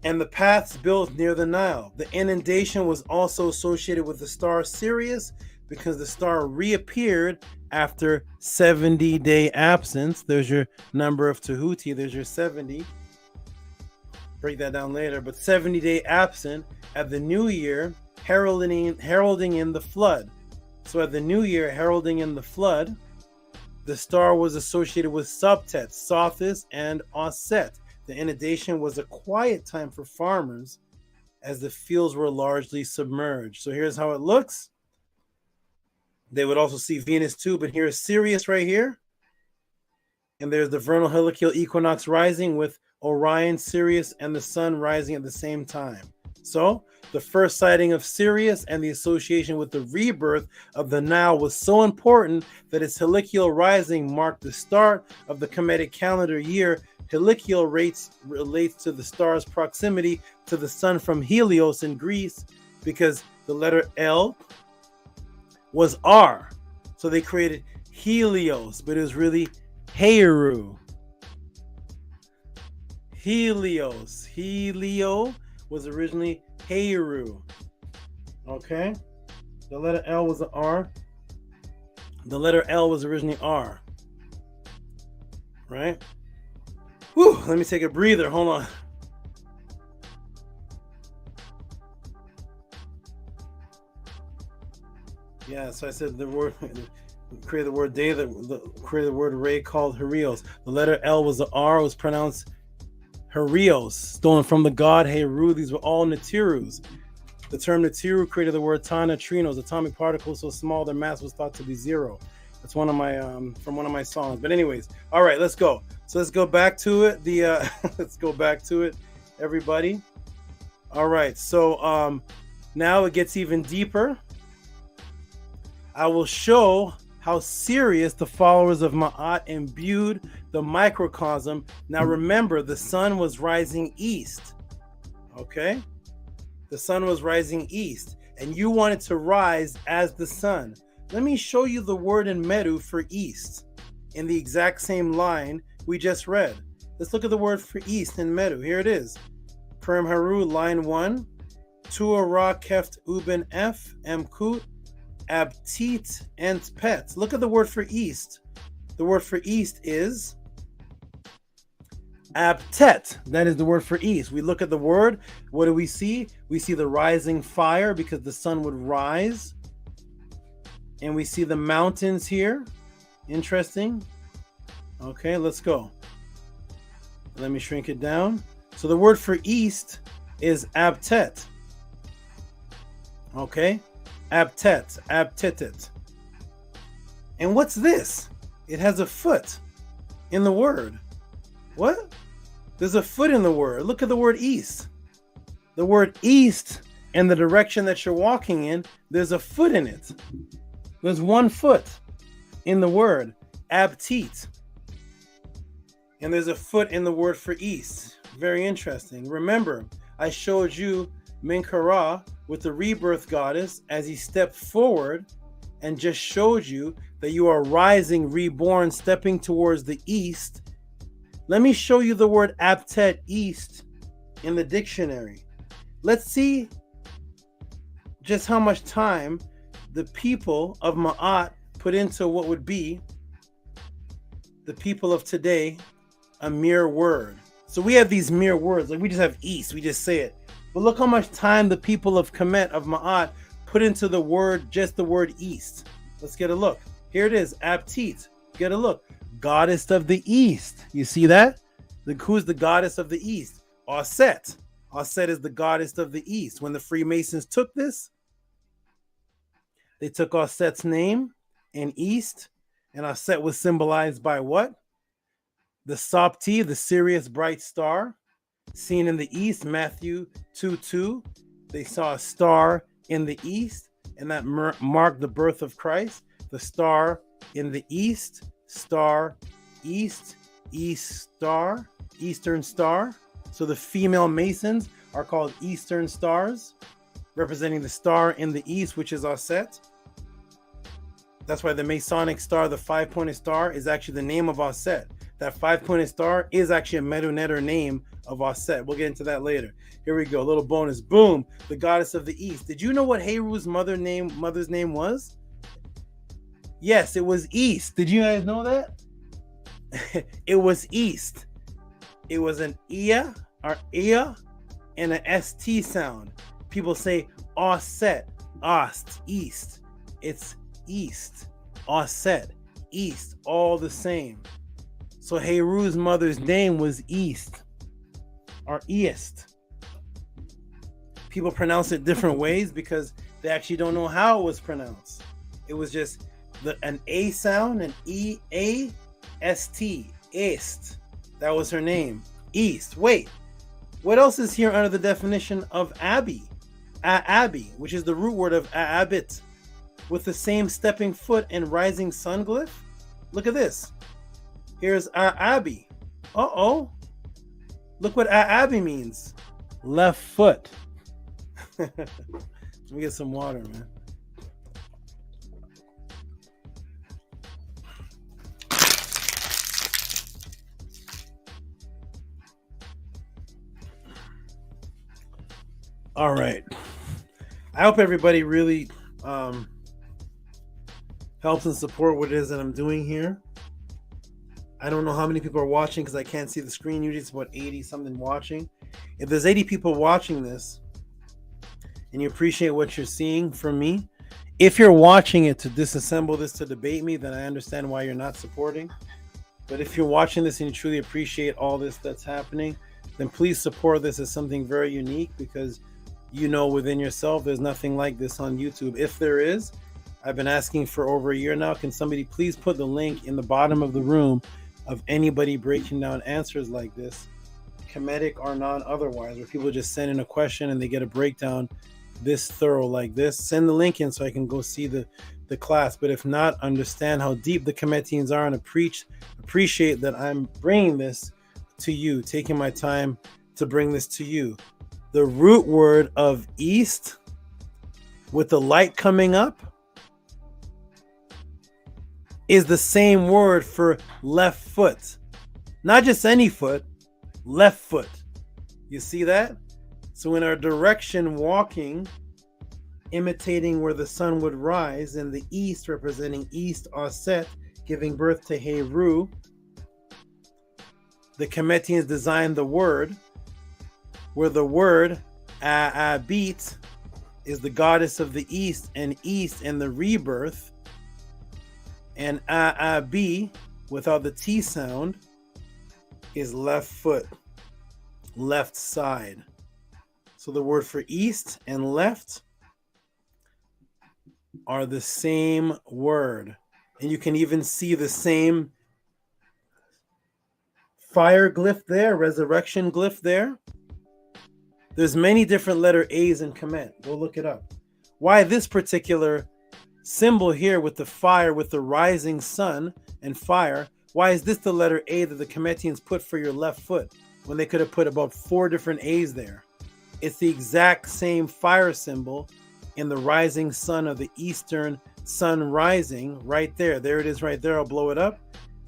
and the paths built near the Nile. The inundation was also associated with the star Sirius because the star reappeared after 70-day absence. There's your number of Tehuti. There's your 70. Break that down later. But 70-day absent at the new year, heralding in the flood. So at the new year, heralding in the flood, the star was associated with Subtet, Sothis, and Osset. The inundation was a quiet time for farmers as the fields were largely submerged. So here's how it looks. They would also see Venus too, but here's Sirius right here. And there's the vernal heliacal equinox rising with Orion, Sirius, and the sun rising at the same time. So the first sighting of Sirius and the association with the rebirth of the Nile was so important that its heliacal rising marked the start of the Kemetic calendar year. Heliacal relates to the star's proximity to the sun from Helios in Greece because the letter L was R. So they created Helios, but it was really Heru. Helios. Helio was originally Heru. Okay? The letter L was an R. The letter L was originally R. Right? Whew, let me take a breather. Hold on. Yeah, so I said the word, created the word day, created the word ray called Herios. The letter L was the R, was pronounced Herios, stolen from the god Heru. These were all Nitirus. The term Nitiru created the word ta neutrinos, atomic particles so small their mass was thought to be 0. That's one of my from one of my songs. But anyways, all right, let's go. So let's go back to it. Let's go back to it, everybody. All right, so now it gets even deeper. I will show how serious the followers of Ma'at imbued the microcosm. Now remember, the sun was rising east. Okay? The sun was rising east, and you wanted to rise as the sun. Let me show you the word in Medu for east in the exact same line we just read. Let's look at the word for east in Medu. Here it is. Perm Haru, line 1. Tuara keft uben f emkut abtit and pet. Look at the word for east. The word for east is abtet. That is the word for east. We look at the word. What do we see? We see the rising fire because the sun would rise. And we see the mountains here. Interesting. Okay, let's go. Let me shrink it down. So the word for east is abtet. Okay, abtet, abtitit. And what's this? It has a foot in the word. What? There's a foot in the word. Look at the word east. The word east and the direction that you're walking in, there's a foot in it. There's one foot in the word, abtit. And there's a foot in the word for east. Very interesting. Remember, I showed you Menkara with the rebirth goddess as he stepped forward and just showed you that you are rising, reborn, stepping towards the east. Let me show you the word abtet, east, in the dictionary. Let's see just how much time the people of Ma'at put into what would be the people of today, a mere word. So we have these mere words, like we just have east, we just say it. But look how much time the people of Kemet, of Ma'at, put into the word, just the word east. Let's get a look. Here it is, Abtit. Get a look. Goddess of the east. You see that? Who's the goddess of the east? Auset. Auset is the goddess of the east. When the Freemasons took this, they took Auset's name and east, and Auset was symbolized by what? The Sapti, the Sirius bright star, seen in the east, Matthew 2:2. They saw a star in the east, and that marked the birth of Christ. The star in the east, star, east, east star, eastern star. So the female Masons are called Eastern stars, representing the star in the east, which is Auset. That's why the Masonic star, the five-pointed star, is actually the name of Auset. That five-pointed star is actually a Medu Neter name of Auset. We'll get into that later. Here we go, a little bonus. Boom, the goddess of the east. Did you know what Heru's mother's name was? Yes, it was East. Did you guys know that? It was East. It was an Ia or Ia and an ST sound. People say Auset, Ost, East. It's East, Auset, East, all the same. So Heru's mother's name was East or East. People pronounce it different ways because they actually don't know how it was pronounced. It was just an A sound, an E-A-S-T, East. That was her name, East. Wait, what else is here under the definition of Abbey? Abbey, which is the root word of Abit, with the same stepping foot and rising sun glyph? Look at this. Here's Abbey. Uh-oh. Look what Abbey means. Left foot. Let me get some water, man. All right. I hope everybody really helps and support what it is that I'm doing here. I don't know how many people are watching because I can't see the screen. Usually it's about 80 something watching. If there's 80 people watching this and you appreciate what you're seeing from me, if you're watching it to disassemble this to debate me, then I understand why you're not supporting. But if you're watching this and you truly appreciate all this that's happening, then please support this as something very unique, because you know within yourself there's nothing like this on YouTube. If there is, I've been asking for over a year now, can somebody please put the link in the bottom of the room of anybody breaking down answers like this? Kemetic or non-otherwise, where people just send in a question and they get a breakdown this thorough like this. Send the link in so I can go see the class. But if not, understand how deep the Kemetians are and appreciate that I'm bringing this to you, taking my time to bring this to you. The root word of east with the light coming up is the same word for left foot. Not just any foot, left foot. You see that? So in our direction walking, imitating where the sun would rise, in the east representing East Osset, giving birth to Heru, the Kemetians designed the word, where the word Abit is the goddess of the east and the rebirth, and Abi without the T sound is left foot, left side. So the word for east and left are the same word. And you can even see the same fire glyph there, resurrection glyph there. There's many different letter A's in Kemet. Go look it up. Why this particular symbol here with the fire, with the rising sun and fire, why is this the letter A that the Kemetians put for your left foot when they could have put about 4 different A's there? It's the exact same fire symbol in the rising sun of the eastern sun rising right there. There it is right there. I'll blow it up.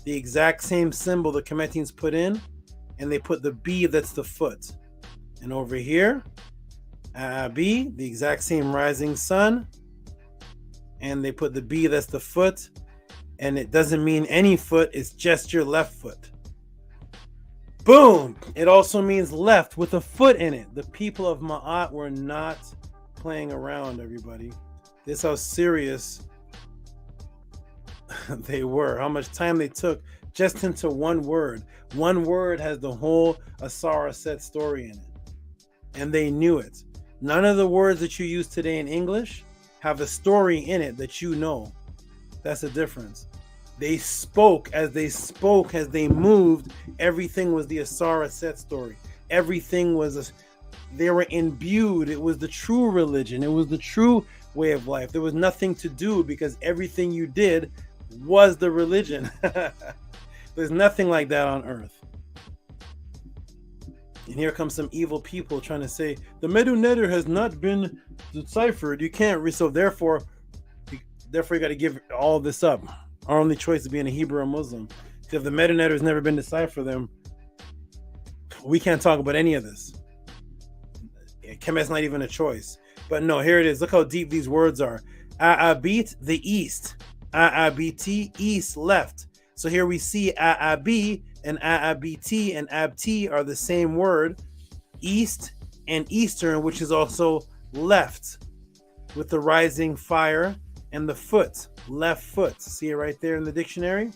The exact same symbol the Kemetians put in, and they put the B that's the foot. And over here, B, the exact same rising sun, and they put the B that's the foot, and it doesn't mean any foot, it's just your left foot. Boom! It also means left with a foot in it. The people of Ma'at were not playing around, everybody. This is how serious they were, how much time they took just into one word. One word has the whole Asara set story in it. And they knew it. None of the words that you use today in English have a story in it that you know. That's the difference. They spoke as they moved. Everything was the Asara set story. Everything was, they were imbued. It was the true religion. It was the true way of life. There was nothing to do because everything you did was the religion. There's nothing like that on earth. And here comes some evil people trying to say the Medu Neter has not been deciphered. You can't. So therefore you got to give all this up. Our only choice is being a Hebrew or Muslim. Because if the Medu Neter has never been deciphered, then we can't talk about any of this. Kemet's not even a choice. But no, here it is. Look how deep these words are. A'abit, the east. A'abiti, east, left. So here we see A'abi and A'abiti and Abti are the same word, east and eastern, which is also left, with the rising fire and the foot, left foot. See it right there in the dictionary?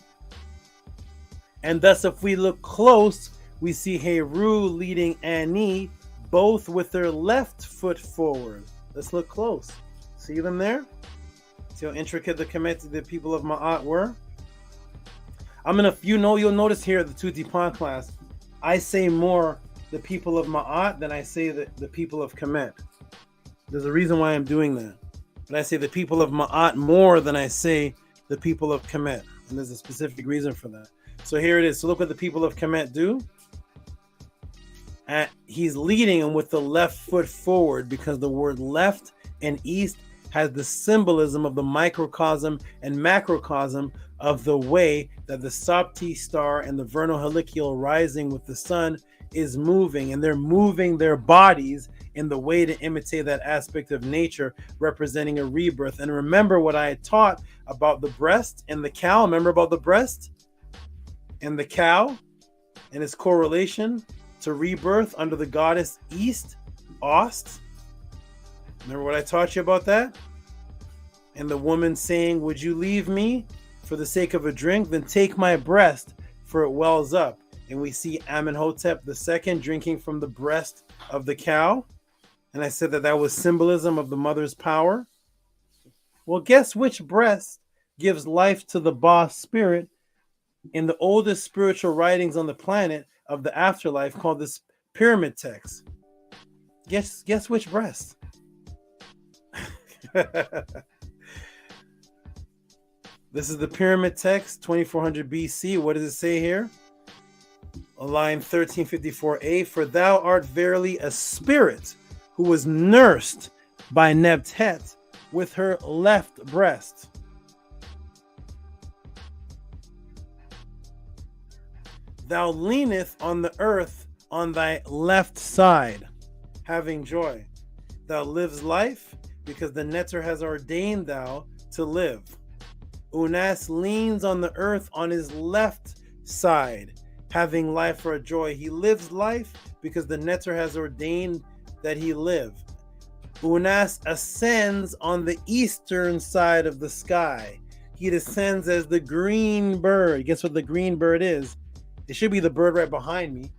And thus, if we look close, we see Heru leading Ani, both with their left foot forward. Let's look close. See them there? See how intricate the people of Ma'at were? You'll notice here at the Tuti Pan class, I say more the people of Ma'at than I say the people of Kemet. There's a reason why I'm doing that. But I say the people of Ma'at more than I say the people of Kemet. And there's a specific reason for that. So here it is. So look what the people of Kemet do. He's leading them with the left foot forward because the word left and east has the symbolism of the microcosm and macrocosm of the way that the Sapti star and the vernal helical rising with the sun is moving, and they're moving their bodies in the way to imitate that aspect of nature representing a rebirth. And remember what I had taught about the breast and the cow. Remember about the breast and the cow and its correlation to rebirth under the goddess East, Ost. Remember what I taught you about that? And the woman saying, would you leave me for the sake of a drink? Then take my breast, for it wells up. And we see Amenhotep II drinking from the breast of the cow. And I said that was symbolism of the mother's power. Well, guess which breast gives life to the boss spirit in the oldest spiritual writings on the planet of the afterlife, called this pyramid text. Guess which breast? This is the pyramid text, 2400 BC. What does it say here? Line 1354a, for thou art verily a spirit who was nursed by Nebtet with her left breast. Thou leaneth on the earth on thy left side, having joy. Thou lives life, because the Netter has ordained thou to live. Unas leans on the earth on his left side, having life for a joy. He lives life because the Netter has ordained that he live. Unas ascends on the eastern side of the sky. He descends as the green bird. Guess what the green bird is? It should be the bird right behind me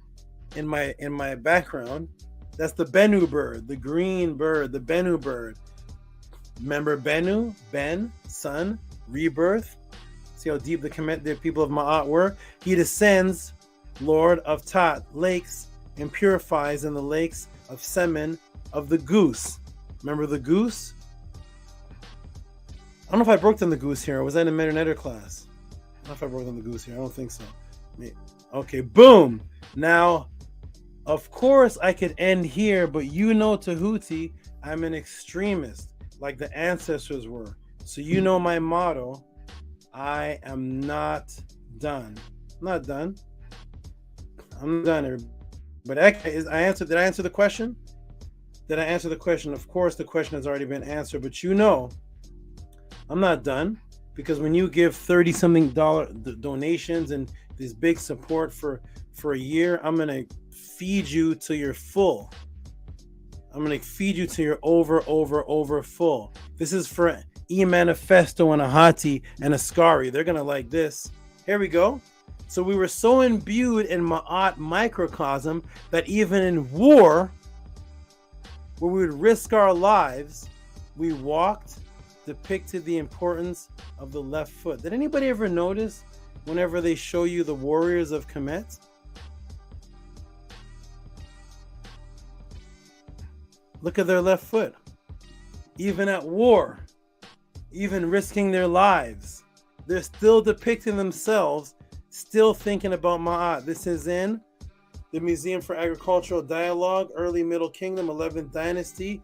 in my background. That's the Bennu bird, the green bird, the Bennu bird. Remember Bennu, Ben, son, rebirth. See how deep the people of Ma'at were? He descends, Lord of Tat, lakes, and purifies in the lakes of semen of the goose. Remember the goose? I don't know if I broke down the goose here. Or was that in a Meta class? I don't know if I broke down the goose here. I don't think so. Okay, boom. Now, of course, I could end here, but you know, Tehuti, I'm an extremist, like the ancestors were. So you know my motto, I am not done. I'm not done. I'm done. But did I answer the question? Did I answer the question? Of course, the question has already been answered, but you know, I'm not done, because when you give $30-something donations and this big support for a year, I'm going to feed you till you're full. I'm going to feed you till you're over full. This is for E-Manifesto and Ahati and Ascari. They're going to like this. Here we go. So we were so imbued in Ma'at microcosm that even in war, where we would risk our lives, we walked, depicted the importance of the left foot. Did anybody ever notice whenever they show you the warriors of Kemet? Look at their left foot. Even at war, even risking their lives, they're still depicting themselves, still thinking about Ma'at. This is in the Museum for Agricultural Dialogue, Early Middle Kingdom, 11th Dynasty,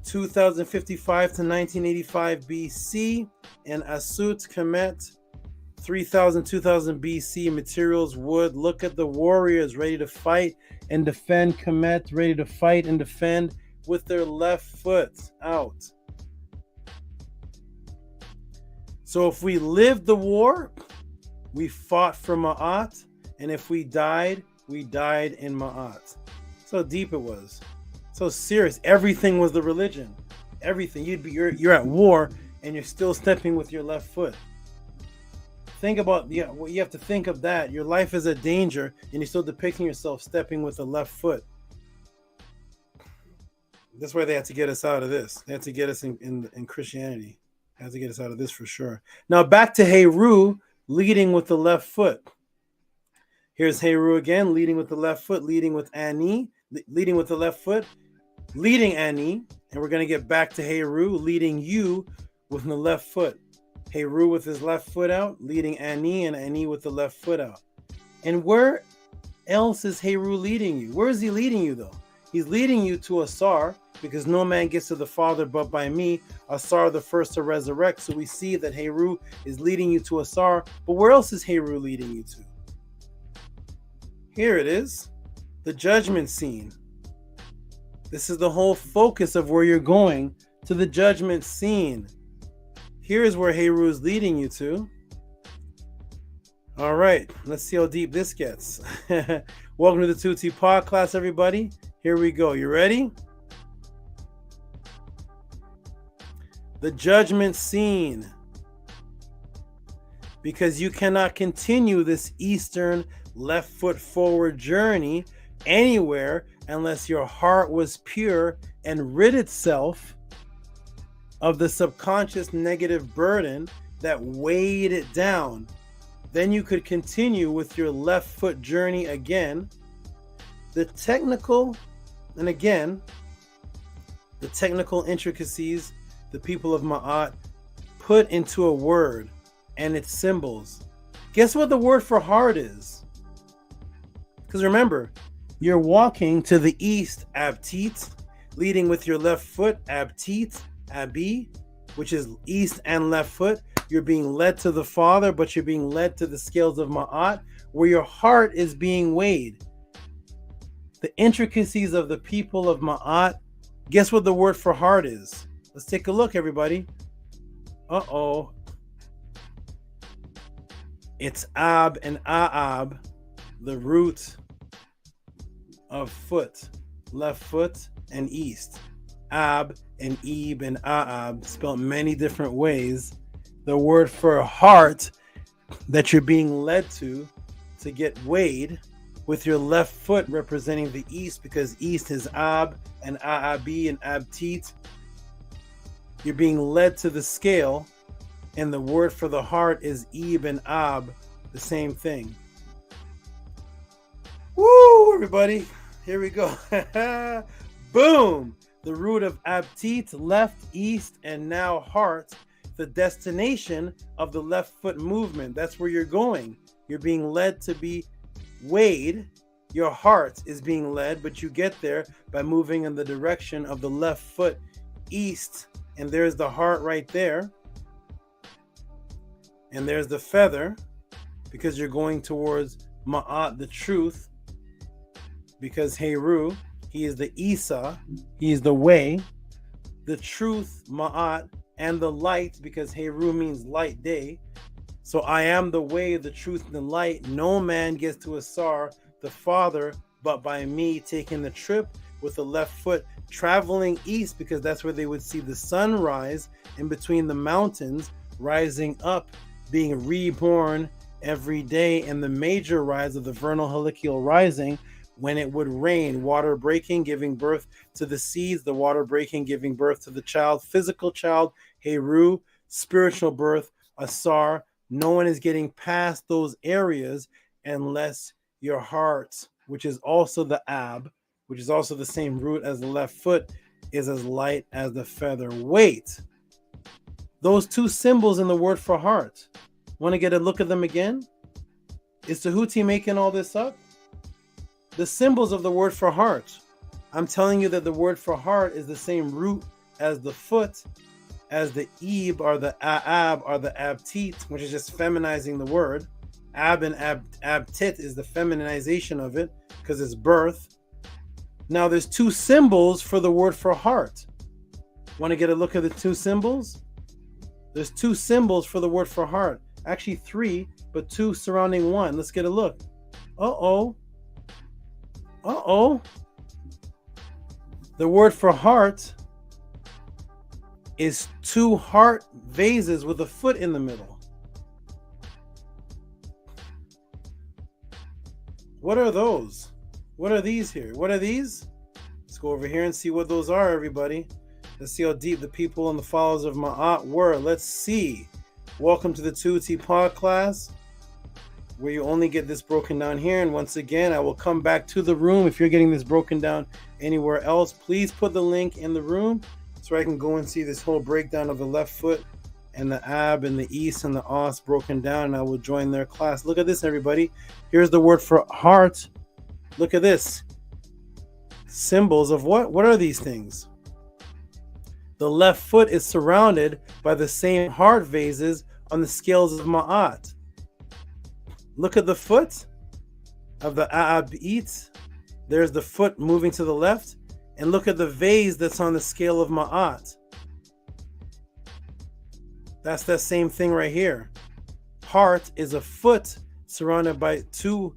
2055 to 1985 BC, and Asut Kemet, 3000, 2000 BC. Materials, wood. Look at the warriors ready to fight and defend. Kemet ready to fight and defend with their left foot out. So if we lived the war, we fought for Ma'at, and if we died in Ma'at. So deep it was. So serious. Everything was the religion. Everything. You're at war and you're still stepping with your left foot. Think about what you have to think of that. Your life is a danger and you're still depicting yourself stepping with the left foot. That's why they had to get us out of this. They had to get us in Christianity. They had to get us out of this for sure. Now back to Heru leading with the left foot. Here's Heru again, leading with the left foot, leading with Ani, leading with the left foot, leading Ani, and we're going to get back to Heru, leading you with the left foot. Heru with his left foot out, leading Ani, and Ani with the left foot out. And where else is Heru leading you? Where is he leading you, though? He's leading you to Asar, because no man gets to the Father but by me. Asar the first to resurrect. So we see that Heru is leading you to Asar. But where else is Heru leading you to? Here it is, the judgment scene. This is the whole focus of where you're going, to the judgment scene. Here is where Heru is leading you to. All right, let's see how deep this gets. Welcome to the Tuti Pod class, everybody. Here we go. You ready? The judgment scene. Because you cannot continue this Eastern left foot forward journey anywhere unless your heart was pure and rid itself of the subconscious negative burden that weighed it down. Then you could continue with your left foot journey again. The technical, and again, the technical intricacies the people of Ma'at put into a word and its symbols. Guess what the word for heart is? Because remember, you're walking to the east, Abtit, leading with your left foot, Abtit, Abi, which is east and left foot. You're being led to the Father, but you're being led to the scales of Ma'at, where your heart is being weighed. The intricacies of the people of Ma'at. Guess what the word for heart is? Let's take a look, everybody. Uh-oh. It's Ab and A'ab, the root of foot, left foot and east. Ab and Eb and A'ab, spelled many different ways. The word for heart that you're being led to get weighed, with your left foot representing the east, because east is Ab and A'abi and Abtit. You're being led to the scale, and the word for the heart is Eb and Ab, the same thing. Woo, everybody. Here we go. Boom. The root of Abtit, left, east, and now heart, the destination of the left foot movement. That's where you're going. You're being led to be weighed. Your heart is being led, but you get there by moving in the direction of the left foot east. And there's the heart right there. And there's the feather, because you're going towards Ma'at, the truth. Because Heru, he is the Isa, he is the way, the truth, Ma'at, and the light, because Heru means light day. So I am the way, the truth, and the light. No man gets to Asar, the Father, but by me, taking the trip with the left foot, traveling east, because that's where they would see the sun rise in between the mountains, rising up, being reborn every day, and the major rise of the vernal heliacal rising, when it would rain, water breaking, giving birth to the seeds, the water breaking, giving birth to the child, physical child, Heru, spiritual birth, Asar. No one is getting past those areas unless your heart, which is also the Ab, which is also the same root as the left foot, is as light as the feather. Wait, those two symbols in the word for heart, want to get a look at them again? Is Tehuti making all this up? The symbols of the word for heart. I'm telling you that the word for heart is the same root as the foot, as the Eb or the Aab or the Abtit, which is just feminizing the word. Ab and Abtit is the feminization of it, because it's birth. Now there's two symbols for the word for heart. Want to get a look at the two symbols? There's two symbols for the word for heart. Actually three, but two surrounding one. Let's get a look. Uh-oh. The word for heart is two heart vases with a foot in the middle. What are those? What are these here? What are these? Let's go over here and see what those are, everybody. Let's see how deep the people and the followers of Ma'at were. Let's see. Welcome to the Tehuti Pod class, where you only get this broken down here. And once again, I will come back to the room. If you're getting this broken down anywhere else, please put the link in the room so I can go and see this whole breakdown of the left foot and the Ab and the East and the Os broken down, and I will join their class. Look at this, everybody. Here's the word for heart. Look at this. Symbols of what? What are these things? The left foot is surrounded by the same heart vases on the scales of Ma'at. Look at the foot of the A'ab'it. There's the foot moving to the left. And look at the vase that's on the scale of Ma'at. That's that same thing right here. Heart is a foot surrounded by two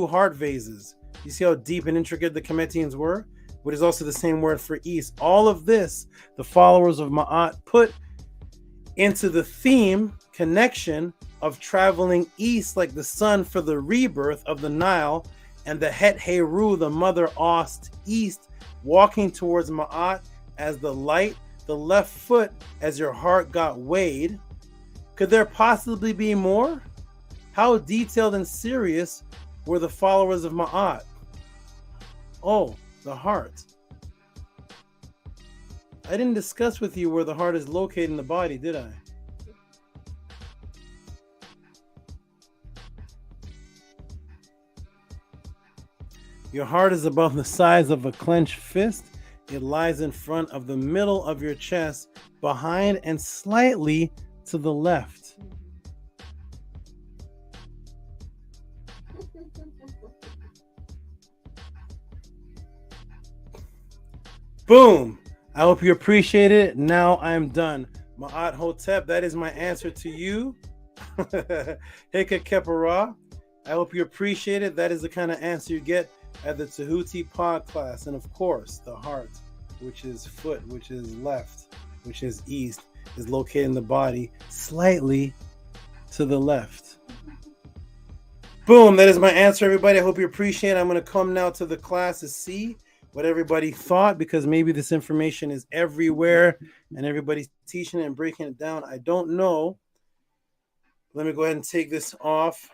heart vases. You see how deep and intricate the Kemetians were? Which is also the same word for east. All of this, the followers of Ma'at put into the theme connection of traveling east like the sun for the rebirth of the Nile, and the Het Heru, the mother Ost, east, walking towards Ma'at as the light, the left foot as your heart got weighed. Could there possibly be more? How detailed and serious were the followers of Ma'at? Oh, the heart. I didn't discuss with you where the heart is located in the body, did I? Your heart is about the size of a clenched fist. It lies in front of the middle of your chest, behind and slightly to the left. Boom! I hope you appreciate it. Now I'm done. Ma'at Hotep, that is my answer to you. Heka Khepera. I hope you appreciate it. That is the kind of answer you get at the Tehuti pod class. And of course, the heart, which is foot, which is left, which is east, is located in the body slightly to the left. Boom, that is my answer, everybody. I hope you appreciate it. I'm going to come now to the class to see what everybody thought, because maybe this information is everywhere and everybody's teaching it and breaking it down. I don't know. Let me go ahead and take this off.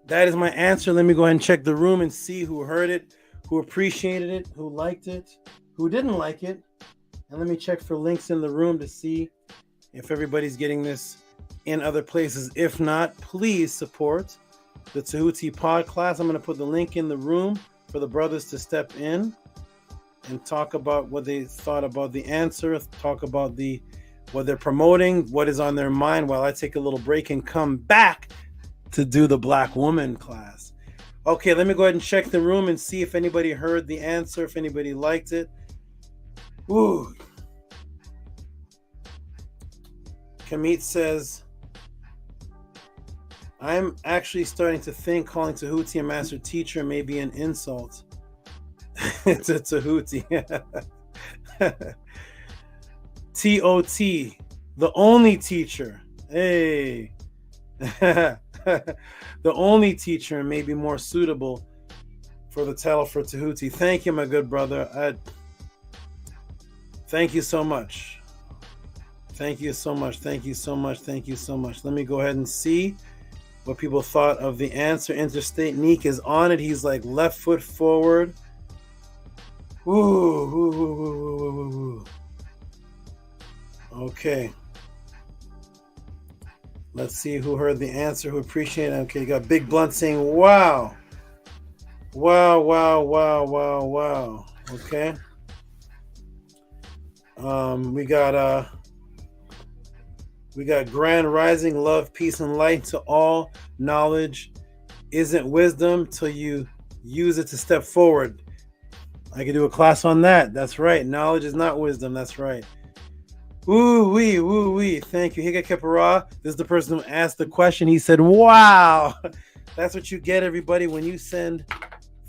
That is my answer. Let me go ahead and check the room and see who heard it, who appreciated it, who liked it, who didn't like it. And let me check for links in the room to see if everybody's getting this in other places. If not, please support the Tehuti pod class. I'm going to put the link in the room for the brothers to step in and talk about what they thought about the answer, talk about what they're promoting, what is on their mind, while I take a little break and come back to do the Black Woman class. Okay, let me go ahead and check the room and see if anybody heard the answer, if anybody liked it. Ooh. Kamit says, I'm actually starting to think calling Tehuti a master teacher may be an insult to Tehuti. T.O.T, the only teacher. Hey. The only teacher may be more suitable for the title for Tehuti. Thank you, my good brother. Thank you so much. Thank you so much. Thank you so much. Thank you so much. Let me go ahead and see what people thought of the answer. Interstate Neek is on it. He's like left foot forward. Ooh, ooh, ooh, ooh, ooh, ooh. Okay. Let's see who heard the answer, who appreciated it. Okay, you got Big Blunt saying, wow. Wow, wow, wow, wow, wow. Okay. We got Grand Rising, love, peace, and light to all. Knowledge isn't wisdom till you use it to step forward. I could do a class on that. That's right. Knowledge is not wisdom. That's right. Woo wee, woo wee. Thank you. Heka Khepera. This is the person who asked the question. He said, wow. That's what you get, everybody, when you send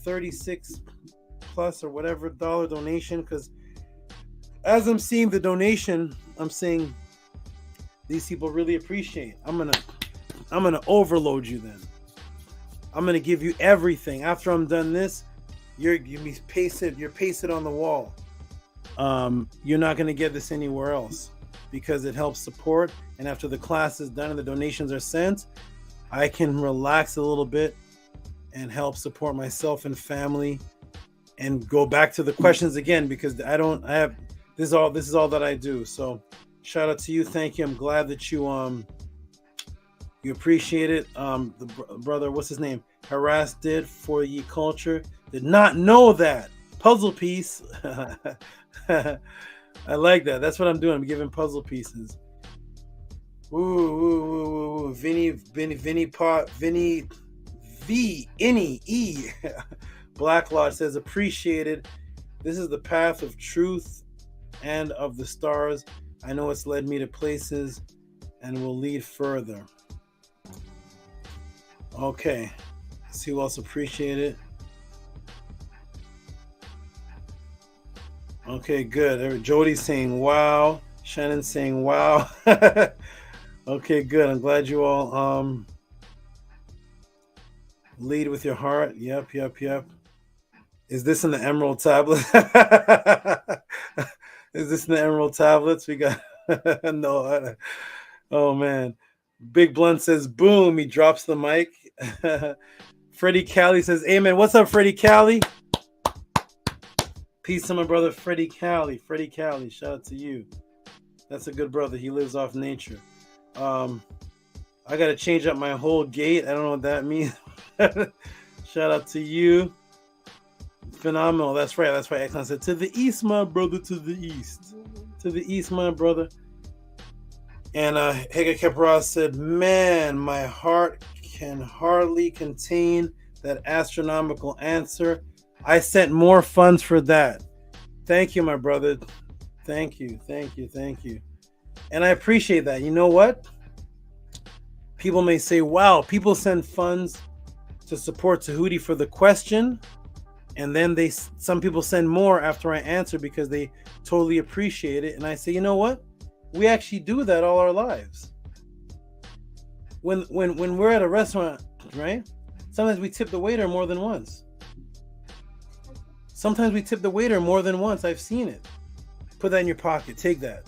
36 plus or whatever dollar donation. Because as I'm seeing the donation, I'm seeing these people really appreciate. I'm gonna overload you then. I'm gonna give you everything. After I'm done this, you're pasted on the wall. You're not gonna get this anywhere else because it helps support. And after the class is done and the donations are sent, I can relax a little bit and help support myself and family and go back to the questions again, because this is all that I do. So shout out to you. Thank you. I'm glad that you appreciate it. The brother, what's his name? Harass did for ye culture. Did not know that. Puzzle piece. I like that. That's what I'm doing. I'm giving puzzle pieces. Woo, woo, woo, woo, woo. Vinny E. Black Lodge says, appreciated. This is the path of truth and of the stars. I know it's led me to places and will lead further. Okay. Let's see who else appreciated it. Okay, good. Jody's saying wow. Shannon's saying wow. Okay, good. I'm glad you all lead with your heart. Yep. Is this in the Emerald Tablet? Is this in the Emerald Tablets? We got no. Oh man. Big Blunt says, boom. He drops the mic. Freddie Cali says, amen. What's up, Freddie Cali? Peace to my brother, Freddie Cali. Freddie Cali, shout out to you. That's a good brother. He lives off nature. I got to change up my whole gait. I don't know what that means. Shout out to you. Phenomenal. That's right. Excellent. Said, to the east, my brother. To the east. To the east, my brother. And Heka Khepera said, man, my heart can hardly contain that astronomical answer. I sent more funds for that. Thank you, my brother. Thank you. And I appreciate that. You know what? People may say, wow, people send funds to support Tehuti for the question, and then some people send more after I answer because they totally appreciate it. And I say, you know what? We actually do that all our lives. When we're at a restaurant, right? Sometimes we tip the waiter more than once. I've seen it. Put that in your pocket. Take that.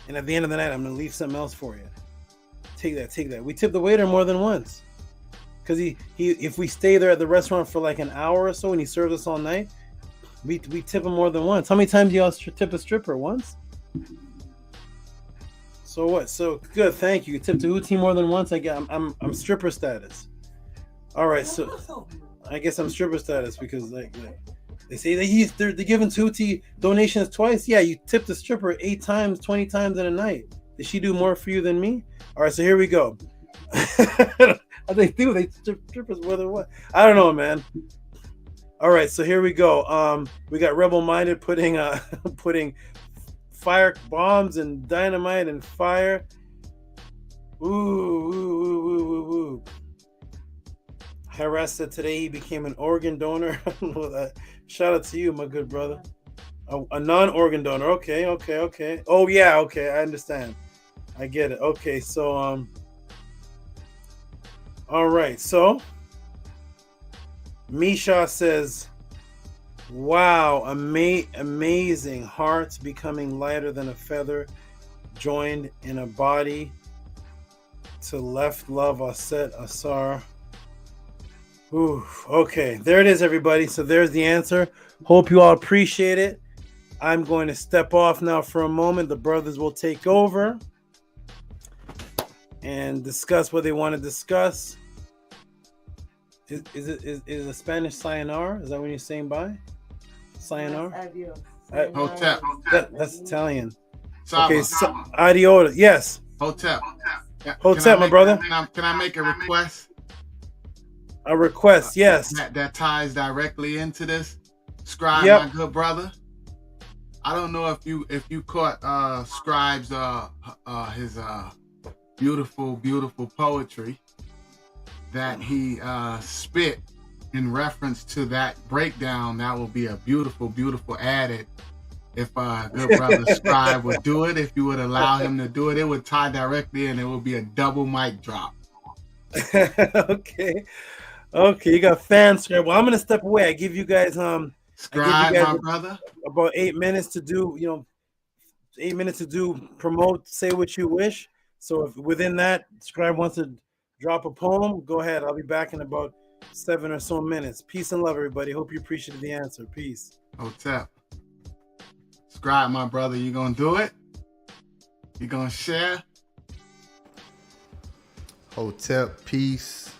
And at the end of the night, I'm going to leave something else for you. Take that. We tip the waiter more than once. Because if we stay there at the restaurant for like an hour or so and he serves us all night, we tip him more than once. How many times do y'all tip a stripper? Once? So what? So good, thank you. Tip Tehuti more than once. I'm stripper status. All right, so I guess I'm stripper status because like they say they're giving Tehuti donations twice. Yeah, you tip the stripper 8 times, 20 times in a night. Did she do more for you than me? All right, so here we go. They do. They strippers more than what? I don't know, man. All right, so here we go. We got Rebel Minded putting fire bombs and dynamite and fire. Ooh. Harris said today he became an organ donor. Shout out to you, my good brother. A non-organ donor. Okay. Oh yeah, okay, I understand. I get it. Okay, so all right, so Misha says, wow, amazing. Hearts becoming lighter than a feather, joined in a body to left love Aset Asar. Ooh, okay, there it is, everybody. So there's the answer. Hope you all appreciate it. I'm going to step off now for a moment. The brothers will take over and discuss what they want to discuss. Is it a Spanish sayonara? Is that what you're saying bye? Sayonara? Hotep. That's Italian. Saba. Okay, so, adiota. Yes. Hotep. Hotep, my brother. Can I make a request? A request, yes. That ties directly into this. Scribe, yep. My good brother. I don't know if you caught Scribe's his beautiful poetry that he spit in reference to that breakdown. That will be a beautiful added if good brother Scribe would do it. If you would allow him to do it, it would tie directly and it would be a double mic drop. Okay, you got fans, Scribe. Well, I'm gonna step away. I give you guys Scribe, my brother, about 8 minutes to do, 8 minutes to do, promote, say what you wish. So if within that, Scribe wants to drop a poem, go ahead. I'll be back in about 7 or so minutes. Peace and love, everybody. Hope you appreciated the answer. Peace. Hotep. Scribe, my brother, you gonna do it? You gonna share? Hotep, peace.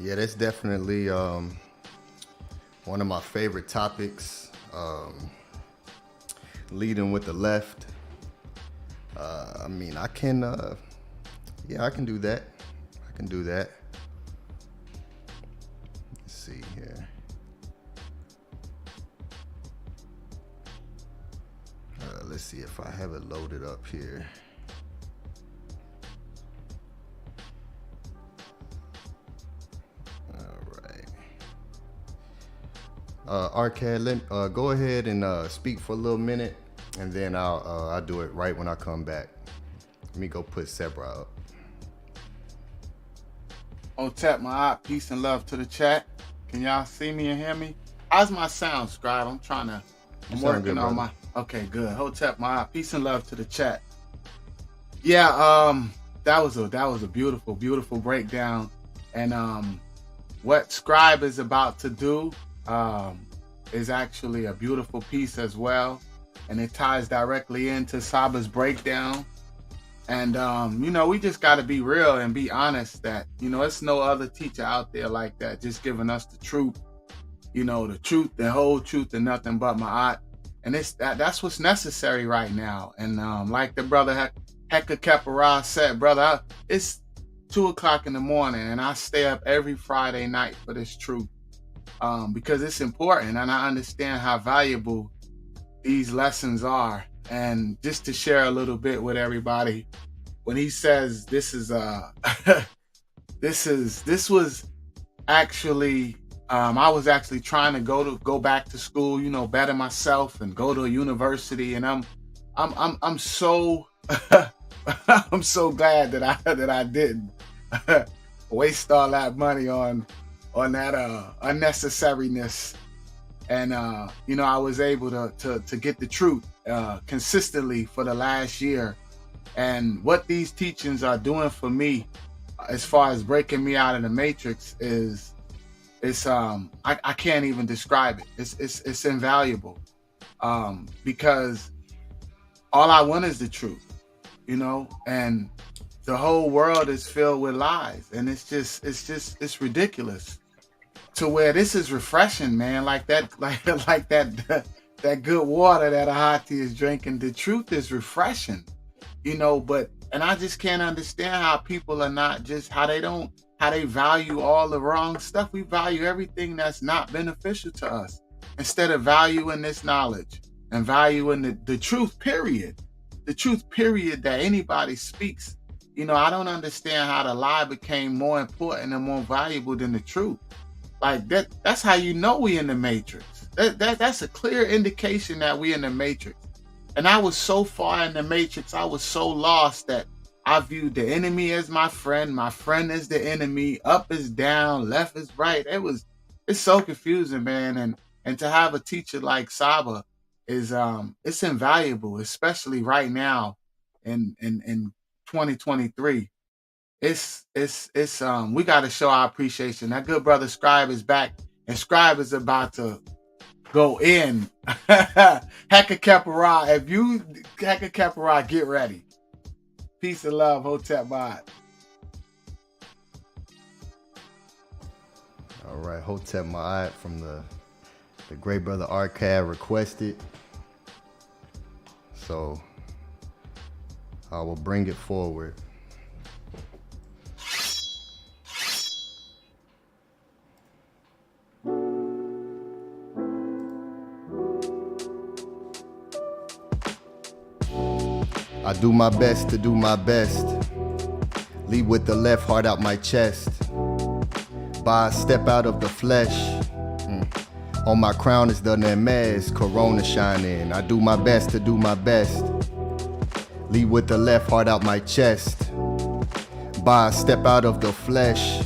Yeah, that's definitely one of my favorite topics. Leading with the left. I mean, I can do that. I can do that. Let's see here. Let's see if I have it loaded up here. Arcad, go ahead and speak for a little minute, and then I'll do it right when I come back. Let me go put Sebra up. Tap my eye, peace and love to the chat. Can y'all see me and hear me? How's my sound, Scribe? I'm working on my. Okay, good. Hotep my eye, peace and love to the chat. Yeah, that was a beautiful, beautiful breakdown. And what SCRIIIBE is about to do is actually a beautiful piece as well. And it ties directly into Saba's breakdown. And, you know, we just got to be real and be honest that, you know, it's no other teacher out there like that, just giving us the truth, you know, the truth, the whole truth, and nothing but Ma'at. And that's what's necessary right now. And like the brother Heka Khepera said, brother, it's 2 o'clock in the morning and I stay up every Friday night for this truth because it's important. And I understand how valuable these lessons are. And just to share a little bit with everybody, when he says this was actually, I was actually trying to go back to school, you know, better myself and go to a university. And I'm so, I'm so glad that I didn't waste all that money on that unnecessariness. And you know, I was able to get the truth consistently for the last year. And what these teachings are doing for me, as far as breaking me out of the matrix, is I can't even describe it. It's invaluable because all I want is the truth, you know, and the whole world is filled with lies, and it's ridiculous. To where this is refreshing, man, like that good water that Ahati is drinking. The truth is refreshing, you know, and I just can't understand how people are not just, how they value all the wrong stuff. We value everything that's not beneficial to us instead of valuing this knowledge and valuing the truth, period. The truth, period, that anybody speaks. You know, I don't understand how the lie became more important and more valuable than the truth. Like that's how you know we in the matrix. That's a clear indication that we in the matrix. And I was so far in the matrix, I was so lost that I viewed the enemy as my friend is the enemy, up is down, left is right. It's so confusing, man. And to have a teacher like Saba is it's invaluable, especially right now in 2023. It's we got to show our appreciation. That good brother SCRIIIBE is back, and SCRIIIBE is about to go in. Heka Khepera, Heka Khepera, get ready. Peace and love, Hotep Ma'at. All right, Hotep Ma'at from the great brother Arcad requested, so I will bring it forward. I do my best to do my best. Lead with the left, heart out my chest. By a step out of the flesh. On my crown is the Nemez, corona shining. I do my best to do my best. Lead with the left, heart out my chest. By a step out of the flesh.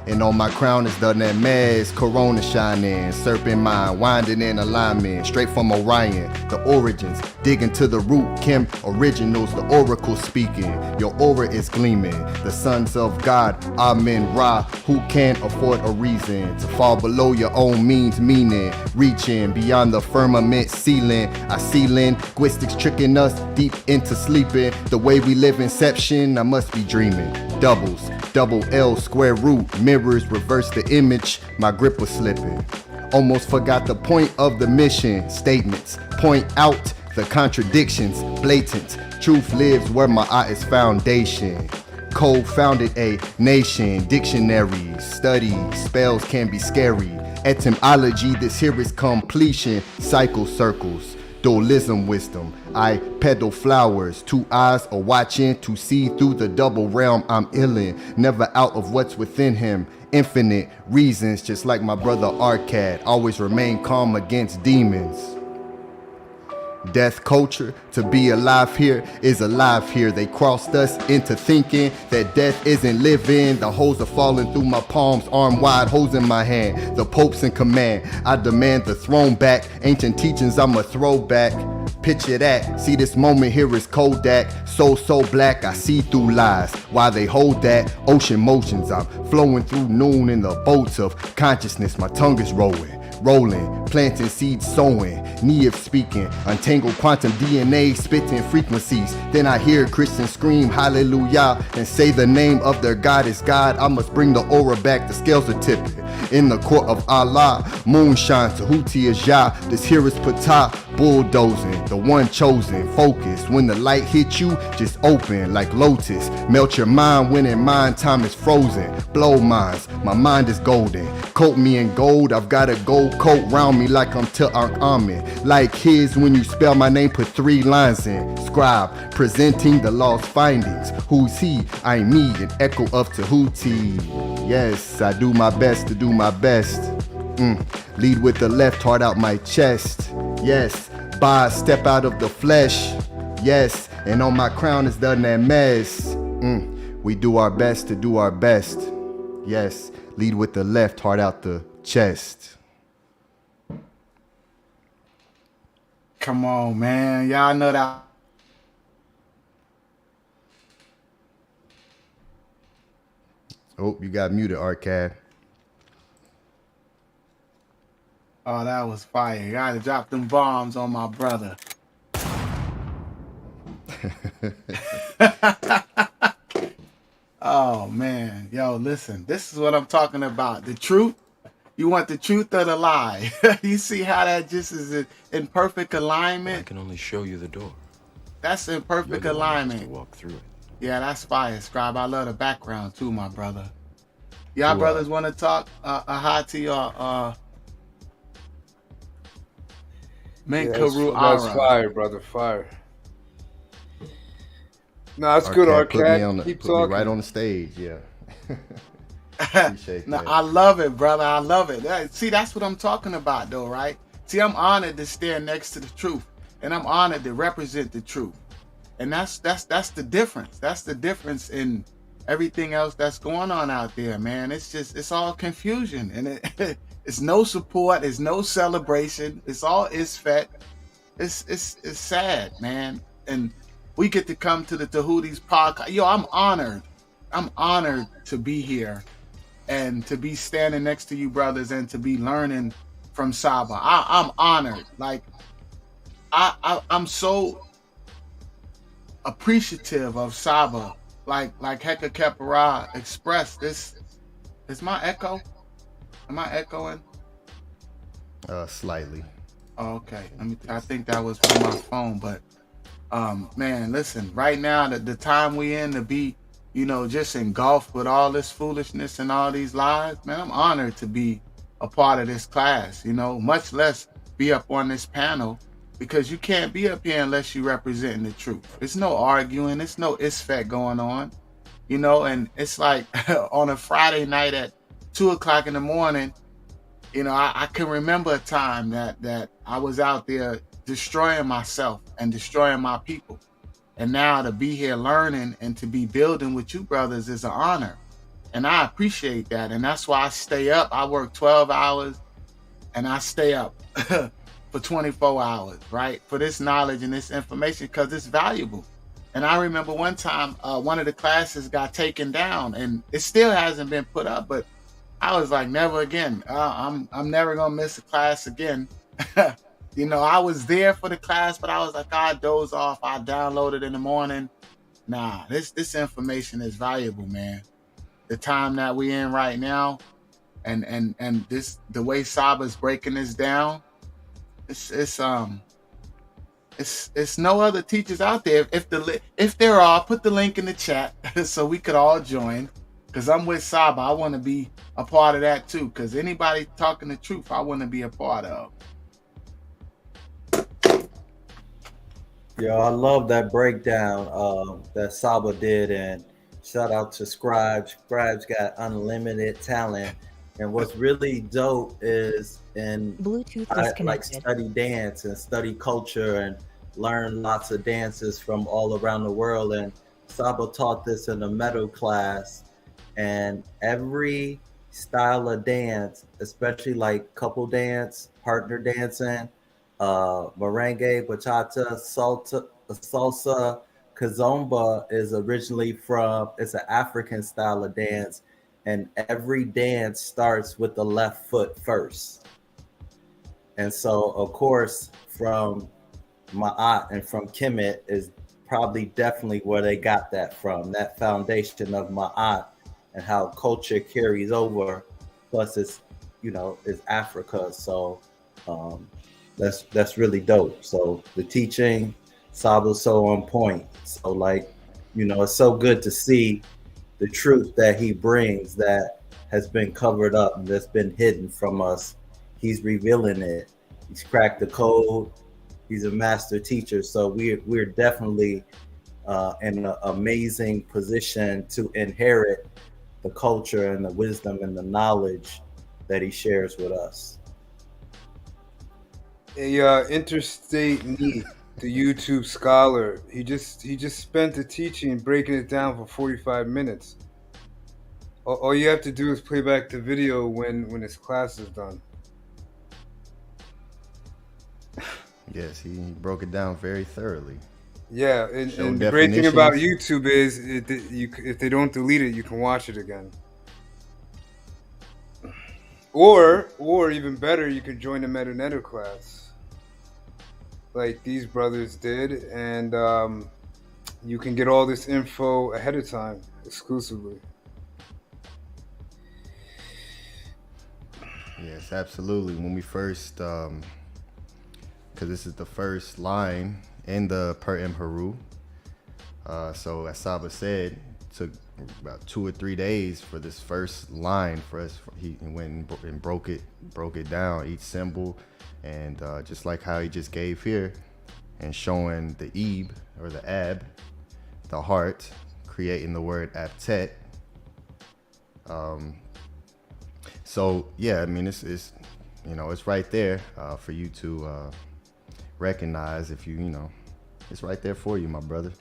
And on my crown is the Nemez, corona shining. Serpent mind, winding in alignment. Straight from Orion, the origins. Digging to the root, Kim originals, the oracle speaking. Your aura is gleaming. The sons of God, Amen Ra. Who can't afford a reason to fall below your own means, meaning reaching beyond the firmament ceiling. I see linguistics tricking us deep into sleeping. The way we live inception, I must be dreaming. Doubles, double L, square root, mirrors, reverse the image. My grip was slipping. Almost forgot the point of the mission. Statements point out the contradictions, blatant. Truth lives where my eye is foundation. Co-founded a nation, dictionaries, studies, spells can be scary. Etymology, this here is completion. Cycle circles, dualism wisdom. I peddle flowers, 2 eyes are watching to see through the double realm. I'm illin', never out of what's within him. Infinite reasons, just like my brother Arcad, always remain calm against demons. Death culture, to be alive here is alive here. They crossed us into thinking that death isn't living. The holes are falling through my palms, arm wide, holes in my hand. The Pope's in command, I demand the throne back. Ancient teachings, I'm a throwback. Picture that, see this moment here is Kodak. So black, I see through lies. Why they hold that, ocean motions. I'm flowing through noon in the boats of consciousness. My tongue is rolling, planting seeds, sowing, Neve speaking, untangled quantum DNA, spitting frequencies. Then I hear Christians scream hallelujah and say the name of their God is God. I must bring the aura back, the scales are tipping. In the court of Allah, moonshine, Tehuti is Yah. This here is Ptah, bulldozing, the one chosen, focused. When the light hits you, just open like lotus. Melt your mind when in mind time is frozen. Blow minds, my mind is golden. Coat me in gold, I've got a gold coat round me like I'm T.O.M. Like his, when you spell my name, put 3 lines in. Scribe, presenting the law's findings. Who's he? I'm me, an echo of Tehuti. Yes, I do my best to do my best. Lead with the left, heart out my chest. Yes, by step out of the flesh. Yes, and on my crown is the Nemes. We do our best to do our best. Yes, lead with the left, heart out the chest. Come on, man. Y'all know that. Oh, you got muted, Arcad. Oh, that was fire. You gotta drop them bombs on my brother. Oh, man. Yo, listen. This is what I'm talking about. The truth. You want the truth or the lie? You see how that just is in perfect alignment? I can only show you the door. That's in perfect You're the one who has alignment. to walk through it. Yeah, that's fire, Scribe. I love the background too, my brother. Y'all Who, brothers want to talk? Ahati or Menkaru That's Ara? fire, brother. Fire. No, that's good, Arcad. Keep put talking. me right on the stage, yeah. Appreciate No, that. I love it, brother. I love it. See, that's what I'm talking about, though, right? See, I'm honored to stand next to the truth, and I'm honored to represent the truth, and that's the difference. That's the difference in everything else that's going on out there, man. It's all confusion, and it's no support, it's no celebration. It's all isfet. It's sad, man. And we get to come to the Tehuti's podcast. Yo, I'm honored. I'm honored to be here and to be standing next to you brothers and to be learning from Saba. I'm honored. Like I'm so appreciative of Saba. Like Heka Khepera expressed. This is my echo. Am I echoing? Slightly. Oh, okay. I think that was from my phone, but man, listen, right now the time we in to be, just engulfed with all this foolishness and all these lies, man, I'm honored to be a part of this class, much less be up on this panel, because you can't be up here unless you representing the truth. It's no arguing, it's no isfet going on, and it's like on a Friday night at 2:00 in the morning, I can remember a time that I was out there destroying myself and destroying my people. And now to be here learning and to be building with you brothers is an honor. And I appreciate that. And that's why I stay up. I work 12 hours and I stay up for 24 hours, right? For this knowledge and this information, because it's valuable. And I remember one time one of the classes got taken down and it still hasn't been put up, but I was like, never again. I'm never gonna miss a class again. I was there for the class, but I was like, I doze off. I download it in the morning. Nah, this information is valuable, man. The time that we in right now, and the way Saba's breaking this down, it's no other teachers out there. If there are, put the link in the chat so we could all join. Because I'm with Saba. I want to be a part of that too. Because anybody talking the truth, I want to be a part of. Yo, I love that breakdown that Saba did, and shout out to Scribe. Scribe's got unlimited talent, And what's really dope is, Bluetooth I like disconnected. study dance and study culture and learn lots of dances from all around the world. And Saba taught this in a metal class, and every style of dance, especially like couple dance, partner dancing, merengue, bachata, salsa, kizomba is originally it's an African style of dance, and every dance starts with the left foot first. And so, of course, from Ma'at and from Kemet is probably definitely where they got that from, that foundation of Ma'at and how culture carries over. Plus, it's Africa, so that's really dope. So the teaching, Saba's so on point. So it's so good to see the truth that he brings that has been covered up and that's been hidden from us. He's revealing it. He's cracked the code. He's a master teacher. So we're definitely in an amazing position to inherit the culture and the wisdom and the knowledge that he shares with us. Interstate Neat, the YouTube scholar, he just spent the teaching breaking it down for 45 minutes. All you have to do is play back the video when his class is done. Yes, he broke it down very thoroughly. Yeah, and the great thing about YouTube is if they don't delete it, you can watch it again. Or even better, you can join the Metanetter class, like these brothers did, and you can get all this info ahead of time, exclusively. Yes, absolutely. When we first, because this is the first line in the Per Imheru. So as Saba said, it took about 2 or 3 days for this first line for us. He went and broke it down, each symbol, and just like how he just gave here, and showing the Ib or the Ab, the heart, creating the word Aptet. So yeah, I mean it's right there for you to recognize if it's right there for you, my brother.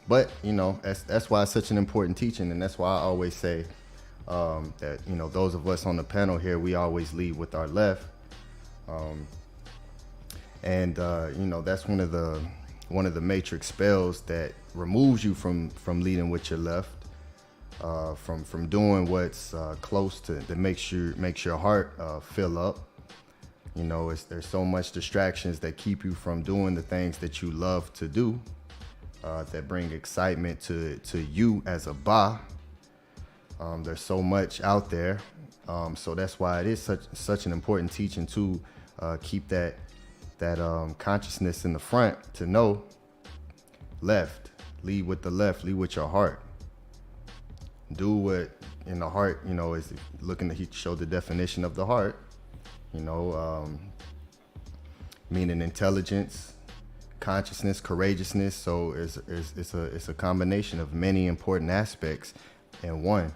But that's why it's such an important teaching, and that's why I always say that those of us on the panel here, we always lead with our left, and that's one of the matrix spells that removes you from leading with your left, from doing what's close to that makes your heart fill up. There's so much distractions that keep you from doing the things that you love to do, that bring excitement to you as a Ba. There's so much out there, so that's why it is such an important teaching to keep that consciousness in the front, to know left, lead with the left, lead with your heart. Do what in the heart, is looking. He showed the definition of the heart, meaning intelligence, consciousness, courageousness. So it's a combination of many important aspects in one,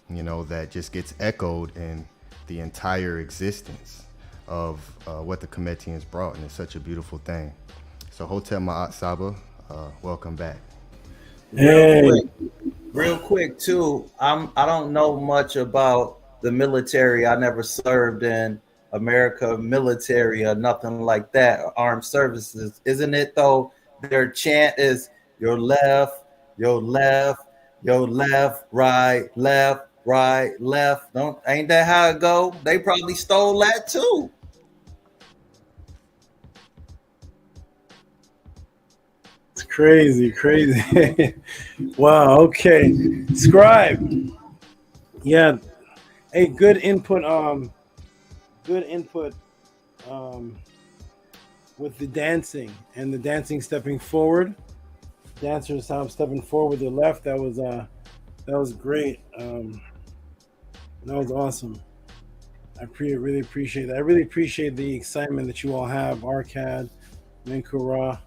that just gets echoed in the entire existence of what the Kemetians brought, and it's such a beautiful thing. So Hotel Ma'at Saba, welcome back. Hey. Real quick too, I don't know much about the military. I never served in America military or nothing like that, armed services. Isn't it though? Their chant is your left, your left, your left, right, left, right, left. Ain't that how it go? They probably stole that too. It's crazy. Wow. Okay. Scribe. Yeah. Hey, good input. With the dancing and the dancing stepping forward. Dancers stepping forward with their left. That was great. That was awesome. I really appreciate that. I really appreciate the excitement that you all have. Arcad, Minkura,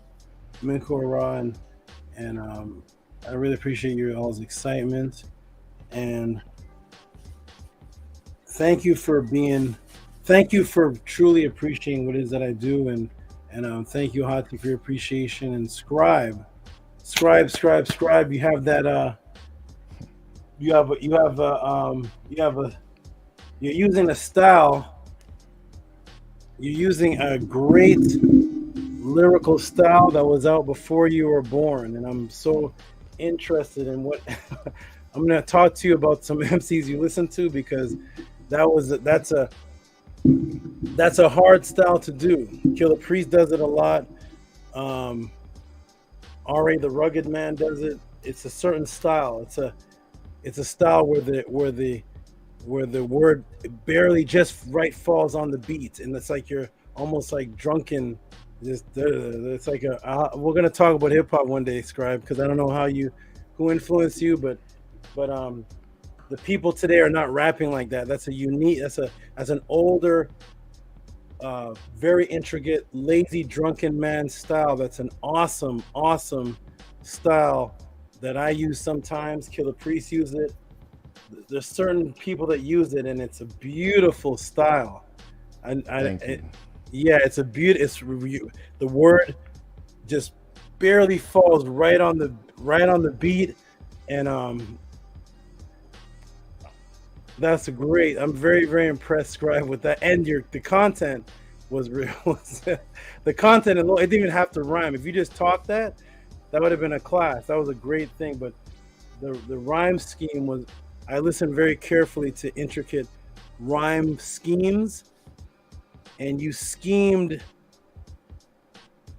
and I really appreciate your all's excitement. And thank you for truly appreciating what it is that I do, and thank you, Hati, for your appreciation. And scribe. You have that. You're using a style. You're using a great lyrical style that was out before you were born, and I'm so interested in what I'm going to talk to you about some MCs you listen to, because that's a hard style to do. Killer Priest does it a lot. R.A. the Rugged Man does it. It's a certain style. It's a style where the word barely just right falls on the beat, and it's like you're almost like drunken. It's like we're gonna talk about hip hop one day, Scribe, because I don't know who influenced you, but the people today are not rapping like that. That's an older, very intricate, lazy, drunken man style. That's an awesome style that I use sometimes. Killer Priest use it. There's certain people that use it, and it's a beautiful style. Yeah, it's a beautiful. The word just barely falls right on the beat, and that's great. I'm very, very impressed, Scribe, with that. And the content was real. The content alone, it didn't even have to rhyme. If you just taught that would have been a class. That was a great thing. But the rhyme scheme was. I listened very carefully to intricate rhyme schemes, and you schemed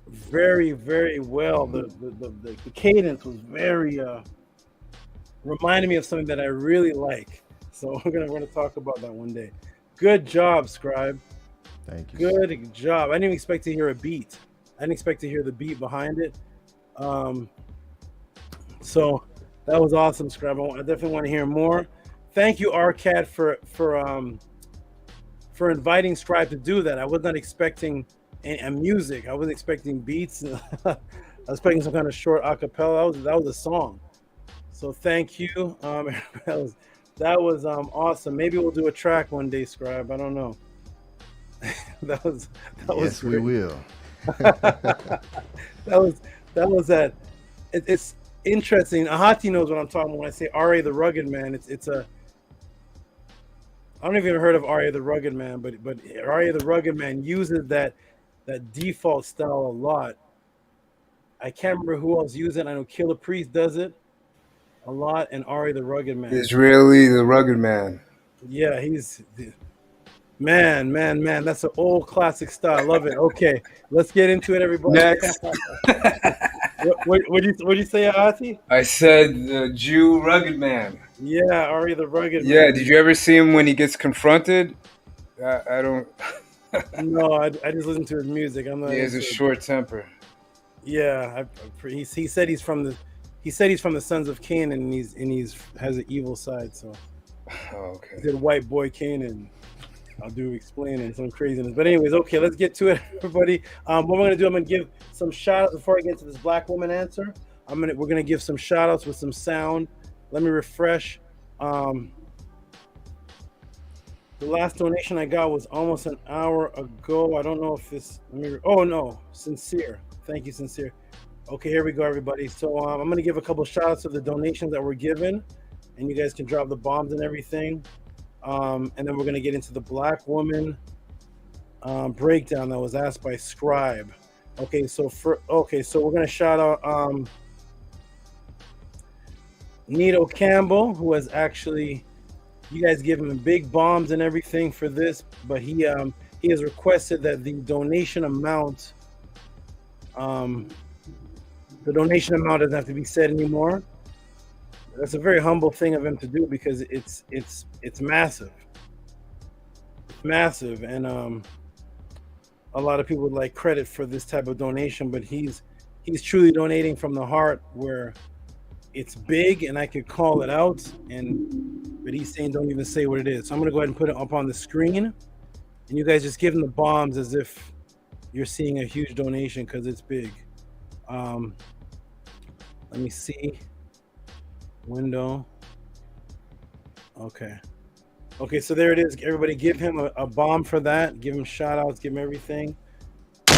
very, very well. The cadence was very reminded me of something that I really like. So we're gonna talk about that one day. Good job, Scribe. Thank you. Good job. I didn't even expect to hear a beat. I didn't expect to hear the beat behind it. So that was awesome, Scribe. I definitely want to hear more. Thank you, Arcad, for inviting Scribe to do that. I was not expecting a music. I wasn't expecting beats. I was expecting some kind of short acapella. That was a song. So thank you. That was awesome. Maybe we'll do a track one day, Scribe. I don't know. That was yes, we will. that was that. It's interesting. Ahati knows what I'm talking about when I say R.A. the Rugged Man. I don't even heard of R.A. the Rugged Man, but R.A. the Rugged Man uses that default style a lot. I can't remember who else uses it. I know Killer Priest does it a lot, and R.A. the Rugged Man. Israeli the Rugged Man. Yeah, he's man. That's an old classic style. I love it. Okay, let's get into it, everybody. Next. What did you say, Ahati? I said the Jew Rugged Man. Yeah, Ari the Rugged Man. Yeah, did you ever see him when he gets confronted? I don't. No, I just listen to his music. I'm not. He has a short temper. Yeah, he said he's from the Sons of Cain, and he's has an evil side. So, okay. He did White Boy Cain, I'll do explaining some craziness. But anyways, okay, let's get to it, everybody. What we're gonna do, I'm gonna give some shout outs before I get into this black woman answer. We're gonna give some shout outs with some sound. Let me refresh. The last donation I got was almost an hour ago. I don't know if this. Oh no, Sincere. Thank you, Sincere. Okay, here we go, everybody. So I'm gonna give a couple shout outs of the donations that were given, and you guys can drop the bombs and everything. And then we're gonna get into the black woman breakdown that was asked by Scribe. Okay, so we're gonna shout out Nito Campbell, who has actually, you guys give him big bombs and everything for this, but he has requested that the donation amount doesn't have to be said anymore. That's a very humble thing of him to do, because it's massive. It's massive, and a lot of people would like credit for this type of donation, but he's truly donating from the heart, where it's big and I could call it out, but he's saying don't even say what it is. So I'm gonna go ahead and put it up on the screen, and you guys just give him the bombs as if you're seeing a huge donation, because it's big. Let me see. Window. Okay. Okay, so there it is. Everybody give him a bomb for that. Give him shout outs, give him everything. Boom.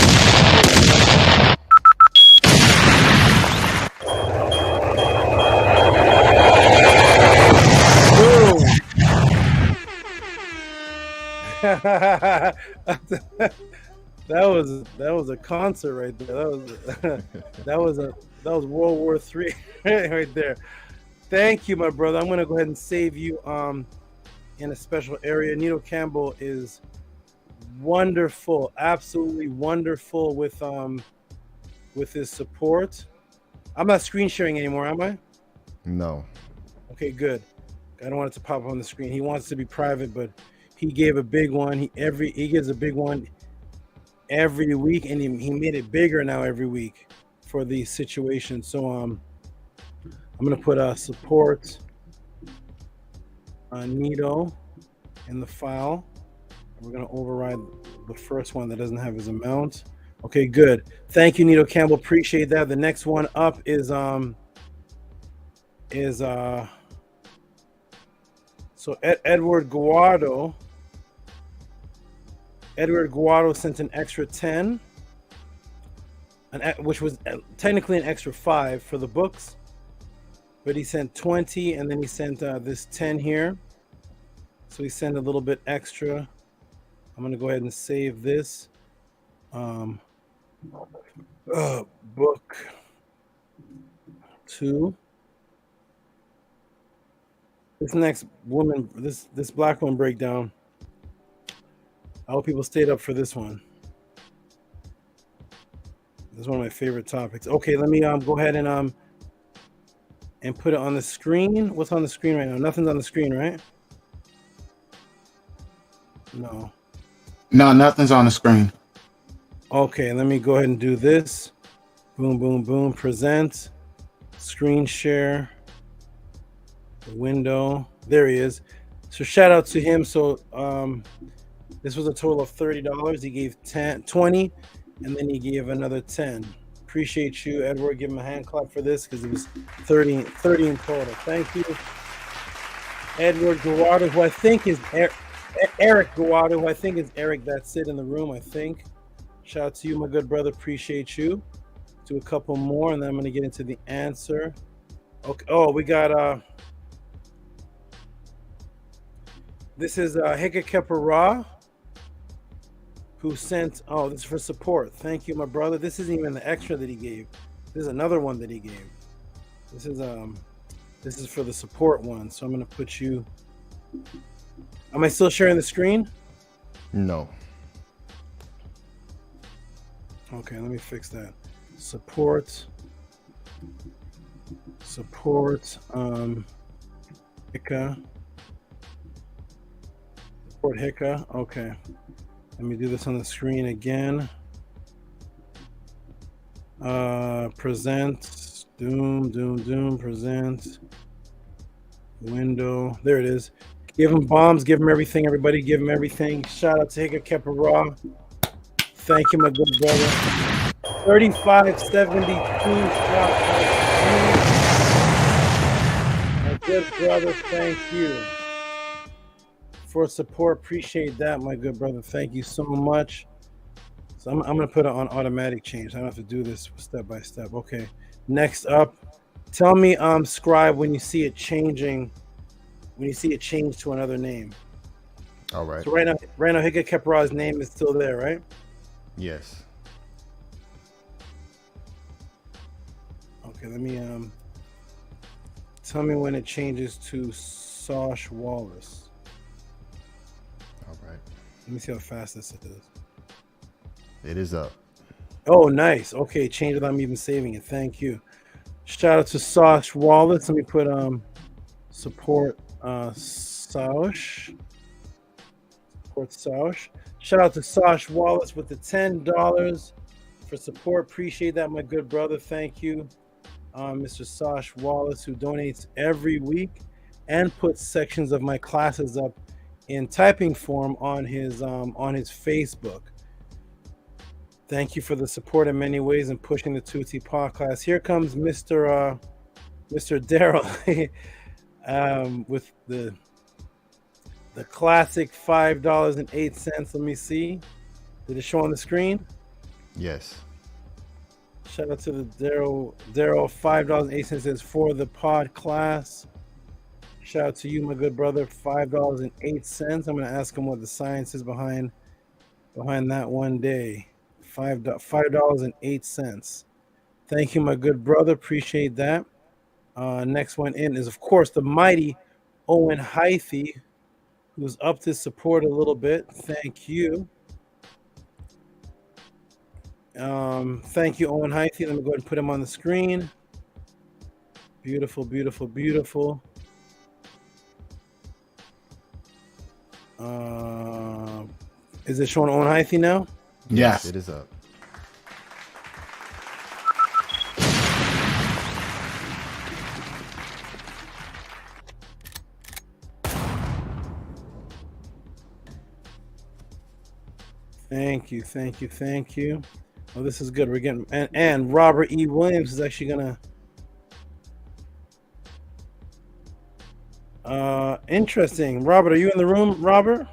that was a concert right there. That was World War III right there. Thank you, my brother. I'm gonna go ahead and save you in a special area. Nito Campbell is wonderful, absolutely wonderful with his support. I'm not screen sharing anymore, am I? No. Okay, good. I don't want it to pop up on the screen. He wants to be private, but he gave a big one. He gives a big one every week, and he made it bigger now every week for the situation. So I'm gonna put support Nito in the file. We're gonna override the first one that doesn't have his amount. Okay, good. Thank you, Nito Campbell. Appreciate that. The next one up is so Edward Guado. Edward Guado sent an extra 10, which was technically an extra 5 for the books, but he sent 20, and then he sent this 10 here. So he sent a little bit extra. I'm gonna go ahead and save this. Book 2. This next woman, this black one breakdown. I hope people stayed up for this one. This is one of my favorite topics. Okay, let me go ahead and put it on the screen. What's on the screen right now? Nothing's on the screen, right? No. No, nothing's on the screen. Okay, let me go ahead and do this. Boom, boom, boom. Present. Screen share. Window. There he is. So shout out to him. So this was a total of $30. He gave 20, and then he gave another 10. Appreciate you, Edward. Give him a hand clap for this because it was 30 in total. Thank you. Edward Guado, who I think is Eric Guado, who I think is Eric that sit in the room, I think. Shout out to you, my good brother. Appreciate you. Do a couple more, and then I'm going to get into the answer. Okay. Oh, we got this is Heka Khepera, who sent, this is for support. Thank you, my brother. This isn't even the extra that he gave. This is another one that he gave. This is for the support one. So I'm going to put you. Am I still sharing the screen? No. Okay, let me fix that. Support Heka. Support Heka. Okay. Let me do this on the screen again. Present. Doom. Present. Window. There it is. Give him bombs. Give him everything. Everybody give him everything. Shout out to Heka Khepera. Thank you, my good brother. 3572 shout my good brother. Thank you for support. Appreciate that, my good brother. Thank you so much. So I'm going to put it on automatic change. I don't have to do this step by step. Okay. Next up, tell me, Scribe, when you see it changing, when you see it change to another name. All right. So right now, Heka Khepera's name is still there, right? Yes. Okay, let me tell me when it changes to Sosh Wallace. All right. Let me see how fast this is. It is up. Oh, nice. Okay, change it. I'm even saving it. Thank you. Shout out to Sosh Wallace. Let me put support Sosh. Support Sosh. Shout out to Sosh Wallace with the $10 for support. Appreciate that, my good brother. Thank you, Mr. Sosh Wallace, who donates every week and puts sections of my classes up in typing form on his Facebook. Thank you for the support in many ways and pushing the Tutti podcast. Here comes Mr. Daryl with the The classic $5.08. Let me see. Did it show on the screen? Yes. Shout out to the Daryl. $5.08 says for the pod class. Shout out to you, my good brother. $5.08. I'm gonna ask him what the science is behind that one day. $5.08. Thank you, my good brother. Appreciate that. Next one in is, of course, the mighty Owen Hythe, who's upped his support a little bit. Thank you. Thank you, Owen Hythe. Let me go ahead and put him on the screen. Beautiful, beautiful, beautiful. Is it showing Owen Hythe now? Yes, it is up. Thank you, thank you, thank you. Oh, this is good. We're getting and Robert E. Williams is actually gonna. Interesting. Robert, are you in the room, Robert?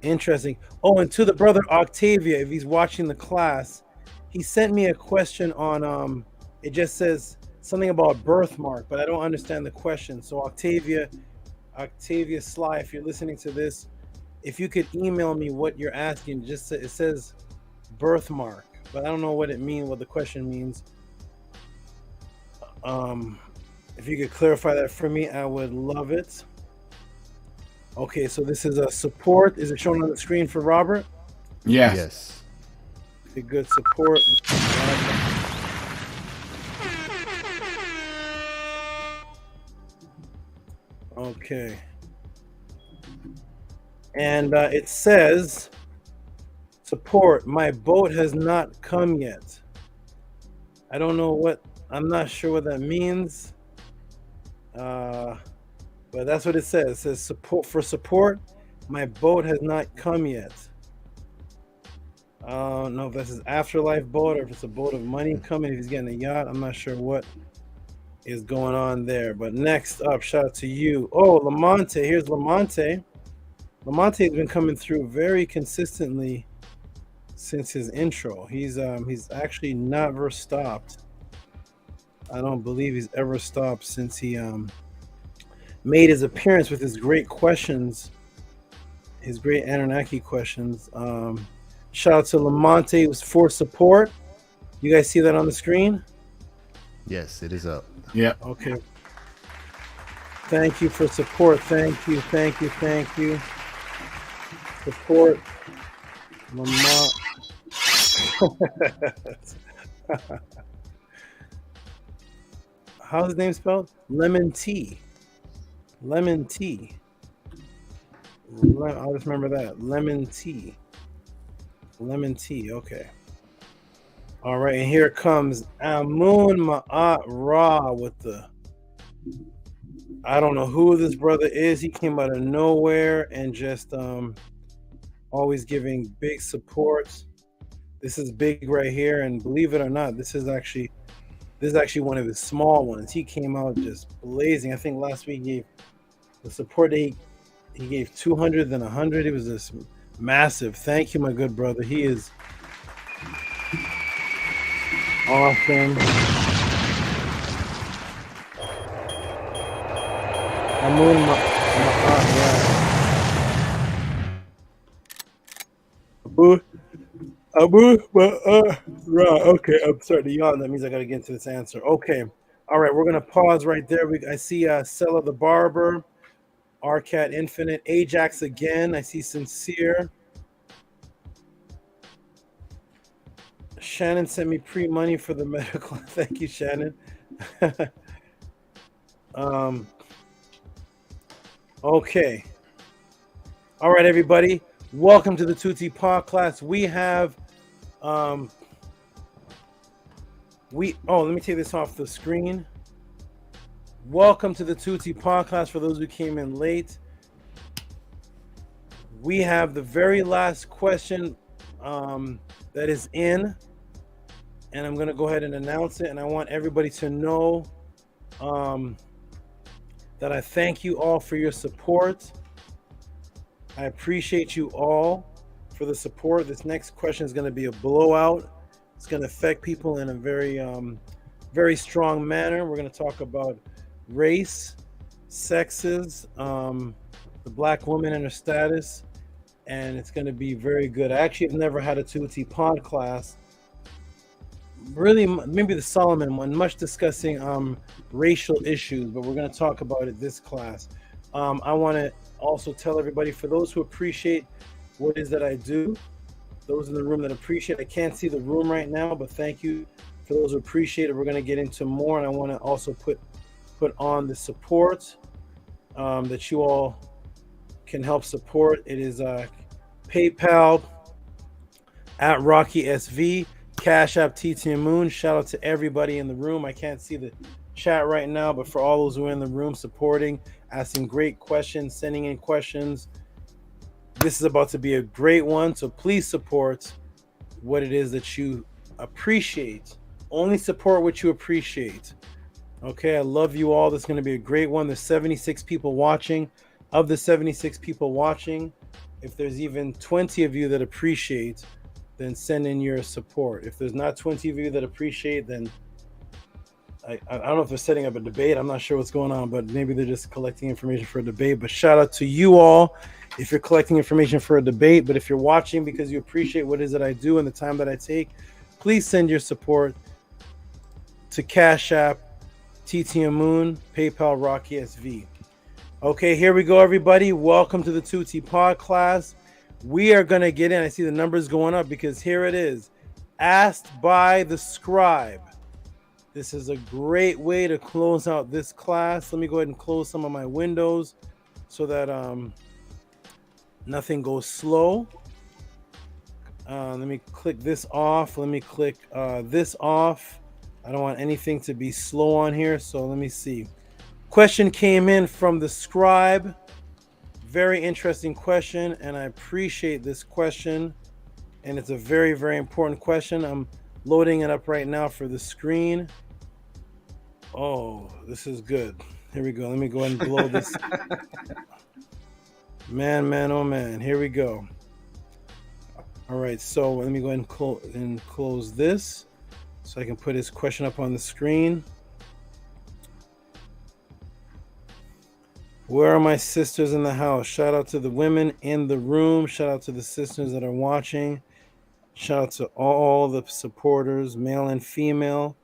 Interesting. Oh, and to the brother Octavia, if he's watching the class, he sent me a question on it just says something about birthmark, but I don't understand the question. So Octavia Sly, if you're listening to this, if you could email me what you're asking, just it says birthmark, but I don't know what it means, what the question means. If you could clarify that for me, I would love it. Okay, so this is a support. Is it shown on the screen for Robert? Yes. Yes. A good support. Okay. And it says, support, my boat has not come yet. I don't know I'm not sure what that means. But that's what it says. It says support, my boat has not come yet. I don't know if this is afterlife boat or if it's a boat of money coming, if he's getting a yacht. I'm not sure what is going on there. But next up, shout out to you. Oh, Lamonte. Here's Lamonte. Lamonte has been coming through very consistently since his intro. He's actually never stopped. I don't believe he's ever stopped since he made his appearance with his great questions, his great Anunnaki questions. Shout out to Lamonte for support. You guys see that on the screen? Yes, it is up. Yeah. Okay. Thank you for support. Thank you, thank you, thank you. Support. Lamont. How's his name spelled? Lemon tea. Lemon tea. I'll just remember that. Lemon tea. Lemon tea. Okay. All right. And here comes Amun Ma'at Ra with the. I don't know who this brother is. He came out of nowhere and just always giving big support. This is big right here. And believe it or not, this is actually one of his small ones. He came out just blazing. I think last week he gave the support that he gave 200, then 100. It was just massive. Thank you, my good brother. He is awesome. Okay, I'm starting to yawn. That means I got to get into this answer. Okay. All right, we're going to pause right there. I see Sella the Barber, Arcat Infinite, Ajax again. I see Sincere. Shannon sent me pre-money for the medical. Thank you, Shannon. Okay. All right, everybody. Welcome to the Tutti Podcast. We have let me take this off the screen. Welcome to the Tutti Podcast for those who came in late. We have the very last question that is in, and I'm going to go ahead and announce it, and I want everybody to know that I thank you all for your support. I appreciate you all for the support. This next question is going to be a blowout. It's going to affect people in a very strong manner. We're going to talk about race, sexes, the black woman and her status, and it's going to be very good. I actually have never had a Tehuti pod class. Really, maybe the Solomon one, much discussing racial issues, but we're going to talk about it this class. I want to also tell everybody, for those who appreciate what it is that I do, those in the room that appreciate, I can't see the room right now, but thank you for those who appreciate it. We're going to get into more, and I want to also put on the support that you all can help support. It is PayPal at Rocky SV, Cash App T.O.M Moon. Shout out to everybody in the room. I can't see the chat right now, but for all those who are in the room supporting, asking great questions, sending in questions, this is about to be a great one. So please support what it is that you appreciate. Only support what you appreciate. Okay, I love you all. This is going to be a great one. There's 76 people watching. Of the 76 people watching, if there's even 20 of you that appreciate, then send in your support. If there's not 20 of you that appreciate, then I don't know if they're setting up a debate. I'm not sure what's going on, but maybe they're just collecting information for a debate. But shout out to you all if you're collecting information for a debate. But if you're watching because you appreciate what it is that I do and the time that I take, please send your support to Cash App, T.O.M Moon, PayPal, Rocky SV. Okay, here we go, everybody. Welcome to the Tehuti Pod class. We are going to get in. I see the numbers going up because here it is. Asked by the Scribe. This is a great way to close out this class. Let me go ahead and close some of my windows so that nothing goes slow. Let me click this off. Let me click this off. I don't want anything to be slow on here, so let me see. Question came in from the Scribe. Very interesting question, and I appreciate this question. And it's a very, very important question. I'm loading it up right now for the screen. Oh, this is good. Here we go. Let me go ahead and blow this. Man, oh man. Here we go. All right, so let me go ahead and close this so I can put his question up on the screen. Where are my sisters in the house? Shout out to the women in the room. Shout out to the sisters that are watching. Shout out to all the supporters, male and female.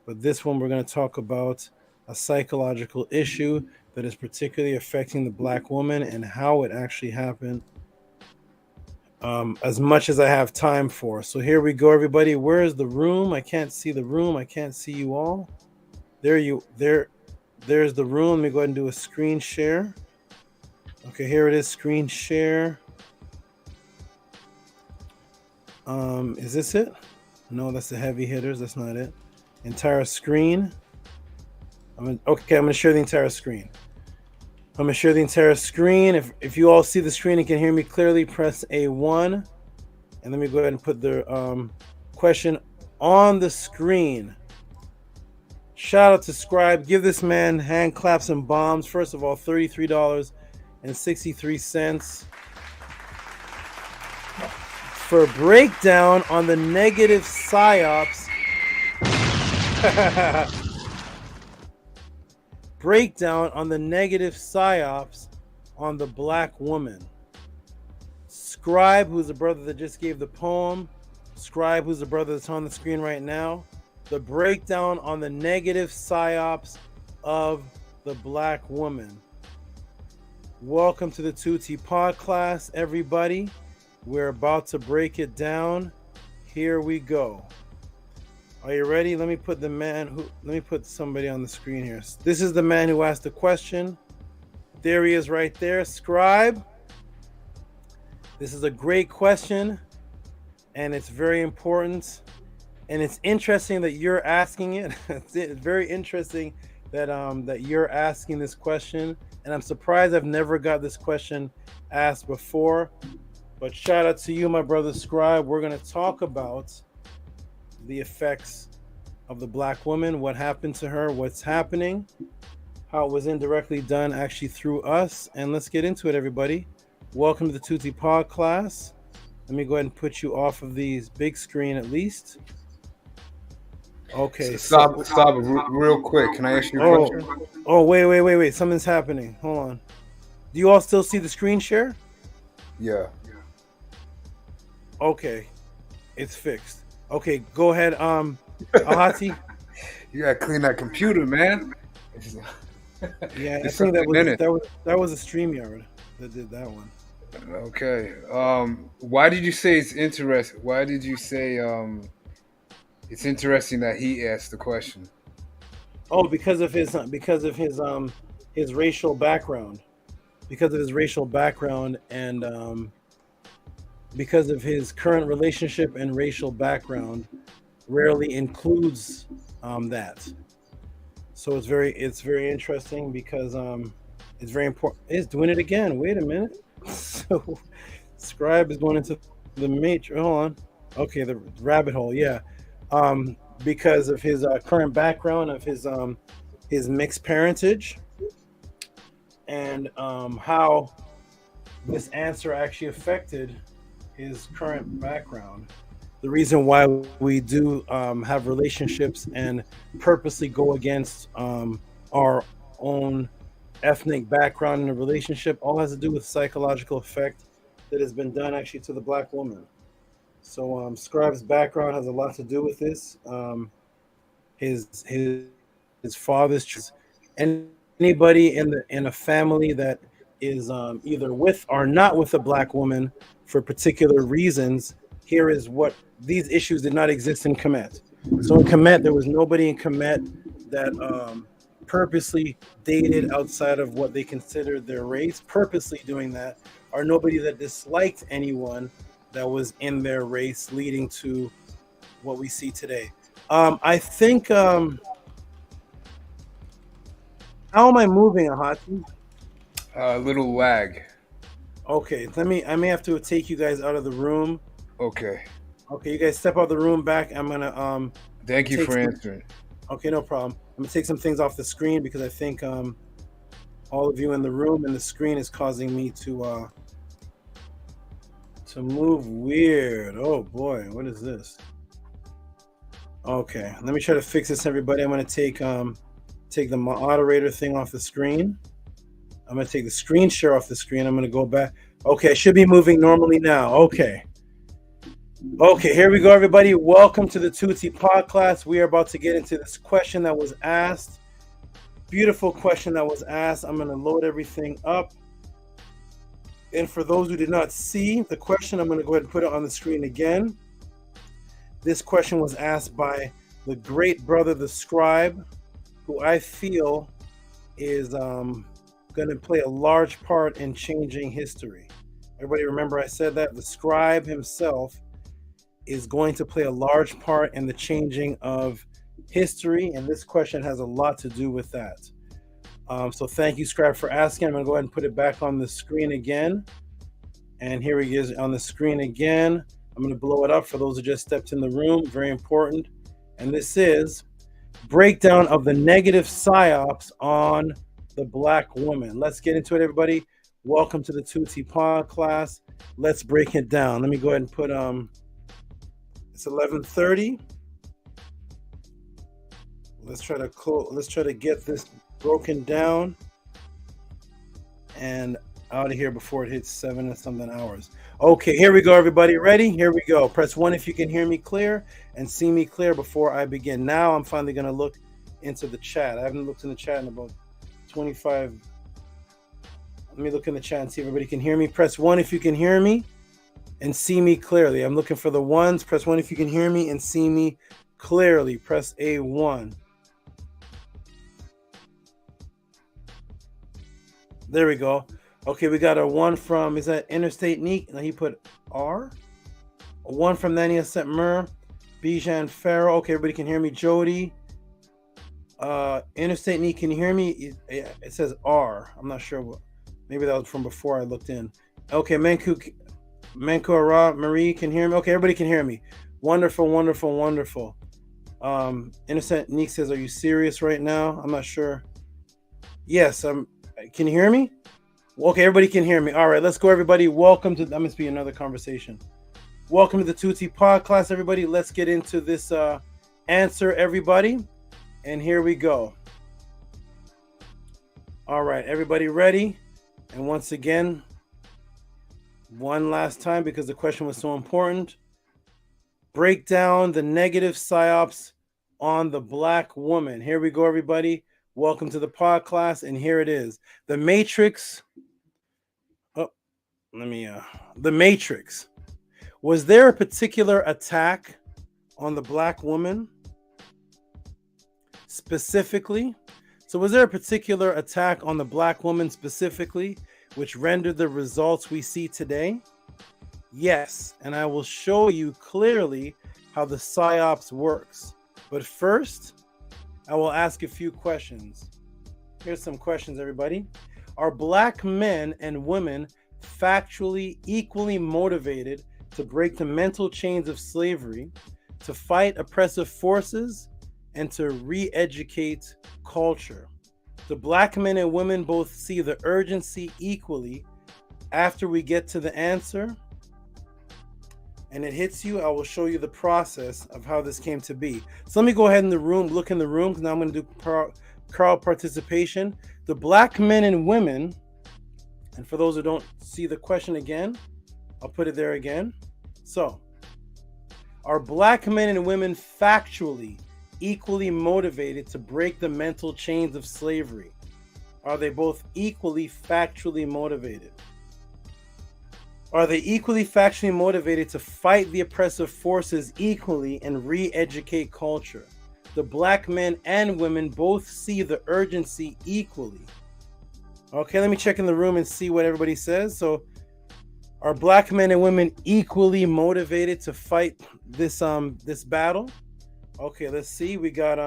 But this one, we're going to talk about a psychological issue that is particularly affecting the black woman and how it actually happened, as much as I have time for. So here we go, everybody. Where is the room? I can't see the room. I can't see you all. There's the room. Let me go ahead and do a screen share. Okay, here it is, screen share. Is this it? No, that's the heavy hitters. That's not it. Entire screen. I'm gonna share the entire screen. I'm gonna share the entire screen. If you all see the screen and can hear me clearly, press A1. And let me go ahead and put the question on the screen. Shout out to Scribe. Give this man hand claps and bombs. First of all, $33.63 for a breakdown on the negative psyops. Breakdown on the negative psyops on the black woman. Scribe, who's the brother that just gave the poem. Scribe, who's the brother that's on the screen right now. The breakdown on the negative psyops of the black woman. Welcome to the Tehuti Pod class, everybody. We're about to break it down. Here we go. Are you ready? Let me put somebody on the screen here. This is the man who asked the question. There he is right there, Scribe. This is a great question, and it's very important. And it's interesting that you're asking it. It's very interesting that you're asking this question. And I'm surprised I've never got this question asked before. But shout out to you, my brother Scribe. We're going to talk about the effects of the black woman, what happened to her, what's happening. how it was indirectly done actually through us. And let's get into it, everybody. Welcome to the Tutti Pod class. Let me go ahead and put you off of these big screen at least. Okay. Stop, real quick. Can I ask you a question? Oh, wait. Something's happening. Hold on. Do you all still see the screen share? Yeah. Okay. It's fixed. Okay, go ahead. Ahati. You gotta clean that computer, man. Yeah, I think that was a StreamYard that did that one. Okay. Why did you say it's interesting? Why did you say it's interesting that he asked the question? Oh, because of his racial background. Because of his racial background and because of his current relationship and racial background rarely includes that. So it's very interesting because it's very important. It's doing it again. Wait a minute. So Scribe is going into the matrix. Hold on. Okay, the rabbit hole. Yeah. Because of his current background of his mixed parentage and how this answer actually affected his current background. The reason why we do have relationships and purposely go against our own ethnic background in a relationship all has to do with psychological effect that has been done actually to the black woman. So Scribe's background has a lot to do with this. His father's anybody in a family that is either with or not with a black woman for particular reasons. Here is what these issues did not exist in Kemet. So in Kemet, there was nobody in Kemet that purposely dated outside of what they considered their race, purposely doing that, or nobody that disliked anyone that was in their race, leading to what we see today. I think, how am I moving, Ahati? A little lag. Okay, I may have to take you guys out of the room. Okay. Okay, you guys step out of the room back. I'm gonna Thank you for answering. Okay, no problem. I'm gonna take some things off the screen because I think all of you in the room and the screen is causing me to move weird. Oh boy, what is this? Okay, let me try to fix this, everybody. I'm gonna take the moderator thing off the screen. I'm gonna take the screen share off the screen. I'm gonna go back. Okay, I should be moving normally now. Okay, here we go, everybody. Welcome to the Tutti Pod class. We are about to get into this question that was asked. Beautiful question that was asked. I'm gonna load everything up. And for those who did not see the question, I'm gonna go ahead and put it on the screen again. This question was asked by the great brother, the scribe, who I feel is going to play a large part in changing history. Everybody remember I said that? The scribe himself is going to play a large part in the changing of history, and this question has a lot to do with that. So thank you, Scribe, for asking. I'm going to go ahead and put it back on the screen again. And here he is on the screen again. I'm going to blow it up for those who just stepped in the room. Very important. And this is breakdown of the negative psyops on the black woman. Let's get into it, everybody. Welcome to the Tutti Pod class. Let's break it down. Let me go ahead and put it's 11:30. Let's try to get this broken down and out of here before it hits 7 and something hours. Okay, here we go, everybody. Ready? Here we go. Press 1 if you can hear me clear and see me clear before I begin. Now I'm finally going to look into the chat. I haven't looked in the chat in about 25. Let me look in the chat and see if everybody can hear me. Press 1 if you can hear me and see me clearly. I'm looking for the ones. Press 1 if you can hear me and see me clearly. Press A1. There we go. Okay, we got a 1 from, is that Interstate Neek? He put R. A 1 from Nania Setmer. Bijan Farrow. Okay, everybody can hear me. Jody. Interstate Neek, can you hear me? It says R. I'm not sure what. Maybe that was from before I looked in. Okay, Manku Ara, Marie can hear me. Okay, everybody can hear me. Wonderful, wonderful, wonderful. Innocent Neek says, are you serious right now? I'm not sure. Yes, can you hear me? Okay, everybody can hear me. All right, let's go, everybody. Welcome to, that must be another conversation. Welcome to the Tehuti Pod class, everybody. Let's get into this answer, everybody. And here we go. All right, everybody ready? And once again, one last time, because the question was so important. Break down the negative psyops on the Black woman. Here we go, everybody. Welcome to the pod class, and here it is. The Matrix. The Matrix. Was there a particular attack on the Black woman? Specifically? So was there a particular attack on the Black woman specifically, which rendered the results we see today? Yes, and I will show you clearly how the psyops works. But first, I will ask a few questions. Here's some questions, everybody. Are Black men and women factually equally motivated to break the mental chains of slavery, to fight oppressive forces, and to re-educate culture? Do Black men and women both see the urgency equally? After we get to the answer, and it hits you, I will show you the process of how this came to be. So let me go ahead in the room, look in the room, because now I'm going to do crowd participation. The Black men and women, and for those who don't see the question again, I'll put it there again. So, are Black men and women factually equally motivated to break the mental chains of slavery? Are they both equally factually motivated? Are they equally factually motivated to fight the oppressive forces equally and re-educate culture? The Black men and women both see the urgency equally. Okay, let me check in the room and see what everybody says. So, are Black men and women equally motivated to fight this battle? Okay, let's see. We got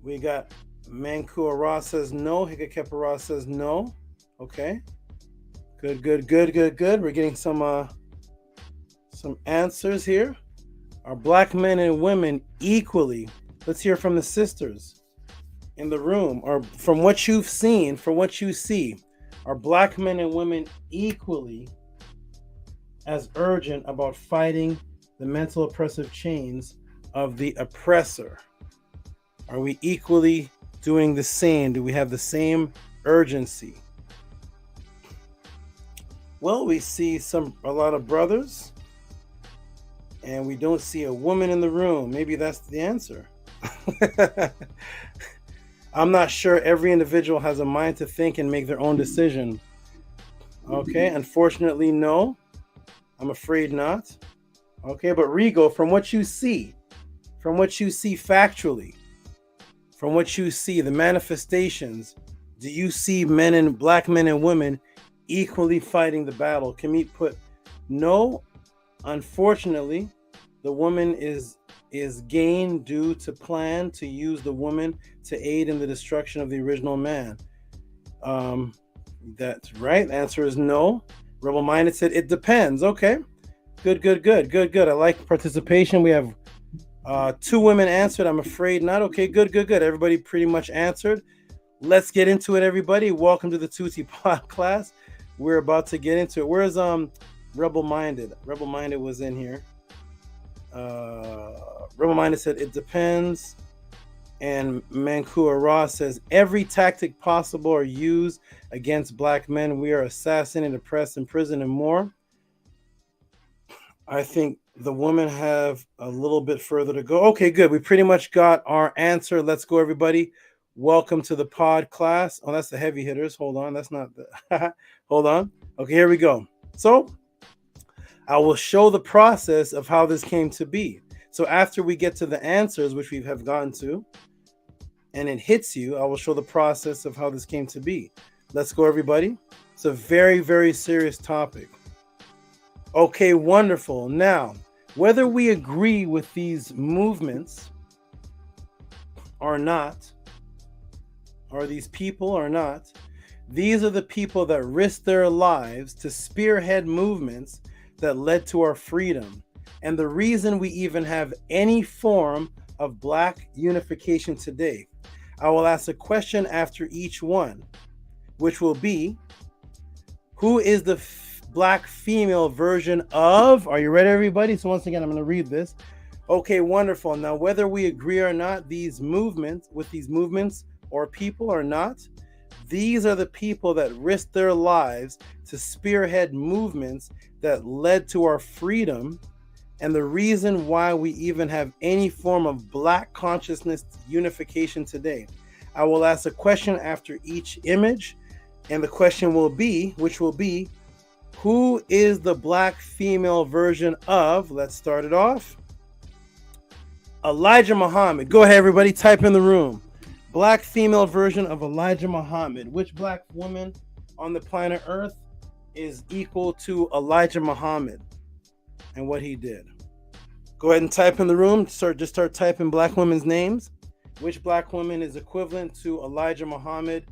Mankua says no. Heka Khepera says no. Okay. Good. We're getting some answers here. Are Black men and women equally? Let's hear from the sisters in the room. Or from what you've seen, from what you see, are Black men and women equally as urgent about fighting the mental oppressive chains of the oppressor? Are we equally doing the same? Do we have the same urgency? Well, we see a lot of brothers, and we don't see a woman in the room. Maybe that's the answer. I'm not sure every individual has a mind to think and make their own decision. Okay, unfortunately, no. I'm afraid not. Okay, but Rigo, from what you see factually, from what you see, the manifestations, do you see Black men and women equally fighting the battle? Can we put no? Unfortunately, the woman is gained due to plan to use the woman to aid in the destruction of the original man. That's right. The answer is no. Rebel Minded said it depends. Okay. Good. I like participation. We have 2 women answered. I'm afraid not. Okay, good. Everybody pretty much answered. Let's get into it, everybody. Welcome to the Tehuti Pod class. We're about to get into it. Where's Rebel Minded? Rebel Minded was in here. Rebel Minded said it depends. And Mankua Ra says every tactic possible are used against Black men. We are assassinated, oppressed, imprisoned, and more. I think the women have a little bit further to go. Okay, good. We pretty much got our answer. Let's go, everybody. Welcome to the pod class. Oh, that's the heavy hitters. Hold on. That's not the... Hold on. Okay, here we go. So I will show the process of how this came to be. So after we get to the answers, which we have gotten to, and it hits you, I will show the process of how this came to be. Let's go, everybody. It's a very, very serious topic. Okay, wonderful. Now, whether we agree with these movements or not, or these people or not, these are the people that risked their lives to spearhead movements that led to our freedom. And the reason we even have any form of Black unification today. I will ask a question after each one, which will be, who is the black female version of, are you ready, everybody? So once again, I'm going to read this. Okay, wonderful. Now, whether we agree or not, these movements or people or not, these are the people that risked their lives to spearhead movements that led to our freedom and the reason why we even have any form of black consciousness unification today. I will ask a question after each image, and the question will be, who is the black female version of, let's start it off, Elijah Muhammad. Go ahead, everybody, type in the room. Black female version of Elijah Muhammad. Which black woman on the planet Earth is equal to Elijah Muhammad and what he did? Go ahead and type in the room. Just start typing black women's names. Which black woman is equivalent to Elijah Muhammad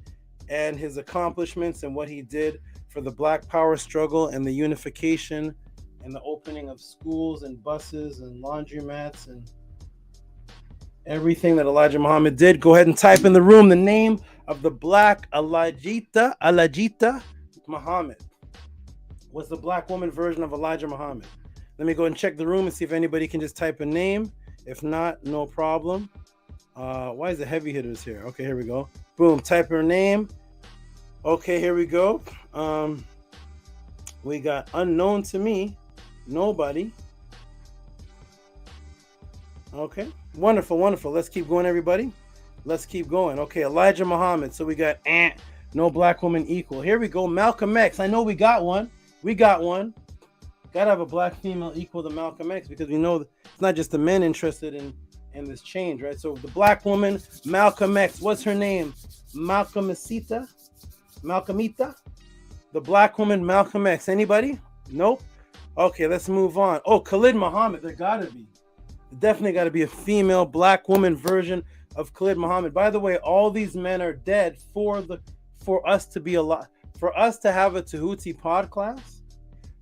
and his accomplishments and what he did for the black power struggle and the unification and the opening of schools and buses and laundromats and everything that Elijah Muhammad did? Go ahead and type in the room the name of the black Elijah Muhammad. What's the black woman version of Elijah Muhammad? Let me go and check the room and see if anybody can just type a name. If not, no problem. Why is the heavy hitters here? Okay, here we go. Boom, type her name. Okay, here we go. We got unknown to me, nobody. Okay, wonderful. Let's keep going, everybody. Let's keep going. Okay, Elijah Muhammad. So we got no black woman equal. Here we go. Malcolm X. I know we got one. Gotta have a black female equal to Malcolm X, because we know it's not just the men interested in this change, right? So the black woman, Malcolm X. What's her name? Malcolmita. The black woman, Malcolm X. Anybody? Nope. Okay, let's move on. Oh, Khalid Muhammad. There gotta be. Definitely got to be a female black woman version of Khalid Muhammad. By the way, all these men are dead for us to be alive, for us to have a Tehuti pod class,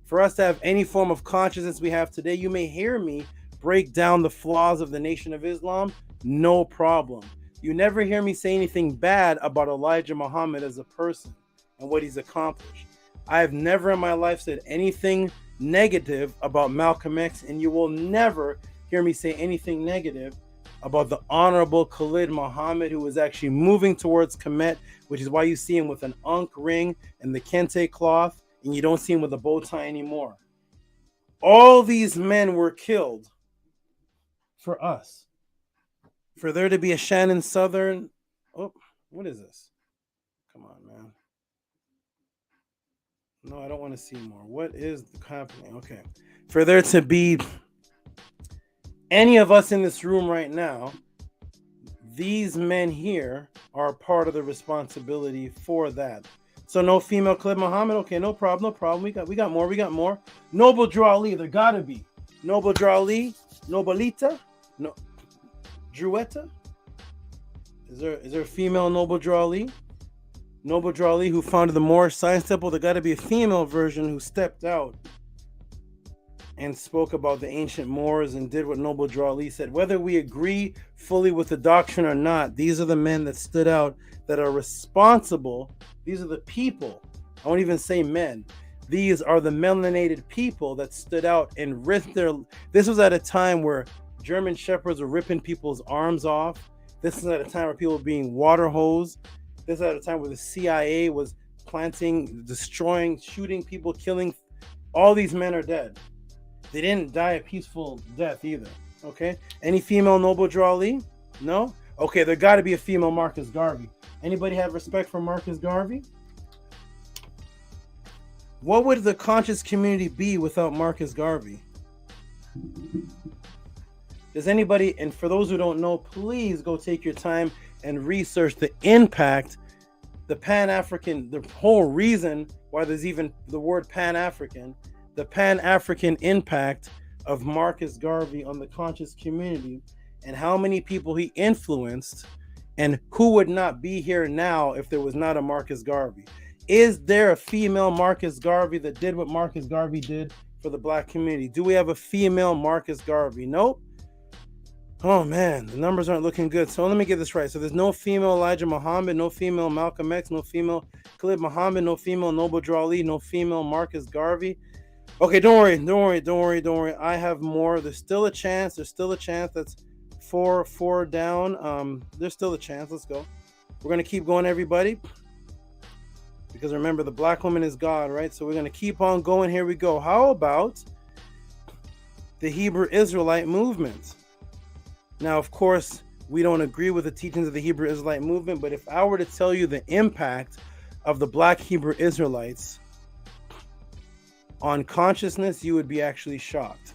for us to have any form of consciousness we have today. You may hear me break down the flaws of the Nation of Islam, no problem. You never hear me say anything bad about Elijah Muhammad as a person and what he's accomplished. I have never in my life said anything negative about Malcolm X, and you will never hear me say anything negative about the honorable Khalid Muhammad, who was actually moving towards Kemet, which is why you see him with an Ankh ring and the kente cloth, and you don't see him with a bow tie anymore. All these men were killed for us. For there to be a Shannon Southern... Oh, what is this? Come on, man. No, I don't want to see more. What is happening? Okay. For there to be any of us in this room right now, these men here are part of the responsibility for that. So no female Khalid Muhammad. Okay, no problem. We got more. Noble Drew Ali, there gotta be. Noble Drew Ali, Nobelita, no, Druetta. Is there a female Noble Drew Ali? Noble Drew Ali, who founded the Moorish Science Temple. There gotta be a female version who stepped out and spoke about the ancient Moors and did what Noble Drew Ali said. Whether we agree fully with the doctrine or not, these are the men that stood out, that are responsible. These are the people. I won't even say men. These are the melanated people that stood out and risked their... This was at a time where German shepherds were ripping people's arms off. This is at a time where people were being water hosed. This is at a time where the CIA was planting, destroying, shooting people, killing. All these men are dead. They didn't die a peaceful death either. Okay? Any female Noble Drew Ali? No? Okay, there got to be a female Marcus Garvey. Anybody have respect for Marcus Garvey? What would the conscious community be without Marcus Garvey? Does anybody, and for those who don't know, please go take your time and research the impact, the Pan-African, the whole reason why there's even the word Pan-African, the Pan-African impact of Marcus Garvey on the conscious community, and how many people he influenced, and who would not be here now if there was not a Marcus Garvey. Is there a female Marcus Garvey that did what Marcus Garvey did for the black community? Do we have a female Marcus Garvey? Nope. Oh man, the numbers aren't looking good. So let me get this right. So there's no female Elijah Muhammad, no female Malcolm X, no female Khalid Muhammad, no female Noble Drew Ali, no female Marcus Garvey. Okay, don't worry. I have more. There's still a chance. That's four down. There's still a chance. Let's go. We're gonna keep going, everybody. Because remember, the black woman is God, right? So we're gonna keep on going. Here we go. How about the Hebrew Israelite movement? Now, of course, we don't agree with the teachings of the Hebrew Israelite movement, but if I were to tell you the impact of the black Hebrew Israelites on consciousness, you would be actually shocked.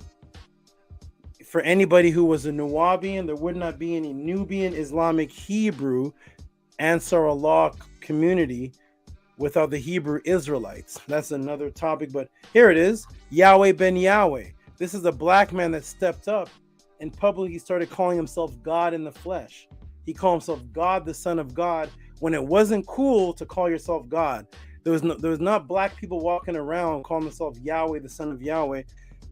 For anybody who was a Nubian, there would not be any Nubian Islamic Hebrew Ansar Allah community without the Hebrew Israelites. That's another topic, but here it is. Yahweh ben Yahweh. This is a black man that stepped up and publicly started calling himself God in the flesh. He called himself God, the Son of God, when it wasn't cool to call yourself God. There was not black people walking around calling themselves Yahweh, the Son of Yahweh.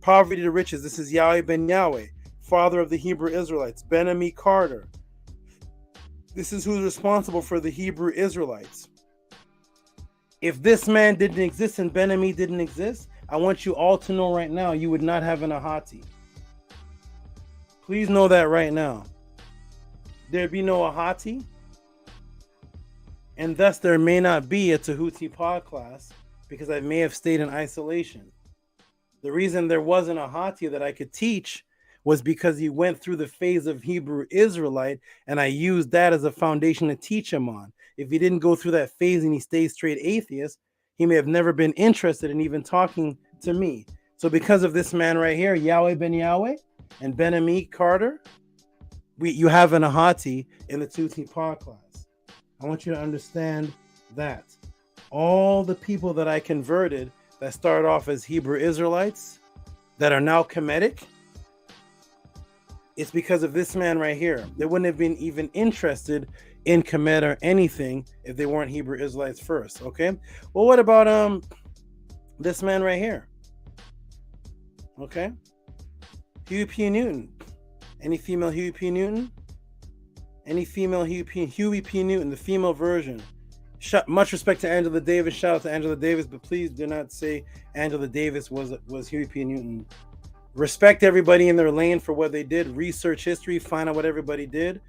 Poverty to riches. This is Yahweh ben Yahweh, father of the Hebrew Israelites. Ben-Ami Carter. This is who's responsible for the Hebrew Israelites. If this man didn't exist and Ben-Ami didn't exist, I want you all to know right now, you would not have an Ahati. Please know that right now. There'd be no Ahati, and thus there may not be a Tehuti pod class because I may have stayed in isolation. The reason there wasn't a Ahati that I could teach was because he went through the phase of Hebrew Israelite, and I used that as a foundation to teach him on. If he didn't go through that phase and he stayed straight atheist, he may have never been interested in even talking to me. So because of this man right here, Yahweh ben Yahweh and Ben-Ami Carter, you have an Ahati in the Tehuti pod class. I want you to understand that. All the people that I converted that started off as Hebrew Israelites that are now Kemetic, it's because of this man right here. They wouldn't have been even interested in Kemet or anything if they weren't Hebrew Israelites first, okay? Well, what about this man right here? Okay? Huey P. Newton. Any female Huey P. Newton? Any female Huey P. Newton, the female version. Much respect to Angela Davis. Shout out to Angela Davis, but please do not say Angela Davis was Huey P. Newton. Respect everybody in their lane for what they did. Research history. Find out what everybody did.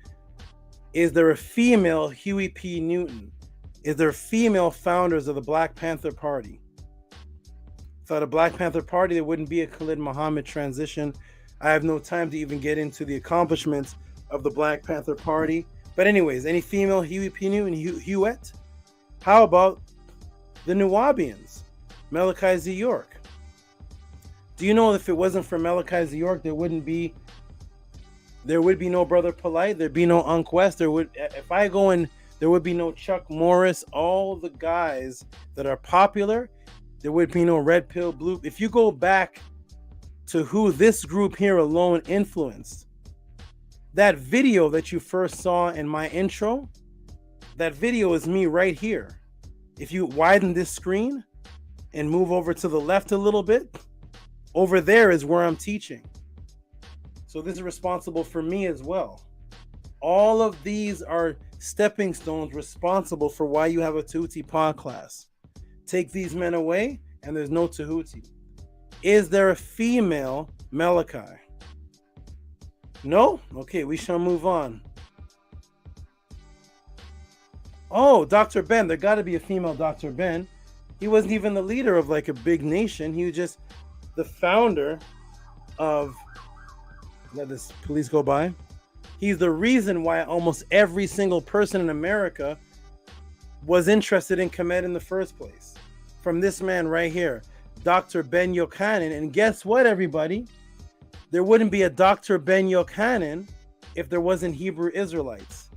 Is there a female Huey P. Newton? Is there female founders of the Black Panther Party? Without a Black Panther Party, there wouldn't be a Khalid Muhammad transition. I have no time to even get into the accomplishments of the Black Panther Party. But anyways, any female Huey P. Newton, Huet? How about the Nubians? Malachi Z. York. Do you know if it wasn't for Malachi Z. York, there would be no Brother Polite, there'd be no Unc West, there would be no Chuck Morris, all the guys that are popular, there would be no Red Pill, Blue. If you go back to who this group here alone influenced, that video that you first saw in my intro, that video is me right here. If you widen this screen and move over to the left a little bit, over there is where I'm teaching. So this is responsible for me as well. All of these are stepping stones responsible for why you have a Tehuti pod class. Take these men away and there's no Tehuti. Is there a female Malachi? No? Okay, we shall move on. Oh, Dr. Ben. There got to be a female Dr. Ben. He wasn't even the leader of like a big nation. He was just the founder of... Let this police go by. He's the reason why almost every single person in America was interested in Kemet in the first place. From this man right here, Dr. Ben Yochanan. And guess what, everybody? There wouldn't be a Dr. Ben Yochanan if there wasn't Hebrew Israelites.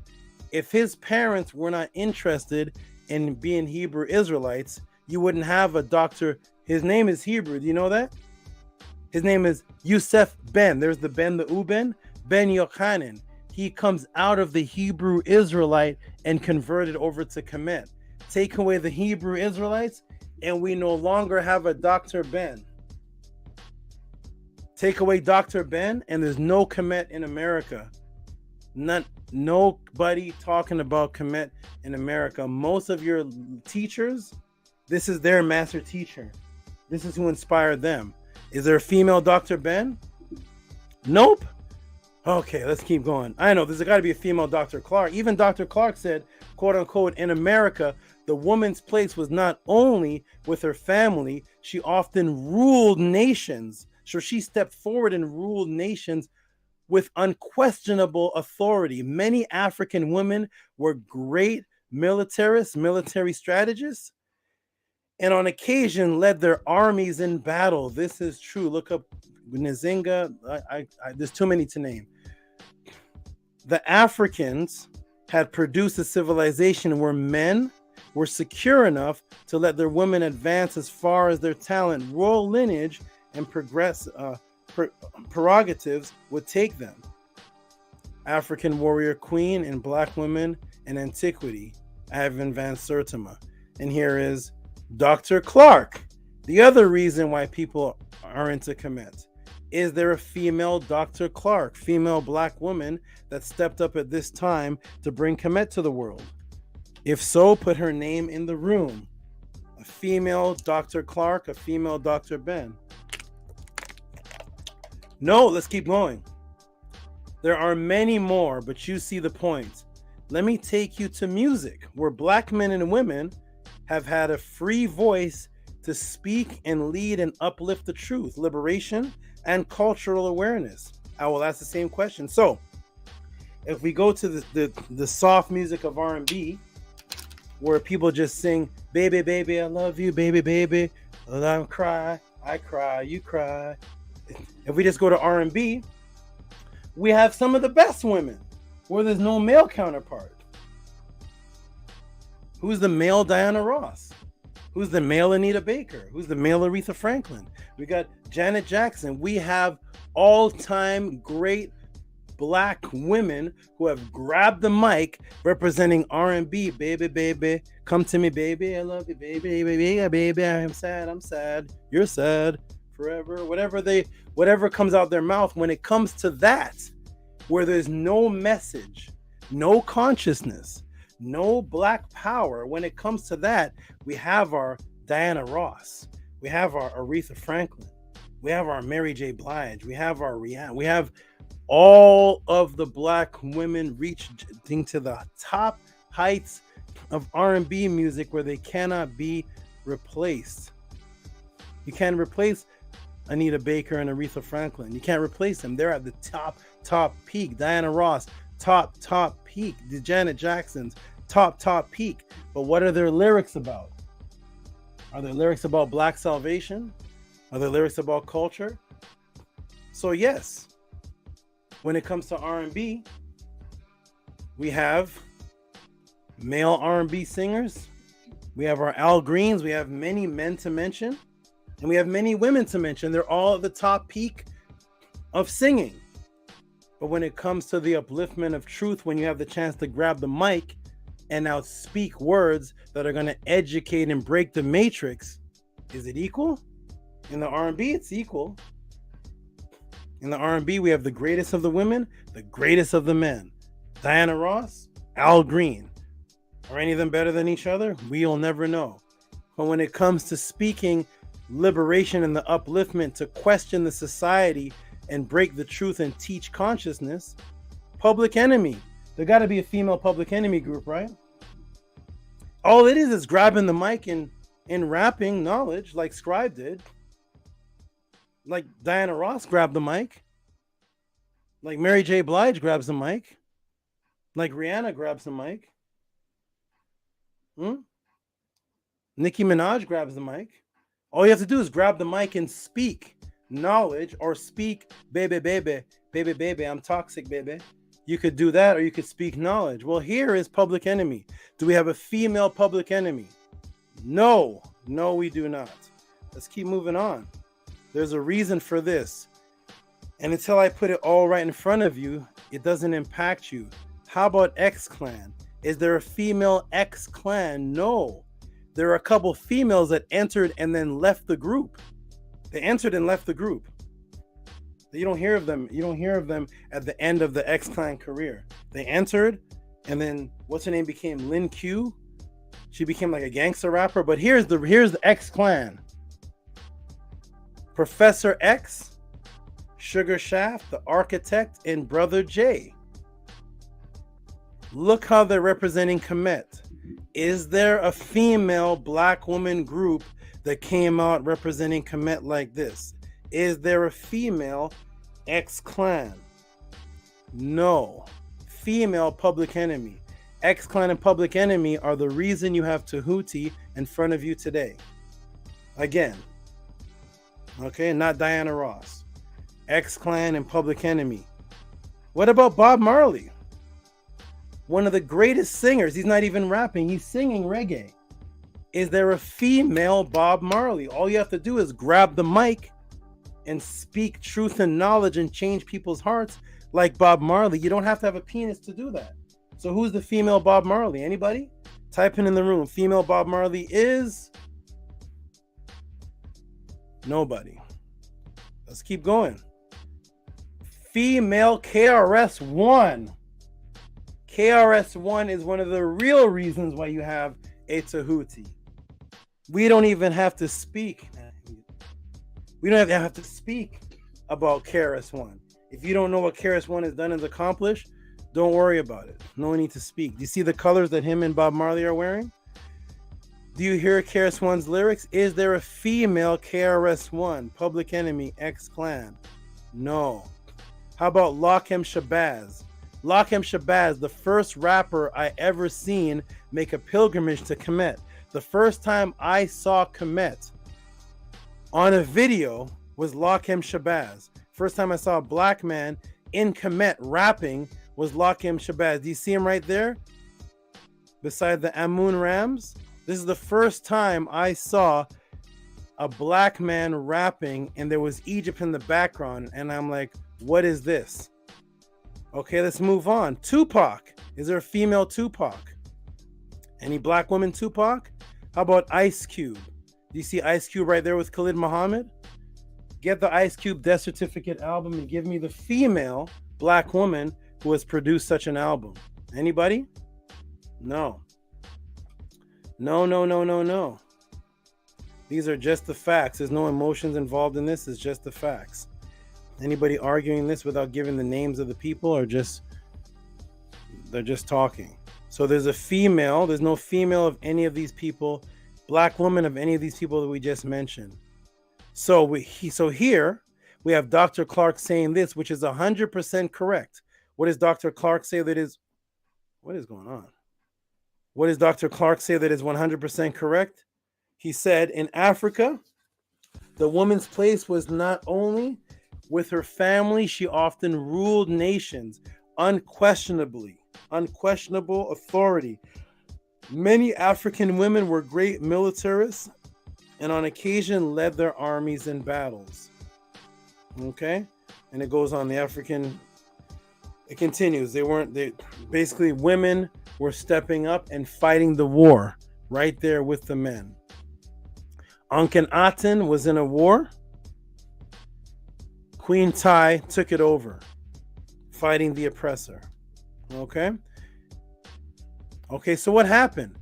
If his parents were not interested in being Hebrew Israelites, you wouldn't have a doctor. His name is Hebrew. Do you know that? His name is Yosef Ben. There's the Ben, the Uben. Ben Yochanan. He comes out of the Hebrew Israelite and converted over to Kemet. Take away the Hebrew Israelites, and we no longer have a Dr. Ben. Take away Dr. Ben, and there's no Kemet in America. Nobody talking about Kemet in America. Most of your teachers, this is their master teacher. This is who inspired them. Is there a female Dr. Ben? Nope. Okay, let's keep going. I know there's got to be a female Dr. Clark. Even Dr. Clark said, quote unquote, in America, the woman's place was not only with her family, she often ruled nations. So she stepped forward and ruled nations with unquestionable authority. Many African women were great militarists, military strategists, and on occasion led their armies in battle. This is true. Look up Nzinga. There's too many to name. The Africans had produced a civilization where men were secure enough to let their women advance as far as their talent, royal lineage, and prerogatives would take them. African warrior queen and black women in antiquity, Ivan Van Sertima. And here is Dr. Clark. The other reason why people are into Kemet. Is there a female Dr. Clark, female black woman that stepped up at this time to bring Kemet to the world? If so, put her name in the room. A female Dr. Clark, a female Dr. Ben. No, let's keep going. There are many more, but you see the point. Let me take you to music, where black men and women have had a free voice to speak and lead and uplift the truth, liberation, and cultural awareness. I will ask the same question. So, if we go to the soft music of R&B, where people just sing, baby, baby, I love you, baby, baby, I cry, you cry. If we just go to R&B, we have some of the best women, where there's no male counterpart. Who's the male Diana Ross? Who's the male Anita Baker? Who's the male Aretha Franklin? We got Janet Jackson. We have all-time great black women who have grabbed the mic representing R&B. Baby, baby, come to me, baby. I love you, baby, baby, baby. I'm sad. You're sad forever. Whatever comes out their mouth. When it comes to that, where there's no message, no consciousness, no black power, when it comes to that, we have our Diana Ross, we have our Aretha Franklin, we have our Mary J. Blige, we have our Rihanna, we have all of the black women reaching to the top heights of R&B music where they cannot be replaced. You can't replace Anita Baker and Aretha Franklin. You can't replace them. They're at the top peak. Diana Ross, top peak. The Janet Jacksons, top peak. But what are their lyrics about? Are their lyrics about black salvation? Are their lyrics about culture? So yes, when it comes to R&B, we have male R&B singers. We have our Al Greens. We have many men to mention. And we have many women to mention. They're all at the top peak of singing. But when it comes to the upliftment of truth, when you have the chance to grab the mic and now speak words that are going to educate and break the matrix, is it equal? In the R&B, it's equal. In the R&B, we have the greatest of the women, the greatest of the men. Diana Ross, Al Green. Are any of them better than each other? We'll never know. But when it comes to speaking liberation and the upliftment to question the society and break the truth and teach consciousness, Public Enemy. There got to be a female Public Enemy group, right? All it is grabbing the mic and rapping knowledge like SCRIIIBE did. Like Diana Ross grabbed the mic. Like Mary J. Blige grabs the mic. Like Rihanna grabs the mic. Nicki Minaj grabs the mic. All you have to do is grab the mic and speak knowledge, or speak, baby, baby, baby, baby, I'm toxic, baby. You could do that, or you could speak knowledge. Well, here is Public Enemy. Do we have a female Public Enemy? No, we do not. Let's keep moving on. There's a reason for this. And until I put it all right in front of you, it doesn't impact you. How about X-Clan? Is there a female X-Clan? No. There are a couple females that entered and then left the group. They entered and left the group. You don't hear of them. You don't hear of them at the end of the X-Clan career. They entered, and then what's her name became Lin Q. She became like a gangster rapper. But here's the X-Clan. Professor X, Sugar Shaft, the Architect, and Brother J. Look how they're representing Kemet. Is there a female black woman group that came out representing Kemet like this? Is there a female X-Clan? No. Female Public Enemy. X-Clan and Public Enemy are the reason you have Tehuti in front of you today. Again. Okay, not Diana Ross. X-Clan and Public Enemy. What about Bob Marley? One of the greatest singers. He's not even rapping. He's singing reggae. Is there a female Bob Marley? All you have to do is grab the mic and speak truth and knowledge and change people's hearts like Bob Marley. You don't have to have a penis to do that. So who's the female Bob Marley? Anybody? Type in the room. Female Bob Marley is nobody. Let's keep going. Female KRS-One. KRS-One is one of the real reasons why you have a Tehuti. We don't even have to speak. We don't have to speak about KRS-One. If you don't know what KRS-One has done and accomplished, don't worry about it. No need to speak. Do you see the colors that him and Bob Marley are wearing? Do you hear KRS-One's lyrics? Is there a female KRS-One? Public Enemy, X-Clan? No. How about Lakem Shabazz? Lakem Shabazz, the first rapper I ever seen make a pilgrimage to Kemet. The first time I saw Kemet on a video was Lakem Shabazz. First time I saw a black man in Kemet rapping was Lakem Shabazz. Do you see him right there? Beside the Amun Rams? This is the first time I saw a black man rapping and there was Egypt in the background. And I'm like, what is this? Okay, let's move on. Tupac. Is there a female Tupac? Any black woman Tupac? How about Ice Cube? Do you see Ice Cube right there with Khalid Muhammad? Get the Ice Cube Death Certificate album and give me the female black woman who has produced such an album. Anybody? No. No. These are just the facts. There's no emotions involved in this. It's just the facts. Anybody arguing this without giving the names of the people they're just talking. So there's a female. There's no female of any of these people. Black woman of any of these people that we just mentioned. So here we have Dr. Clark saying this, which is 100% correct. What does Dr. Clark say that is? What is going on? What does Dr. Clark say that is 100% correct? He said, in Africa, the woman's place was not only with her family, she often ruled nations unquestionably. Unquestionable authority. Many African women were great militarists and on occasion led their armies in battles. Okay? And it goes on, it continues. Basically women were stepping up and fighting the war right there with the men. Akhenaten was in a war. Queen Tai took it over, fighting the oppressor. Okay, so what happened?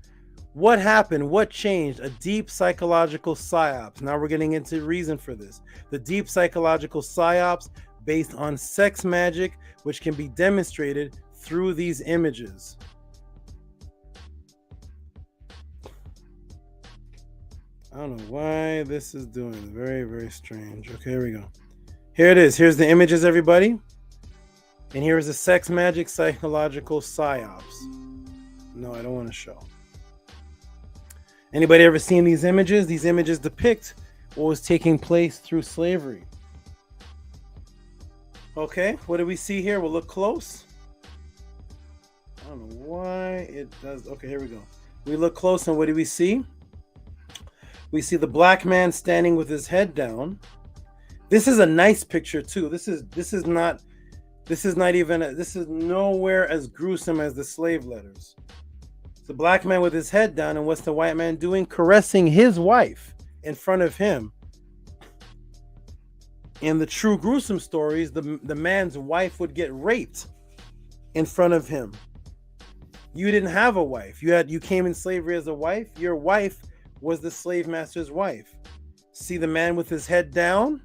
What changed? A deep psychological psyops. Now we're getting into reason for this. The deep psychological psyops based on sex magic, which can be demonstrated through these images. I don't know why this is doing it. Very, very strange. Okay, here we go. Here it is. Here's the images, everybody. And here is the sex magic psychological psyops. No, I don't want to show. Anybody ever seen these images? These images depict what was taking place through slavery. Okay, what do we see here? We'll look close. I don't know why it does. Okay, here we go. We look close and what do we see? We see the black man standing with his head down. This is a nice picture too. This is nowhere as gruesome as the slave letters. The black man with his head down, and what's the white man doing? Caressing his wife in front of him. In the true gruesome stories, the man's wife would get raped in front of him. You didn't have a wife. You came in slavery as a wife. Your wife was the slave master's wife. See the man with his head down?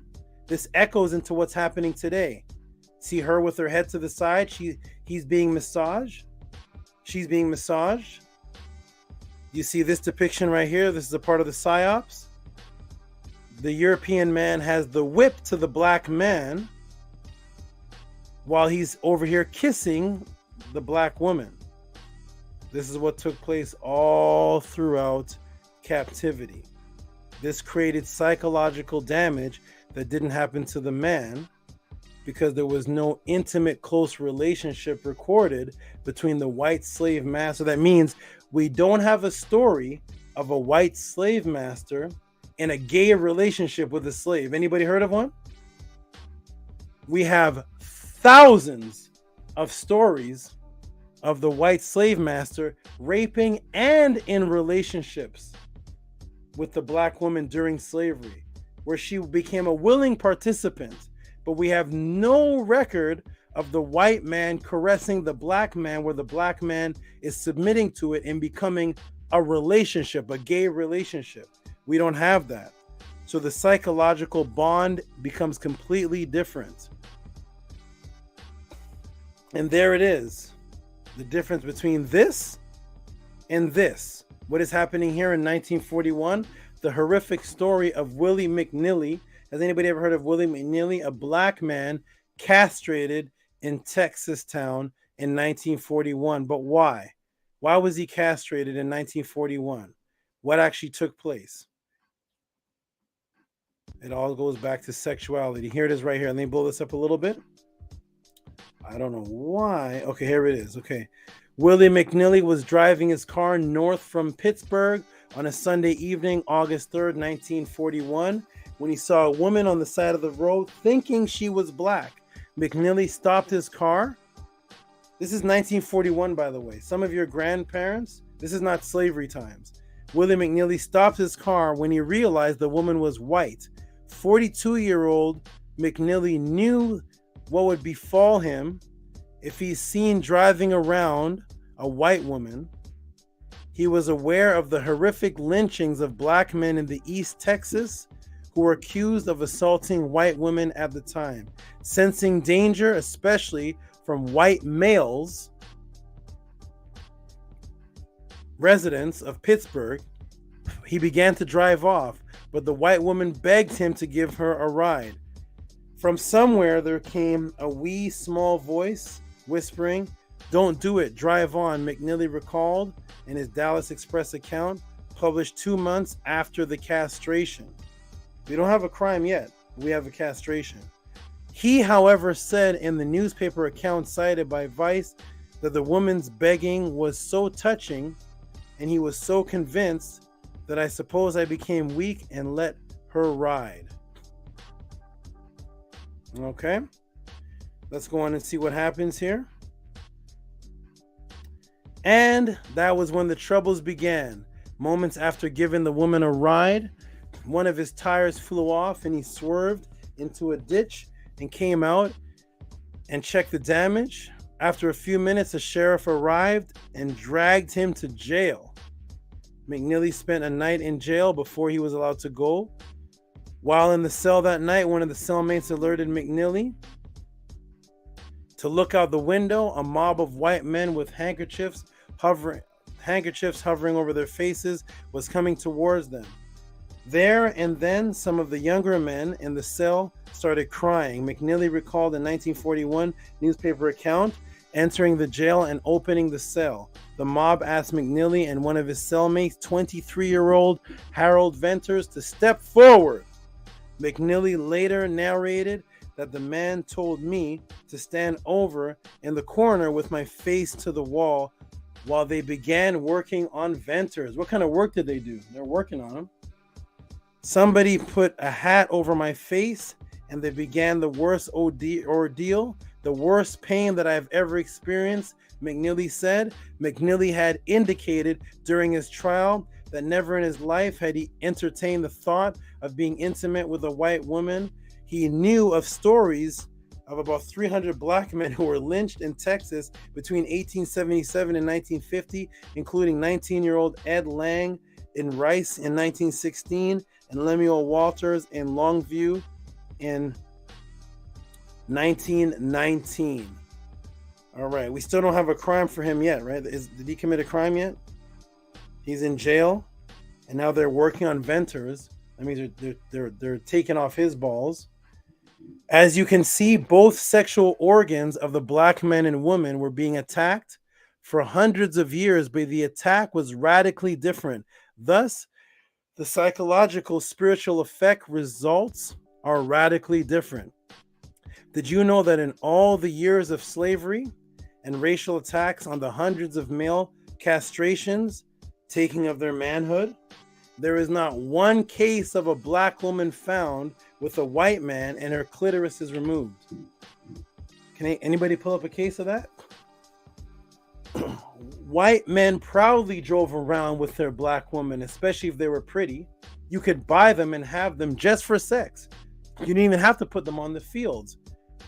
This echoes into what's happening today. See her with her head to the side. He's being massaged. She's being massaged. You see this depiction right here? This is a part of the psyops. The European man has the whip to the black man while he's over here kissing the black woman. This is what took place all throughout captivity. This created psychological damage that didn't happen to the man because there was no intimate, close relationship recorded between the white slave master. That means we don't have a story of a white slave master in a gay relationship with a slave. Anybody heard of one? We have thousands of stories of the white slave master raping and in relationships with the black woman during slavery, where she became a willing participant. But we have no record of the white man caressing the black man, where the black man is submitting to it and becoming a relationship, a gay relationship. We don't have that. So the psychological bond becomes completely different. And there it is. The difference between this and this. What is happening here in 1941? The horrific story of Willie McNeely. Has anybody ever heard of Willie McNeely? A black man castrated in Texas town in 1941. But why? Why was he castrated in 1941? What actually took place? It all goes back to sexuality. Here it is right here. Let me blow this up a little bit. I don't know why. Okay, here it is. Okay. Willie McNeely was driving his car north from Pittsburgh on a Sunday evening, August 3rd, 1941, when he saw a woman on the side of the road thinking she was black. McNeely stopped his car. This is 1941, by the way. Some of your grandparents, this is not slavery times. Willie McNeely stopped his car when he realized the woman was white. 42-year-old McNeely knew what would befall him if he's seen driving around a white woman. He was aware of the horrific lynchings of black men in the East Texas who were accused of assaulting white women at the time. Sensing danger, especially from white males, residents of Pittsburgh, he began to drive off, but the white woman begged him to give her a ride. From somewhere there came a wee small voice whispering, "Don't do it, drive on," McNeely recalled in his Dallas Express account, published 2 months after the castration. We don't have a crime yet. We have a castration. He, however, said in the newspaper account cited by Vice that the woman's begging was so touching and he was so convinced that I suppose I became weak and let her ride. Okay, let's go on and see what happens here. And that was when the troubles began. Moments after giving the woman a ride, one of his tires flew off and he swerved into a ditch and came out and checked the damage. After a few minutes, a sheriff arrived and dragged him to jail. McNeely spent a night in jail before he was allowed to go. While in the cell that night, one of the cellmates alerted McNeely to look out the window. A mob of white men with handkerchiefs hovering over their faces was coming towards them. There and then, some of the younger men in the cell started crying. McNeely recalled a 1941 newspaper account entering the jail and opening the cell. The mob asked McNeely and one of his cellmates, 23-year-old Harold Venters, to step forward. McNeely later narrated that the man told me to stand over in the corner with my face to the wall while they began working on Venters. What kind of work did they do? They're working on him. Somebody put a hat over my face and they began the worst ordeal, the worst pain that I've ever experienced, McNeely said. McNeely had indicated during his trial that never in his life had he entertained the thought of being intimate with a white woman. he knew of stories of about 300 black men who were lynched in Texas between 1877 and 1950, including 19-year-old Ed Lang in Rice in 1916 and Lemuel Walters in Longview in 1919. All right, we still don't have a crime for him yet, right? Did he commit a crime yet? He's in jail, and now they're working on Venters. That means they're taking off his balls. As you can see, both sexual organs of the black men and women were being attacked for hundreds of years, but the attack was radically different. Thus, the psychological spiritual effect results are radically different. Did you know that in all the years of slavery and racial attacks on the hundreds of male castrations, taking of their manhood, there is not one case of a black woman found with a white man and her clitoris is removed? Can anybody pull up a case of that? White men proudly drove around with their black women, especially if they were pretty. You could buy them and have them just for sex. You didn't even have to put them on the fields.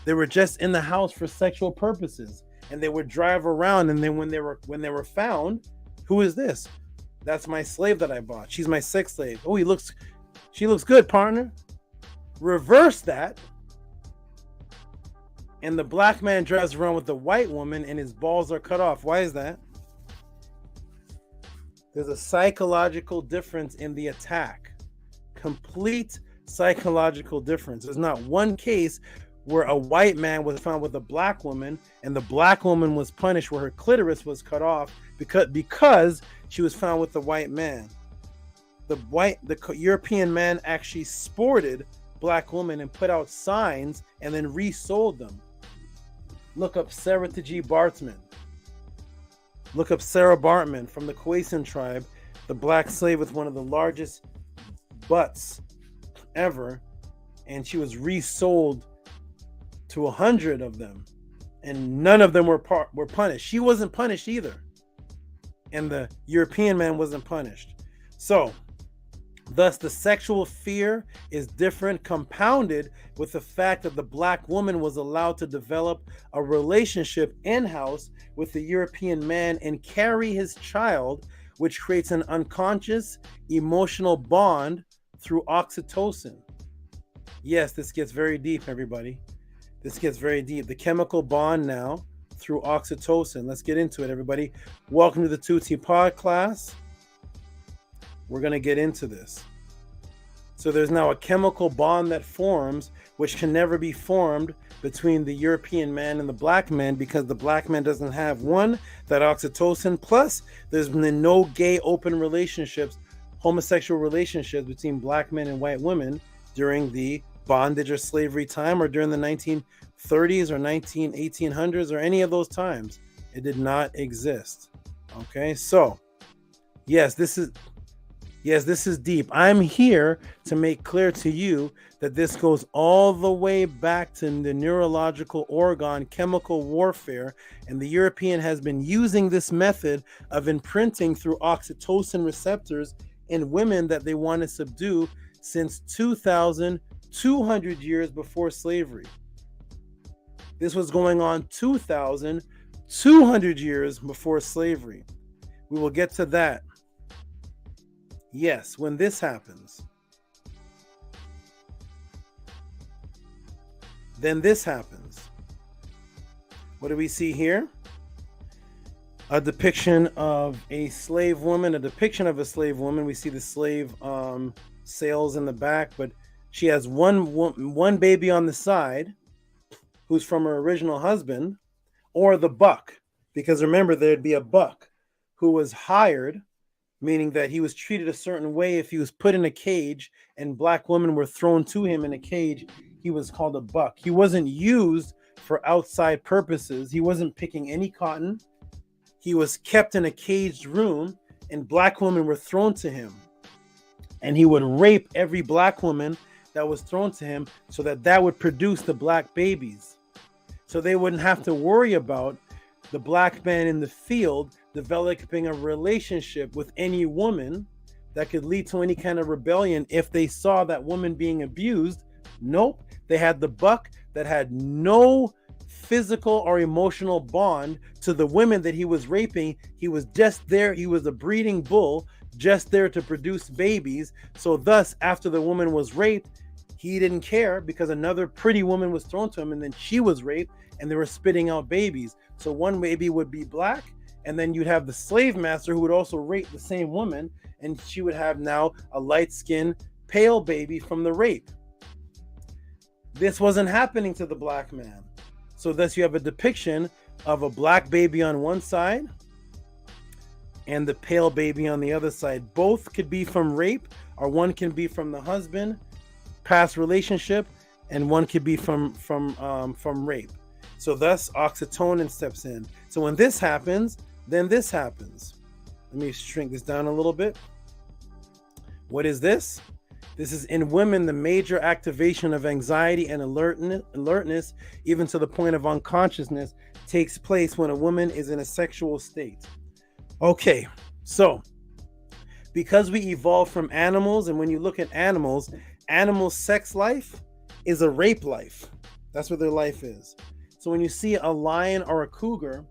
They were just in the house for sexual purposes, and they would drive around. And then when they were found, who is this? That's my slave that I bought. She's my sex slave. Oh, she looks good, partner. Reverse that, and the black man drives around with the white woman, and his balls are cut off. Why is that? There's a psychological difference in the attack. Complete psychological difference. There's not one case where a white man was found with a black woman and the black woman was punished where her clitoris was cut off because she was found with the white man. The European man actually sported black women and put out signs and then resold them. Look up Sarah T.G. Bartman. Look up Sarah Bartman from the Khoisan tribe, the black slave with one of the largest butts ever, and she was resold to 100 of them, and none of them were punished. She wasn't punished either, and the European man wasn't punished. So, thus, the sexual fear is different, compounded with the fact that the black woman was allowed to develop a relationship in-house with the European man and carry his child, which creates an unconscious emotional bond through oxytocin. Yes, this gets very deep, everybody. This gets very deep. The chemical bond now through oxytocin. Let's get into it, everybody. Welcome to the Tuti Pod class. We're going to get into this. So there's now a chemical bond that forms, which can never be formed between the European man and the black man, because the black man doesn't have that oxytocin. Plus, there's been no gay open relationships, homosexual relationships between black men and white women during the bondage or slavery time, or during the 1930s or 1800s or any of those times. It did not exist. Okay, so yes, this is deep. I'm here to make clear to you that this goes all the way back to the neurological organ chemical warfare, and the European has been using this method of imprinting through oxytocin receptors in women that they want to subdue since 2,200 years before slavery. This was going on 2,200 years before slavery. We will get to that. Yes, when this happens, then this happens. What do we see here? A depiction of a slave woman. We see the slave sails in the back, but she has one baby on the side who's from her original husband, or the buck, because remember, there'd be a buck who was hired, meaning that he was treated a certain way. If he was put in a cage and black women were thrown to him in a cage, he was called a buck. He wasn't used for outside purposes. He wasn't picking any cotton. He was kept in a caged room, and black women were thrown to him. And he would rape every black woman that was thrown to him so that would produce the black babies. So they wouldn't have to worry about the black man in the field developing a relationship with any woman that could lead to any kind of rebellion if they saw that woman being abused. Nope, They had the buck that had no physical or emotional bond to the women that he was raping. He was just there. He was a breeding bull, just there to produce babies. So thus, after the woman was raped, he didn't care because another pretty woman was thrown to him, and then she was raped, and they were spitting out babies. So one baby would be black, and then you'd have the slave master who would also rape the same woman, and she would have now a light-skinned, pale baby from the rape. This wasn't happening to the black man. So thus you have a depiction of a black baby on one side and the pale baby on the other side. Both could be from rape, or one can be from the husband, past relationship, and one could be from rape. So thus oxytocin steps in. So when this happens, then this happens. Let me shrink this down a little bit. What is this? This is in women, the major activation of anxiety and alertness, even to the point of unconsciousness, takes place when a woman is in a sexual state. Okay, so because we evolved from animals, and when you look at animals, sex life is a rape life. That's what their life is. So when you see a lion or a cougar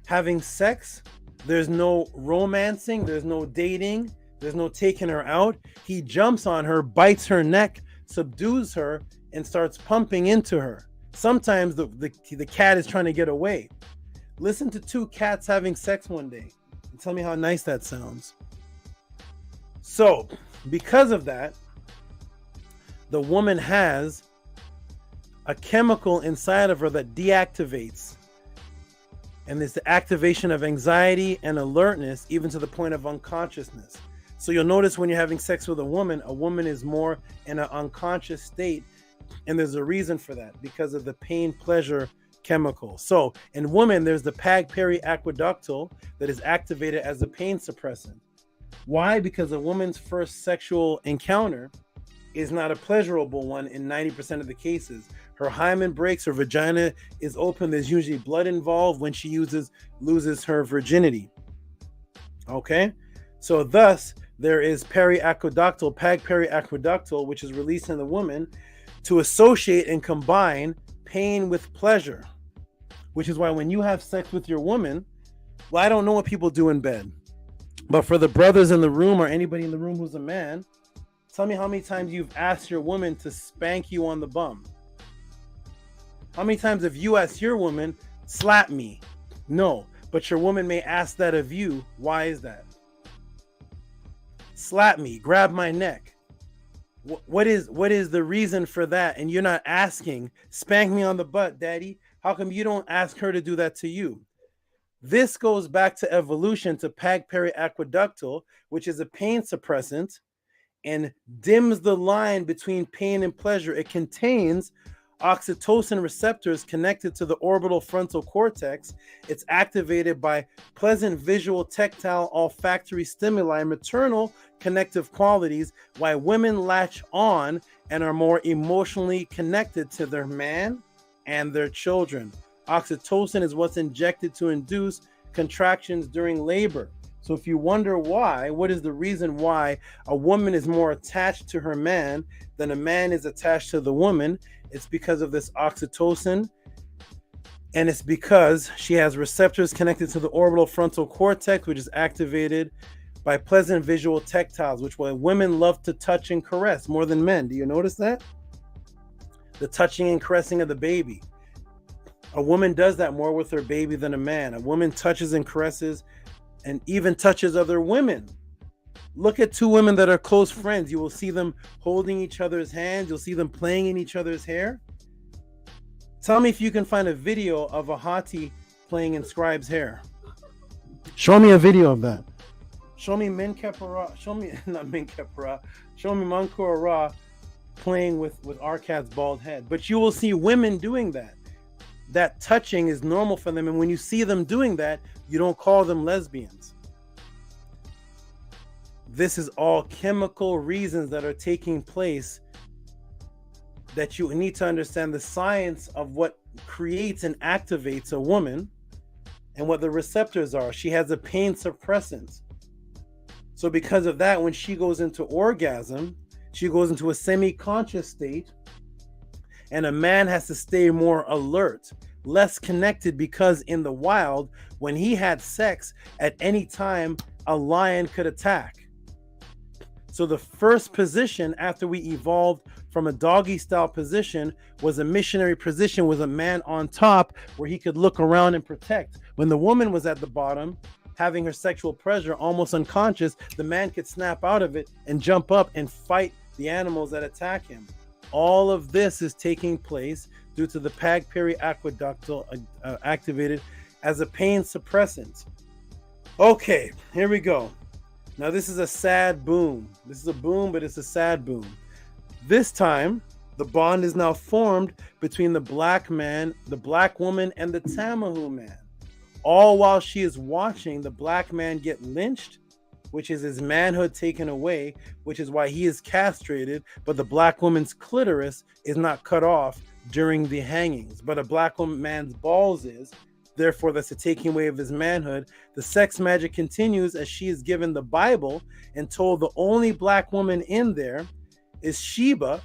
having sex, there's no romancing, there's no dating, there's no taking her out. He jumps on her, bites her neck, subdues her, and starts pumping into her. Sometimes the cat is trying to get away. Listen to two cats having sex one day and tell me how nice that sounds. So, because of that, the woman has a chemical inside of her that deactivates. And there's the activation of anxiety and alertness, even to the point of unconsciousness. So you'll notice when you're having sex with a woman is more in an unconscious state. And there's a reason for that, because of the pain-pleasure chemical. So in women, there's the pag-periaqueductal that is activated as a pain suppressant. Why? Because a woman's first sexual encounter is not a pleasurable one in 90% of the cases. Her hymen breaks, her vagina is open, there's usually blood involved when she loses her virginity. Okay? So thus, there is pag-periaqueductal, which is released in the woman to associate and combine pain with pleasure, which is why when you have sex with your woman, well, I don't know what people do in bed, but for the brothers in the room or anybody in the room who's a man, tell me how many times you've asked your woman to spank you on the bum. How many times have you asked your woman, slap me? No, but your woman may ask that of you. Why is that? Slap me, grab my neck. What is the reason for that? And you're not asking, spank me on the butt, daddy. How come you don't ask her to do that to you? This goes back to evolution, to pag-periaqueductal, which is a pain suppressant and dims the line between pain and pleasure. It contains oxytocin receptors connected to the orbital frontal cortex. It's activated by pleasant visual, tactile, olfactory stimuli, maternal connective qualities, why women latch on and are more emotionally connected to their man and their children. Oxytocin is what's injected to induce contractions during labor. So if you wonder why, what is the reason why a woman is more attached to her man than a man is attached to the woman? It's because of this oxytocin, and it's because she has receptors connected to the orbital frontal cortex, which is activated by pleasant visual tactiles, which why women love to touch and caress more than men. Do you notice that? The touching and caressing of the baby. A woman does that more with her baby than a man. A woman touches and caresses and even touches other women. Look at two women that are close friends. You will see them holding each other's hands. You'll see them playing in each other's hair. Tell me if you can find a video of a hottie playing in SCRIIBE's hair. Show me a video of that. Show me Min Khepera. Show me, not Min Khepera. Show me Mankura Ra playing with Arkad's bald head. But you will see women doing that. That touching is normal for them. And when you see them doing that, you don't call them lesbians. This is all chemical reasons that are taking place, that you need to understand the science of what creates and activates a woman and what the receptors are. She has a pain suppressant. So because of that, when she goes into orgasm, she goes into a semi-conscious state, and a man has to stay more alert, less connected, because in the wild, when he had sex, at any time, a lion could attack. So the first position after we evolved from a doggy style position was a missionary position with a man on top where he could look around and protect. When the woman was at the bottom, having her sexual pleasure almost unconscious, the man could snap out of it and jump up and fight the animals that attack him. All of this is taking place due to the pag periaqueductal activated as a pain suppressant. Okay, here we go. Now this is a sad boom. This is a boom, but it's a sad boom. This time, the bond is now formed between the black man, the black woman, and the Tamahu man. All while she is watching the black man get lynched, which is his manhood taken away, which is why he is castrated, but the black woman's clitoris is not cut off during the hangings, but a black man's balls is. Therefore, that's a taking away of his manhood. The sex magic continues as she is given the Bible and told the only black woman in there is Sheba,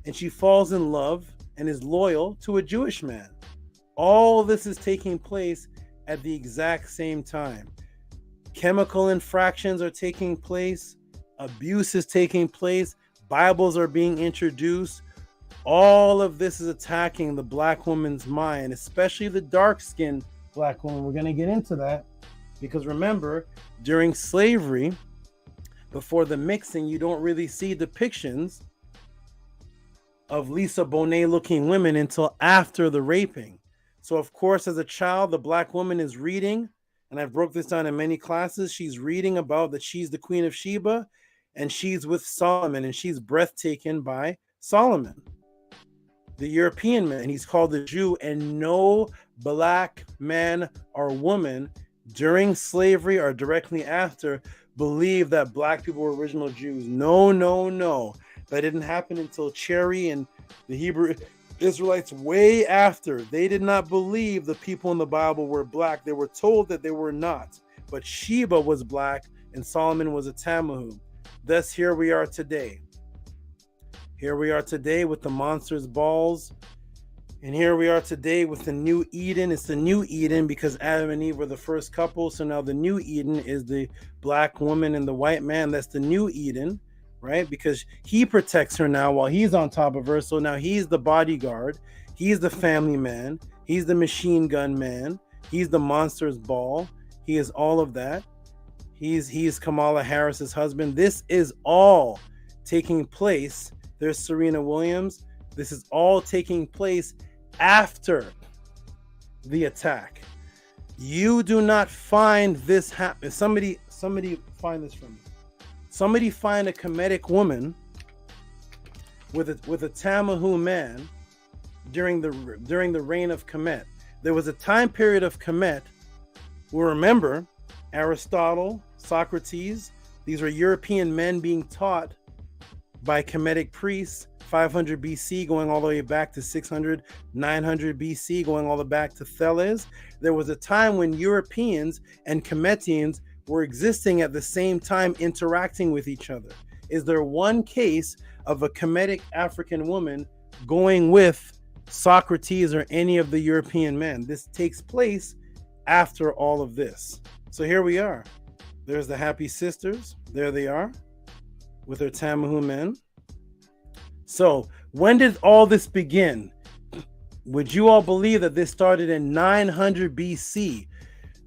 and she falls in love and is loyal to a Jewish man. All this is taking place at the exact same time. Chemical infractions are taking place, abuse is taking place, Bibles are being introduced. All of this is attacking the black woman's mind, especially the dark-skinned black woman. We're going to get into that because remember, during slavery, before the mixing, you don't really see depictions of Lisa Bonet-looking women until after the raping. So, of course, as a child, the black woman is reading, and I broke this down in many classes. She's reading about that she's the Queen of Sheba, and she's with Solomon, and she's breathtaken by Solomon, the European man. He's called a Jew, and no black man or woman during slavery or directly after believed that black people were original Jews. No, no, no. That didn't happen until Cherry and the Hebrew Israelites way after. They did not believe the people in the Bible were black. They were told that they were not. But Sheba was black and Solomon was a Tamahu. Thus, here we are today. Here we are today with the monster's balls. And here we are today with the new Eden. It's the new Eden because Adam and Eve were the first couple. So now the new Eden is the black woman and the white man. That's the new Eden, right? Because he protects her now while he's on top of her. So now he's the bodyguard. He's the family man. He's the machine gun man. He's the monster's ball. He is all of that. He's Kamala Harris's husband. This is all taking place. There's Serena Williams. This is all taking place after the attack. You do not find this happen. Somebody find this for me. Somebody find a Kemetic woman with a Tamahu man during the reign of Kemet. There was a time period of Kemet. Well, remember Aristotle, Socrates. These are European men being taught by Kemetic priests, 500 BC going all the way back to 600, 900 BC going all the way back to Thales. There was a time when Europeans and Kemetians were existing at the same time, interacting with each other. Is there one case of a Kemetic African woman going with Socrates or any of the European men? This takes place after all of this. So here we are. There's the Happy Sisters. There they are with their Tamahu men. So when did all this begin? Would you all believe that this started in 900 BC?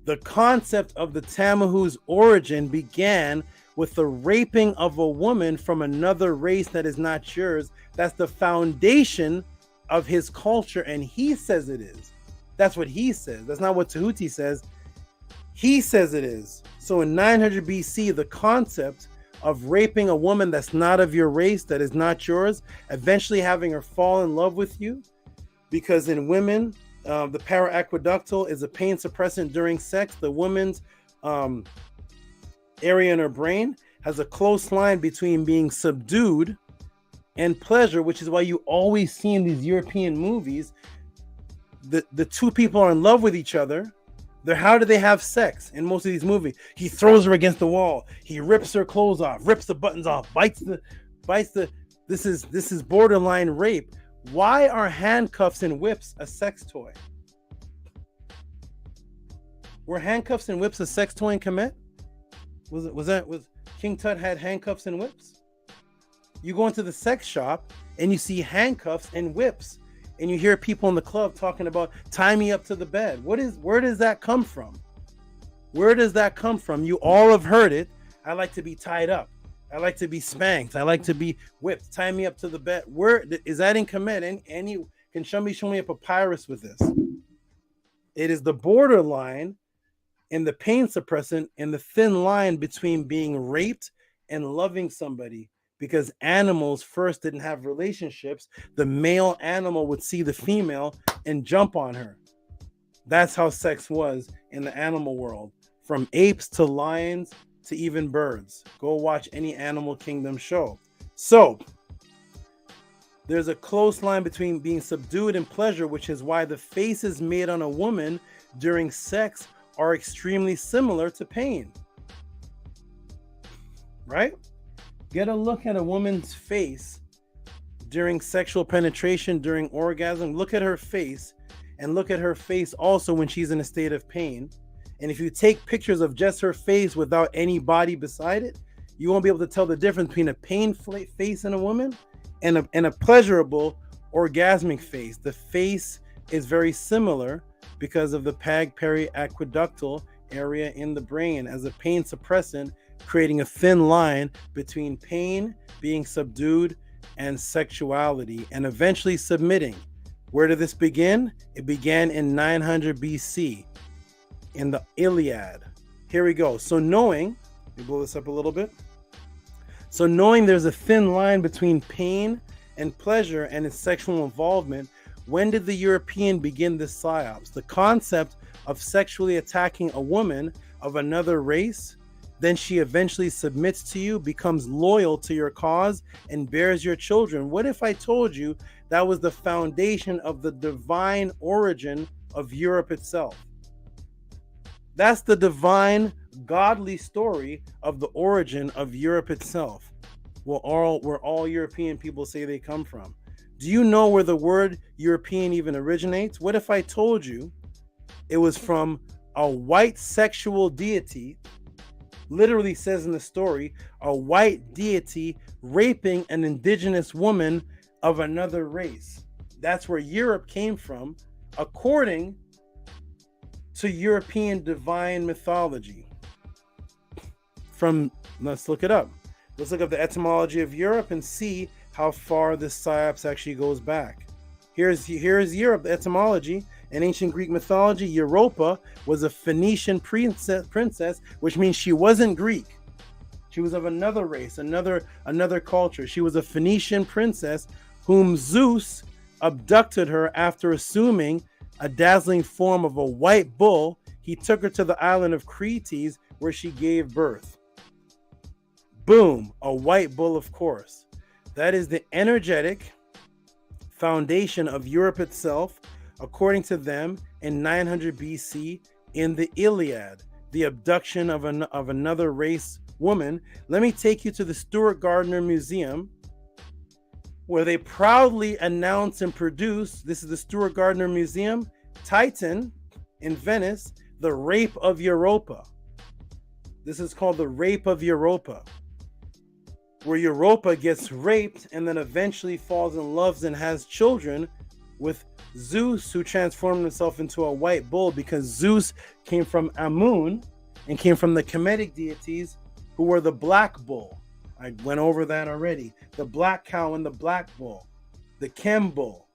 The concept of the Tamahu's origin began with the raping of a woman from another race that is not yours. That's the foundation of his culture, and he says it is. That's what he says. That's not what Tehuti says. He says it is. So in 900 BC, the concept of raping a woman that's not of your race, that is not yours, eventually having her fall in love with you, because in women, the paraqueductal is a pain suppressant during sex. The woman's area in her brain has a close line between being subdued and pleasure, which is why you always see in these European movies, the two people are in love with each other. How do they have sex in most of these movies? He throws her against the wall. He rips her clothes off, rips the buttons off, bites the. This is borderline rape. Why are handcuffs and whips a sex toy? Were handcuffs and whips a sex toy in Kemet? Was King Tut had handcuffs and whips? You go into the sex shop and you see handcuffs and whips, and you hear people in the club talking about tie me up to the bed. Where does that come from? Where does that come from? You all have heard it. I like to be tied up. I like to be spanked. I like to be whipped. Tie me up to the bed. Where is that in Kemet? Can somebody show me a papyrus with this? It is the borderline and the pain suppressant and the thin line between being raped and loving somebody. Because animals first didn't have relationships. The male animal would see the female and jump on her. That's how sex was in the animal world. From apes to lions to even birds. Go watch any Animal Kingdom show. So, there's a close line between being subdued and pleasure, which is why the faces made on a woman during sex are extremely similar to pain. Right? Get a look at a woman's face during sexual penetration, during orgasm. Look at her face, and look at her face also when she's in a state of pain. And if you take pictures of just her face without any body beside it, you won't be able to tell the difference between a pain face in a woman and a pleasurable orgasmic face. The face is very similar because of the periaqueductal area in the brain as a pain suppressant, creating a thin line between pain, being subdued, and sexuality, and eventually submitting. Where did this begin? It began in 900 BC in the Iliad. Here we go. So knowing, let me blow this up a little bit. So knowing there's a thin line between pain and pleasure and its sexual involvement, when did the European begin this psyops? The concept of sexually attacking a woman of another race, then she eventually submits to you, becomes loyal to your cause, and bears your children. What if I told you that was the foundation of the divine origin of Europe itself? That's the divine, godly story of the origin of Europe itself, where all European people say they come from. Do you know where the word European even originates? What if I told you it was from a white sexual deity? Literally says in the story, a white deity raping an indigenous woman of another race. That's where Europe came from, according to European divine mythology. Let's look it up. Let's look up the etymology of Europe and see how far this psyops actually goes back. Here's Europe, the etymology. In ancient Greek mythology, Europa was a Phoenician princess, which means she wasn't Greek. She was of another race, another culture. She was a Phoenician princess whom Zeus abducted her after assuming a dazzling form of a white bull. He took her to the island of Crete, where she gave birth. Boom, a white bull, of course. That is the energetic foundation of Europe itself, according to them, in 900 BC in the Iliad, the abduction of another race woman. Let me take you to the Stuart Gardner Museum, where they proudly announce and produce, this is the Stuart Gardner Museum, Titan in Venice, the rape of Europa. This is called the rape of Europa, where Europa gets raped and then eventually falls in love and has children with Zeus, who transformed himself into a white bull because Zeus came from Amun and came from the Kemetic deities who were the black bull. I went over that already. The black cow and the black bull, the Chem bull.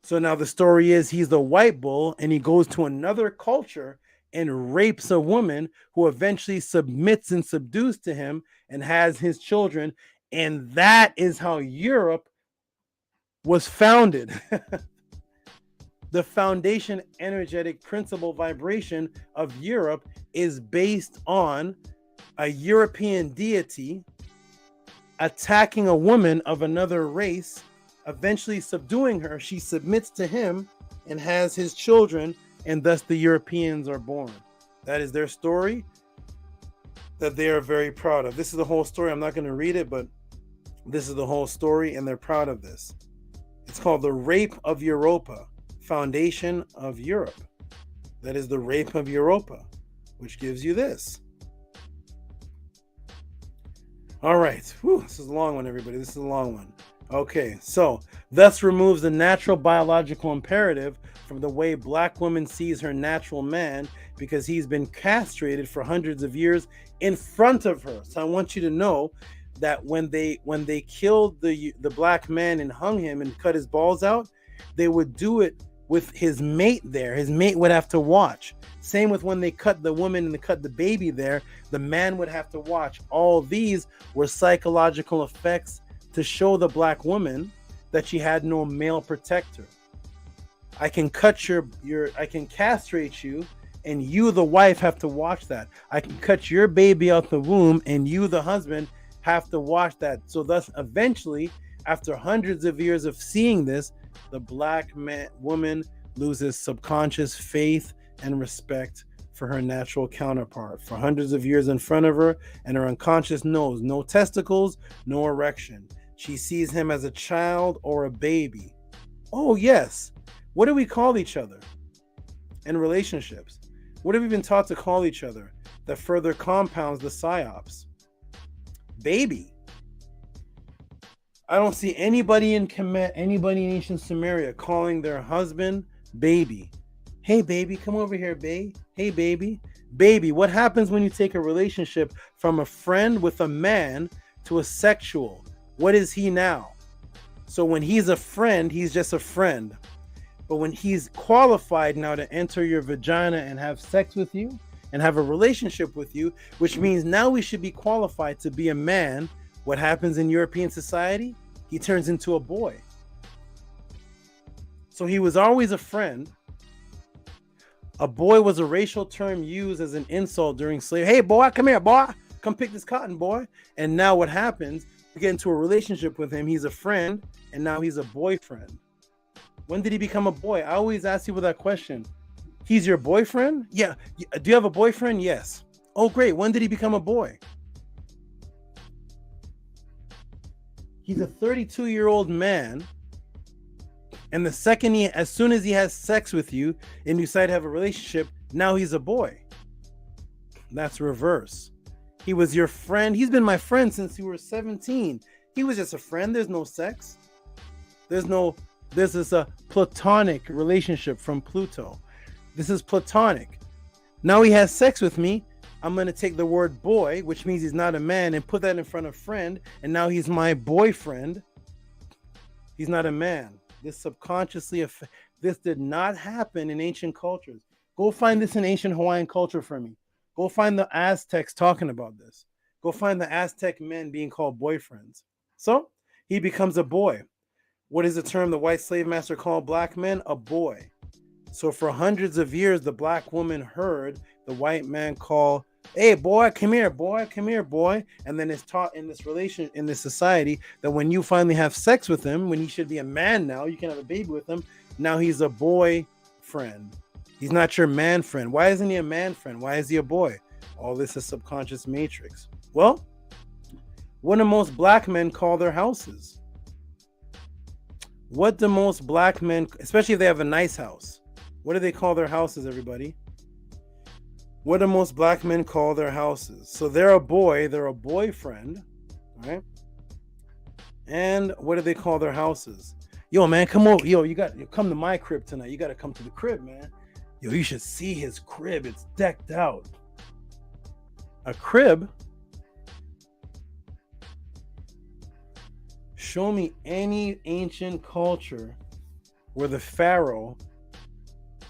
So now the story is he's the white bull and he goes to another culture and rapes a woman who eventually submits and subdues to him and has his children. And that is how Europe was founded. The foundation, energetic principle, vibration of Europe is based on a European deity attacking a woman of another race, eventually subduing her. She submits to him and has his children, and thus the Europeans are born. That is their story that they are very proud of. This is the whole story. I'm not going to read it, but this is the whole story, and they're proud of this. It's called the Rape of Europa, Foundation of Europe. That is the Rape of Europa, which gives you this. All right. Whew, this is a long one, everybody. This is a long one. Okay, so thus removes the natural biological imperative from the way black woman sees her natural man because he's been castrated for hundreds of years in front of her. So I want you to know that when they killed the black man and hung him and cut his balls out, they would do it with his mate there. His mate would have to watch. Same with when they cut the woman and they cut the baby there, the man would have to watch. All these were psychological effects to show the black woman that she had no male protector. I can cut I can castrate you, and you, the wife, have to watch that. I can cut your baby out the womb, and you, the husband, have to watch that. So thus, eventually, after hundreds of years of seeing this, the black woman loses subconscious faith and respect for her natural counterpart. For hundreds of years in front of her, and her unconscious knows no testicles, no erection. She sees him as a child or a baby. Oh, yes. What do we call each other in relationships? What have we been taught to call each other that further compounds the psyops? Baby. I don't see anybody in ancient Sumeria calling their husband baby. Hey, baby, come over here, babe. Hey, baby. Baby, what happens when you take a relationship from a friend with a man to a sexual? What is he now? So when he's a friend, he's just a friend. But when he's qualified now to enter your vagina and have sex with you and have a relationship with you, which means now we should be qualified to be a man, what happens in European society? He turns into a boy. So he was always a friend. A boy was a racial term used as an insult during slavery. Hey, boy, come here, boy. Come pick this cotton, boy. And now what happens? You get into a relationship with him. He's a friend, and now he's a boyfriend. When did he become a boy? I always ask people that question. He's your boyfriend? Yeah. Do you have a boyfriend? Yes. Oh, great. When did he become a boy? He's a 32-year-old man, and as soon as he has sex with you and you decide to have a relationship, now he's a boy. That's reverse. He was your friend. He's been my friend since you were 17. He was just a friend. There's no sex. This is a platonic relationship from Pluto. This is platonic. Now he has sex with me. I'm going to take the word boy, which means he's not a man, and put that in front of friend. And now he's my boyfriend. He's not a man. This this did not happen in ancient cultures. Go find this in ancient Hawaiian culture for me. Go find the Aztecs talking about this. Go find the Aztec men being called boyfriends. So he becomes a boy. What is the term the white slave master called black men? A boy. So for hundreds of years, the black woman heard the white man call, hey, boy, come here, boy, come here, boy. And then it's taught in this society that when you finally have sex with him, when he should be a man now, you can have a baby with him. Now he's a boy friend. He's not your man friend. Why isn't he a man friend? Why is he a boy? All this is subconscious matrix. Well, what do most black men call their houses? What do most black men, especially if they have a nice house, what do they call their houses, everybody? What do most black men call their houses? So they're a boy, they're a boyfriend, right? And what do they call their houses? Yo, man, come over. Yo, you come to my crib tonight. You got to come to the crib, man. Yo, you should see his crib. It's decked out. A crib? Show me any ancient culture where the pharaoh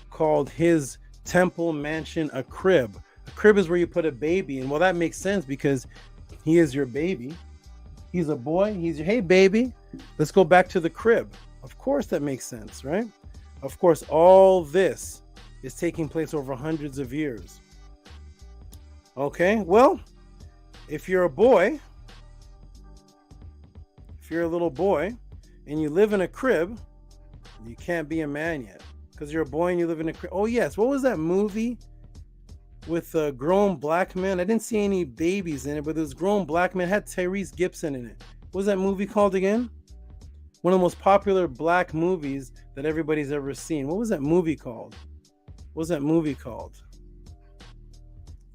called his temple mansion a crib. A crib is where you put a baby in. Well, that makes sense because he is your baby. He's a boy. He's your, hey, baby, let's go back to the crib. Of course that makes sense, right? Of course, all this is taking place over hundreds of years. Okay, well, if you're a boy, if you're a little boy and you live in a crib, you can't be a man yet because you're a boy and you live in a crib. Oh, yes. What was that movie with a grown black man? I didn't see any babies in it, but this grown black man had Tyrese Gibson in it. What was that movie called again? one of the most popular black movies that everybody's ever seen. What was that movie called?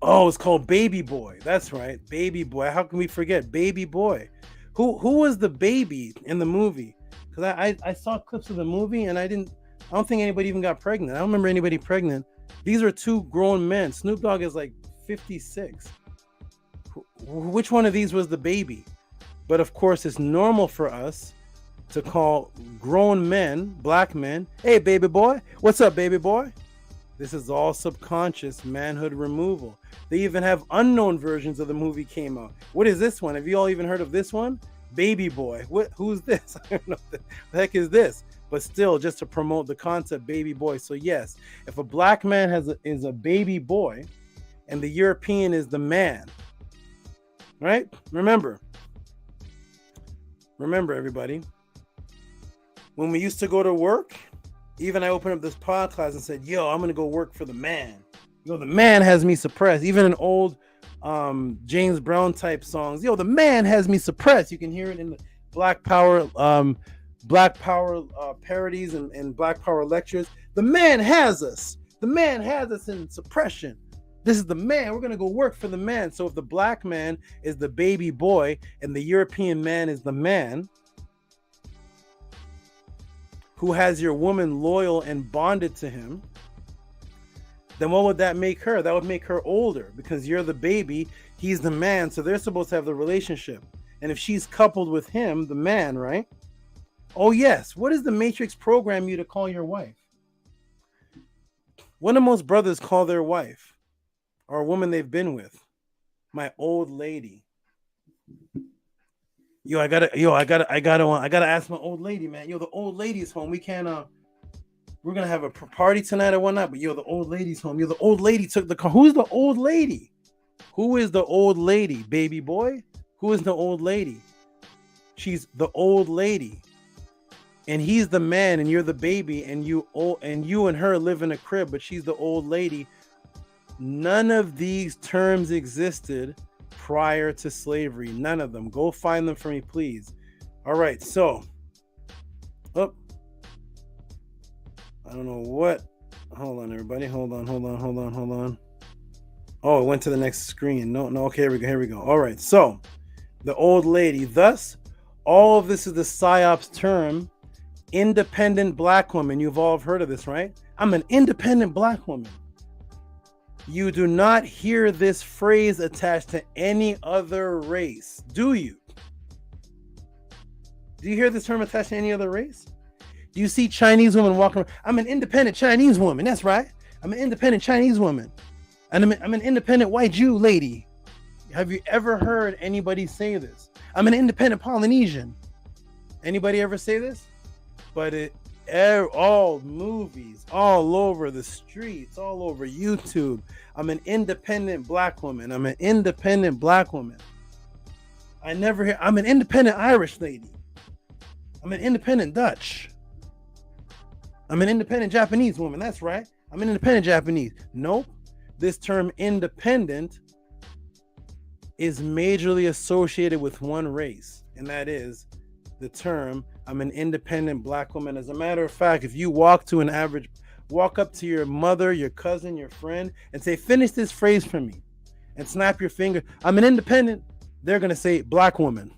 Oh, it's called Baby Boy. That's right, Baby Boy. How can we forget Baby Boy? Who was the baby in the movie? Because I saw clips of the movie and I don't think anybody even got pregnant. I don't remember anybody pregnant. These are two grown men. Snoop Dogg is like 56. Which one of these was the baby? But of course, it's normal for us to call grown men, black men, hey, baby boy, what's up, baby boy? This is all subconscious manhood removal. They even have unknown versions of the movie came out. What is this one? Have you all even heard of this one? Baby boy. Who's this? I don't know what the heck is this. But still, just to promote the concept, baby boy. So yes, if a black man is a baby boy and the European is the man, right? Remember everybody, when we used to go to work, even I opened up this podcast and said, yo, I'm going to go work for the man. Yo, the man has me suppressed. Even in old James Brown type songs, yo, the man has me suppressed. You can hear it in the Black Power parodies and Black Power lectures. The man has us. The man has us in suppression. This is the man. We're going to go work for the man. So if the black man is the baby boy and the European man is the man who has your woman loyal and bonded to him, then what would that make her? That would make her older because you're the baby, he's the man. So they're supposed to have the relationship. And if she's coupled with him, the man, right? Oh, yes. What does the Matrix program you to call your wife? What do most brothers call their wife? Or a woman they've been with? My old lady. I gotta ask my old lady, man. Yo, the old lady's home. We can't we're gonna have a party tonight or whatnot, but yo, the old lady's home. Yo, the old lady took the car. Who's the old lady? Who is the old lady? Baby boy? Who is the old lady? She's the old lady. And he's the man and you're the baby, and you and her live in a crib, but she's the old lady. None of these terms existed prior to slavery. None of them. Go find them for me, please. All right, so I don't know what. Hold on, everybody. Hold on. Oh, it went to the next screen. No. Okay, here we go. All right, so the old lady. Thus, all of this is the psyops term, independent black woman. You've all heard of this, right? I'm an independent black woman. You do not hear this phrase attached to any other race, do you? Do you hear this term attached to any other race? Do you see Chinese women walking around? I'm an independent Chinese woman. That's right. I'm an independent Chinese woman. And I'm an independent white Jew lady. Have you ever heard anybody say this? I'm an independent Polynesian. Anybody ever say this? But all movies, all over the streets, all over YouTube. I'm an independent black woman. I'm an independent black woman. I never hear, I'm an independent Irish lady. I'm an independent Dutch. I'm an independent Japanese woman. That's right. I'm an independent Japanese. Nope. This term independent is majorly associated with one race, and that is the term I'm an independent black woman. As a matter of fact, if you walk up to your mother, your cousin, your friend, and say, finish this phrase for me, and snap your finger, I'm an independent, they're going to say black woman.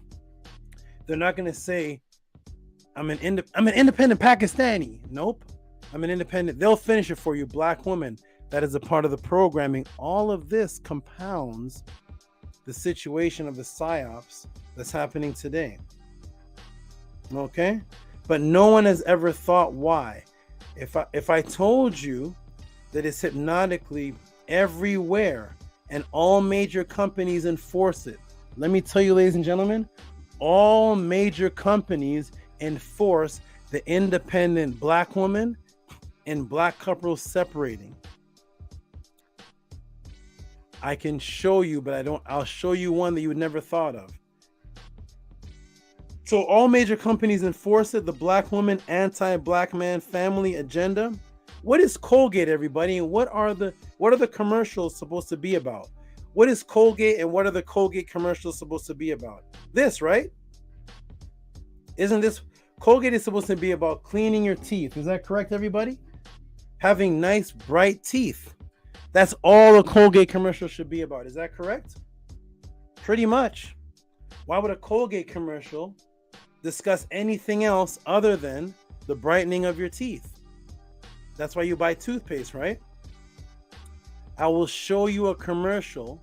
They're not going to say, I'm an independent Pakistani. Nope. I'm an independent. They'll finish it for you, black woman. That is a part of the programming. All of this compounds the situation of the psyops that's happening today. Okay, but no one has ever thought why. If I told you that it's hypnotically everywhere and all major companies enforce it, let me tell you, ladies and gentlemen, all major companies enforce the independent black woman and black couples separating. I can show you, but I'll show you one that you would never thought of. So all major companies enforce it, the black woman, anti-black man family agenda. What is Colgate, everybody? And what are the commercials supposed to be about? What is Colgate and what are the Colgate commercials supposed to be about? This, right? Isn't this Colgate is supposed to be about cleaning your teeth. Is that correct, everybody? Having nice, bright teeth. That's all a Colgate commercial should be about. Is that correct? Pretty much. Why would a Colgate commercial discuss anything else other than the brightening of your teeth? That's why you buy toothpaste, right? I will show you a commercial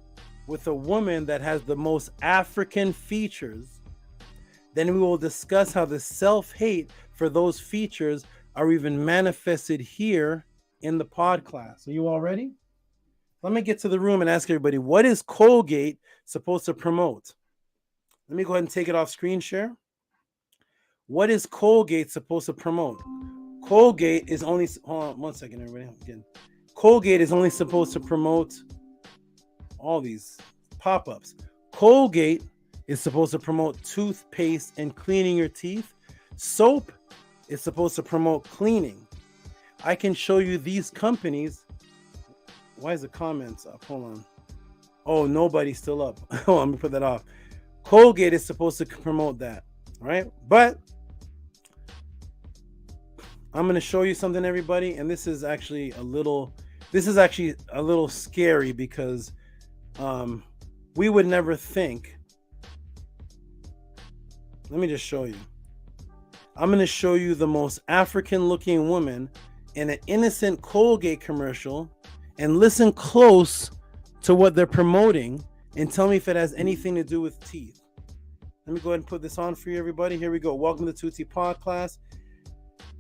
with a woman that has the most African features. Then we will discuss how the self-hate for those features are even manifested here in the pod class. Are you all ready? Let me get to the room and ask everybody, what is Colgate supposed to promote? Let me go ahead and take it off screen share. What is Colgate supposed to promote? Colgate is only, hold on 1 second, everybody. Again. Colgate is only supposed to promote all these pop-ups. Colgate is supposed to promote toothpaste and cleaning your teeth. Soap is supposed to promote cleaning. I can show you these companies. Why is the comments up? Hold on. Oh, nobody's still up. Oh, let me put that off. Colgate is supposed to promote that, right? But I'm going to show you something, everybody, and this is actually a little scary because we would never think. Let me just show you. I'm going to show you the most African looking woman in an innocent Colgate commercial, and listen close to what they're promoting and tell me if it has anything to do with teeth. Let me go ahead and put this on for you, everybody. Here we go. Welcome to the Tutti Pod class.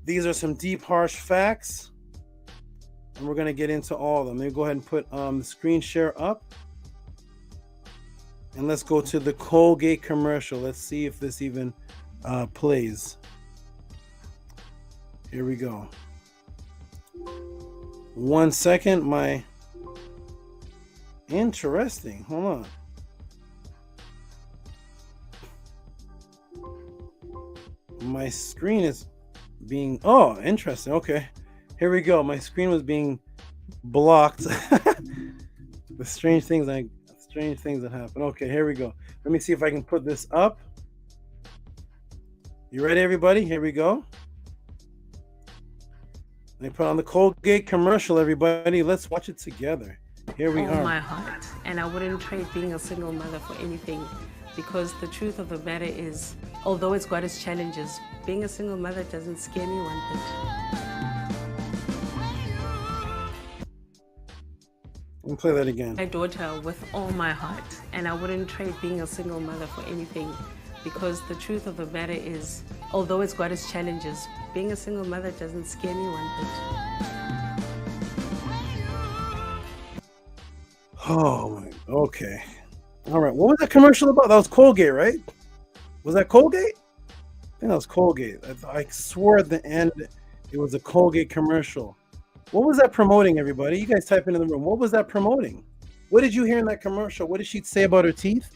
These are some deep, harsh facts, and we're going to get into all of them. Let me go ahead and put the screen share up. And let's go to the Colgate commercial. Let's see if this even plays. Here we go. 1 second. Interesting. Hold on. My screen is being... Oh, interesting. Okay. Here we go. My screen was being blocked. The strange things that happen. Okay, here we go. Let me see if I can put this up. You ready, everybody? Here we go. Let me put on the Colgate commercial, everybody. Let's watch it together. Here we are. My heart, and I wouldn't trade being a single mother for anything, because the truth of the matter is, although it's got its challenges, being a single mother doesn't scare me one bit. Let me play that again. My daughter with all my heart, and I wouldn't trade being a single mother for anything, because the truth of the matter is, although it's got its challenges, being a single mother doesn't scare me one bit. Oh, okay. All right. What was that commercial about? That was Colgate, right? Was that Colgate? I think that was Colgate. I swore at the end it was a Colgate commercial. What was that promoting, everybody? You guys type into the room. What was that promoting? What did you hear in that commercial? What did she say about her teeth?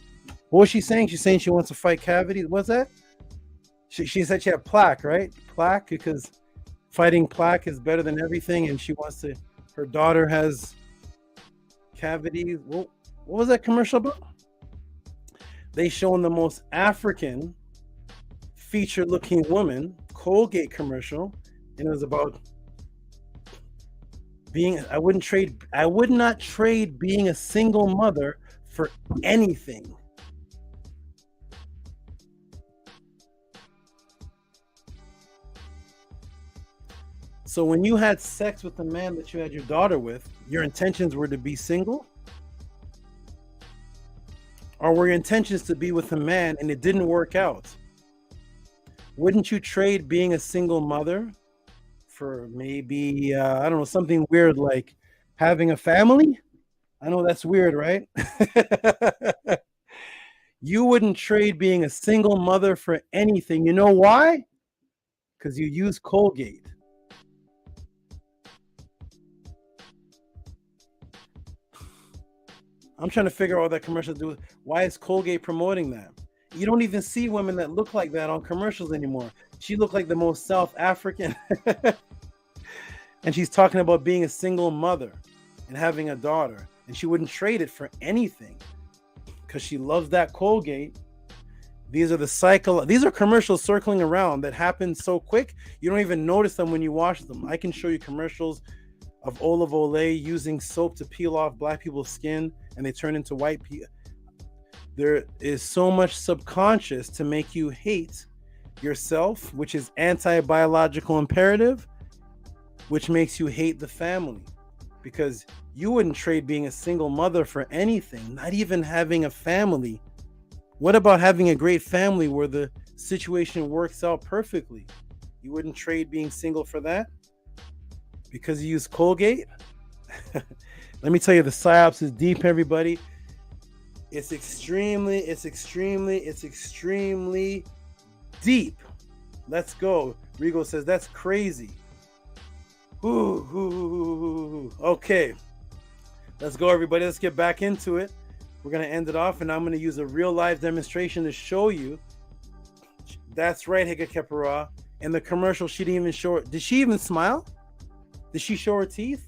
What was she saying? She's saying she wants to fight cavities. What's that? She said she had plaque, right? Plaque, because fighting plaque is better than everything, and she wants to... Her daughter has cavities. What was that commercial about? They shown the most African feature-looking woman, Colgate commercial, and it was about being... I would not trade being a single mother for anything. So when you had sex with the man that you had your daughter with, your intentions were to be single? Or were your intentions to be with a man and it didn't work out? Wouldn't you trade being a single mother for maybe, I don't know, something weird like having a family? I know that's weird, right? You wouldn't trade being a single mother for anything. You know why? Because you use Colgate. I'm trying to figure out what that commercial do. Why is Colgate promoting that? You don't even see women that look like that on commercials anymore. She looked like the most South African. And she's talking about being a single mother and having a daughter. And she wouldn't trade it for anything because she loves that Colgate. These are these are commercials circling around that happen so quick you don't even notice them when you watch them. I can show you commercials of Olive Olay using soap to peel off black people's skin and they turn into white people. There is so much subconscious to make you hate yourself, which is anti-biological imperative, which makes you hate the family, because you wouldn't trade being a single mother for anything, not even having a family. What about having a great family where the situation works out perfectly? You wouldn't trade being single for that because you use Colgate? Let me tell you, the psyops is deep, everybody. It's extremely deep. Let's go. Rigo says, that's crazy. Okay. Let's go, everybody. Let's get back into it. We're going to end it off, and I'm going to use a real live demonstration to show you. That's right, Heka Khepera. In the commercial, she didn't even show her. Did she even smile? Did she show her teeth?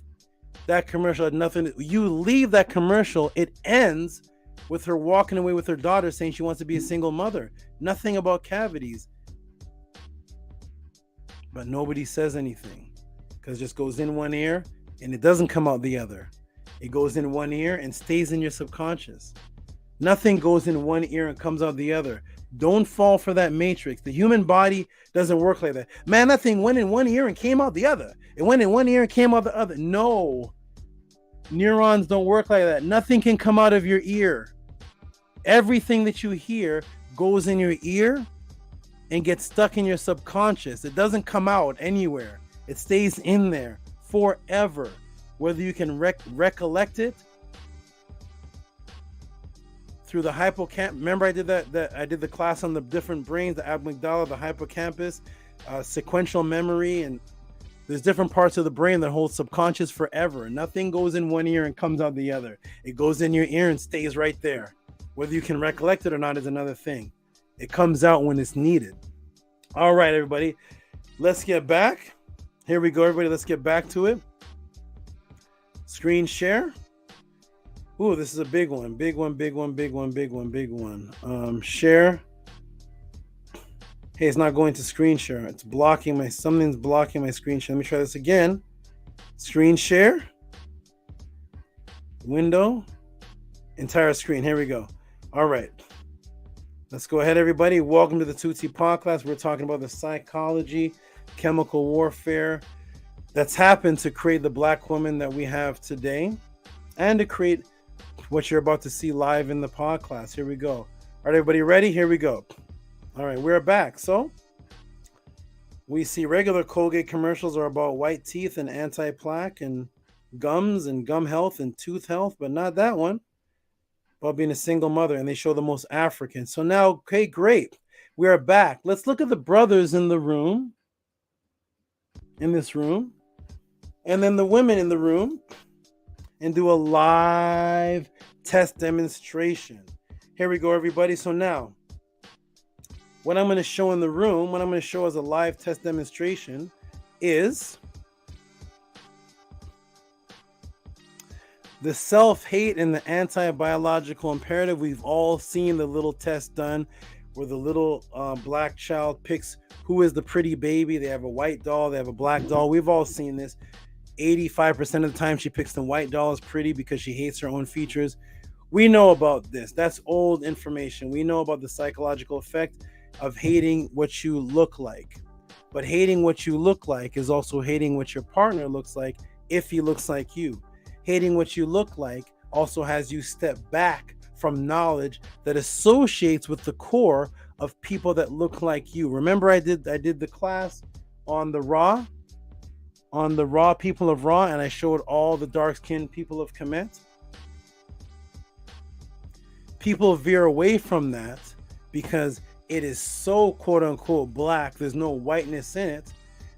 That commercial had nothing. You leave that commercial, it ends with her walking away with her daughter saying she wants to be a single mother. Nothing about cavities. But nobody says anything because it just goes in one ear and it doesn't come out the other. It goes in one ear and stays in your subconscious. Nothing goes in one ear and comes out the other. Don't fall for that matrix. The human body doesn't work like that. Man, that thing went in one ear and came out the other. It went in one ear and came out the other. No. Neurons don't work like that. Nothing can come out of your ear. Everything that you hear goes in your ear and gets stuck in your subconscious. It doesn't come out anywhere. It stays in there forever. Whether you can recollect it through the hippocampus. Remember I did that I did the class on the different brains, the amygdala, the hippocampus, sequential memory, and there's different parts of the brain that hold subconscious forever. Nothing goes in one ear and comes out the other. It goes in your ear and stays right there. Whether you can recollect it or not is another thing. It comes out when it's needed. All right, everybody. Let's get back. Here we go, everybody. Let's get back to it. Screen share. Ooh, this is a big one. Big one. Share. Hey, it's not going to screen share. It's blocking something's blocking my screen share. Let me try this again. Screen share. Window. Entire screen. Here we go. All right. Let's go ahead, everybody. Welcome to the Tuti podcast. We're talking about the psychology, chemical warfare that's happened to create the black woman that we have today and to create what you're about to see live in the podcast. Here we go. All right, everybody ready? Here we go. All right, we're back. So we see regular Colgate commercials are about white teeth and anti-plaque and gums and gum health and tooth health, but not that one. About being a single mother, and they show the most African. So now, okay, great. We are back. Let's look at the brothers in the room, in this room, and then the women in the room, and do a live test demonstration. Here we go, everybody. So now, what I'm going to show in the room, what I'm going to show as a live test demonstration is the self-hate and the anti-biological imperative. We've all seen the little test done where the little black child picks who is the pretty baby. They have a white doll, they have a black doll. We've all seen this. 85% of the time she picks the white doll as pretty because she hates her own features. We know about this. That's old information. We know about the psychological effect of hating what you look like. But hating what you look like is also hating what your partner looks like if he looks like you. Hating what you look like also has you step back from knowledge that associates with the core of people that look like you. Remember I did the class on the raw people of Ra, and I showed all the dark-skinned people of Kemet. People veer away from that because it is so quote-unquote black, there's no whiteness in it.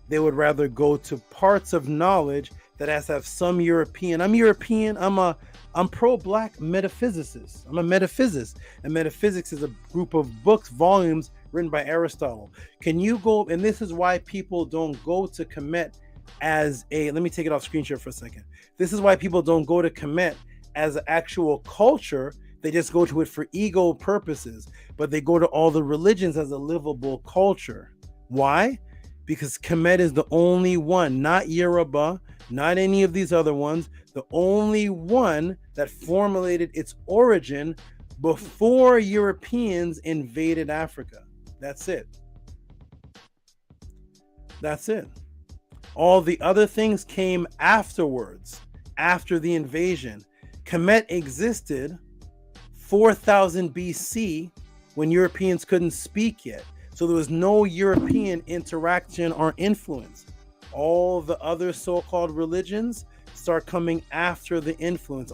They would rather go to parts of knowledge that has to have some European. I'm European. I'm pro-black metaphysicist. I'm a metaphysicist. And metaphysics is a group of books, volumes written by Aristotle. Can you go, and this is why people don't go to Kemet as a, let me take it off screen share for a second. This is why people don't go to Kemet as an actual culture, They just go to it for ego purposes, but they go to all the religions as a livable culture. Why? Because Kemet is the only one, not Yoruba, not any of these other ones, the only one that formulated its origin before Europeans invaded Africa. That's it. That's it. All the other things came afterwards, after the invasion. Kemet existed 4000 BC when Europeans couldn't speak yet. So there was no European interaction or influence. All the other so-called religions start coming after the influence.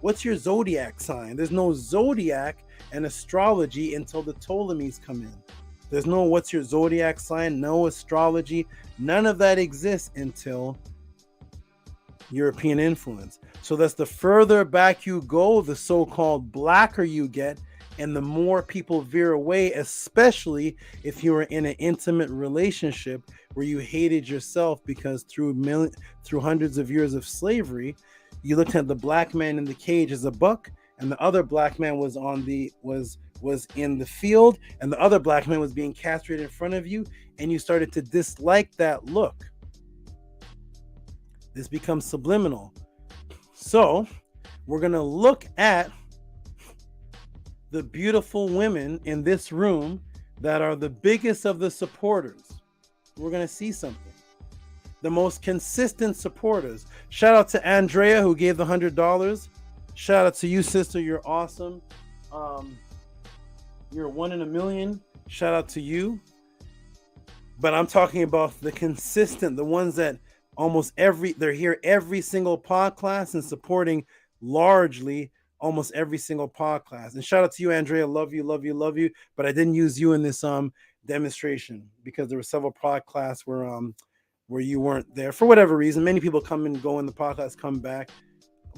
What's your zodiac sign? There's no zodiac and astrology until the Ptolemies come in. There's no what's your zodiac sign, no astrology. None of that exists until European influence. So that's the further back you go, the so-called blacker you get, and the more people veer away, especially if you were in an intimate relationship where you hated yourself because through hundreds of years of slavery, you looked at the black man in the cage as a buck, and the other black man was in the field, and the other black man was being castrated in front of you, and you started to dislike that look. This becomes subliminal. So we're going to look at the beautiful women in this room that are the biggest of the supporters. We're going to see something. The most consistent supporters. Shout out to Andrea who gave the $100. Shout out to you, sister. You're awesome. You're 1 in a million. Shout out to you. But I'm talking about the consistent, the ones that they're here every single pod class and supporting largely almost every single pod class. And shout out to you, Andrea. Love you, love you, love you. But I didn't use you in this demonstration because there were several pod class where you weren't there for whatever reason. Many people come and go in the pod class, come back.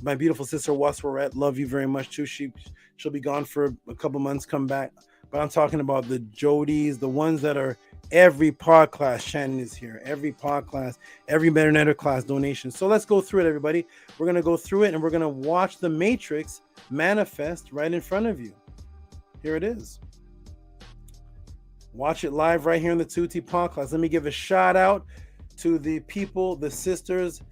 My beautiful sister Waswaret, love you very much too. She'll be gone for a couple months, come back. But I'm talking about the Jodies, the ones that are every pod class. Shannon is here. Every pod class, every Metanetter class donation. So let's go through it, everybody. We're going to go through it and we're going to watch the matrix manifest right in front of you. Here it is. Watch it live right here in the Tehuti pod class. Let me give a shout out to the people, the sisters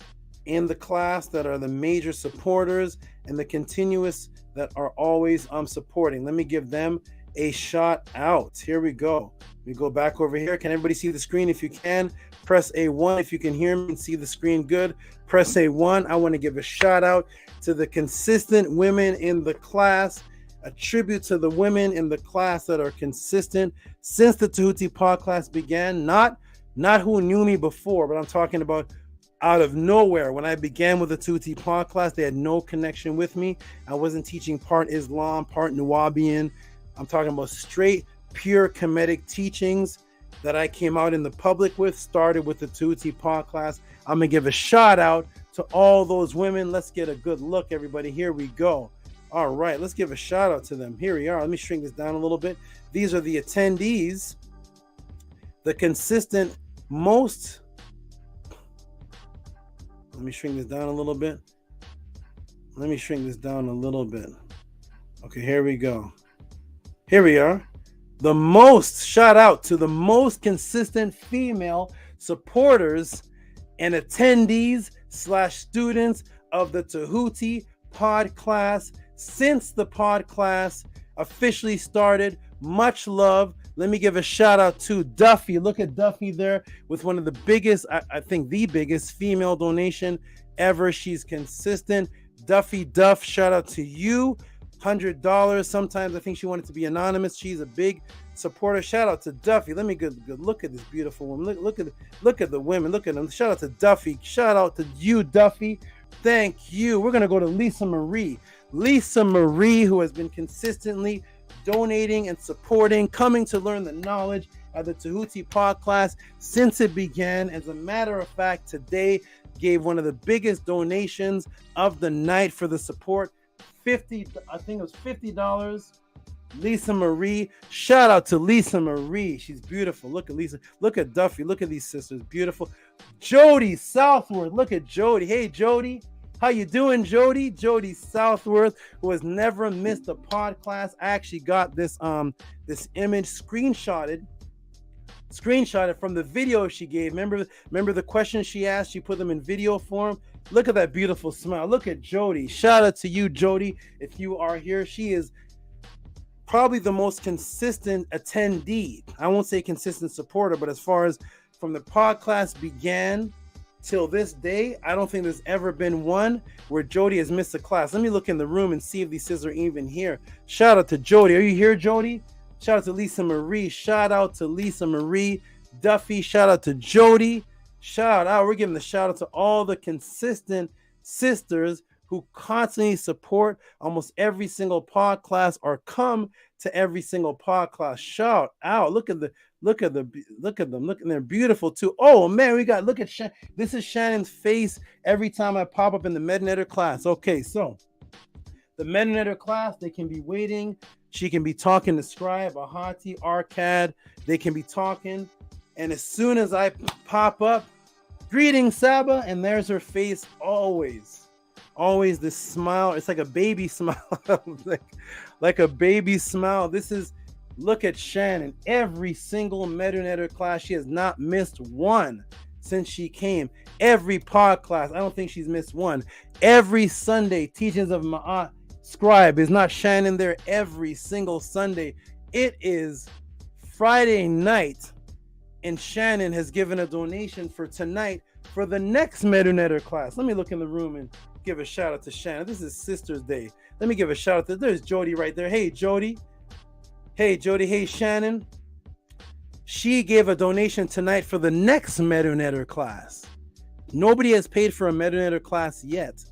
in the class that are the major supporters and the continuous that are always supporting. Let me give them a shout out. Here we go. We go back over here. Can everybody see the screen? If you can, press A1. If you can hear me and see the screen good, press A1. I want to give a shout out to the consistent women in the class. A tribute to the women in the class that are consistent since the Tehuti pod class began. Not who knew me before, but I'm talking about out of nowhere. When I began with the Tehuti pod class, they had no connection with me. I wasn't teaching part Islam, part Nuwabian. I'm talking about straight, pure Kemetic teachings that I came out in the public with, started with the Tehuti pod class. I'm going to give a shout out to all those women. Let's get a good look, everybody. Here we go. All right, let's give a shout out to them. Here we are. Let me shrink this down a little bit. These are the attendees, the consistent most. Let me shrink this down a little bit. Let me shrink this down a little bit. Okay, here we go. Here we are. The most shout out to the most consistent female supporters and attendees / students of the Tehuti pod class since the pod class officially started. Much love. Let me give a shout out to Duffy. Look at Duffy there with one of the biggest, I think the biggest female donation ever. She's consistent. Duffy Duff, shout out to you. $100. Sometimes I think she wanted to be anonymous. She's a big supporter. Shout out to Duffy. Let me good look at this beautiful woman. Look at the women. Look at them. Shout out to Duffy. Shout out to you, Duffy. Thank you. We're gonna go to Lisa Marie. Lisa Marie, who has been consistently donating and supporting, coming to learn the knowledge of the Tehuti pod class since it began. As a matter of fact, today gave one of the biggest donations of the night for the support. I think it was $50. Lisa Marie, shout out to Lisa Marie. She's beautiful. Look at Lisa. Look at Duffy. Look at these sisters. Beautiful. Jody Southward. Look at Jody. Hey, Jody. How you doing, Jody? Jody Southworth, who has never missed a pod class. I actually got this this image screenshotted from the video she gave. Remember the questions she asked? She put them in video form. Look at that beautiful smile. Look at Jody. Shout out to you, Jody. If you are here, she is probably the most consistent attendee. I won't say consistent supporter, but as far as from the pod class began till this day, I don't think there's ever been one where Jody has missed a class. Let me look in the room and see if these sisters are even here. Shout out to Jody. Are you here, Jody? Shout out to Lisa Marie. Shout out to Lisa Marie. Duffy. Shout out to Jody. Shout out. We're giving the shout out to all the consistent sisters who constantly support almost every single pod class or come to every single pod class. Shout out. Look at them. Look at them. They're beautiful too. Oh man, look at this is Shannon's face every time I pop up in the Medinator class. Okay, so the Medinator class, they can be waiting. She can be talking to Scribe, Ahati, Arcad. They can be talking. And as soon as I pop up, greetings, Saba, and there's her face always this smile. It's like a baby smile. like a baby smile. Look at Shannon. Every single Medinator class, she has not missed one since she came. Every pod class, I don't think she's missed one. Every Sunday, teachings of Ma'at Scribe. Is not Shannon there every single Sunday? It is Friday night, and Shannon has given a donation for tonight for the next Medinator class. Let me look in the room and give a shout out to Shannon. This is Sisters Day. Let me give a shout out there's Jody right there. Hey, Jody. Hey, Jody. Hey, Shannon. She gave a donation tonight for the next Medinator class. Nobody has paid for a Medinator class yet.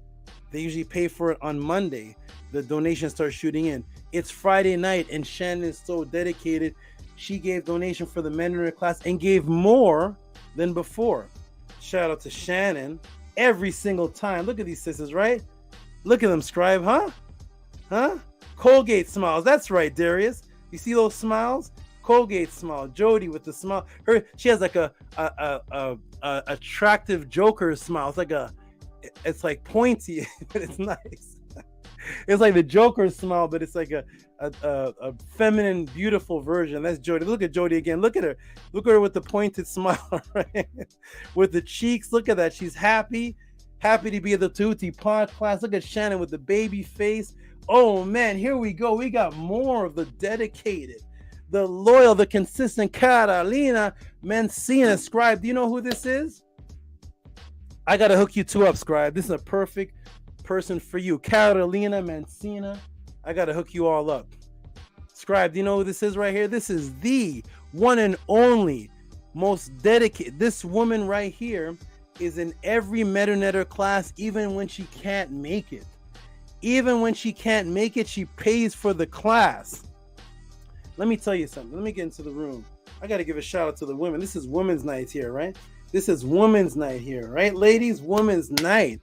They usually pay for it on Monday. The donation starts shooting in. It's Friday night, and Shannon is so dedicated. She gave donation for the Medinator class and gave more than before. Shout out to Shannon every single time. Look at these sisters, right? Look at them, Scribe, huh? Colgate smiles. That's right, Darius. You see those smiles? Colgate smile. Jody with the smile. She has like a attractive Joker smile. It's like pointy, but it's nice. It's like the Joker smile, but it's like a feminine, beautiful version. That's Jody. Look at Jody again. Look at her. Look at her with the pointed smile, right? With the cheeks. Look at that. She's happy to be at the Tehuti pod class. Look at Shannon with the baby face. Oh man, here we go. We got more of the dedicated, the loyal, the consistent Carolina Mencina. Scribe, do you know who this is? I gotta hook you two up, Scribe. This is a perfect person for you. Carolina Mencina. I gotta hook you all up. Scribe, do you know who this is right here? This is the one and only most dedicated. This woman right here is in every Medinator class, even when she can't make it. Even when she can't make it, she pays for the class. Let me tell you something. Let me get into the room. I got to give a shout out to the women. This is Women's Night here, right? This is Women's Night here, right? Ladies, Women's Night.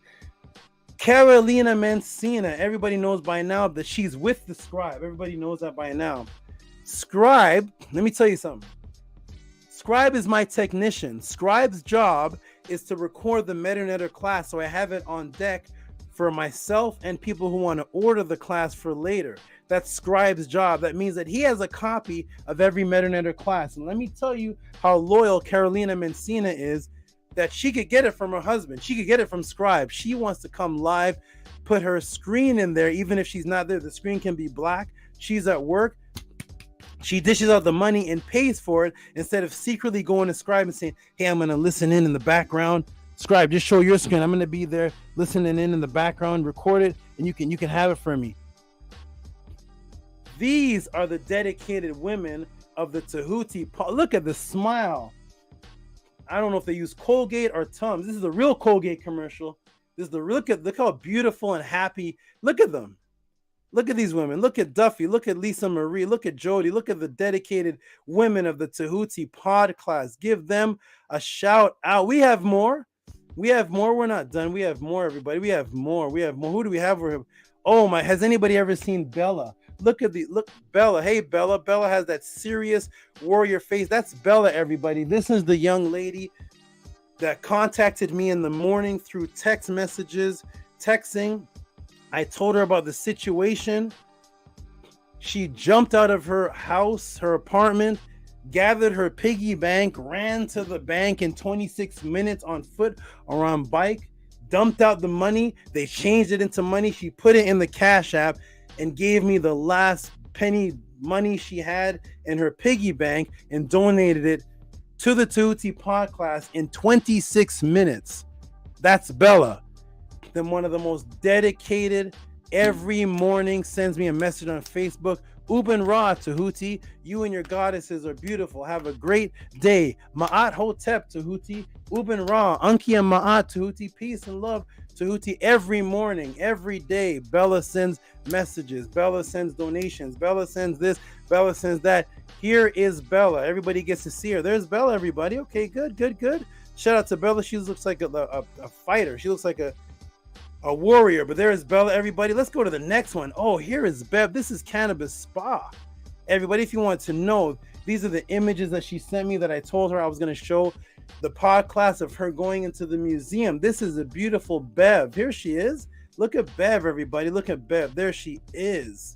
Carolina Mencina. Everybody knows by now that she's with the Scribe. Everybody knows that by now. Scribe, let me tell you something. Scribe is my technician. Scribe's job is to record the Medinator class, so I have it on deck for myself and people who want to order the class for later. That's Scribe's job. That means that he has a copy of every Medinator class. And let me tell you how loyal Carolina Mencina is, that she could get it from her husband. She could get it from Scribe. She wants to come live, put her screen in there, even if she's not there. The screen can be black. She's at work. She dishes out the money and pays for it instead of secretly going to Scribe and saying, hey, I'm going to listen in the background. Scribe, just show your screen. I'm going to be there listening in the background, record it, and you can have it for me. These are the dedicated women of the Tehuti. Look at the smile. I don't know if they use Colgate or T.O.M. This is a real Colgate commercial. This is the look how beautiful and happy. Look at them. Look at these women. Look at Duffy. Look at Lisa Marie. Look at Jody. Look at the dedicated women of the Tehuti pod class. Give them a shout out. We have more. We're not done. We have more, everybody. We have more. Who do we have? Oh my! Has anybody ever seen Bella? Look Bella. Hey Bella. Bella has that serious warrior face. That's Bella, everybody. This is the young lady that contacted me in the morning through text messages, texting. I told her about the situation. She jumped out of her house, her apartment, gathered her piggy bank, ran to the bank in 26 minutes on foot or on bike, dumped out the money. They changed it into money. She put it in the Cash App and gave me the last penny money she had in her piggy bank and donated it to the Tehuti pod class in 26 minutes. That's Bella. Then one of the most dedicated, every morning sends me a message on Facebook. Uben Ra Tehuti, you and your goddesses are beautiful. Have a great day. Ma'at Hotep Tehuti, Uben Ra, Anki and Ma'at Tehuti, peace and love Tehuti. Every morning, every day, Bella sends messages. Bella sends donations. Bella sends this. Bella sends that. Here is Bella. Everybody gets to see her. There's Bella, everybody. Okay, good. Shout out to Bella. She looks like a fighter. She looks like a warrior. But there is Bella, everybody. Let's go to the next one. Oh, here is Bev. This is Cannabis Spa. Everybody, if you want to know, these are the images that she sent me that I told her I was going to show the pod class of her going into the museum. This is a beautiful Bev. Here she is. Look at Bev, everybody. Look at Bev. There she is.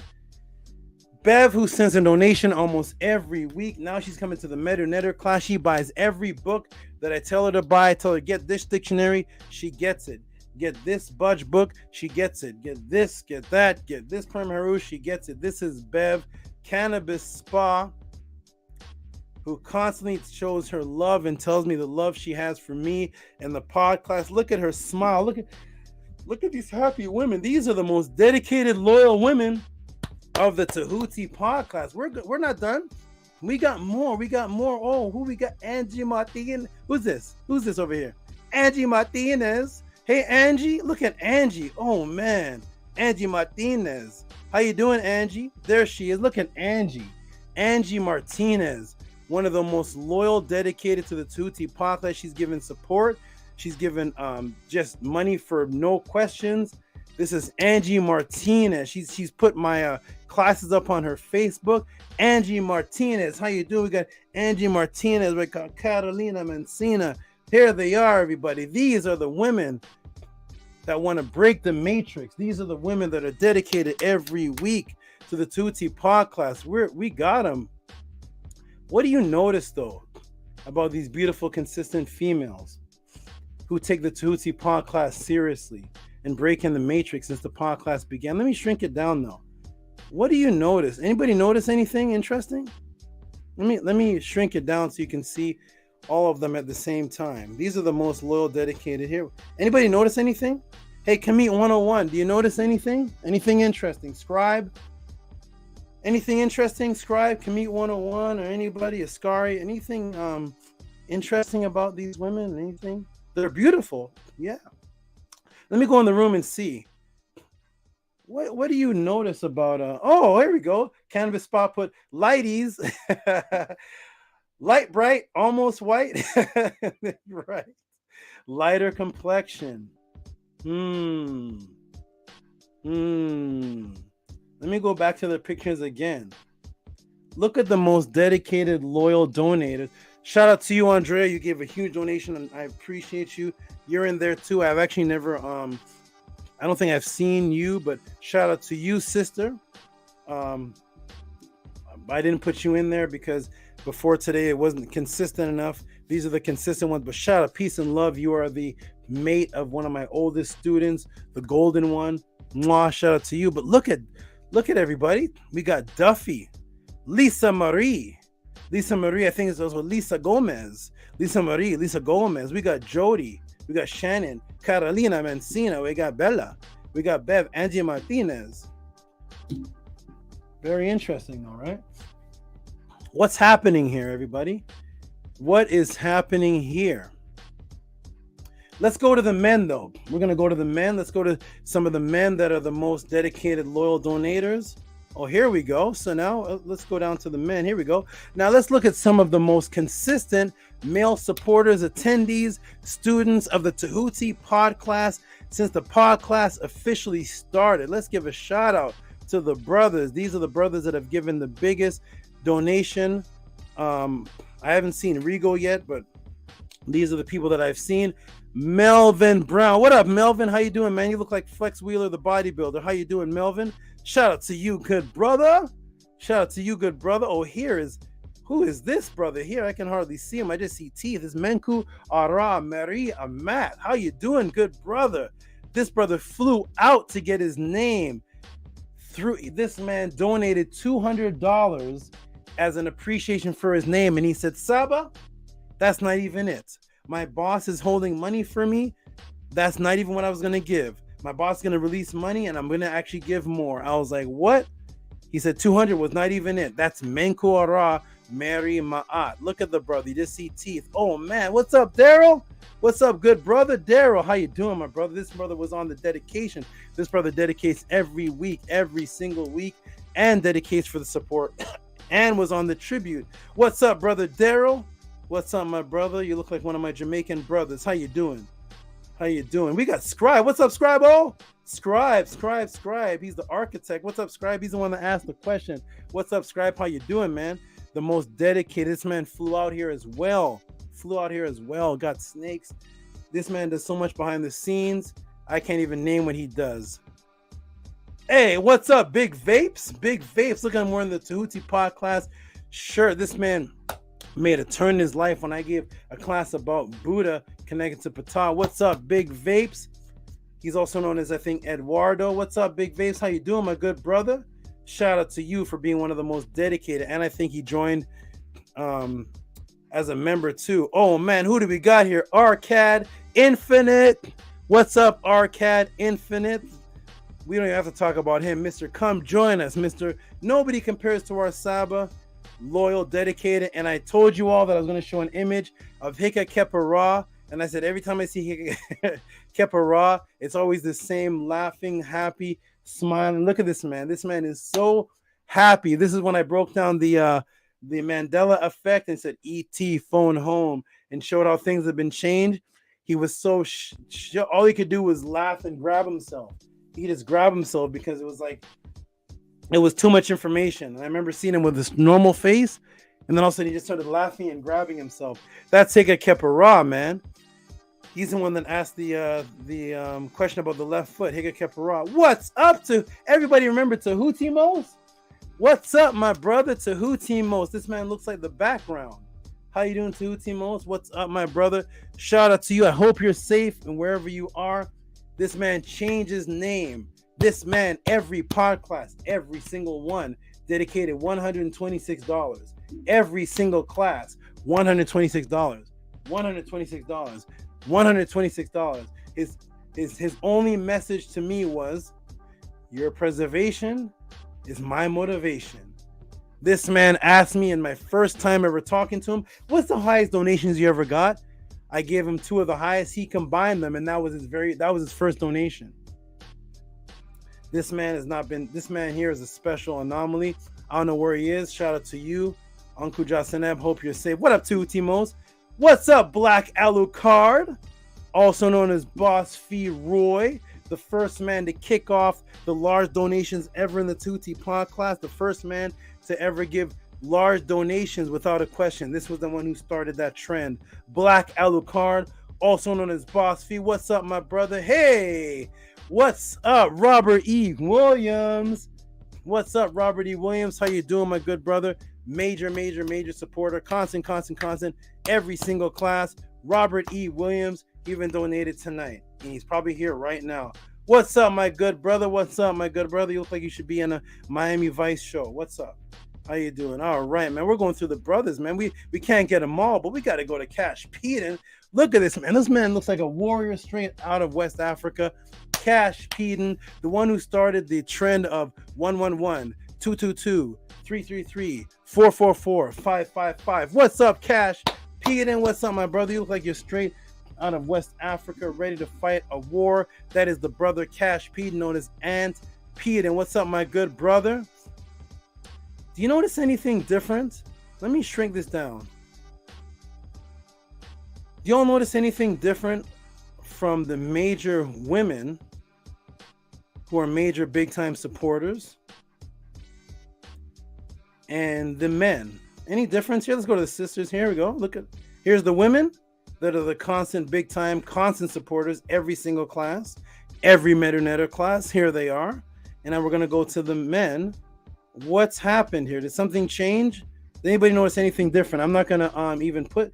Bev, who sends a donation almost every week. Now she's coming to the Netter class. She buys every book that I tell her to buy. I tell her, get this dictionary. She gets it. Get this Budge book. She gets it. Get this, get that. Get this Perm Haru. She gets it. This is Bev, Cannabis Spa, who constantly shows her love and tells me the love she has for me and the pod class. Look at her smile. Look at these happy women. These are the most dedicated, loyal women of the Tehuti pod class. We're not done. We got more. Oh, who we got? Angie Martinez. Who's this over here? Angie Martinez. Hey, Angie. Look at Angie. Oh, man. Angie Martinez. How you doing, Angie? There she is. Look at Angie. Angie Martinez. One of the most loyal, dedicated to the Tehuti pod class. She's given support. She's given just money for no questions. This is Angie Martinez. She's put my classes up on her Facebook. Angie Martinez, how you doing? We got Angie Martinez. We got Carolina Mencina. Here they are, everybody. These are the women that want to break the matrix. These are the women that are dedicated every week to the Tehuti pod class. We got them. What do you notice, though, about these beautiful, consistent females who take the Tehuti pod class seriously and breaking the matrix since the pod class began? Let me shrink it down, though. What do you notice? Anybody notice anything interesting? Let me shrink it down so you can see all of them at the same time. These are the most loyal, dedicated here. Anybody notice anything? Hey, Kamit 101, do you notice anything? Anything interesting? Scribe? Anything interesting? Scribe, Kamit 101, or anybody, Ascari? Anything interesting about these women? Anything? They're beautiful. Yeah. Let me go in the room and see. What do you notice about oh, here we go. Cannabis Spa put lighties. Light bright, almost white. Right. Lighter complexion. Let me go back to the pictures again. Look at the most dedicated, loyal donators. Shout out to you, Andrea. You gave a huge donation, and I appreciate you. You're in there too. I've actually never I don't think I've seen you, but shout out to you, sister. I didn't put you in there because before today it wasn't consistent enough. These are the consistent ones, but shout out, peace and love. You are the mate of one of my oldest students, the golden one. Mwah, shout out to you. But look at everybody. We got Duffy, Lisa Marie, I think it's also Lisa Gomez. Lisa Gomez. We got Jody. We got Shannon, Carolina Mencina. We got Bella. We got Bev, Angie Martinez. Very interesting, though, right? What's happening here, everybody? What is happening here? Let's go to the men, though. We're going to go to the men. Let's go to some of the men that are the most dedicated, loyal donators. Oh, here we go. So now let's go down to the men. Here we go. Now let's look at some of the most consistent male supporters, attendees, students of the Tehuti pod class since the pod class officially started. Let's give a shout out to the brothers. These are the brothers that have given the biggest donation. I haven't seen Rigo yet, but These are the people that I've seen. Melvin Brown. What up, Melvin? How you doing, man? You look like Flex Wheeler, the bodybuilder. How you doing, Melvin? Shout out to you, good brother. Shout out to you, good brother. Oh, who is this brother here? I can hardly see him. I just see teeth. It's Menku Ara Mary Amat. How you doing, good brother? This brother flew out to get his name. This man donated $200 as an appreciation for his name. And he said, Saba, that's not even it. My boss is holding money for me. That's not even what I was going to give. My boss is going to release money and I'm going to actually give more. I was like, what? He said 200 was not even it. That's Menku Ara Mary Ma'at. Look at the brother. You just see teeth. Oh, man. What's up, Daryl? What's up, good brother? Daryl, how you doing, my brother? This brother was on the dedication. This brother dedicates every week, every single week, and dedicates for the support and was on the tribute. What's up, brother Daryl? What's up, my brother? You look like one of my Jamaican brothers. How you doing? How you doing? We got Scribe. What's up, Scribe? Oh, Scribe. He's the architect. What's up, Scribe? He's the one that asked the question. What's up, Scribe? How you doing, man? The most dedicated. This man flew out here as well. Got snakes. This man does so much behind the scenes. I can't even name what he does. Hey, what's up, Big Vapes? Look, I'm wearing the Tehuti pod class shirt. This man made a turn in his life when I gave a class about Buddha connected to Ptah. What's up, Big Vapes? He's also known as, I think, Eduardo. What's up, Big Vapes? How you doing, my good brother? Shout out to you for being one of the most dedicated. And I think he joined as a member too. Oh man, who do we got here? Arcad Infinite. What's up, Arcad Infinite? We don't even have to talk about him. Mr. Come join us, Mr. Nobody compares to our Saba. Loyal, dedicated. And I told you all that I was going to show an image of Heka Khepera. And I said, every time I see Heka Khepera, it's always the same laughing, happy, smiling. Look at this man. This man is so happy. This is when I broke down the Mandela effect and said, E.T. phone home, and showed how things have been changed. He was so, all he could do was laugh and grab himself. He just grabbed himself because it was like, it was too much information. And I remember seeing him with this normal face, and then all of a sudden he just started laughing and grabbing himself. That's Heka Khepera, man. He's the one that asked the question about the left foot. Heka Khepera. What's up to everybody? Remember Tehuti Mos? What's up, my brother Tehuti Mos? This man looks like the background. How you doing, Tehuti Mos? What's up, my brother? Shout out to you. I hope you're safe and wherever you are. This man changed his name. This man, every podcast, every single one, dedicated $126. Every single class, $126. $126. $126. His only message to me was, your preservation is my motivation. This man asked me in my first time ever talking to him, what's the highest donations you ever got? I gave him two of the highest. He combined them, and that was his first donation. This man here is a special anomaly. I don't know where he is. Shout out to you, Uncle Jaseneb. Hope you're safe. What up, Tehuti Mos? What's up, Black Alucard? Also known as Boss Fee Roy, the first man to kick off the large donations ever in the Tehuti podcast, the first man to ever give large donations without a question. This was the one who started that trend. Black Alucard, also known as Boss Fee. What's up, my brother? Hey, what's up, Robert E. Williams? What's up, Robert E. Williams? How you doing, my good brother? Major supporter. Constant. Every single class. Robert E. Williams even donated tonight, and he's probably here right now. What's up, my good brother? What's up, my good brother? You look like you should be in a Miami Vice show. What's up? How you doing? All right, man. We're going through the brothers, man. We can't get them all, but we got to go to Cash Peden. Look at this, man. This man looks like a warrior straight out of West Africa. Cash Peden, the one who started the trend of 111, 222, 333, 444, 555. What's up, Cash Peden? What's up, my brother? You look like you're straight out of West Africa, ready to fight a war. That is the brother Cash Peden, known as Ant Peden. What's up, my good brother? Do you notice anything different? Let me shrink this down. Do y'all notice anything different from the major women who are major big-time supporters and the men? Any difference here? Let's go to the sisters. Here we go. Here's the women. that are the constant, big time, constant supporters, every single class, every Metanetter class. Here they are. And now we're going to go to the men. What's happened here? Did something change? Did anybody notice anything different? I'm not going to even put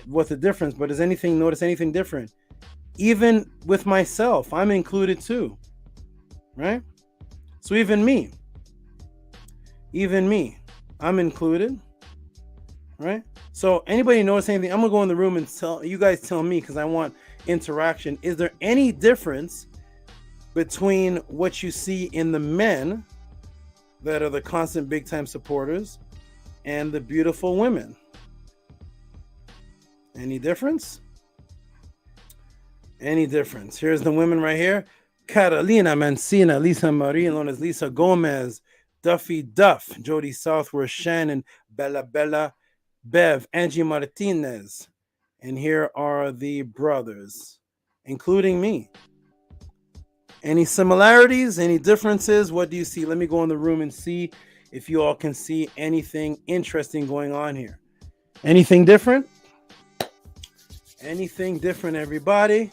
what the difference, but does anything notice anything different? Even with myself, I'm included too, right? So even me, I'm included, right? So anybody notice anything? I'm gonna go in the room and tell you guys, tell me, because I want interaction. Is there any difference between what you see in the men that are the constant big time supporters and the beautiful women? Any difference? Any difference? Here's the women right here. Carolina Mancina, Lisa Marie, known as Lisa Gomez, Duffy Duff, Jody Southworth, Shannon, Bella, Bev, Angie Martinez. And here are the brothers, including me. Any similarities? Any differences? What do you see? Let me go in the room and see if you all can see anything interesting going on here. Anything different? Anything different, everybody?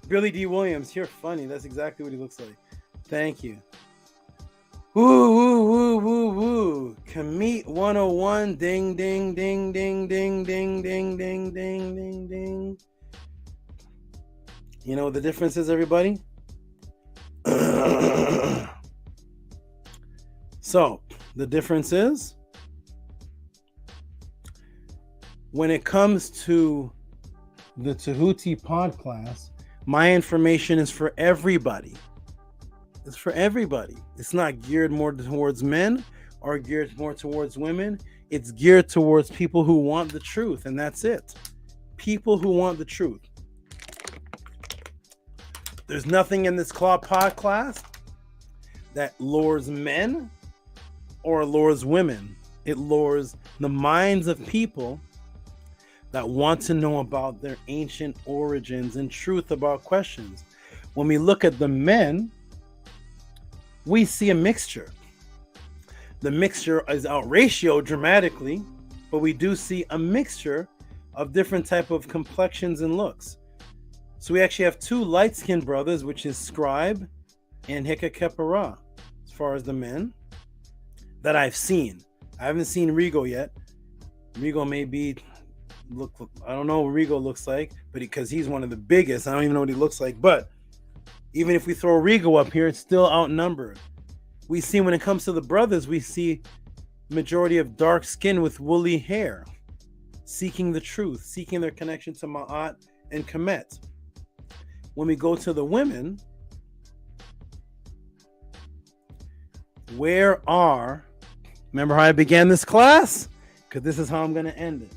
Billy D. Williams, you're funny. That's exactly what he looks like. Thank you. Woo, woo, woo, woo, woo. Commit 101. Ding, ding, ding, ding, ding, ding, ding, ding, ding, ding, ding. You know what the difference is, everybody? So, the difference is, when it comes to the Tehuti pod class, my information is for everybody. It's for everybody. It's not geared more towards men or geared more towards women. It's geared towards people who want the truth, and that's it. People who want the truth. There's nothing in this pod class that lures men or lures women. It lures the minds of people that want to know about their ancient origins and truth about questions. When we look at the men, we see a mixture. The mixture is out ratio dramatically, but we do see a mixture of different type of complexions and looks. So we actually have two light-skinned brothers, which is SCRIIIBE and Heka Khepera, as far as the men that I've seen. I haven't seen Rigo yet. Rigo may be I don't know what Rigo looks like, but because he's one of the biggest, I don't even know what he looks like. But even if we throw Rigo up here, it's still outnumbered. We see when it comes to the brothers, we see majority of dark skin with woolly hair, seeking the truth, seeking their connection to Ma'at and Kemet. When we go to the women, remember how I began this class? Because this is how I'm going to end it.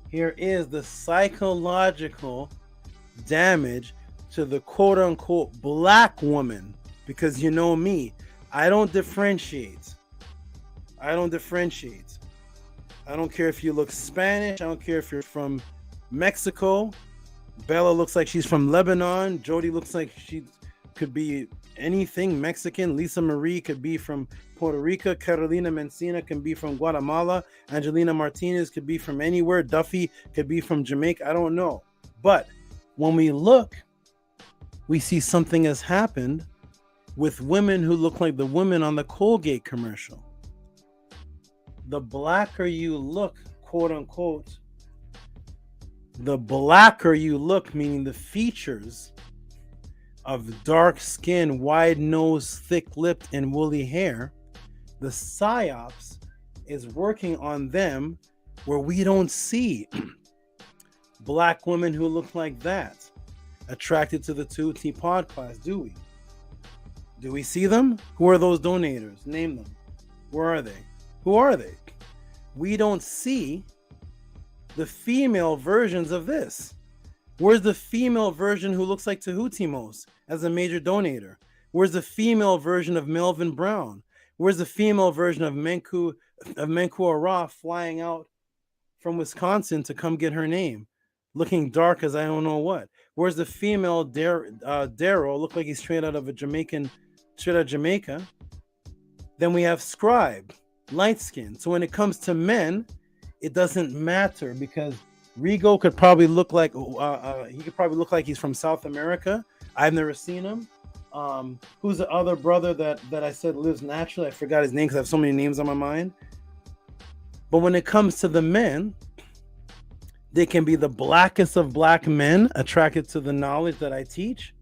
Here is the psychological damage to the quote-unquote black woman. Because you know me, I don't differentiate. I don't care if you look Spanish. I don't care if you're from Mexico. Bella looks like she's from Lebanon. Jody looks like she could be anything Mexican. Lisa Marie could be from Puerto Rico. Carolina Mencina can be from Guatemala. Angelina Martinez could be from anywhere. Duffy could be from Jamaica. I don't know. But when we look, we see something has happened with women who look like the women on the Colgate commercial. The blacker you look, quote unquote, the blacker you look, meaning the features of dark skin, wide nose, thick-lipped, and woolly hair, the psyops is working on them where we don't see black women who look like that attracted to the Tehuti pod class, do we? Do we see them? Who are those donators? Name them. Where are they? Who are they? We don't see the female versions of this. Where's the female version who looks like Tehuti most as a major donator? Where's the female version of Melvin Brown? Where's the female version of Menku Ara flying out from Wisconsin to come get her name, looking dark as I don't know what? Where's the female Daryl? Look like he's straight out of Jamaica. Then we have SCRIIIBE, light skin. So when it comes to men, it doesn't matter because Rigo could probably look like he's from South America. I've never seen him. Who's the other brother that I said lives naturally? I forgot his name because I have so many names on my mind. But when it comes to the men, they can be the blackest of black men attracted to the knowledge that I teach,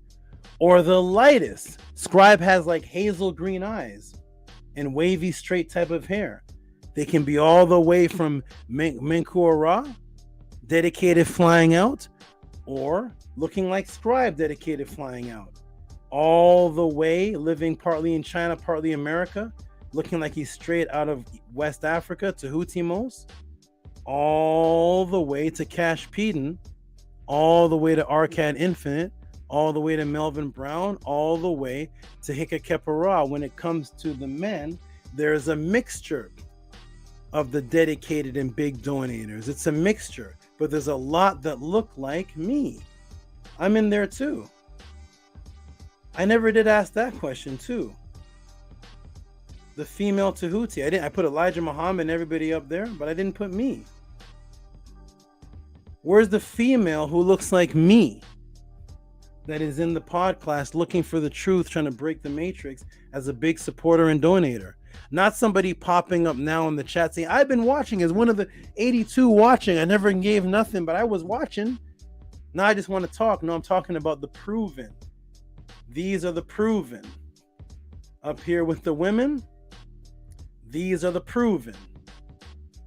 or the lightest. Scribe has like hazel green eyes and wavy straight type of hair. They can be all the way from Menkura, dedicated flying out, or looking like Scribe, dedicated flying out. All the way living partly in China, partly America, looking like he's straight out of West Africa, Tehuti most, all the way to Cash Peden, all the way to Arcad Infinite, all the way to Melvin Brown, all the way to Heka Khepera. When it comes to the men, there's a mixture of the dedicated and big donators. It's a mixture, but there's a lot that look like me. I'm in there too. I never did ask that question too. The female Tehuti. I put Elijah Muhammad and everybody up there, but I didn't put me. Where's the female who looks like me that is in the pod class looking for the truth, trying to break the matrix as a big supporter and donator? Not somebody popping up now in the chat saying, I've been watching as one of the 82 watching. I never gave nothing, but I was watching. Now I just want to talk. No, I'm talking about the proven. These are the proven. Up here with the women, these are the proven.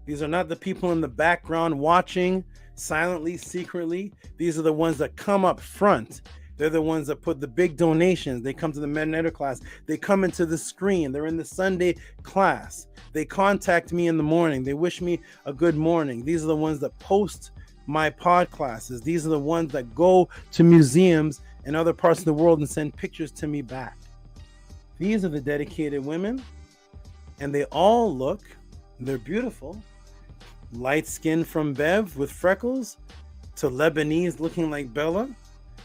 These are not the people in the background watching silently, secretly. These are the ones that come up front. They're the ones that put the big donations. They come to the Medinator class. They come into the screen. They're in the Sunday class. They contact me in the morning. They wish me a good morning. These are the ones that post my pod classes. These are the ones that go to museums in other parts of the world and send pictures to me back. These are the dedicated women, and they all look, they're beautiful. Light skin from Bev with freckles, to Lebanese looking like Bella,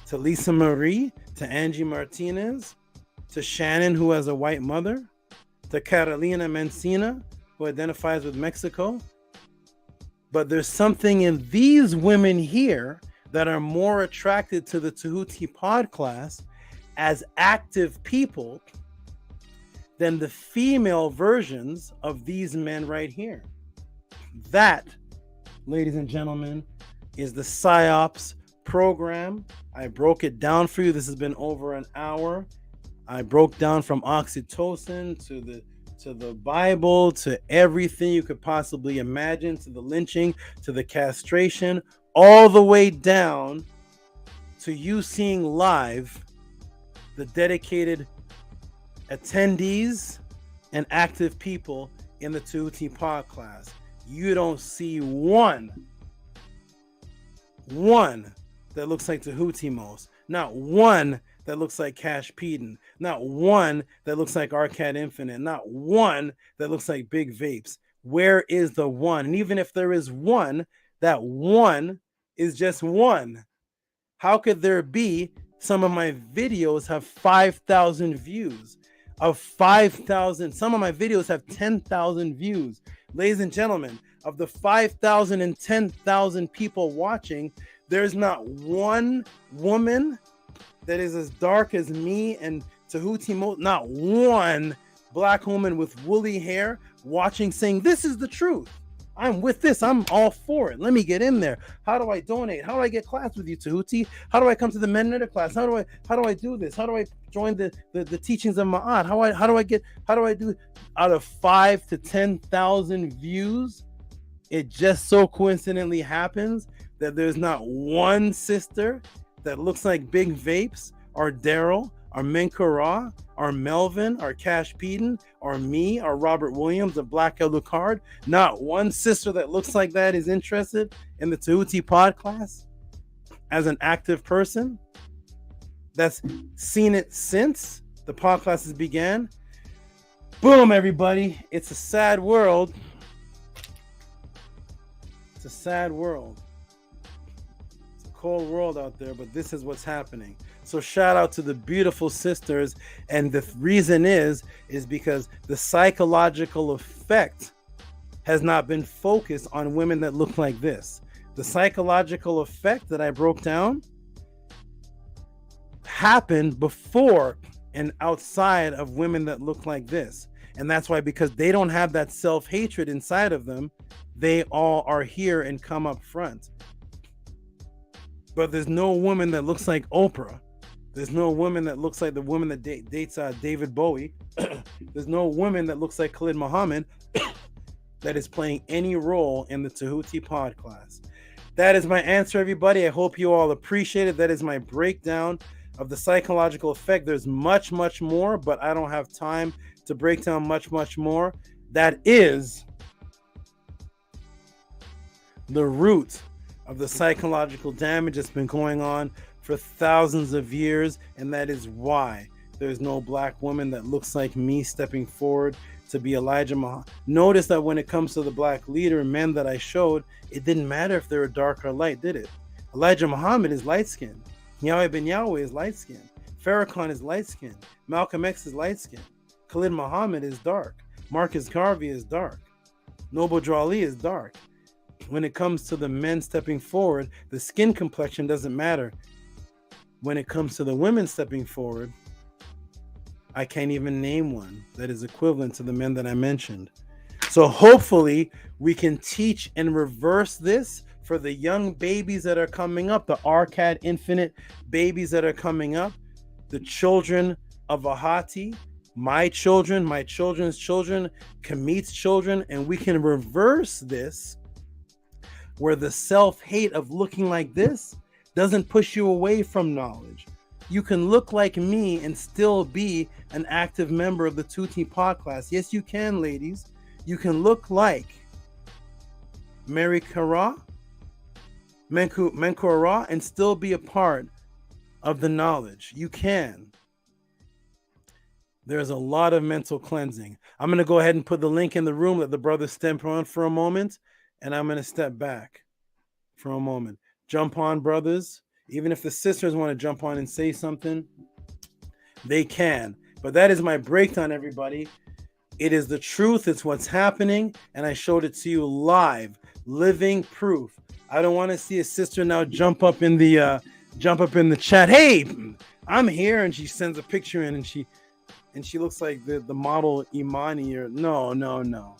to Lisa Marie, to Angie Martinez, to Shannon, who has a white mother, to Carolina Mencina, who identifies with Mexico. But there's something in these women here that are more attracted to the Tehuti pod class as active people than the female versions of these men right here. That, ladies and gentlemen, is the psyops program. I broke it down for you. This has been over an hour. I broke down from oxytocin to the Bible, to everything you could possibly imagine, to the lynching, to the castration, all the way down to you seeing live the dedicated attendees and active people in the Tehuti pod class. You don't see one that looks like Tehuti most, not one that looks like Cash Peden, not one that looks like Arcad Infinite, not one that looks like Big Vapes. Where is the one? And even if there is one, that one is just one. How could there be some of my videos have 5,000 views? Of 5,000, some of my videos have 10,000 views. Ladies and gentlemen, of the 5,000 and 10,000 people watching, there's not one woman that is as dark as me and Tehuti Mo, not one black woman with woolly hair watching saying, this is the truth. I'm with this. I'm all for it. Let me get in there. How do I donate? How do I get class with you, Tehuti? How do I come to the Medinator class? How do I do this? How do I join the teachings of Ma'at? How do I do out of 5,000 to 10,000 views? It just so coincidentally happens that there's not one sister that looks like Big Vapes or Daryl or Menkara or Melvin or Cash Peden or me or Robert Williams or Black Alucard. Not one sister that looks like that is interested in the Tehuti pod class as an active person that's seen it since the pod classes began. Boom, everybody. It's a sad world. It's a sad world. It's a cold world out there, but this is what's happening. So shout out to the beautiful sisters. And the reason is because the psychological effect has not been focused on women that look like this. The psychological effect that I broke down happened before and outside of women that look like this. And that's why, because they don't have that self-hatred inside of them, they all are here and come up front. But there's no woman that looks like Oprah. There's no woman that looks like the woman that dates David Bowie. There's no woman that looks like Khalid Muhammad that is playing any role in the Tehuti pod class. That is my answer, everybody. I hope you all appreciate it. That is my breakdown of the psychological effect. There's much, much more, but I don't have time to break down much, much more. That is the root of the psychological damage that's been going on for thousands of years, and that is why there's no black woman that looks like me stepping forward to be Elijah Muhammad. Notice that when it comes to the black leader men that I showed, it didn't matter if they were dark or light, did it? Elijah Muhammad is light-skinned. Yahweh ben Yahweh is light-skinned. Farrakhan is light-skinned. Malcolm X is light-skinned. Khalid Muhammad is dark. Marcus Garvey is dark. Noble Drew Ali is dark. When it comes to the men stepping forward, the skin complexion doesn't matter. When it comes to the women stepping forward, I can't even name one that is equivalent to the men that I mentioned. So hopefully we can teach and reverse this for the young babies that are coming up, the Arcad Infinite babies that are coming up, the children of Ahati, my children, my children's children, Kamit's children, and we can reverse this where the self-hate of looking like this doesn't push you away from knowledge. You can look like me and still be an active member of the Tuti pod class. Yes, you can, ladies. You can look like Mary Kara, Menkura, and still be a part of the knowledge. You can. There's a lot of mental cleansing. I'm going to go ahead and put the link in the room. Let the brothers step on for a moment, and I'm going to step back for a moment. Jump on, brothers. Even if the sisters want to jump on and say something, they can. But that is my breakdown, everybody. It is the truth. It's what's happening, and I showed it to you live, living proof. I don't want to see a sister now jump up in the chat. Hey, I'm here, and she sends a picture in, and she looks like the model Imani. Or no.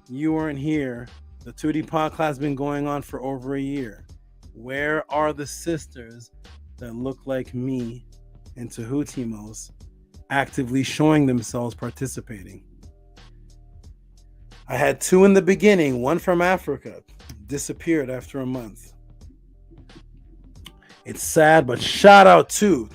You weren't here. The Tuti pod class has been going on for over a year. Where are the sisters that look like me and Tehutimos actively showing themselves participating? I had two in the beginning, one from Africa, disappeared after a month. It's sad, but shout out to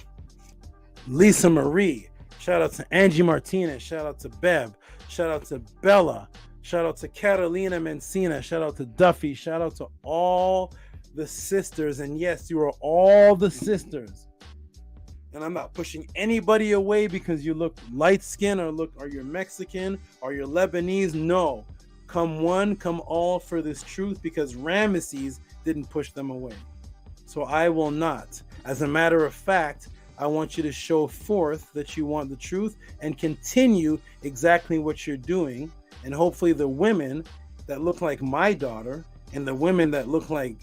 Lisa Marie, shout out to Angie Martinez, shout out to Beb, shout out to Bella, shout out to Catalina Mencina, shout out to Duffy, shout out to all the sisters. And yes, you are all the sisters, and I'm not pushing anybody away because you look light skinned or you're Mexican or you're Lebanese. No, come one, come all for this truth, because Ramesses didn't push them away. So I will not. As a matter of fact, I want you to show forth that you want the truth and continue exactly what you're doing. And hopefully the women that look like my daughter and the women that look like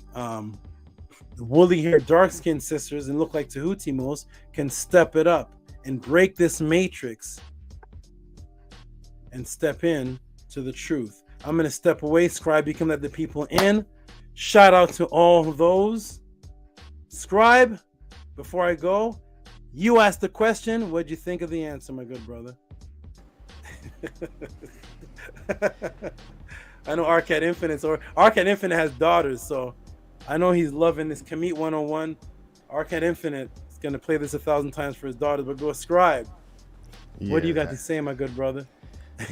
woolly haired, dark skinned sisters and look like Tehutimos can step it up and break this matrix and step in to the truth. I'm going to step away. Scribe, you can let the people in. Shout out to all of those. Scribe, before I go, you asked the question. What'd you think of the answer, my good brother? I know Arcad Infinite has daughters, so I know he's loving this Kamit 101. Arcad Infinite is going to play this 1,000 times for his daughters, but go Scribe. Yeah, what do you got to say, my good brother?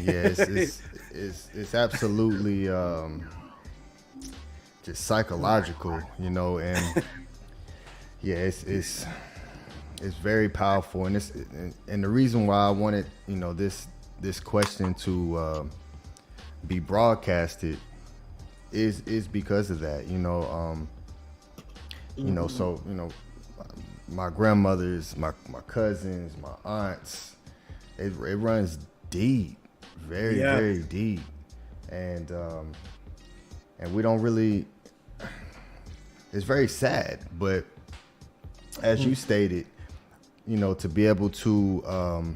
Yeah, it's absolutely just psychological, and yeah, it's very powerful, and the reason why I wanted this question to be broadcasted is because of that, so my grandmothers, my cousins, my aunts, it runs deep, very deep, and we don't really very sad. But as you stated, you know, to be able to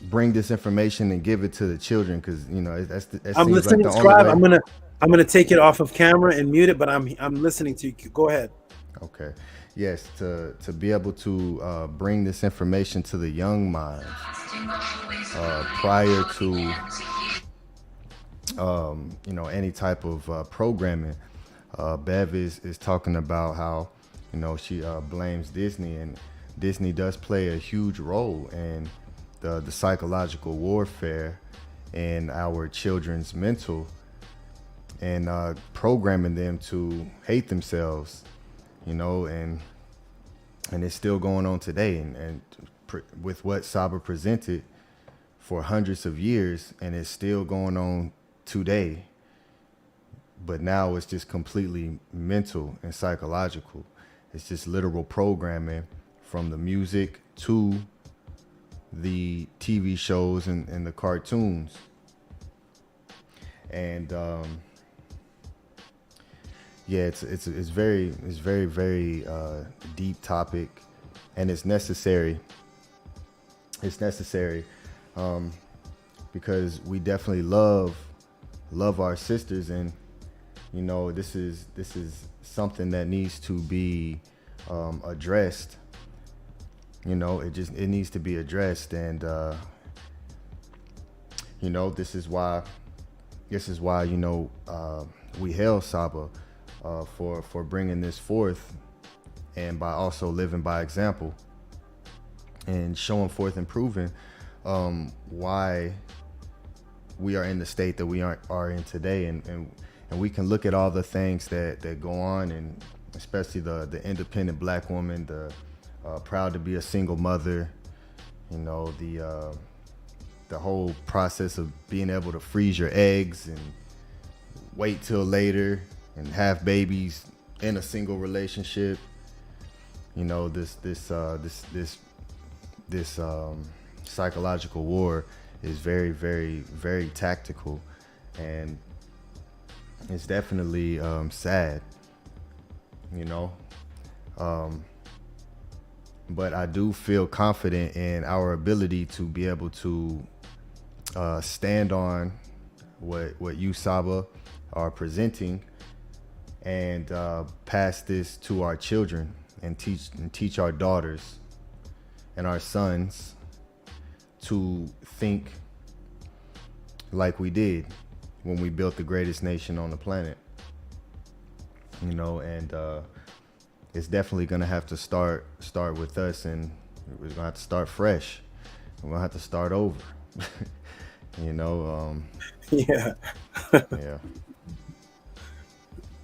bring this information and give it to the children, because you know that I'm seems listening, like the Scribe. only way. I'm gonna take it off of camera and mute it, but I'm listening to you. Go ahead. Okay. Yes, to be able to bring this information to the young minds prior to you know, any type of programming. Bev is talking about how, you know, she blames Disney, and Disney does play a huge role in the psychological warfare in our children's mental, and programming them to hate themselves, you know, and it's still going on today, and with what Saba presented for hundreds of years, and it's still going on today. But now it's just completely mental and psychological. It's just literal programming, from the music to the TV shows and the cartoons. And yeah, it's very deep topic, and it's necessary. It's necessary because we definitely love our sisters, and you know, this is something that needs to be addressed. You know, it needs to be addressed, and you know, this is why you know, we hail Saba for bringing this forth, and by also living by example and showing forth and proving why we are in the state that we are in today, and we can look at all the things that go on, and especially the independent Black woman, the proud to be a single mother, you know, the whole process of being able to freeze your eggs and wait till later and have babies in a single relationship. You know, this psychological war is very, very, very tactical, and it's definitely sad, you know. But I do feel confident in our ability to be able to stand on what you, Saba, are presenting, and pass this to our children, and teach our daughters and our sons to think like we did when we built the greatest nation on the planet. You know, and it's definitely gonna have to start with us, and we're gonna have to start fresh. We're gonna have to start over. You know. Yeah. Yeah.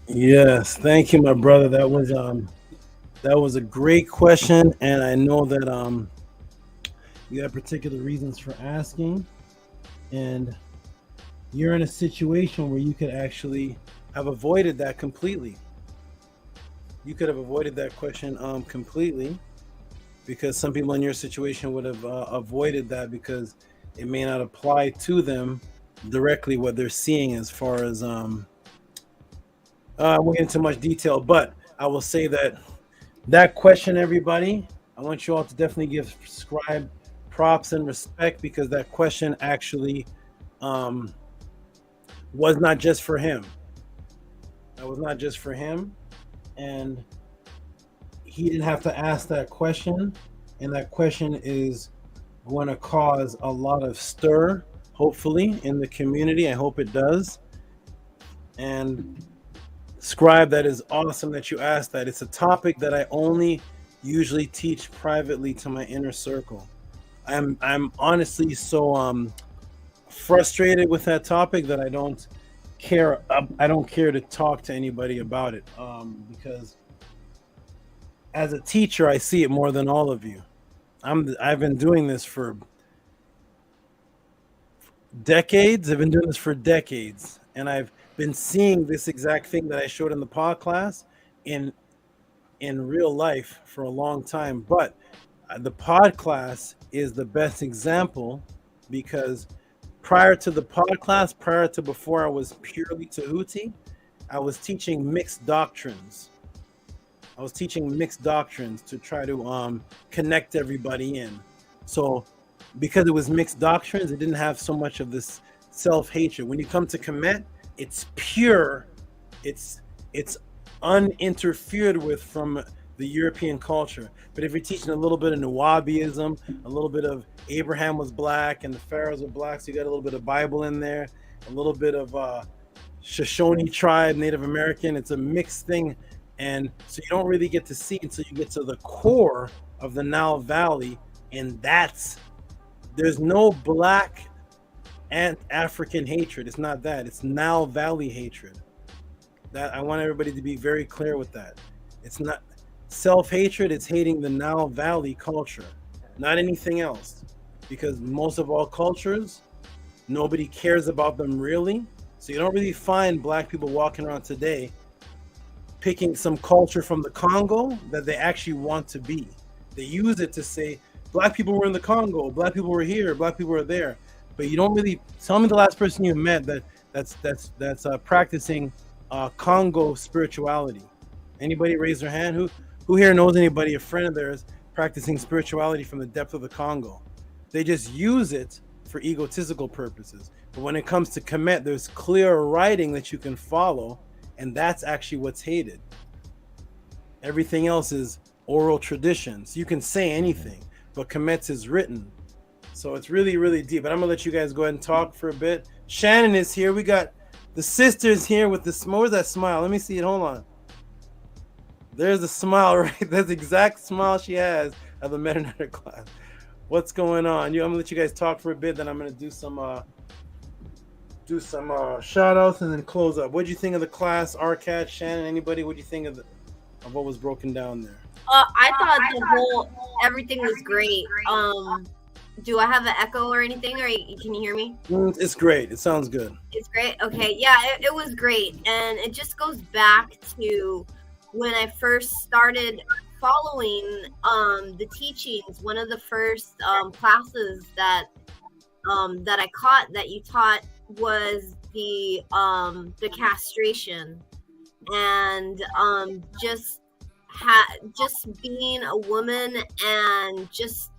Yes, thank you, my brother. That was a great question, and I know that you have particular reasons for asking, and you're in a situation where you could actually have avoided that completely. You could have avoided that question completely, because some people in your situation would have avoided that because it may not apply to them directly, what they're seeing as far as I won't get into much detail, but I will say that question, everybody, I want you all to definitely give Scribe props and respect, because that question actually was not just for him. That was not just for him, and he didn't have to ask that question, and that question is going to cause a lot of stir, hopefully, in the community. I hope it does. And Scribe, that is awesome that you asked that. It's a topic that I only usually teach privately to my inner circle. I'm honestly so frustrated with that topic that I don't care to talk to anybody about it, because as a teacher I see it more than all of you. I've been doing this for decades. And I've been seeing this exact thing that I showed in the pod class in real life for a long time. But the pod class is the best example, because prior to the pod class, prior to before I was purely Tehuti, I was teaching mixed doctrines. I was teaching mixed doctrines to try to connect everybody in. So because it was mixed doctrines, it didn't have so much of this self-hatred. When you come to Kemet, it's pure, it's uninterfered with from the European culture. But if you're teaching a little bit of Nawabiism, a little bit of Abraham was black and the pharaohs were black, so you got a little bit of Bible in there, a little bit of Shoshone tribe, Native American, it's a mixed thing. And so you don't really get to see until you get to the core of the Nile Valley, and there's no black and African hatred. It's not that. It's Nile Valley hatred. That I want everybody to be very clear with that. It's not self-hatred. It's hating the Nile Valley culture, not anything else. Because most of all cultures, nobody cares about them really. So you don't really find black people walking around today picking some culture from the Congo that they actually want to be. They use it to say, black people were in the Congo, black people were here, black people were there. But you don't really tell me the last person you met that's practicing Congo spirituality. Anybody raise their hand? Who here knows anybody, a friend of theirs, practicing spirituality from the depth of the Congo? They just use it for egotistical purposes. But when it comes to Kemet, there's clear writing that you can follow, and that's actually what's hated. Everything else is oral traditions. You can say anything, but Kemet's is written. So it's really, really deep. But I'm gonna let you guys go ahead and talk for a bit. Shannon is here. We got the sisters here with the what was that smile? Let me see it. Hold on. There's the smile, right? That's the exact smile she has at the Meta class. What's going on? I'm gonna let you guys talk for a bit, then I'm gonna do some shout outs and then close up. What do you think of the class? Arcad, Shannon, anybody? What do you think of what was broken down there? I thought everything was great. Do I have an echo or anything, or can you hear me? It's great. It sounds good. It's great. Okay, yeah, it was great, and it just goes back to when I first started following the teachings. One of the first classes that I caught that you taught was the castration, and just being a woman, and just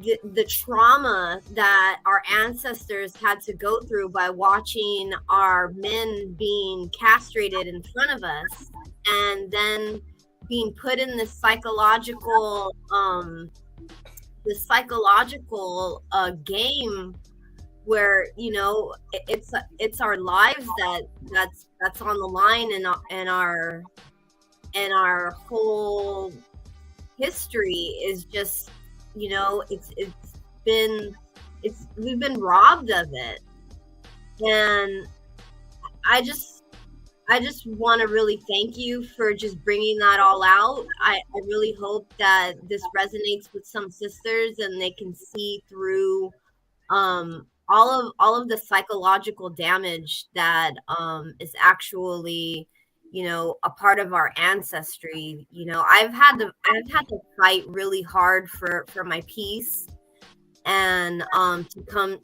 the trauma that our ancestors had to go through by watching our men being castrated in front of us, and then being put in this psychological game where, you know, it's our lives that's on the line, and our whole history is just, you know, we've been robbed of it. And I just want to really thank you for just bringing that all out. I really hope that this resonates with some sisters and they can see through all of the psychological damage that is actually, you know, a part of our ancestry. You know, I've had to fight really hard for my peace, and to come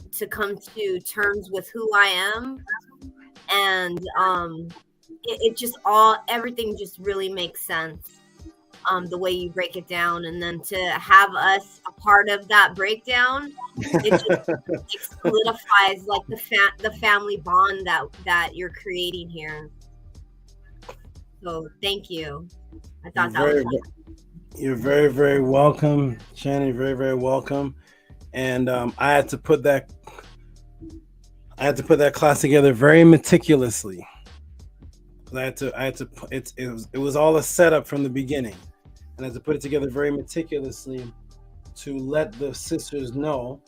to terms with who I am, and everything just really makes sense, the way you break it down, and then to have us a part of that breakdown, it solidifies like the family bond that you're creating here. So thank you. I thought you're very, very welcome, Shannon. Very, very welcome. And I had to put that class together very meticulously. It was all a setup from the beginning, and I had to put it together very meticulously to let the sisters know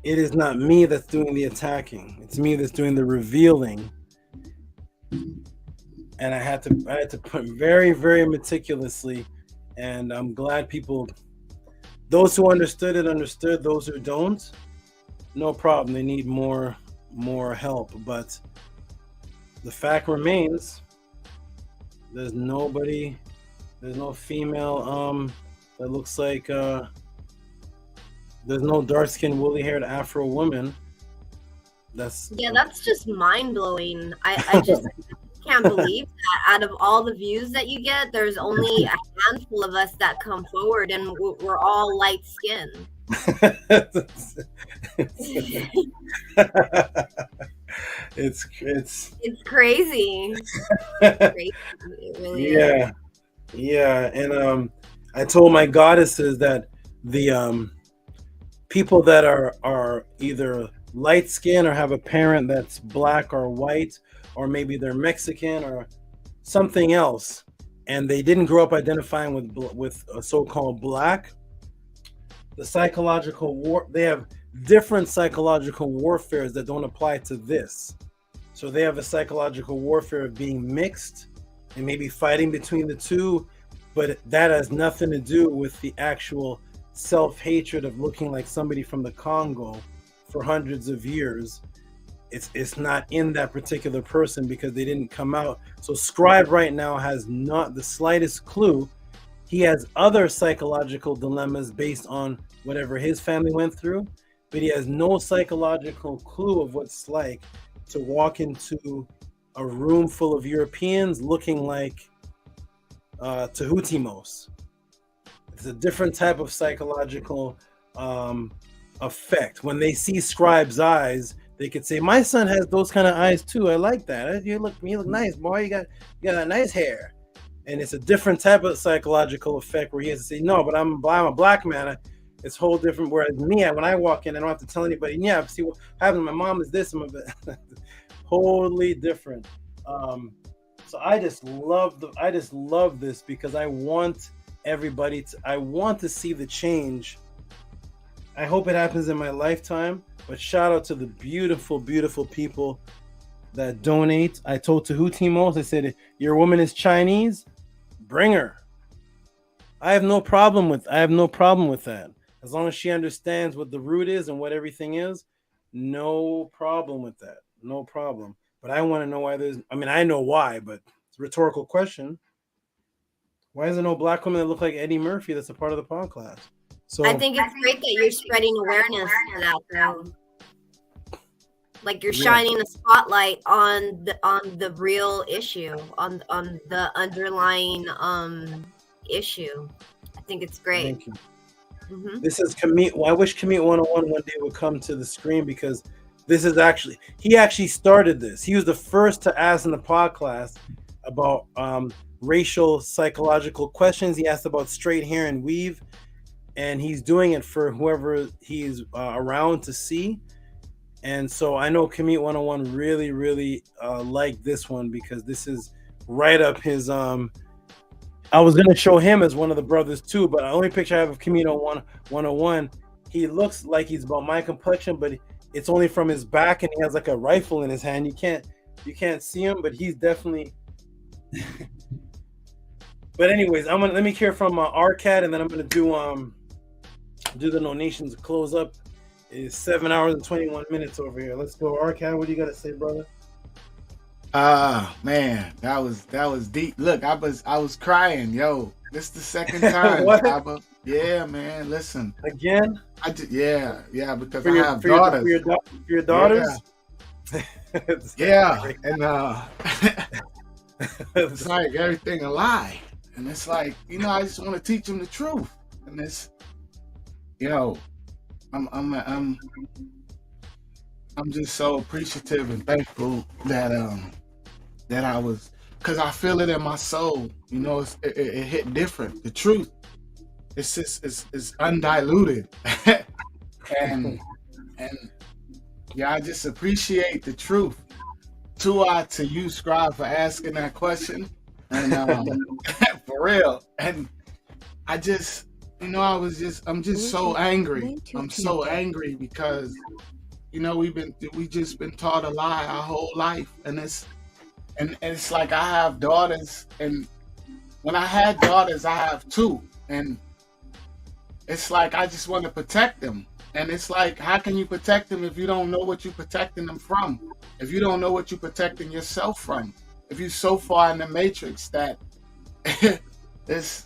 it is not me that's doing the attacking. It's me that's doing the revealing. And I had to put very, very meticulously, and I'm glad those who understood it understood. Those who don't, no problem. They need more help. But the fact remains, there's no female that looks like there's no dark-skinned, woolly-haired Afro woman That's just mind blowing. I just can't believe that out of all the views that you get, there's only a handful of us that come forward, and we're all light skinned. It's crazy. Crazy. It really is. Yeah, and I told my goddesses that the people that are either light skinned or have a parent that's black or white, or maybe they're Mexican or something else, and they didn't grow up identifying with a so-called black, the psychological war, they have different psychological warfares that don't apply to this. So they have a psychological warfare of being mixed and maybe fighting between the two, but that has nothing to do with the actual self-hatred of looking like somebody from the Congo for hundreds of years. It's not in that particular person because they didn't come out. So SCRIIBE right now has not the slightest clue. He has other psychological dilemmas based on whatever his family went through, but he has no psychological clue of what it's like to walk into a room full of Europeans looking like Tehuti. It's a different type of psychological effect. When they see SCRIIBE's eyes, they could say, "My son has those kind of eyes too. I like that. You look nice, boy. You got that nice hair." And it's a different type of psychological effect where he has to say, "No, but I'm a black man." It's whole different. Whereas me, when I walk in, I don't have to tell anybody. Yeah, see what happened. My mom is this. Totally different. So I just love this because I want everybody to. I want to see the change. I hope it happens in my lifetime. But shout out to the beautiful, beautiful people that donate. I told Tehuti, I said, "Your woman is Chinese, bring her." I have no problem with that. As long as she understands what the root is and what everything is, no problem with that. No problem. But I want to know why I know why, but it's a rhetorical question. Why is there no black woman that look like Eddie Murphy that's a part of the podcast? So I think it's great that you're spreading awareness to that, though. Like you're shining a spotlight on the real issue, on the underlying issue. I think it's great. Thank you. Mm-hmm. This is Commute. I wish Commute 101 one day would come to the screen because this is he actually started this. He was the first to ask in the pod class about racial psychological questions. He asked about straight hair and weave, and he's doing it for whoever he's around to see. And so I know Commute 101 really, really liked this one because this is right up his. I was going to show him as one of the brothers too, but the only picture I have of Commute 101, he looks like he's about my complexion, but it's only from his back, and he has like a rifle in his hand. You can't see him, but he's definitely. But anyways, let me hear from Arcad, and then I'm gonna do the donations to close up. It's 7 hours and 21 minutes over here. Let's go, Arcad. What do you got to say, brother? Man, that was deep. Look, I was crying, yo. This is the second time. Yeah, man. Listen. Again? Yeah, because I have daughters. For your daughters? Yeah. And it's like everything a lie. And it's like, I just want to teach them the truth. And it's, I'm just so appreciative and thankful that I was, because I feel it in my soul. It hit different. The truth, it's just it's undiluted, and yeah, I just appreciate the truth. To you, SCRIIBE, for asking that question, and for real. And I just, I'm just so angry. I'm so angry because, we just been taught a lie our whole life, and it's like I have daughters, and when I had daughters, I have two, and it's like I just want to protect them. And it's like, how can you protect them if you don't know what you're protecting them from? If you don't know what you're protecting yourself from? If you're so far in the matrix that it's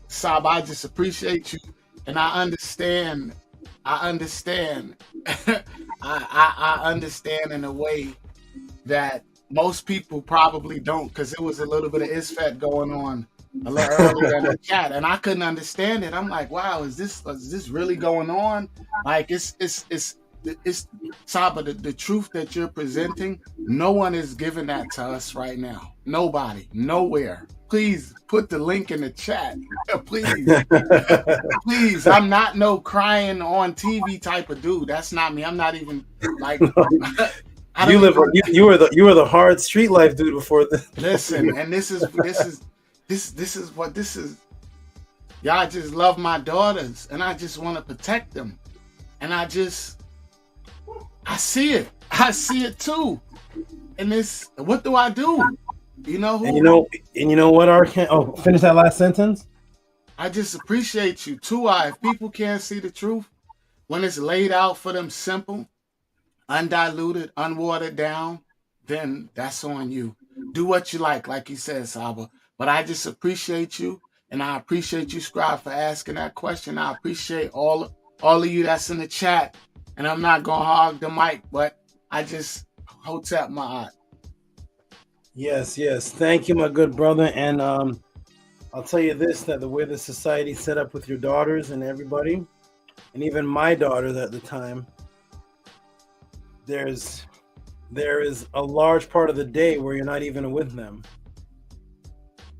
Saba, I just appreciate you. And I understand I understand. I understand in a way that most people probably don't, because it was a little bit of isfet going on a little earlier in the chat, and I couldn't understand it. I'm like, wow, is this really going on? Like, it's Saba, the truth that you're presenting, no one is giving that to us right now. Nobody, nowhere. Please put the link in the chat. Please. Please. I'm not no crying on TV type of dude. That's not me. I'm not even like you were the hard street life dude before this. Listen, and this is what this is. Y'all just love my daughters, and I just want to protect them. And I see it. I see it too. And this, what do I do? You know who? And you know what, Arkan? Oh, finish that last sentence. I just appreciate you too. If people can't see the truth, when it's laid out for them simple, undiluted, unwatered down, then that's on you. Do what you like you said, Saba. But I just appreciate you, and I appreciate you, Scribe, for asking that question. I appreciate all of you that's in the chat. And I'm not gonna hog the mic, but I just hotep my eye. Yes. Thank you, my good brother. And I'll tell you this, that the way the society's set up with your daughters and everybody, and even my daughters at the time, there is a large part of the day where you're not even with them.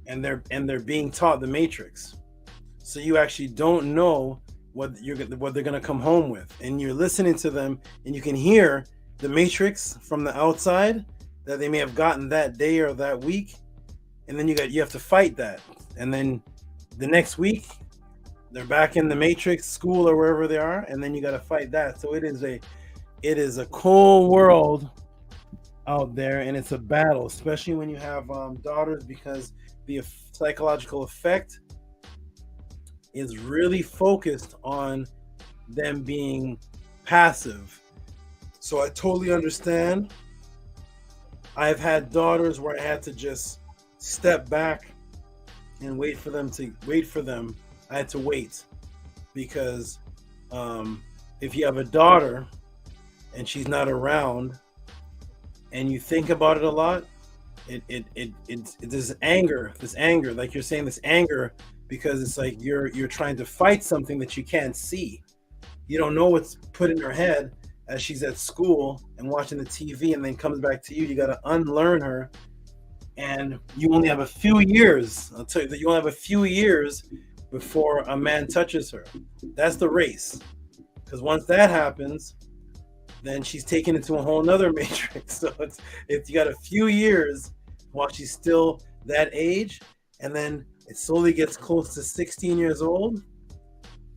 And they're being taught the matrix. So you actually don't know what they're gonna come home with. And you're listening to them, and you can hear the matrix from the outside that they may have gotten that day or that week, and then you have to fight that. And then the next week they're back in the matrix school or wherever they are, and then you got to fight that. So it is a cold world out there, and it's a battle, especially when you have daughters, because the psychological effect is really focused on them being passive. So I totally understand. I've had daughters where I had to just step back and wait for them. I had to wait, because if you have a daughter and she's not around and you think about it a lot, it's this anger, like you're saying, this anger, because it's like you're trying to fight something that you can't see. You don't know what's put in her head as she's at school and watching the TV, and then comes back to you. You got to unlearn her, and you only have a few years. I'll tell you that you only have a few years before a man touches her. That's the race, because once that happens, then she's taken into a whole nother matrix. So it's you got a few years while she's still that age, and then it slowly gets close to 16 years old,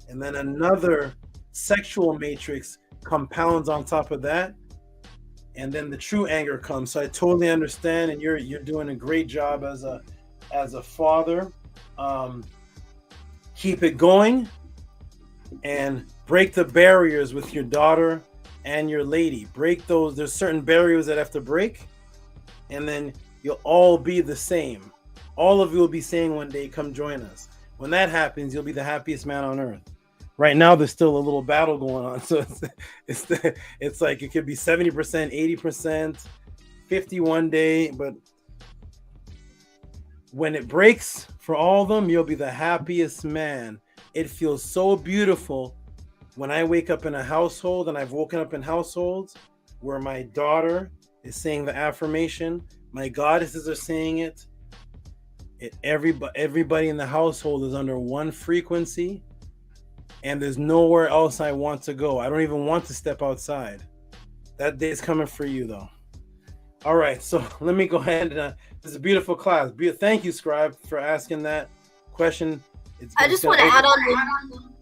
and then another sexual matrix compounds on top of that, and then the true anger comes. So I totally understand, and you're doing a great job as a father. Keep it going and break the barriers with your daughter and your lady. Break those. There's certain barriers that have to break, and then you'll all be the same. All of you will be saying one day, come join us. When that happens, you'll be the happiest man on earth. Right now, there's still a little battle going on. So it's like it could be 70%, 80%, 51 day. But when it breaks for all of them, you'll be the happiest man. It feels so beautiful when I wake up in a household, and I've woken up in households where my daughter is saying the affirmation, my goddesses are saying it. Everybody in the household is under one frequency, and there's nowhere else I want to go. I don't even want to step outside. That day is coming for you, though. All right, so let me go ahead. This is a beautiful class. Thank you, Scribe, for asking that question. I just want to add on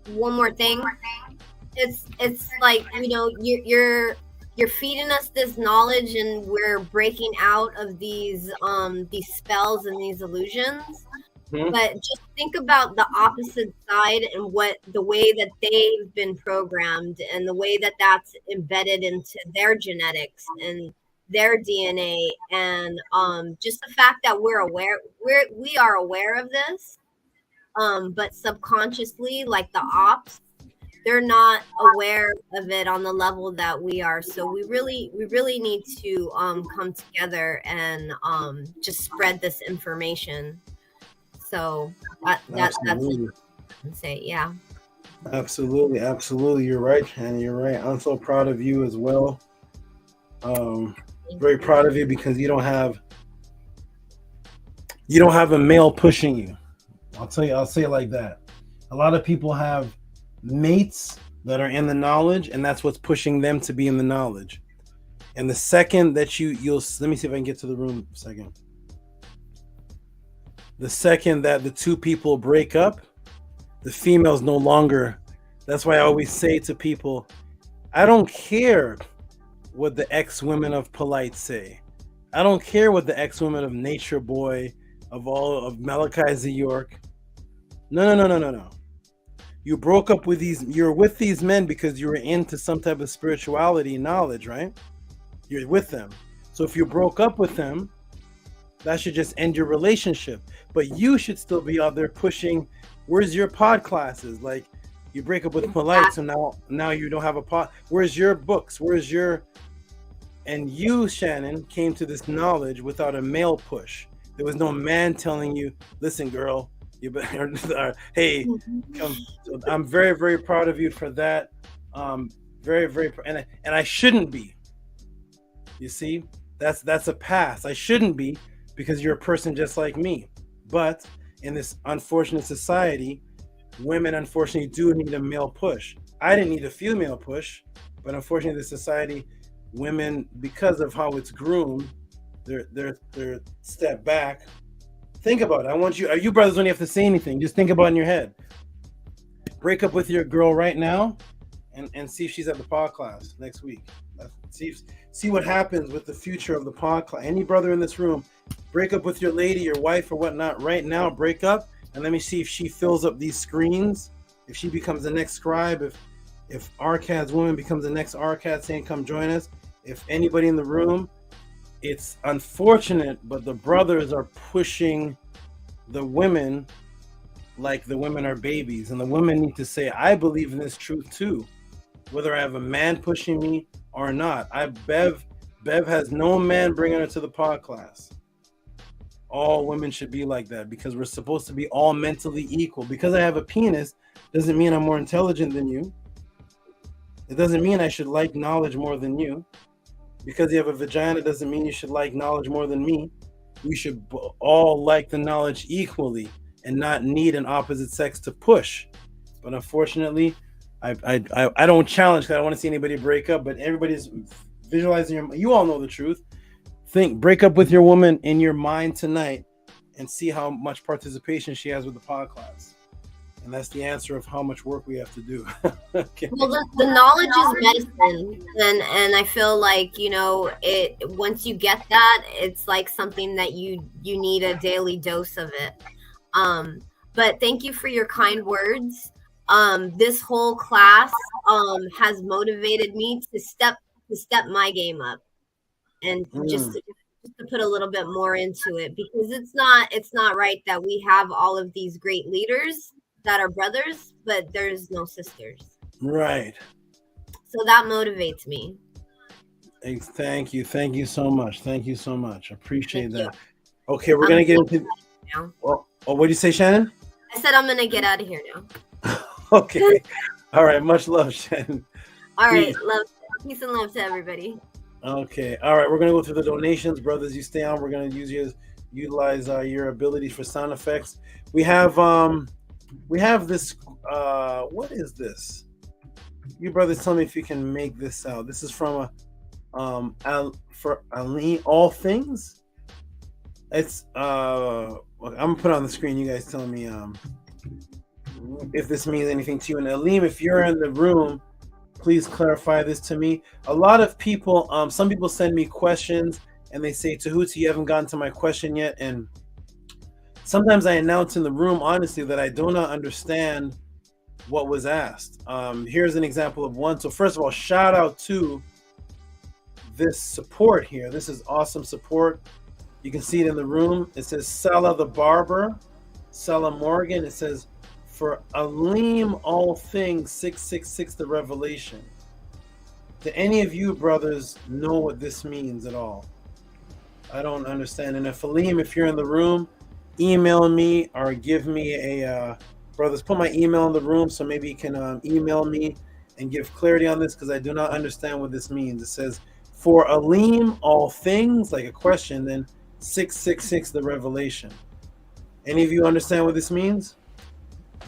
one more thing. It's like, you're feeding us this knowledge, and we're breaking out of these spells and these illusions. Mm-hmm. But just think about the opposite side, and the way that they've been programmed, and the way that that's embedded into their genetics and their DNA, and just the fact that we are aware of this, but subconsciously, like the ops, they're not aware of it on the level that we are. So we really need to come together and just spread this information. So that's what I say. Yeah. Absolutely, absolutely. You're right, Shannon. You're right. I'm so proud of you as well. Very proud of you because you don't have a male pushing you. I'll say it like that. A lot of people have mates that are in the knowledge, and that's what's pushing them to be in the knowledge. And the second that you'll let me see if I can get to the room a second. The second that the two people break up, the female's no longer. That's why I always say to people, I don't care what the ex-women of Polite say. I don't care what the ex-women of Nature Boy, of Malachi Z. York. No. You broke up with you're with these men because you were into some type of spirituality knowledge, right? You're with them. So if you broke up with them, that should just end your relationship. But you should still be out there pushing, where's your pod classes? Like, you break up with Polite, so now you don't have a pod. Where's your books? And you, Shannon, came to this knowledge without a male push. There was no man telling you, listen, girl, you better, hey, come. So I'm very, very proud of you for that. Very, very, and I shouldn't be. You see, that's a pass. I shouldn't be because you're a person just like me. But in this unfortunate society, women unfortunately do need a male push. I didn't need a female push, but unfortunately, the society, women, because of how it's groomed, they're step back. Think about it. I want you brothers don't have to say anything. Just think about it in your head. Break up with your girl right now and see if she's at the pod class next week. See what happens with the future of the pod class. Any brother in this room, break up with your lady, your wife or whatnot right now, break up, and let me see if she fills up these screens, if she becomes the next scribe, if Arcad's woman becomes the next Arcad saying, come join us. If anybody in the room, it's unfortunate, but the brothers are pushing the women like the women are babies. And the women need to say, I believe in this truth too, whether I have a man pushing me or not. Bev has no man bringing her to the pod class. All women should be like that because we're supposed to be all mentally equal. Because I have a penis doesn't mean I'm more intelligent than you. It doesn't mean I should like knowledge more than you. Because you have a vagina doesn't mean you should like knowledge more than me. We should all like the knowledge equally and not need an opposite sex to push. But unfortunately, I don't challenge because I don't want to see anybody break up, but everybody's visualizing you all know the truth. Break up with your woman in your mind tonight and see how much participation she has with the pod class. And that's the answer of how much work we have to do. Okay. Well, the knowledge is medicine, and I feel like it. Once you get that, it's like something that you need a daily dose of it. But thank you for your kind words. This whole class has motivated me to step my game up, and just to put a little bit more into it, because it's not right that we have all of these great leaders that are brothers, but there's no sisters. Right. So that motivates me. Thank you so much. Appreciate that. Okay, we're gonna get into. Oh, what did you say, Shannon? I said I'm gonna get out of here now. Okay. All right. Much love, Shannon. All right. Peace and love to everybody. Okay. All right. We're gonna go through the donations, brothers. You stay on. We're gonna utilize your abilities for sound effects. We have this. What is this? You brothers, tell me if you can make this out. This is from for Aline All Things. It's I'm gonna put it on the screen. You guys tell me if this means anything to you. And Aleem, if you're in the room, please clarify this to me. A lot of people, some people send me questions and they say, Tehuti, you haven't gotten to my question yet. And sometimes I announce in the room, honestly, that I do not understand what was asked. Here's an example of one. So first of all, shout out to this support here. This is awesome support. You can see it in the room. It says Sella the Barber, Sella Morgan. It says For Aleem all things 666 the revelation. Do any of you brothers know what this means at all? I don't understand. And if Aleem, if you're in the room, email me or give me a brothers, put my email in the room so maybe you can email me and give clarity on this, because I do not understand what this means. It says, for Aleem all things, like a question, then 666 the revelation. Any of you understand what this means?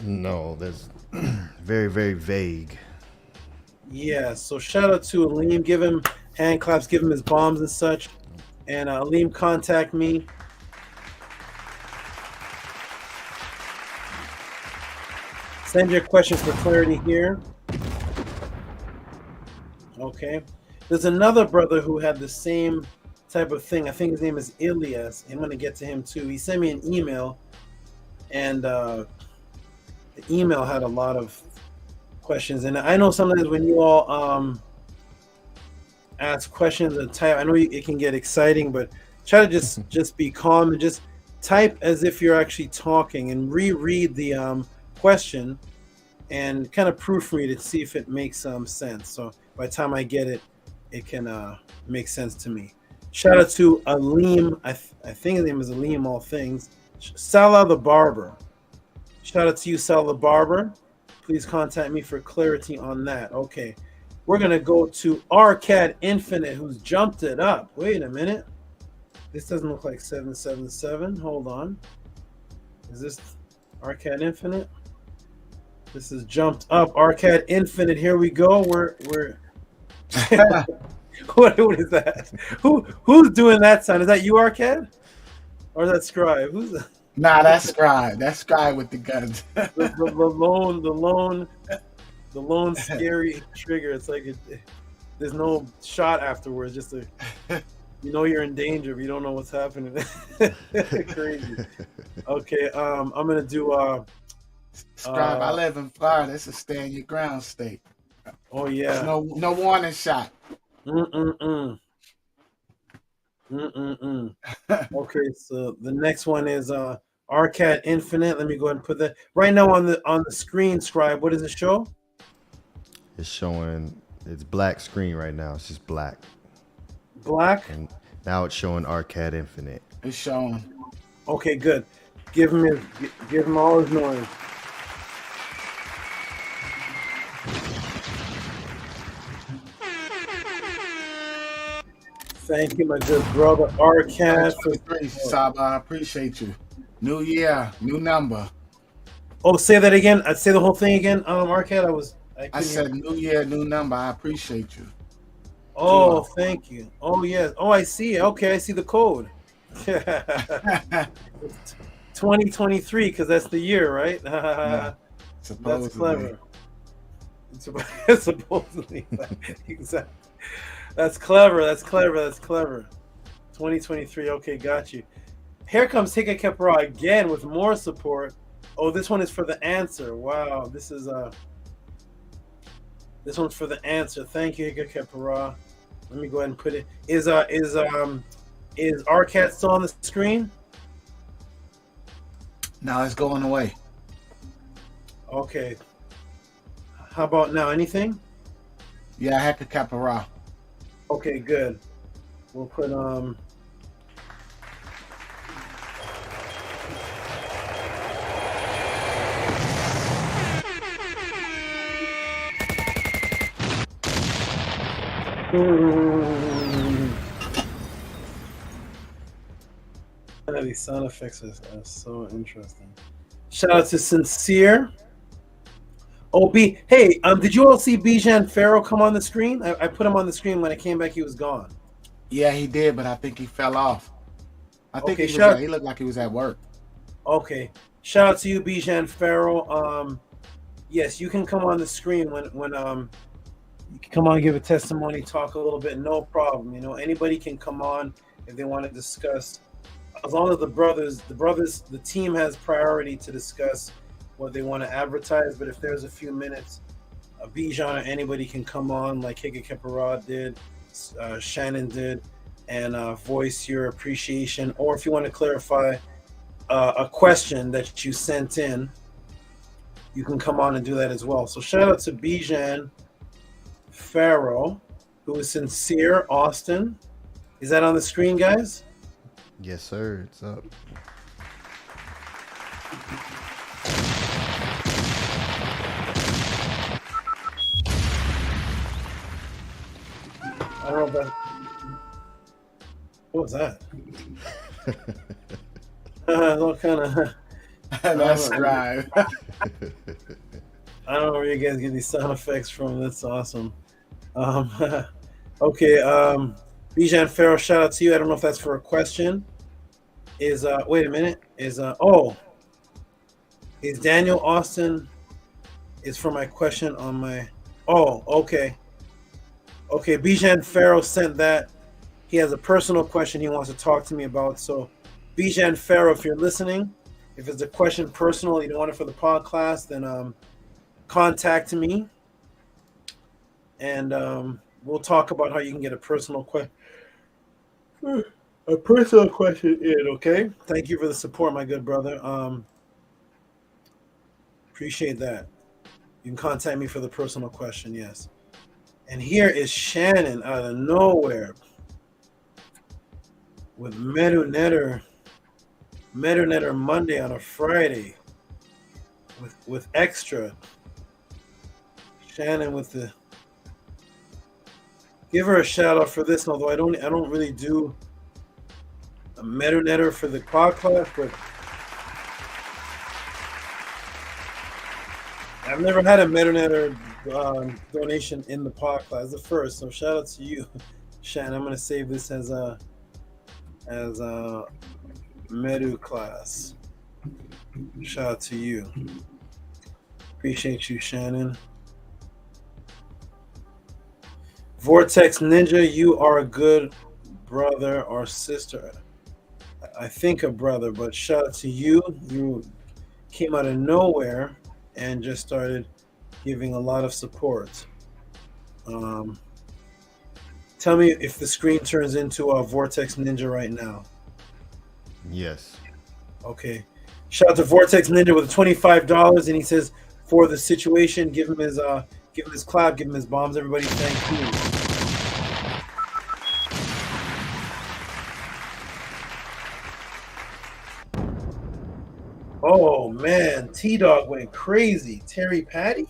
No, that's very, very vague. Yeah, so shout out to Aleem. Give him hand claps, give him his bombs and such. And Aleem, contact me. Send your questions for clarity here. Okay. There's another brother who had the same type of thing. I think his name is Ilias. I'm going to get to him too. He sent me an email, and the email had a lot of questions. And I know sometimes when you all ask questions and type, I know it can get exciting, but try to just be calm and just type as if you're actually talking, and reread the question and kind of proofread it, see if it makes sense. So by the time I get it, it can make sense to me. Shout out to Aleem. I think his name is Aleem all things. Salah the barber. Shout out to you, Salah the barber. Please contact me for clarity on that. Okay. We're going to go to Arcad Infinite, who's jumped it up. Wait a minute. This doesn't look like 777. Hold on. Is this Arcad Infinite? This is jumped up. Arcad Infinite. Here we go. We're what is that? Who's doing that sound? Is that you, Arcad? Or is that Scribe? Who's that? Nah, that's Scribe. That's Scribe with the guns. the lone scary trigger. It's like there's no shot afterwards. Just you know you're in danger, but you don't know what's happening. Crazy. Okay, I'm gonna do. Scribe, I live in Florida. It's a stand your ground state. Oh yeah. No warning shot. Okay, so the next one is Arcad Infinite. Let me go ahead and put that right now on the screen. Scribe, what does it show? It's showing, it's black screen right now. It's just black. Black? And now it's showing Arcad Infinite. It's showing. Okay, good. Give him all his noise. Thank you, my good brother Arcad. Saba, I appreciate you. New year, new number. Oh, say that again. I'd say the whole thing again. Arcad, I said new year, new number. I appreciate you. Oh, thank you. Oh, yes. Oh, I see. Okay, I see the code. 2023, because that's the year, right? Yeah, that's clever. Supposedly. Exactly. That's clever. 2023. Okay, got you. Here comes Heka Khepera again with more support. Oh, this one is for the answer. Wow, this one's for the answer. Thank you, Heka Khepera. Let me go ahead and put it. Is Arcad still on the screen? No, it's going away. Okay. How about now? Anything? Yeah, Heka Khepera. Okay, good. We'll put these sound effects are so interesting. Shout out to Sincere. Oh, hey, did you all see Bijan Pharaoh come on the screen? I put him on the screen. When I came back, he was gone. Yeah, he did, but I think he fell off. I think he looked like he was at work. Okay. Shout out to you, Bijan Pharaoh. Yes, you can come on the screen when you can come on, give a testimony, talk a little bit, no problem. You know, anybody can come on if they want to discuss. As long as the team has priority to discuss what they want to advertise. But if there's a few minutes, Bijan or anybody can come on, like Heka Khepera did, Shannon did, and voice your appreciation. Or if you want to clarify a question that you sent in, you can come on and do that as well. So shout out to Bijan Farrow, who is sincere, Austin. Is that on the screen, guys? Yes, sir. It's up. I don't know if that. What was that? What kind of? That's right. I don't know where you guys get these sound effects from. That's awesome. Okay, Bijan Farrow, shout out to you. I don't know if that's for a question. Wait a minute. Is Daniel Austin is for my question on my okay. Okay, Bijan Farrow sent that. He has a personal question he wants to talk to me about. So Bijan Farrow, if you're listening, if it's a question personal, you don't want it for the pod class, then contact me, and we'll talk about how you can get a personal question in. Okay. Thank you for the support, my good brother. Appreciate that. You can contact me for the personal question. Yes. And here is Shannon out of nowhere with Medu Netter Monday on a Friday with extra. Shannon with the, give her a shout out for this, although I don't really do a Medu Netter for the pod class, but I've never had a Medu Netter donation in the pod class. The first, so shout out to you, Shannon. I'm gonna save this as a Medu class. Shout out to you. Appreciate you, Shannon. Vortex Ninja, you are a good brother or sister. I think a brother, but shout out to you. You came out of nowhere and just started giving a lot of support. Tell me if the screen turns into a Vortex Ninja right now. Yes. Okay. Shout out to Vortex Ninja with $25, and he says for the situation, give him his clap, give him his bombs. Everybody, thank you. Oh man, T-Dog went crazy. Terry Patty?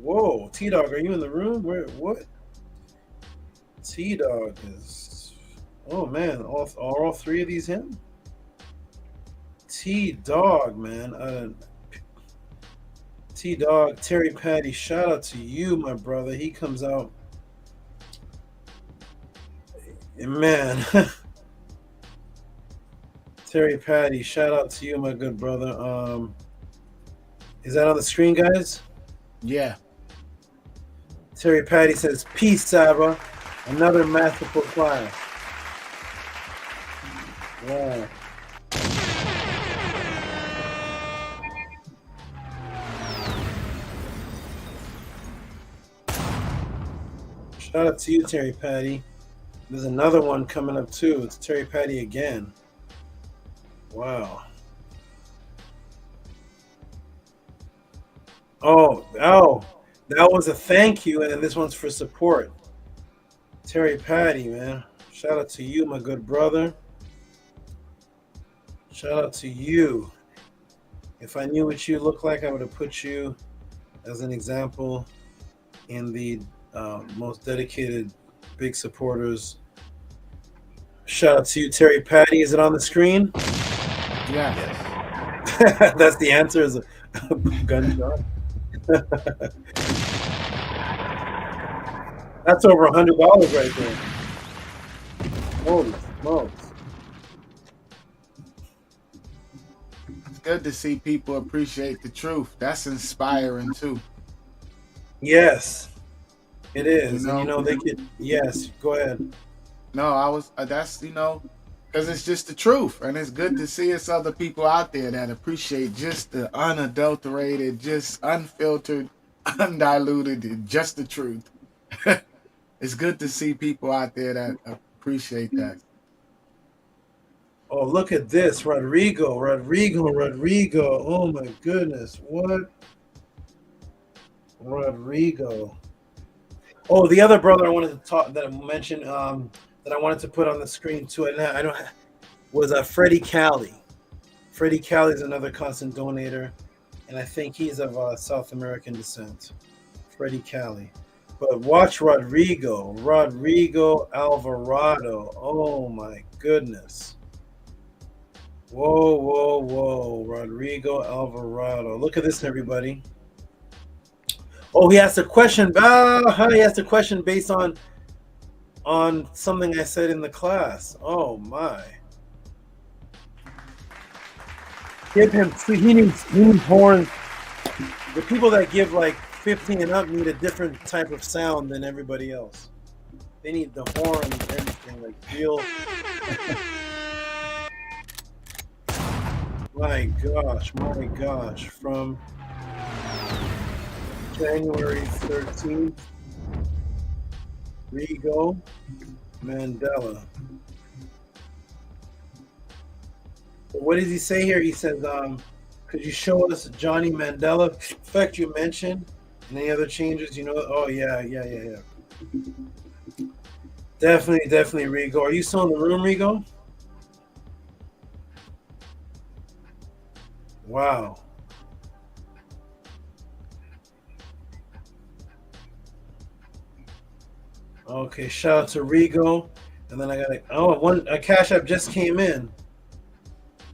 Whoa, T-Dog, are you in the room? What? T-Dog is, oh man, are all three of these him? T-Dog, man. T-Dog, Terry Patty, shout out to you, my brother. He comes out, man. Terry Patty, shout out to you, my good brother. Is that on the screen, guys? Yeah. Terry Patty says, peace, Saba. Another masterful class. Wow. Shout out to you, Terry Patty. There's another one coming up too. It's Terry Patty again. Wow. Oh, that was a thank you, and then this one's for support. Terry Patty, man. Shout out to you, my good brother. Shout out to you. If I knew what you look like, I would have put you as an example in the most dedicated big supporters. Shout out to you, Terry Patty. Is it on the screen? Yeah. That's the answer, is a gunshot. That's over $100 right there. Holy smokes. It's good to see people appreciate the truth. That's inspiring too. Yes, it is. And they could, yes, go ahead. No, that's, because it's just the truth. And it's good to see it's other people out there that appreciate just the unadulterated, just unfiltered, undiluted, just the truth. It's good to see people out there that appreciate that. Oh, look at this, Rodrigo. Oh my goodness, what? Rodrigo. Oh, the other brother I wanted to talk that I mentioned that I wanted to put on the screen too. I don't was Freddie Cali. Freddie Cali is another constant donator, and I think he's of South American descent. Freddie Cali. But watch Rodrigo Alvarado. Oh my goodness. Whoa. Rodrigo Alvarado. Look at this, everybody. Oh, he asked a question. He asked a question based on something I said in the class. Oh my. Give him, he needs horns. The people that give like 15 and up need a different type of sound than everybody else. They need the horns, everything, like real. My gosh. From January 13th, Rigo Mandela. What does he say here? He says, could you show us Johnny Mandela effect you mentioned? And any other changes? You know? Oh, yeah. Definitely, Rigo. Are you still in the room, Rigo? Wow. Okay, shout out to Rigo. And then I got a Cash App just came in.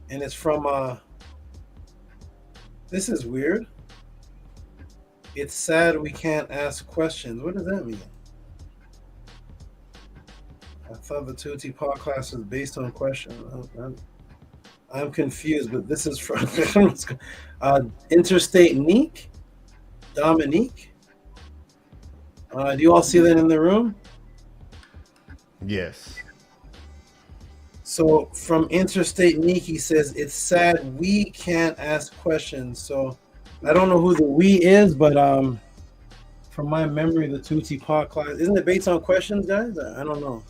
And it's from this is weird. It's sad we can't ask questions. What does that mean? I thought the Tutti podcast was based on questions. I'm confused, but this is from Interstate Neek, Dominique. Do you all see that in the room? Yes. So from Interstate Neek, he says, it's sad we can't ask questions. So I don't know who the we is, but from my memory, the Tutti podcast, isn't it based on questions, guys? I don't know.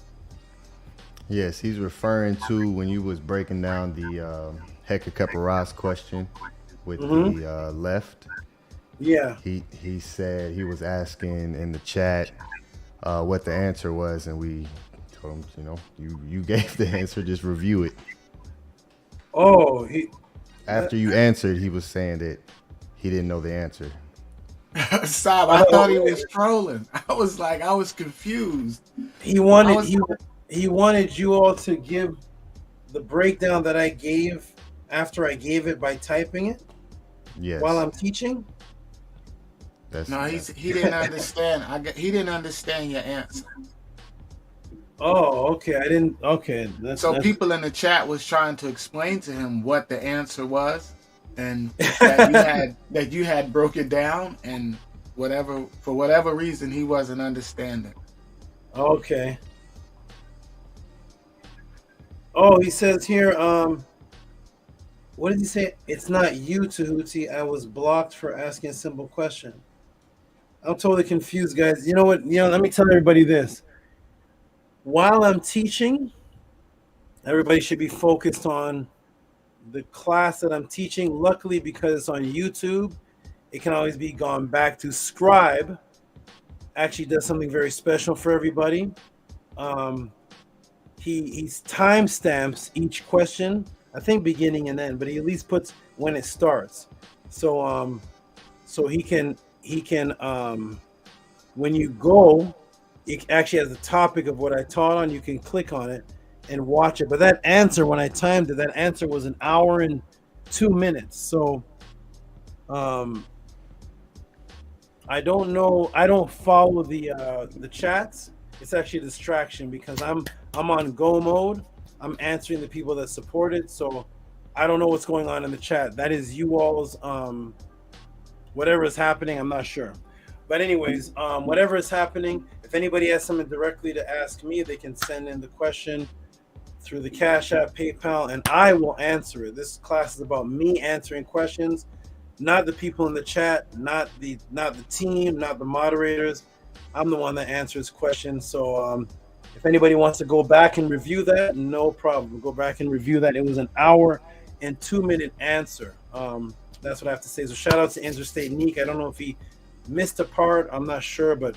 Yes, he's referring to when you was breaking down the Heka Khepera's question with the left. Yeah. He said he was asking in the chat what the answer was, and we told him, you gave the answer, just review it. Oh, after you answered, he was saying that he didn't know the answer. Stop! I thought he was trolling. I was confused. He wanted you all to give the breakdown that I gave after I gave it by typing it. Yes. While I'm teaching. He didn't understand. He didn't understand your answer. Oh, okay. I didn't. Okay. So people in the chat was trying to explain to him what the answer was, and that you had broke it down, and for whatever reason he wasn't understanding. Okay. Oh, he says here. What did he say? It's not you, Tehuti. I was blocked for asking a simple question. I'm totally confused, guys. You know what? Let me tell everybody this. While I'm teaching, everybody should be focused on the class that I'm teaching. Luckily, because it's on YouTube, it can always be gone back to. SCRIIIBE actually does something very special for everybody. He timestamps each question, I think beginning and end, but he at least puts when it starts. So he can when you go, it actually has the topic of what I taught on. You can click on it and watch it. But that answer, when I timed it, that answer was 1 hour and 2 minutes. So I don't know. I don't follow the chats. It's actually a distraction because I'm on go mode. I'm answering the people that support it. So I don't know what's going on in the chat. That is you all's whatever is happening. I'm not sure. But anyways, whatever is happening, if anybody has something directly to ask me, they can send in the question through the Cash App, PayPal, and I will answer it. This class is about me answering questions, not the people in the chat, not the team, not the moderators. I'm the one that answers questions. So If anybody wants to go back and review that, no problem. Go back and review that. It was an hour and 2-minute answer. That's what I have to say. So shout out to Interstate Neek. I don't know if he missed a part. I'm not sure, but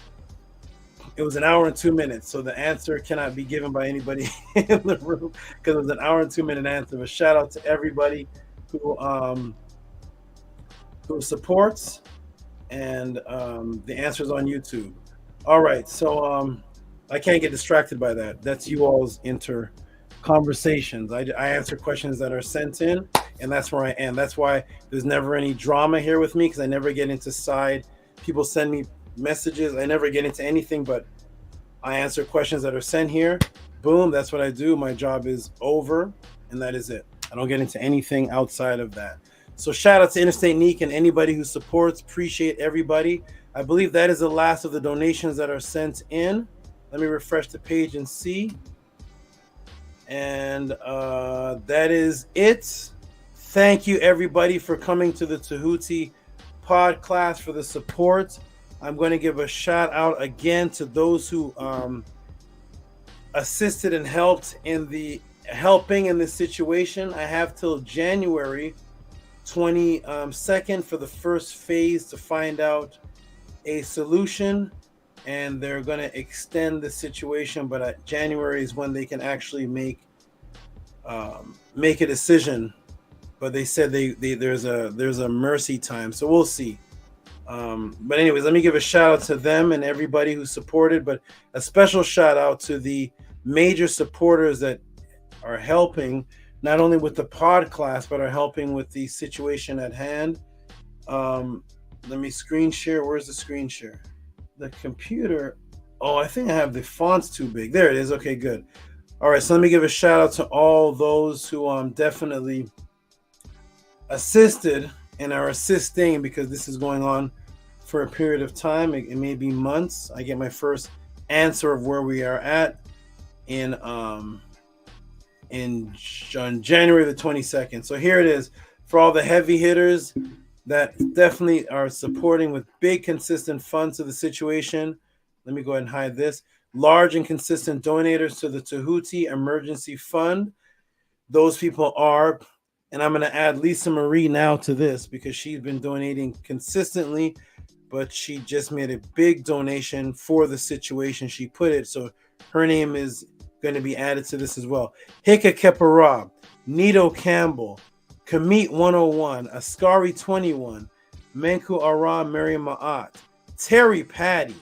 it was an hour and 2 minutes. So the answer cannot be given by anybody in the room because it was an hour and 2-minute answer. But shout out to everybody who supports, and the answer's on YouTube. All right, so I can't get distracted by that. That's you all's conversations. I answer questions that are sent in, and that's where I am. That's why there's never any drama here with me, because I never get into side. People send me messages. I never get into anything, but I answer questions that are sent here. Boom, that's what I do. My job is over, and that is it. I don't get into anything outside of that. So shout out to Interstate Neek and anybody who supports. Appreciate everybody. I believe that is the last of the donations that are sent in. Let me refresh the page and see. And that is it. Thank you, everybody, for coming to the Tehuti pod class, for the support. I'm going to give a shout out again to those who assisted and helped in the helping in this situation. I have till January 22nd for the first phase to find out a solution, and they're going to extend the situation, but January is when they can actually make a decision. But they said there's a mercy time, so we'll see. But anyways, let me give a shout out to them and everybody who supported, but a special shout out to the major supporters that are helping not only with the pod class, but are helping with the situation at hand. Let me screen share. Where's the screen share? The computer. Oh, I think I have the fonts too big. There it is. Okay, good. All right, so let me give a shout out to all those who definitely assisted and are assisting, because this is going on for a period of time. It may be months. I get my first answer of where we are at on January the 22nd. So here it is for all the heavy hitters that definitely are supporting with big consistent funds to the situation. Let me go ahead and hide this. Large and consistent donators to the Tehuti Emergency Fund. Those people are, and I'm going to add Lisa Marie now to this because she's been donating consistently, but she just made a big donation for the situation. She put it, so her name is going to be added to this as well. Heka Khepera, Nito Campbell, Kamit 101, Askari 21, Menku Ara Mary Ma'at, Terry Patty,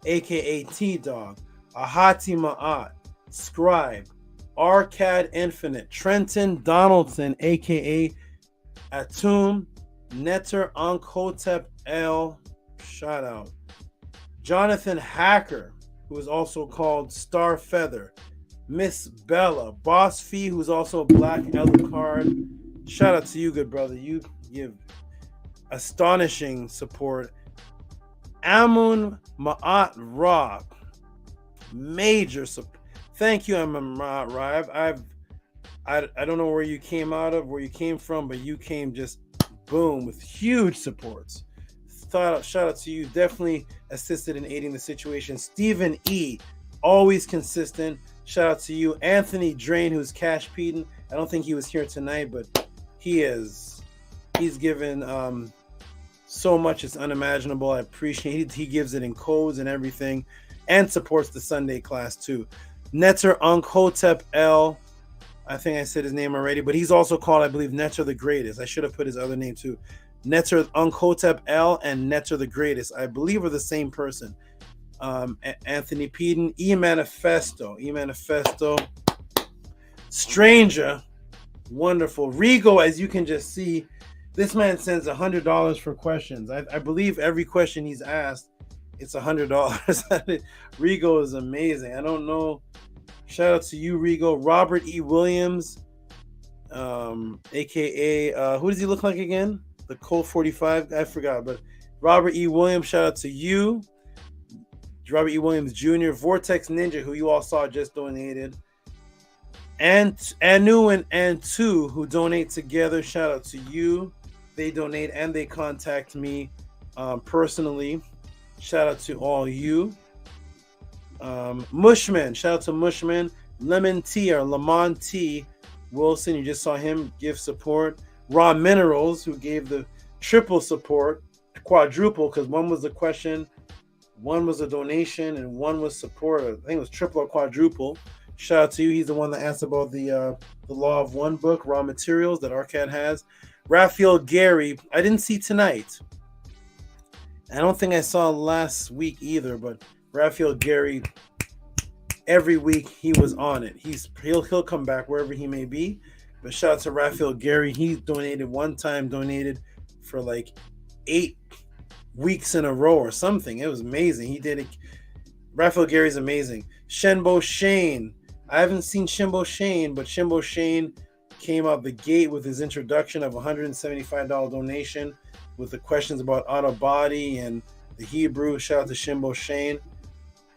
aka T-Dog, Ahati Ma'at, Scribe, Arcad Infinite, Trenton Donaldson, aka Atum, Netter Ankhotep L, shout out, Jonathan Hacker, who is also called Star Feather, Miss Bella, Boss Fee, who's also a Black Alucard. Shout out to you, good brother. You give astonishing support. Amun Ma'at Ra, major support. Thank you, Amun Ma'at Ra. I don't know where you came out of, where you came from, but you came just boom with huge supports. Shout out to you. Definitely assisted in aiding the situation. Stephen E, always consistent. Shout out to you. Anthony Drain, who's cash peeding. I don't think he was here tonight, but he is. He's given so much, it's unimaginable. I appreciate it. He gives it in codes and everything, and supports the Sunday class too. Netter Ankhotep L, I think I said his name already, but he's also called, I believe, Netter the Greatest. I should have put his other name too. Netter Ankhotep L and Netter the Greatest, I believe, are the same person. Anthony Peden, E-Manifesto, Stranger, wonderful. Rigo, as you can just see, this man sends $100 for questions. I believe every question he's asked, it's $100. Rigo is amazing. I don't know. Shout out to you, Rigo. Robert E. Williams, aka who does he look like again? The Colt 45. I forgot, but Robert E. Williams. Shout out to you, Robert E. Williams Jr. Vortex Ninja, who you all saw just donated, and Anu and Antu, who donate together. Shout out to you. They donate and they contact me personally. Shout out to all you. Mushman, shout out to Mushman. Lemon Tea or Lamont T. Wilson, you just saw him give support. Raw Minerals, who gave the triple support, quadruple, because one was a question, one was a donation, and one was support. I think it was triple or quadruple. Shout out to you. He's the one that asked about the Law of One book, Raw Materials, that Arcad has. Raphael Gary, I didn't see tonight. I don't think I saw last week either, but Raphael Gary, every week he was on it. He'll come back wherever he may be. But shout out to Raphael Gary. He donated for like 8 weeks in a row or something. It was amazing. He did it. Raphael Gary's amazing. Shenbo Shane. I haven't seen Shenbo Shane, but Shenbo Shane came out the gate with his introduction of $175 donation with the questions about auto body and the Hebrew. Shout out to Shenbo Shane.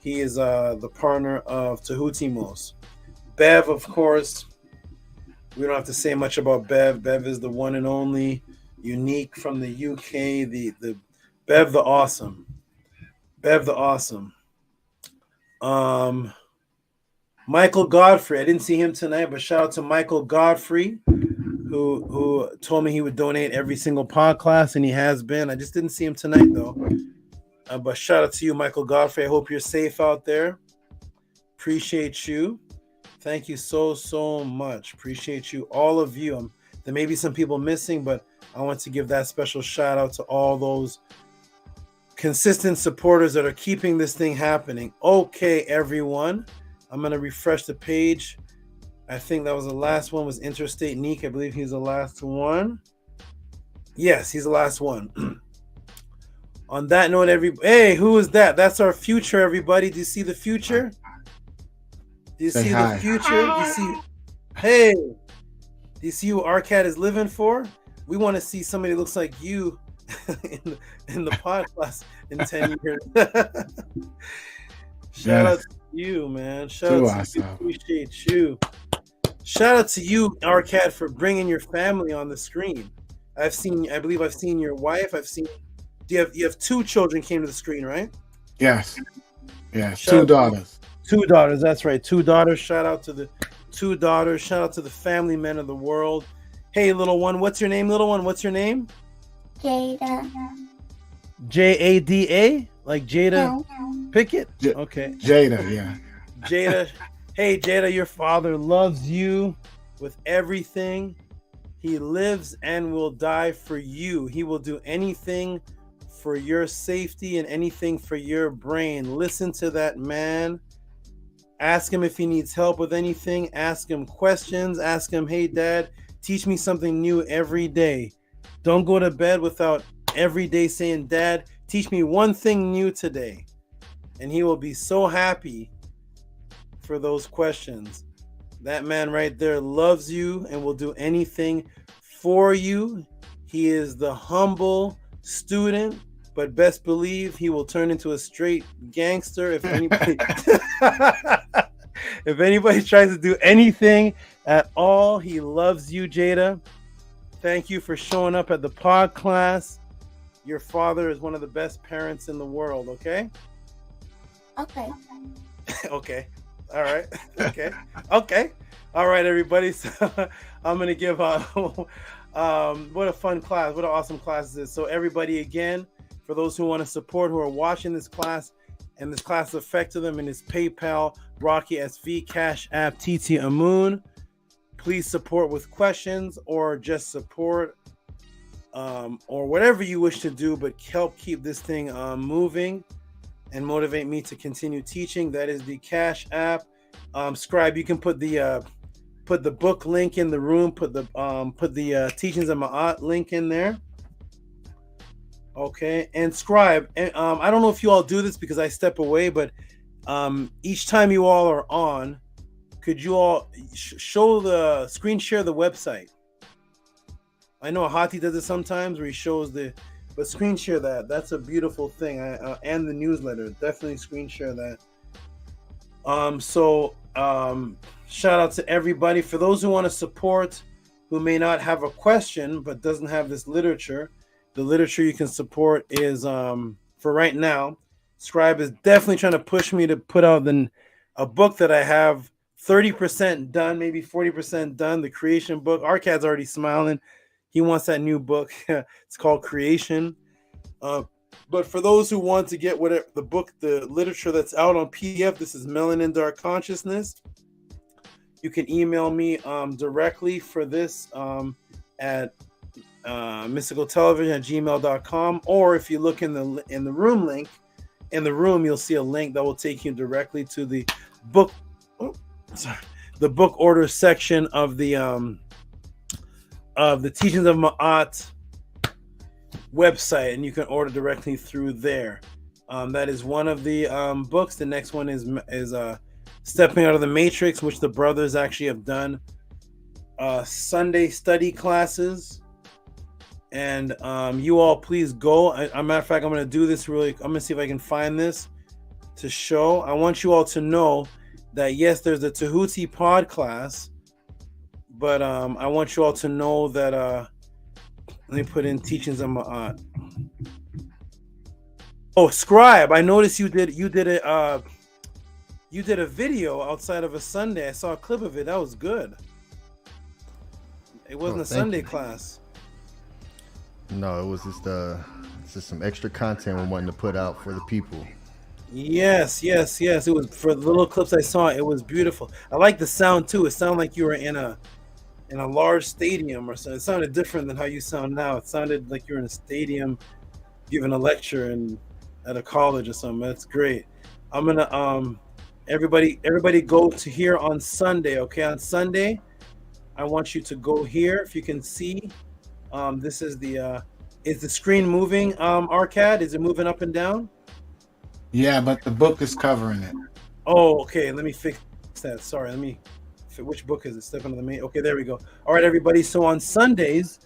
He is the partner of Tehuti Mos. Bev, of course, we don't have to say much about Bev. Bev is the one and only, unique from the UK, the Bev the Awesome. Bev the Awesome. Michael Godfrey, I didn't see him tonight, but shout out to Michael Godfrey, who told me he would donate every single pod class, and he has been. I just didn't see him tonight, though. But shout out to you, Michael Godfrey. I hope you're safe out there. Appreciate you. Thank you so much. Appreciate you, all of you. There may be some people missing, but I want to give that special shout out to all those consistent supporters that are keeping this thing happening. Okay, everyone. I'm going to refresh the page. I think that was the last one, was Interstate Neek. I believe he's the last one. Yes, he's the last one. On that note, hey, who is that? That's our future, everybody. Do you see the future? Do you see the future? Do you see? Hey, do you see who Arcad is living for? We want to see somebody that looks like you in the podcast in 10 years. Shout out to you, man. Shout out to you. Appreciate you. Shout out to you, Arcad, for bringing your family on the screen. I believe I've seen your wife. You have 2 children came to the screen, right? Yes. Yeah, 2 daughters. 2 daughters, that's right. 2 daughters. Shout out to the 2 daughters. Shout out to the family men of the world. Hey, little one, what's your name, little one? What's your name? Jada. Jada? Like Jada Pickett? Okay. Jada, yeah. Jada. Hey, Jada, your father loves you with everything. He lives and will die for you. He will do anything for your safety and anything for your brain. Listen to that man. Ask him if he needs help with anything. Ask him questions. Ask him, hey, Dad, teach me something new every day. Don't go to bed without every day saying, Dad, teach me one thing new today. And he will be so happy for those questions. That man right there loves you and will do anything for you. He is the humble student, but best believe he will turn into a straight gangster if anybody if anybody tries to do anything at all. He loves you, Jada. Thank you for showing up at the pod class. Your father is one of the best parents in the world, okay? Okay. Okay. All right. Okay. Okay. All right, everybody. So I'm going to give what a fun class. What an awesome class this is. So everybody, again, for those who want to support, who are watching this class, and this class affected them in his PayPal, Rocky SV, Cash App, TT Amun. Please support with questions or just support or whatever you wish to do, but help keep this thing moving and motivate me to continue teaching. That is the Cash App. Scribe, you can put the book link in the room, put the Teachings of Ma'at link in there. Okay, and Scribe, and I don't know if you all do this because I step away, but each time you all are on, could you all show the screen share the website? I know Hati does it sometimes where he shows but screen share that. That's a beautiful thing. And the newsletter, definitely screen share that. Shout out to everybody. For those who want to support, who may not have a question but doesn't have this literature, the literature you can support is for right now SCRIIIBE is definitely trying to push me to put out a book that I have 30% done, maybe 40% done. The creation book. Arcad's already smiling. He wants that new book. It's called Creation. But for those who want to get whatever the book, the literature that's out on PDF, this is Melanin Dark Consciousness. You can email me directly for this at mysticaltelevision@gmail.com, or if you look in the room link, in the room you'll see a link that will take you directly to the book. The book order section of the Teachings of Ma'at website, and you can order directly through there. That is one of the books. The next one is Stepping Out of the Matrix, which the brothers actually have done Sunday study classes. And you all please go. As a matter of fact, I'm going to do this really. I'm going to see if I can find this to show. I want you all to know that yes, there's a Tehuti pod class, but I want you all to know that let me put in Teachings of Ma'at. Oh, SCRIIBE! I noticed you did a video outside of a Sunday. I saw a clip of it. That was good. It wasn't a Sunday class. No, it was just some extra content we wanted to put out for the people. Yes. It was for the little clips I saw. It was beautiful. I like the sound too. It sounded like you were in a large stadium or something. It sounded different than how you sound now. It sounded like you were in a stadium giving a lecture at a college or something. That's great. I'm gonna everybody go to here on Sunday. Okay, on Sunday, I want you to go here. If you can see, this is is the screen moving? Arcad, is it moving up and down? Yeah, but the book is covering it. Oh, okay. Let me fix that. Sorry. Which book is it? Step into the main. Okay, there we go. All right, everybody. So on Sundays,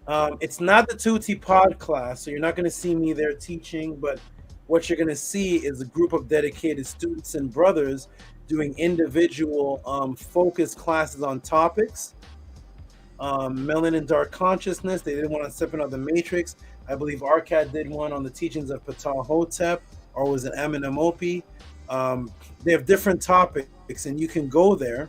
it's not the Tehuti pod class, so you're not going to see me there teaching, but what you're going to see is a group of dedicated students and brothers doing individual focused classes on topics. Melanin Dark Consciousness. They did one on Stepping Out of the Matrix. I believe Arcad did one on the teachings of Ptah Hotep, or was it Amenemopi? They have different topics, and you can go there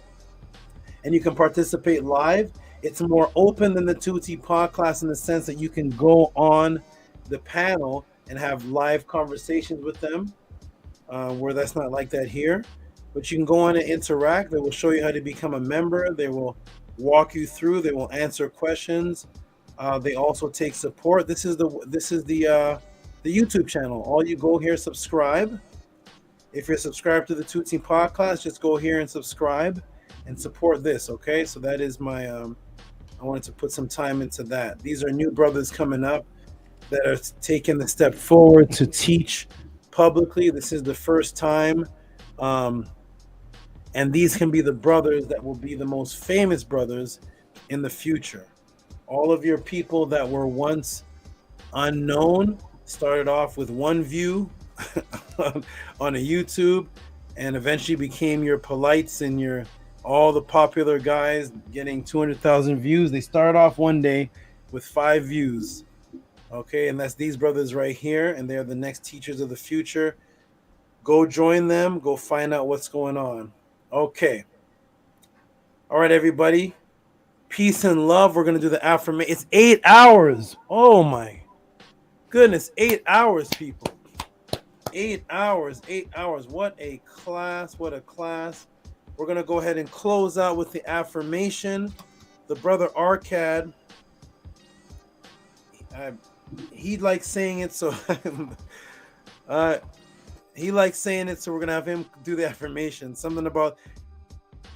and you can participate live. It's more open than the Tehuti pod class in the sense that you can go on the panel and have live conversations with them, where that's not like that here. But you can go on and interact. They will show you how to become a member. They will walk you through. They will answer questions. They also take support. This is the YouTube channel. All you go here, subscribe. If you're subscribed to the Tehuti podcast, just go here and subscribe and support this. Okay, so that is my. I wanted to put some time into that. These are new brothers coming up that are taking the step forward to teach publicly. This is the first time, and these can be the brothers that will be the most famous brothers in the future. All of your people that were once unknown started off with one view on a YouTube, and eventually became your Polites and all the popular guys getting 200,000 views. They started off one day with 5 views. Okay, and that's these brothers right here, and they're the next teachers of the future. Go join them. Go find out what's going on. Okay. All right, everybody. Peace and love. We're going to do the affirmation. It's 8 hours. Oh, my goodness. 8 hours, people. 8 hours. 8 hours. What a class. What a class. We're going to go ahead and close out with the affirmation. The brother Arcad, he likes saying it, so he likes saying it, so we're going to have him do the affirmation. Something about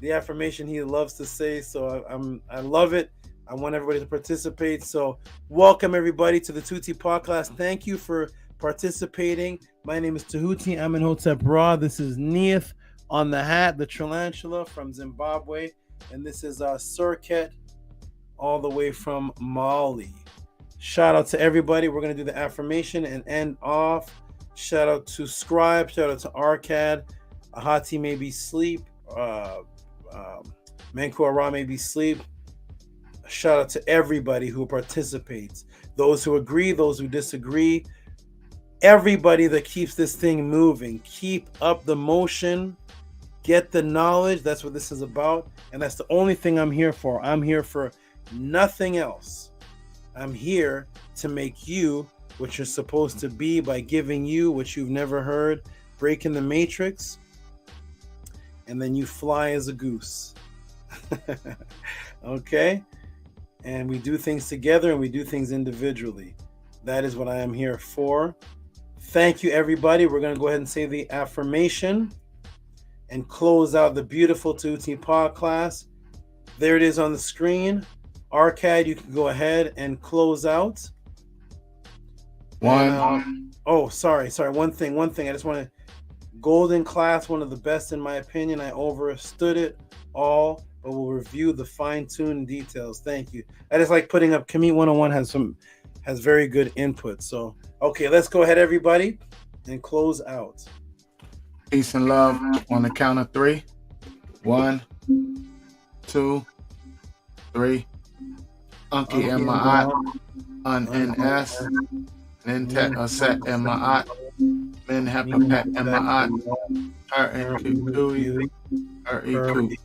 the affirmation he loves to say, so I love it. I want everybody to participate. So welcome everybody to the Tehuti podcast. Thank you for participating. My name is Tehuti. I'm in Hotep Ra. This is Neith on the hat, the tarantula from Zimbabwe, and this is Surket all the way from Mali. Shout out to everybody. We're going to do the affirmation and end off. Shout out to SCRIIIBE. Shout out to Arcad. Ahati may be asleep. Manku Ara may be asleep. Shout out to everybody who participates. Those who agree, those who disagree. everybody that keeps this thing moving. Keep up the motion. Get the knowledge. That's what this is about. And that's the only thing I'm here for. I'm here for nothing else. I'm here to make you what you're supposed to be by giving you what you've never heard, breaking the matrix, and then you fly as a goose. Okay? And we do things together and we do things individually. That is what I am here for. Thank you, everybody. We're going to go ahead and say the affirmation and close out the beautiful Tehuti Pod class. There it is on the screen. Arcad, you can go ahead and close out. Sorry. One thing. I just want to, golden class, one of the best in my opinion. I overstood it all, but we'll review the fine-tuned details. Thank you. I just like putting up, Kami 101 has very good input. So, okay, let's go ahead, everybody, and close out. Peace and love on the count of 3. 1, 2, 3. Unki Ma'at, Un-N-S, Nintet Aset Ma'at, Min Hepapet Ma'at, Her-En-Kukui, Her-E-Ku.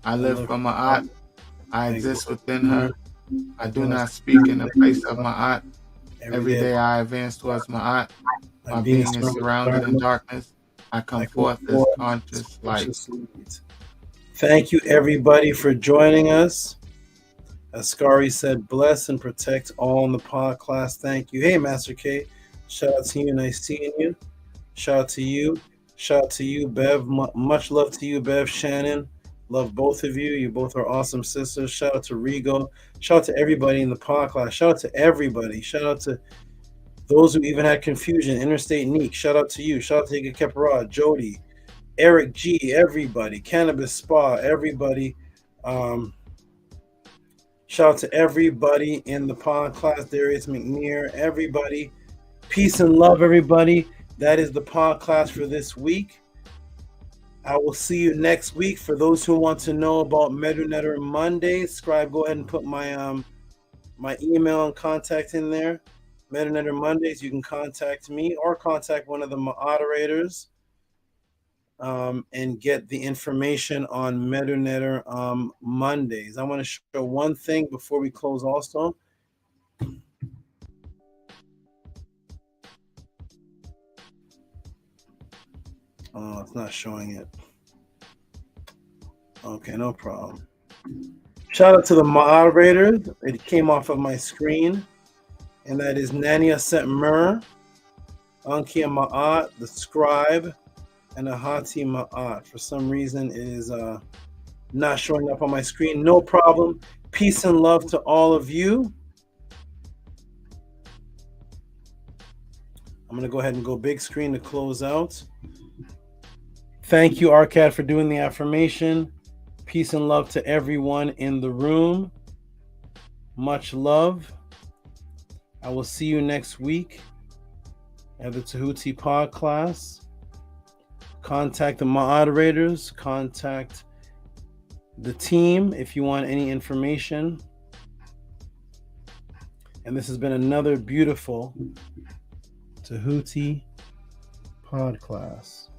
I live for Ma'at. I exist within her. I do not speak in the place of Ma'at. Every day I advance towards Ma'at. My being is surrounded in darkness. I come forth as conscious light. Thank you, everybody, for joining us. Ascari said, bless and protect all in the pod class. Thank you. Hey, Master K. Shout out to you. Nice seeing you. Shout out to you. Shout out to you, Bev. Much love to you, Bev. Shannon. Love both of you. You both are awesome sisters. Shout out to Rigo. Shout out to everybody in the pod class. Shout out to everybody. Shout out to those who even had confusion. Interstate Neek. Shout out to you. Shout out to Heka Khepera, Jody, Eric G, everybody. Cannabis Spa, everybody. Shout out to everybody in the pod class. Darius McNear, everybody. Peace and love, everybody. That is the pod class for this week. I will see you next week. For those who want to know about Medunetter Mondays, Scribe, go ahead and put my my email and contact in there. Medunetter Mondays, you can contact me or contact one of the moderators and get the information on Medunetter Mondays. I want to show one thing before we close also. Oh, it's not showing it. Okay, no problem. Shout out to the moderators. It came off of my screen. And that is Nania Setmer, Ankia Ma'at, the Scribe, and Ahati Ma'at. For some reason, it is not showing up on my screen. No problem. Peace and love to all of you. I'm going to go ahead and go big screen to close out. Thank you, Arcad, for doing the affirmation. Peace and love to everyone in the room. Much love. I will see you next week at the Tehuti Pod class. Contact the moderators. Contact the team if you want any information. And this has been another beautiful Tehuti Pod class.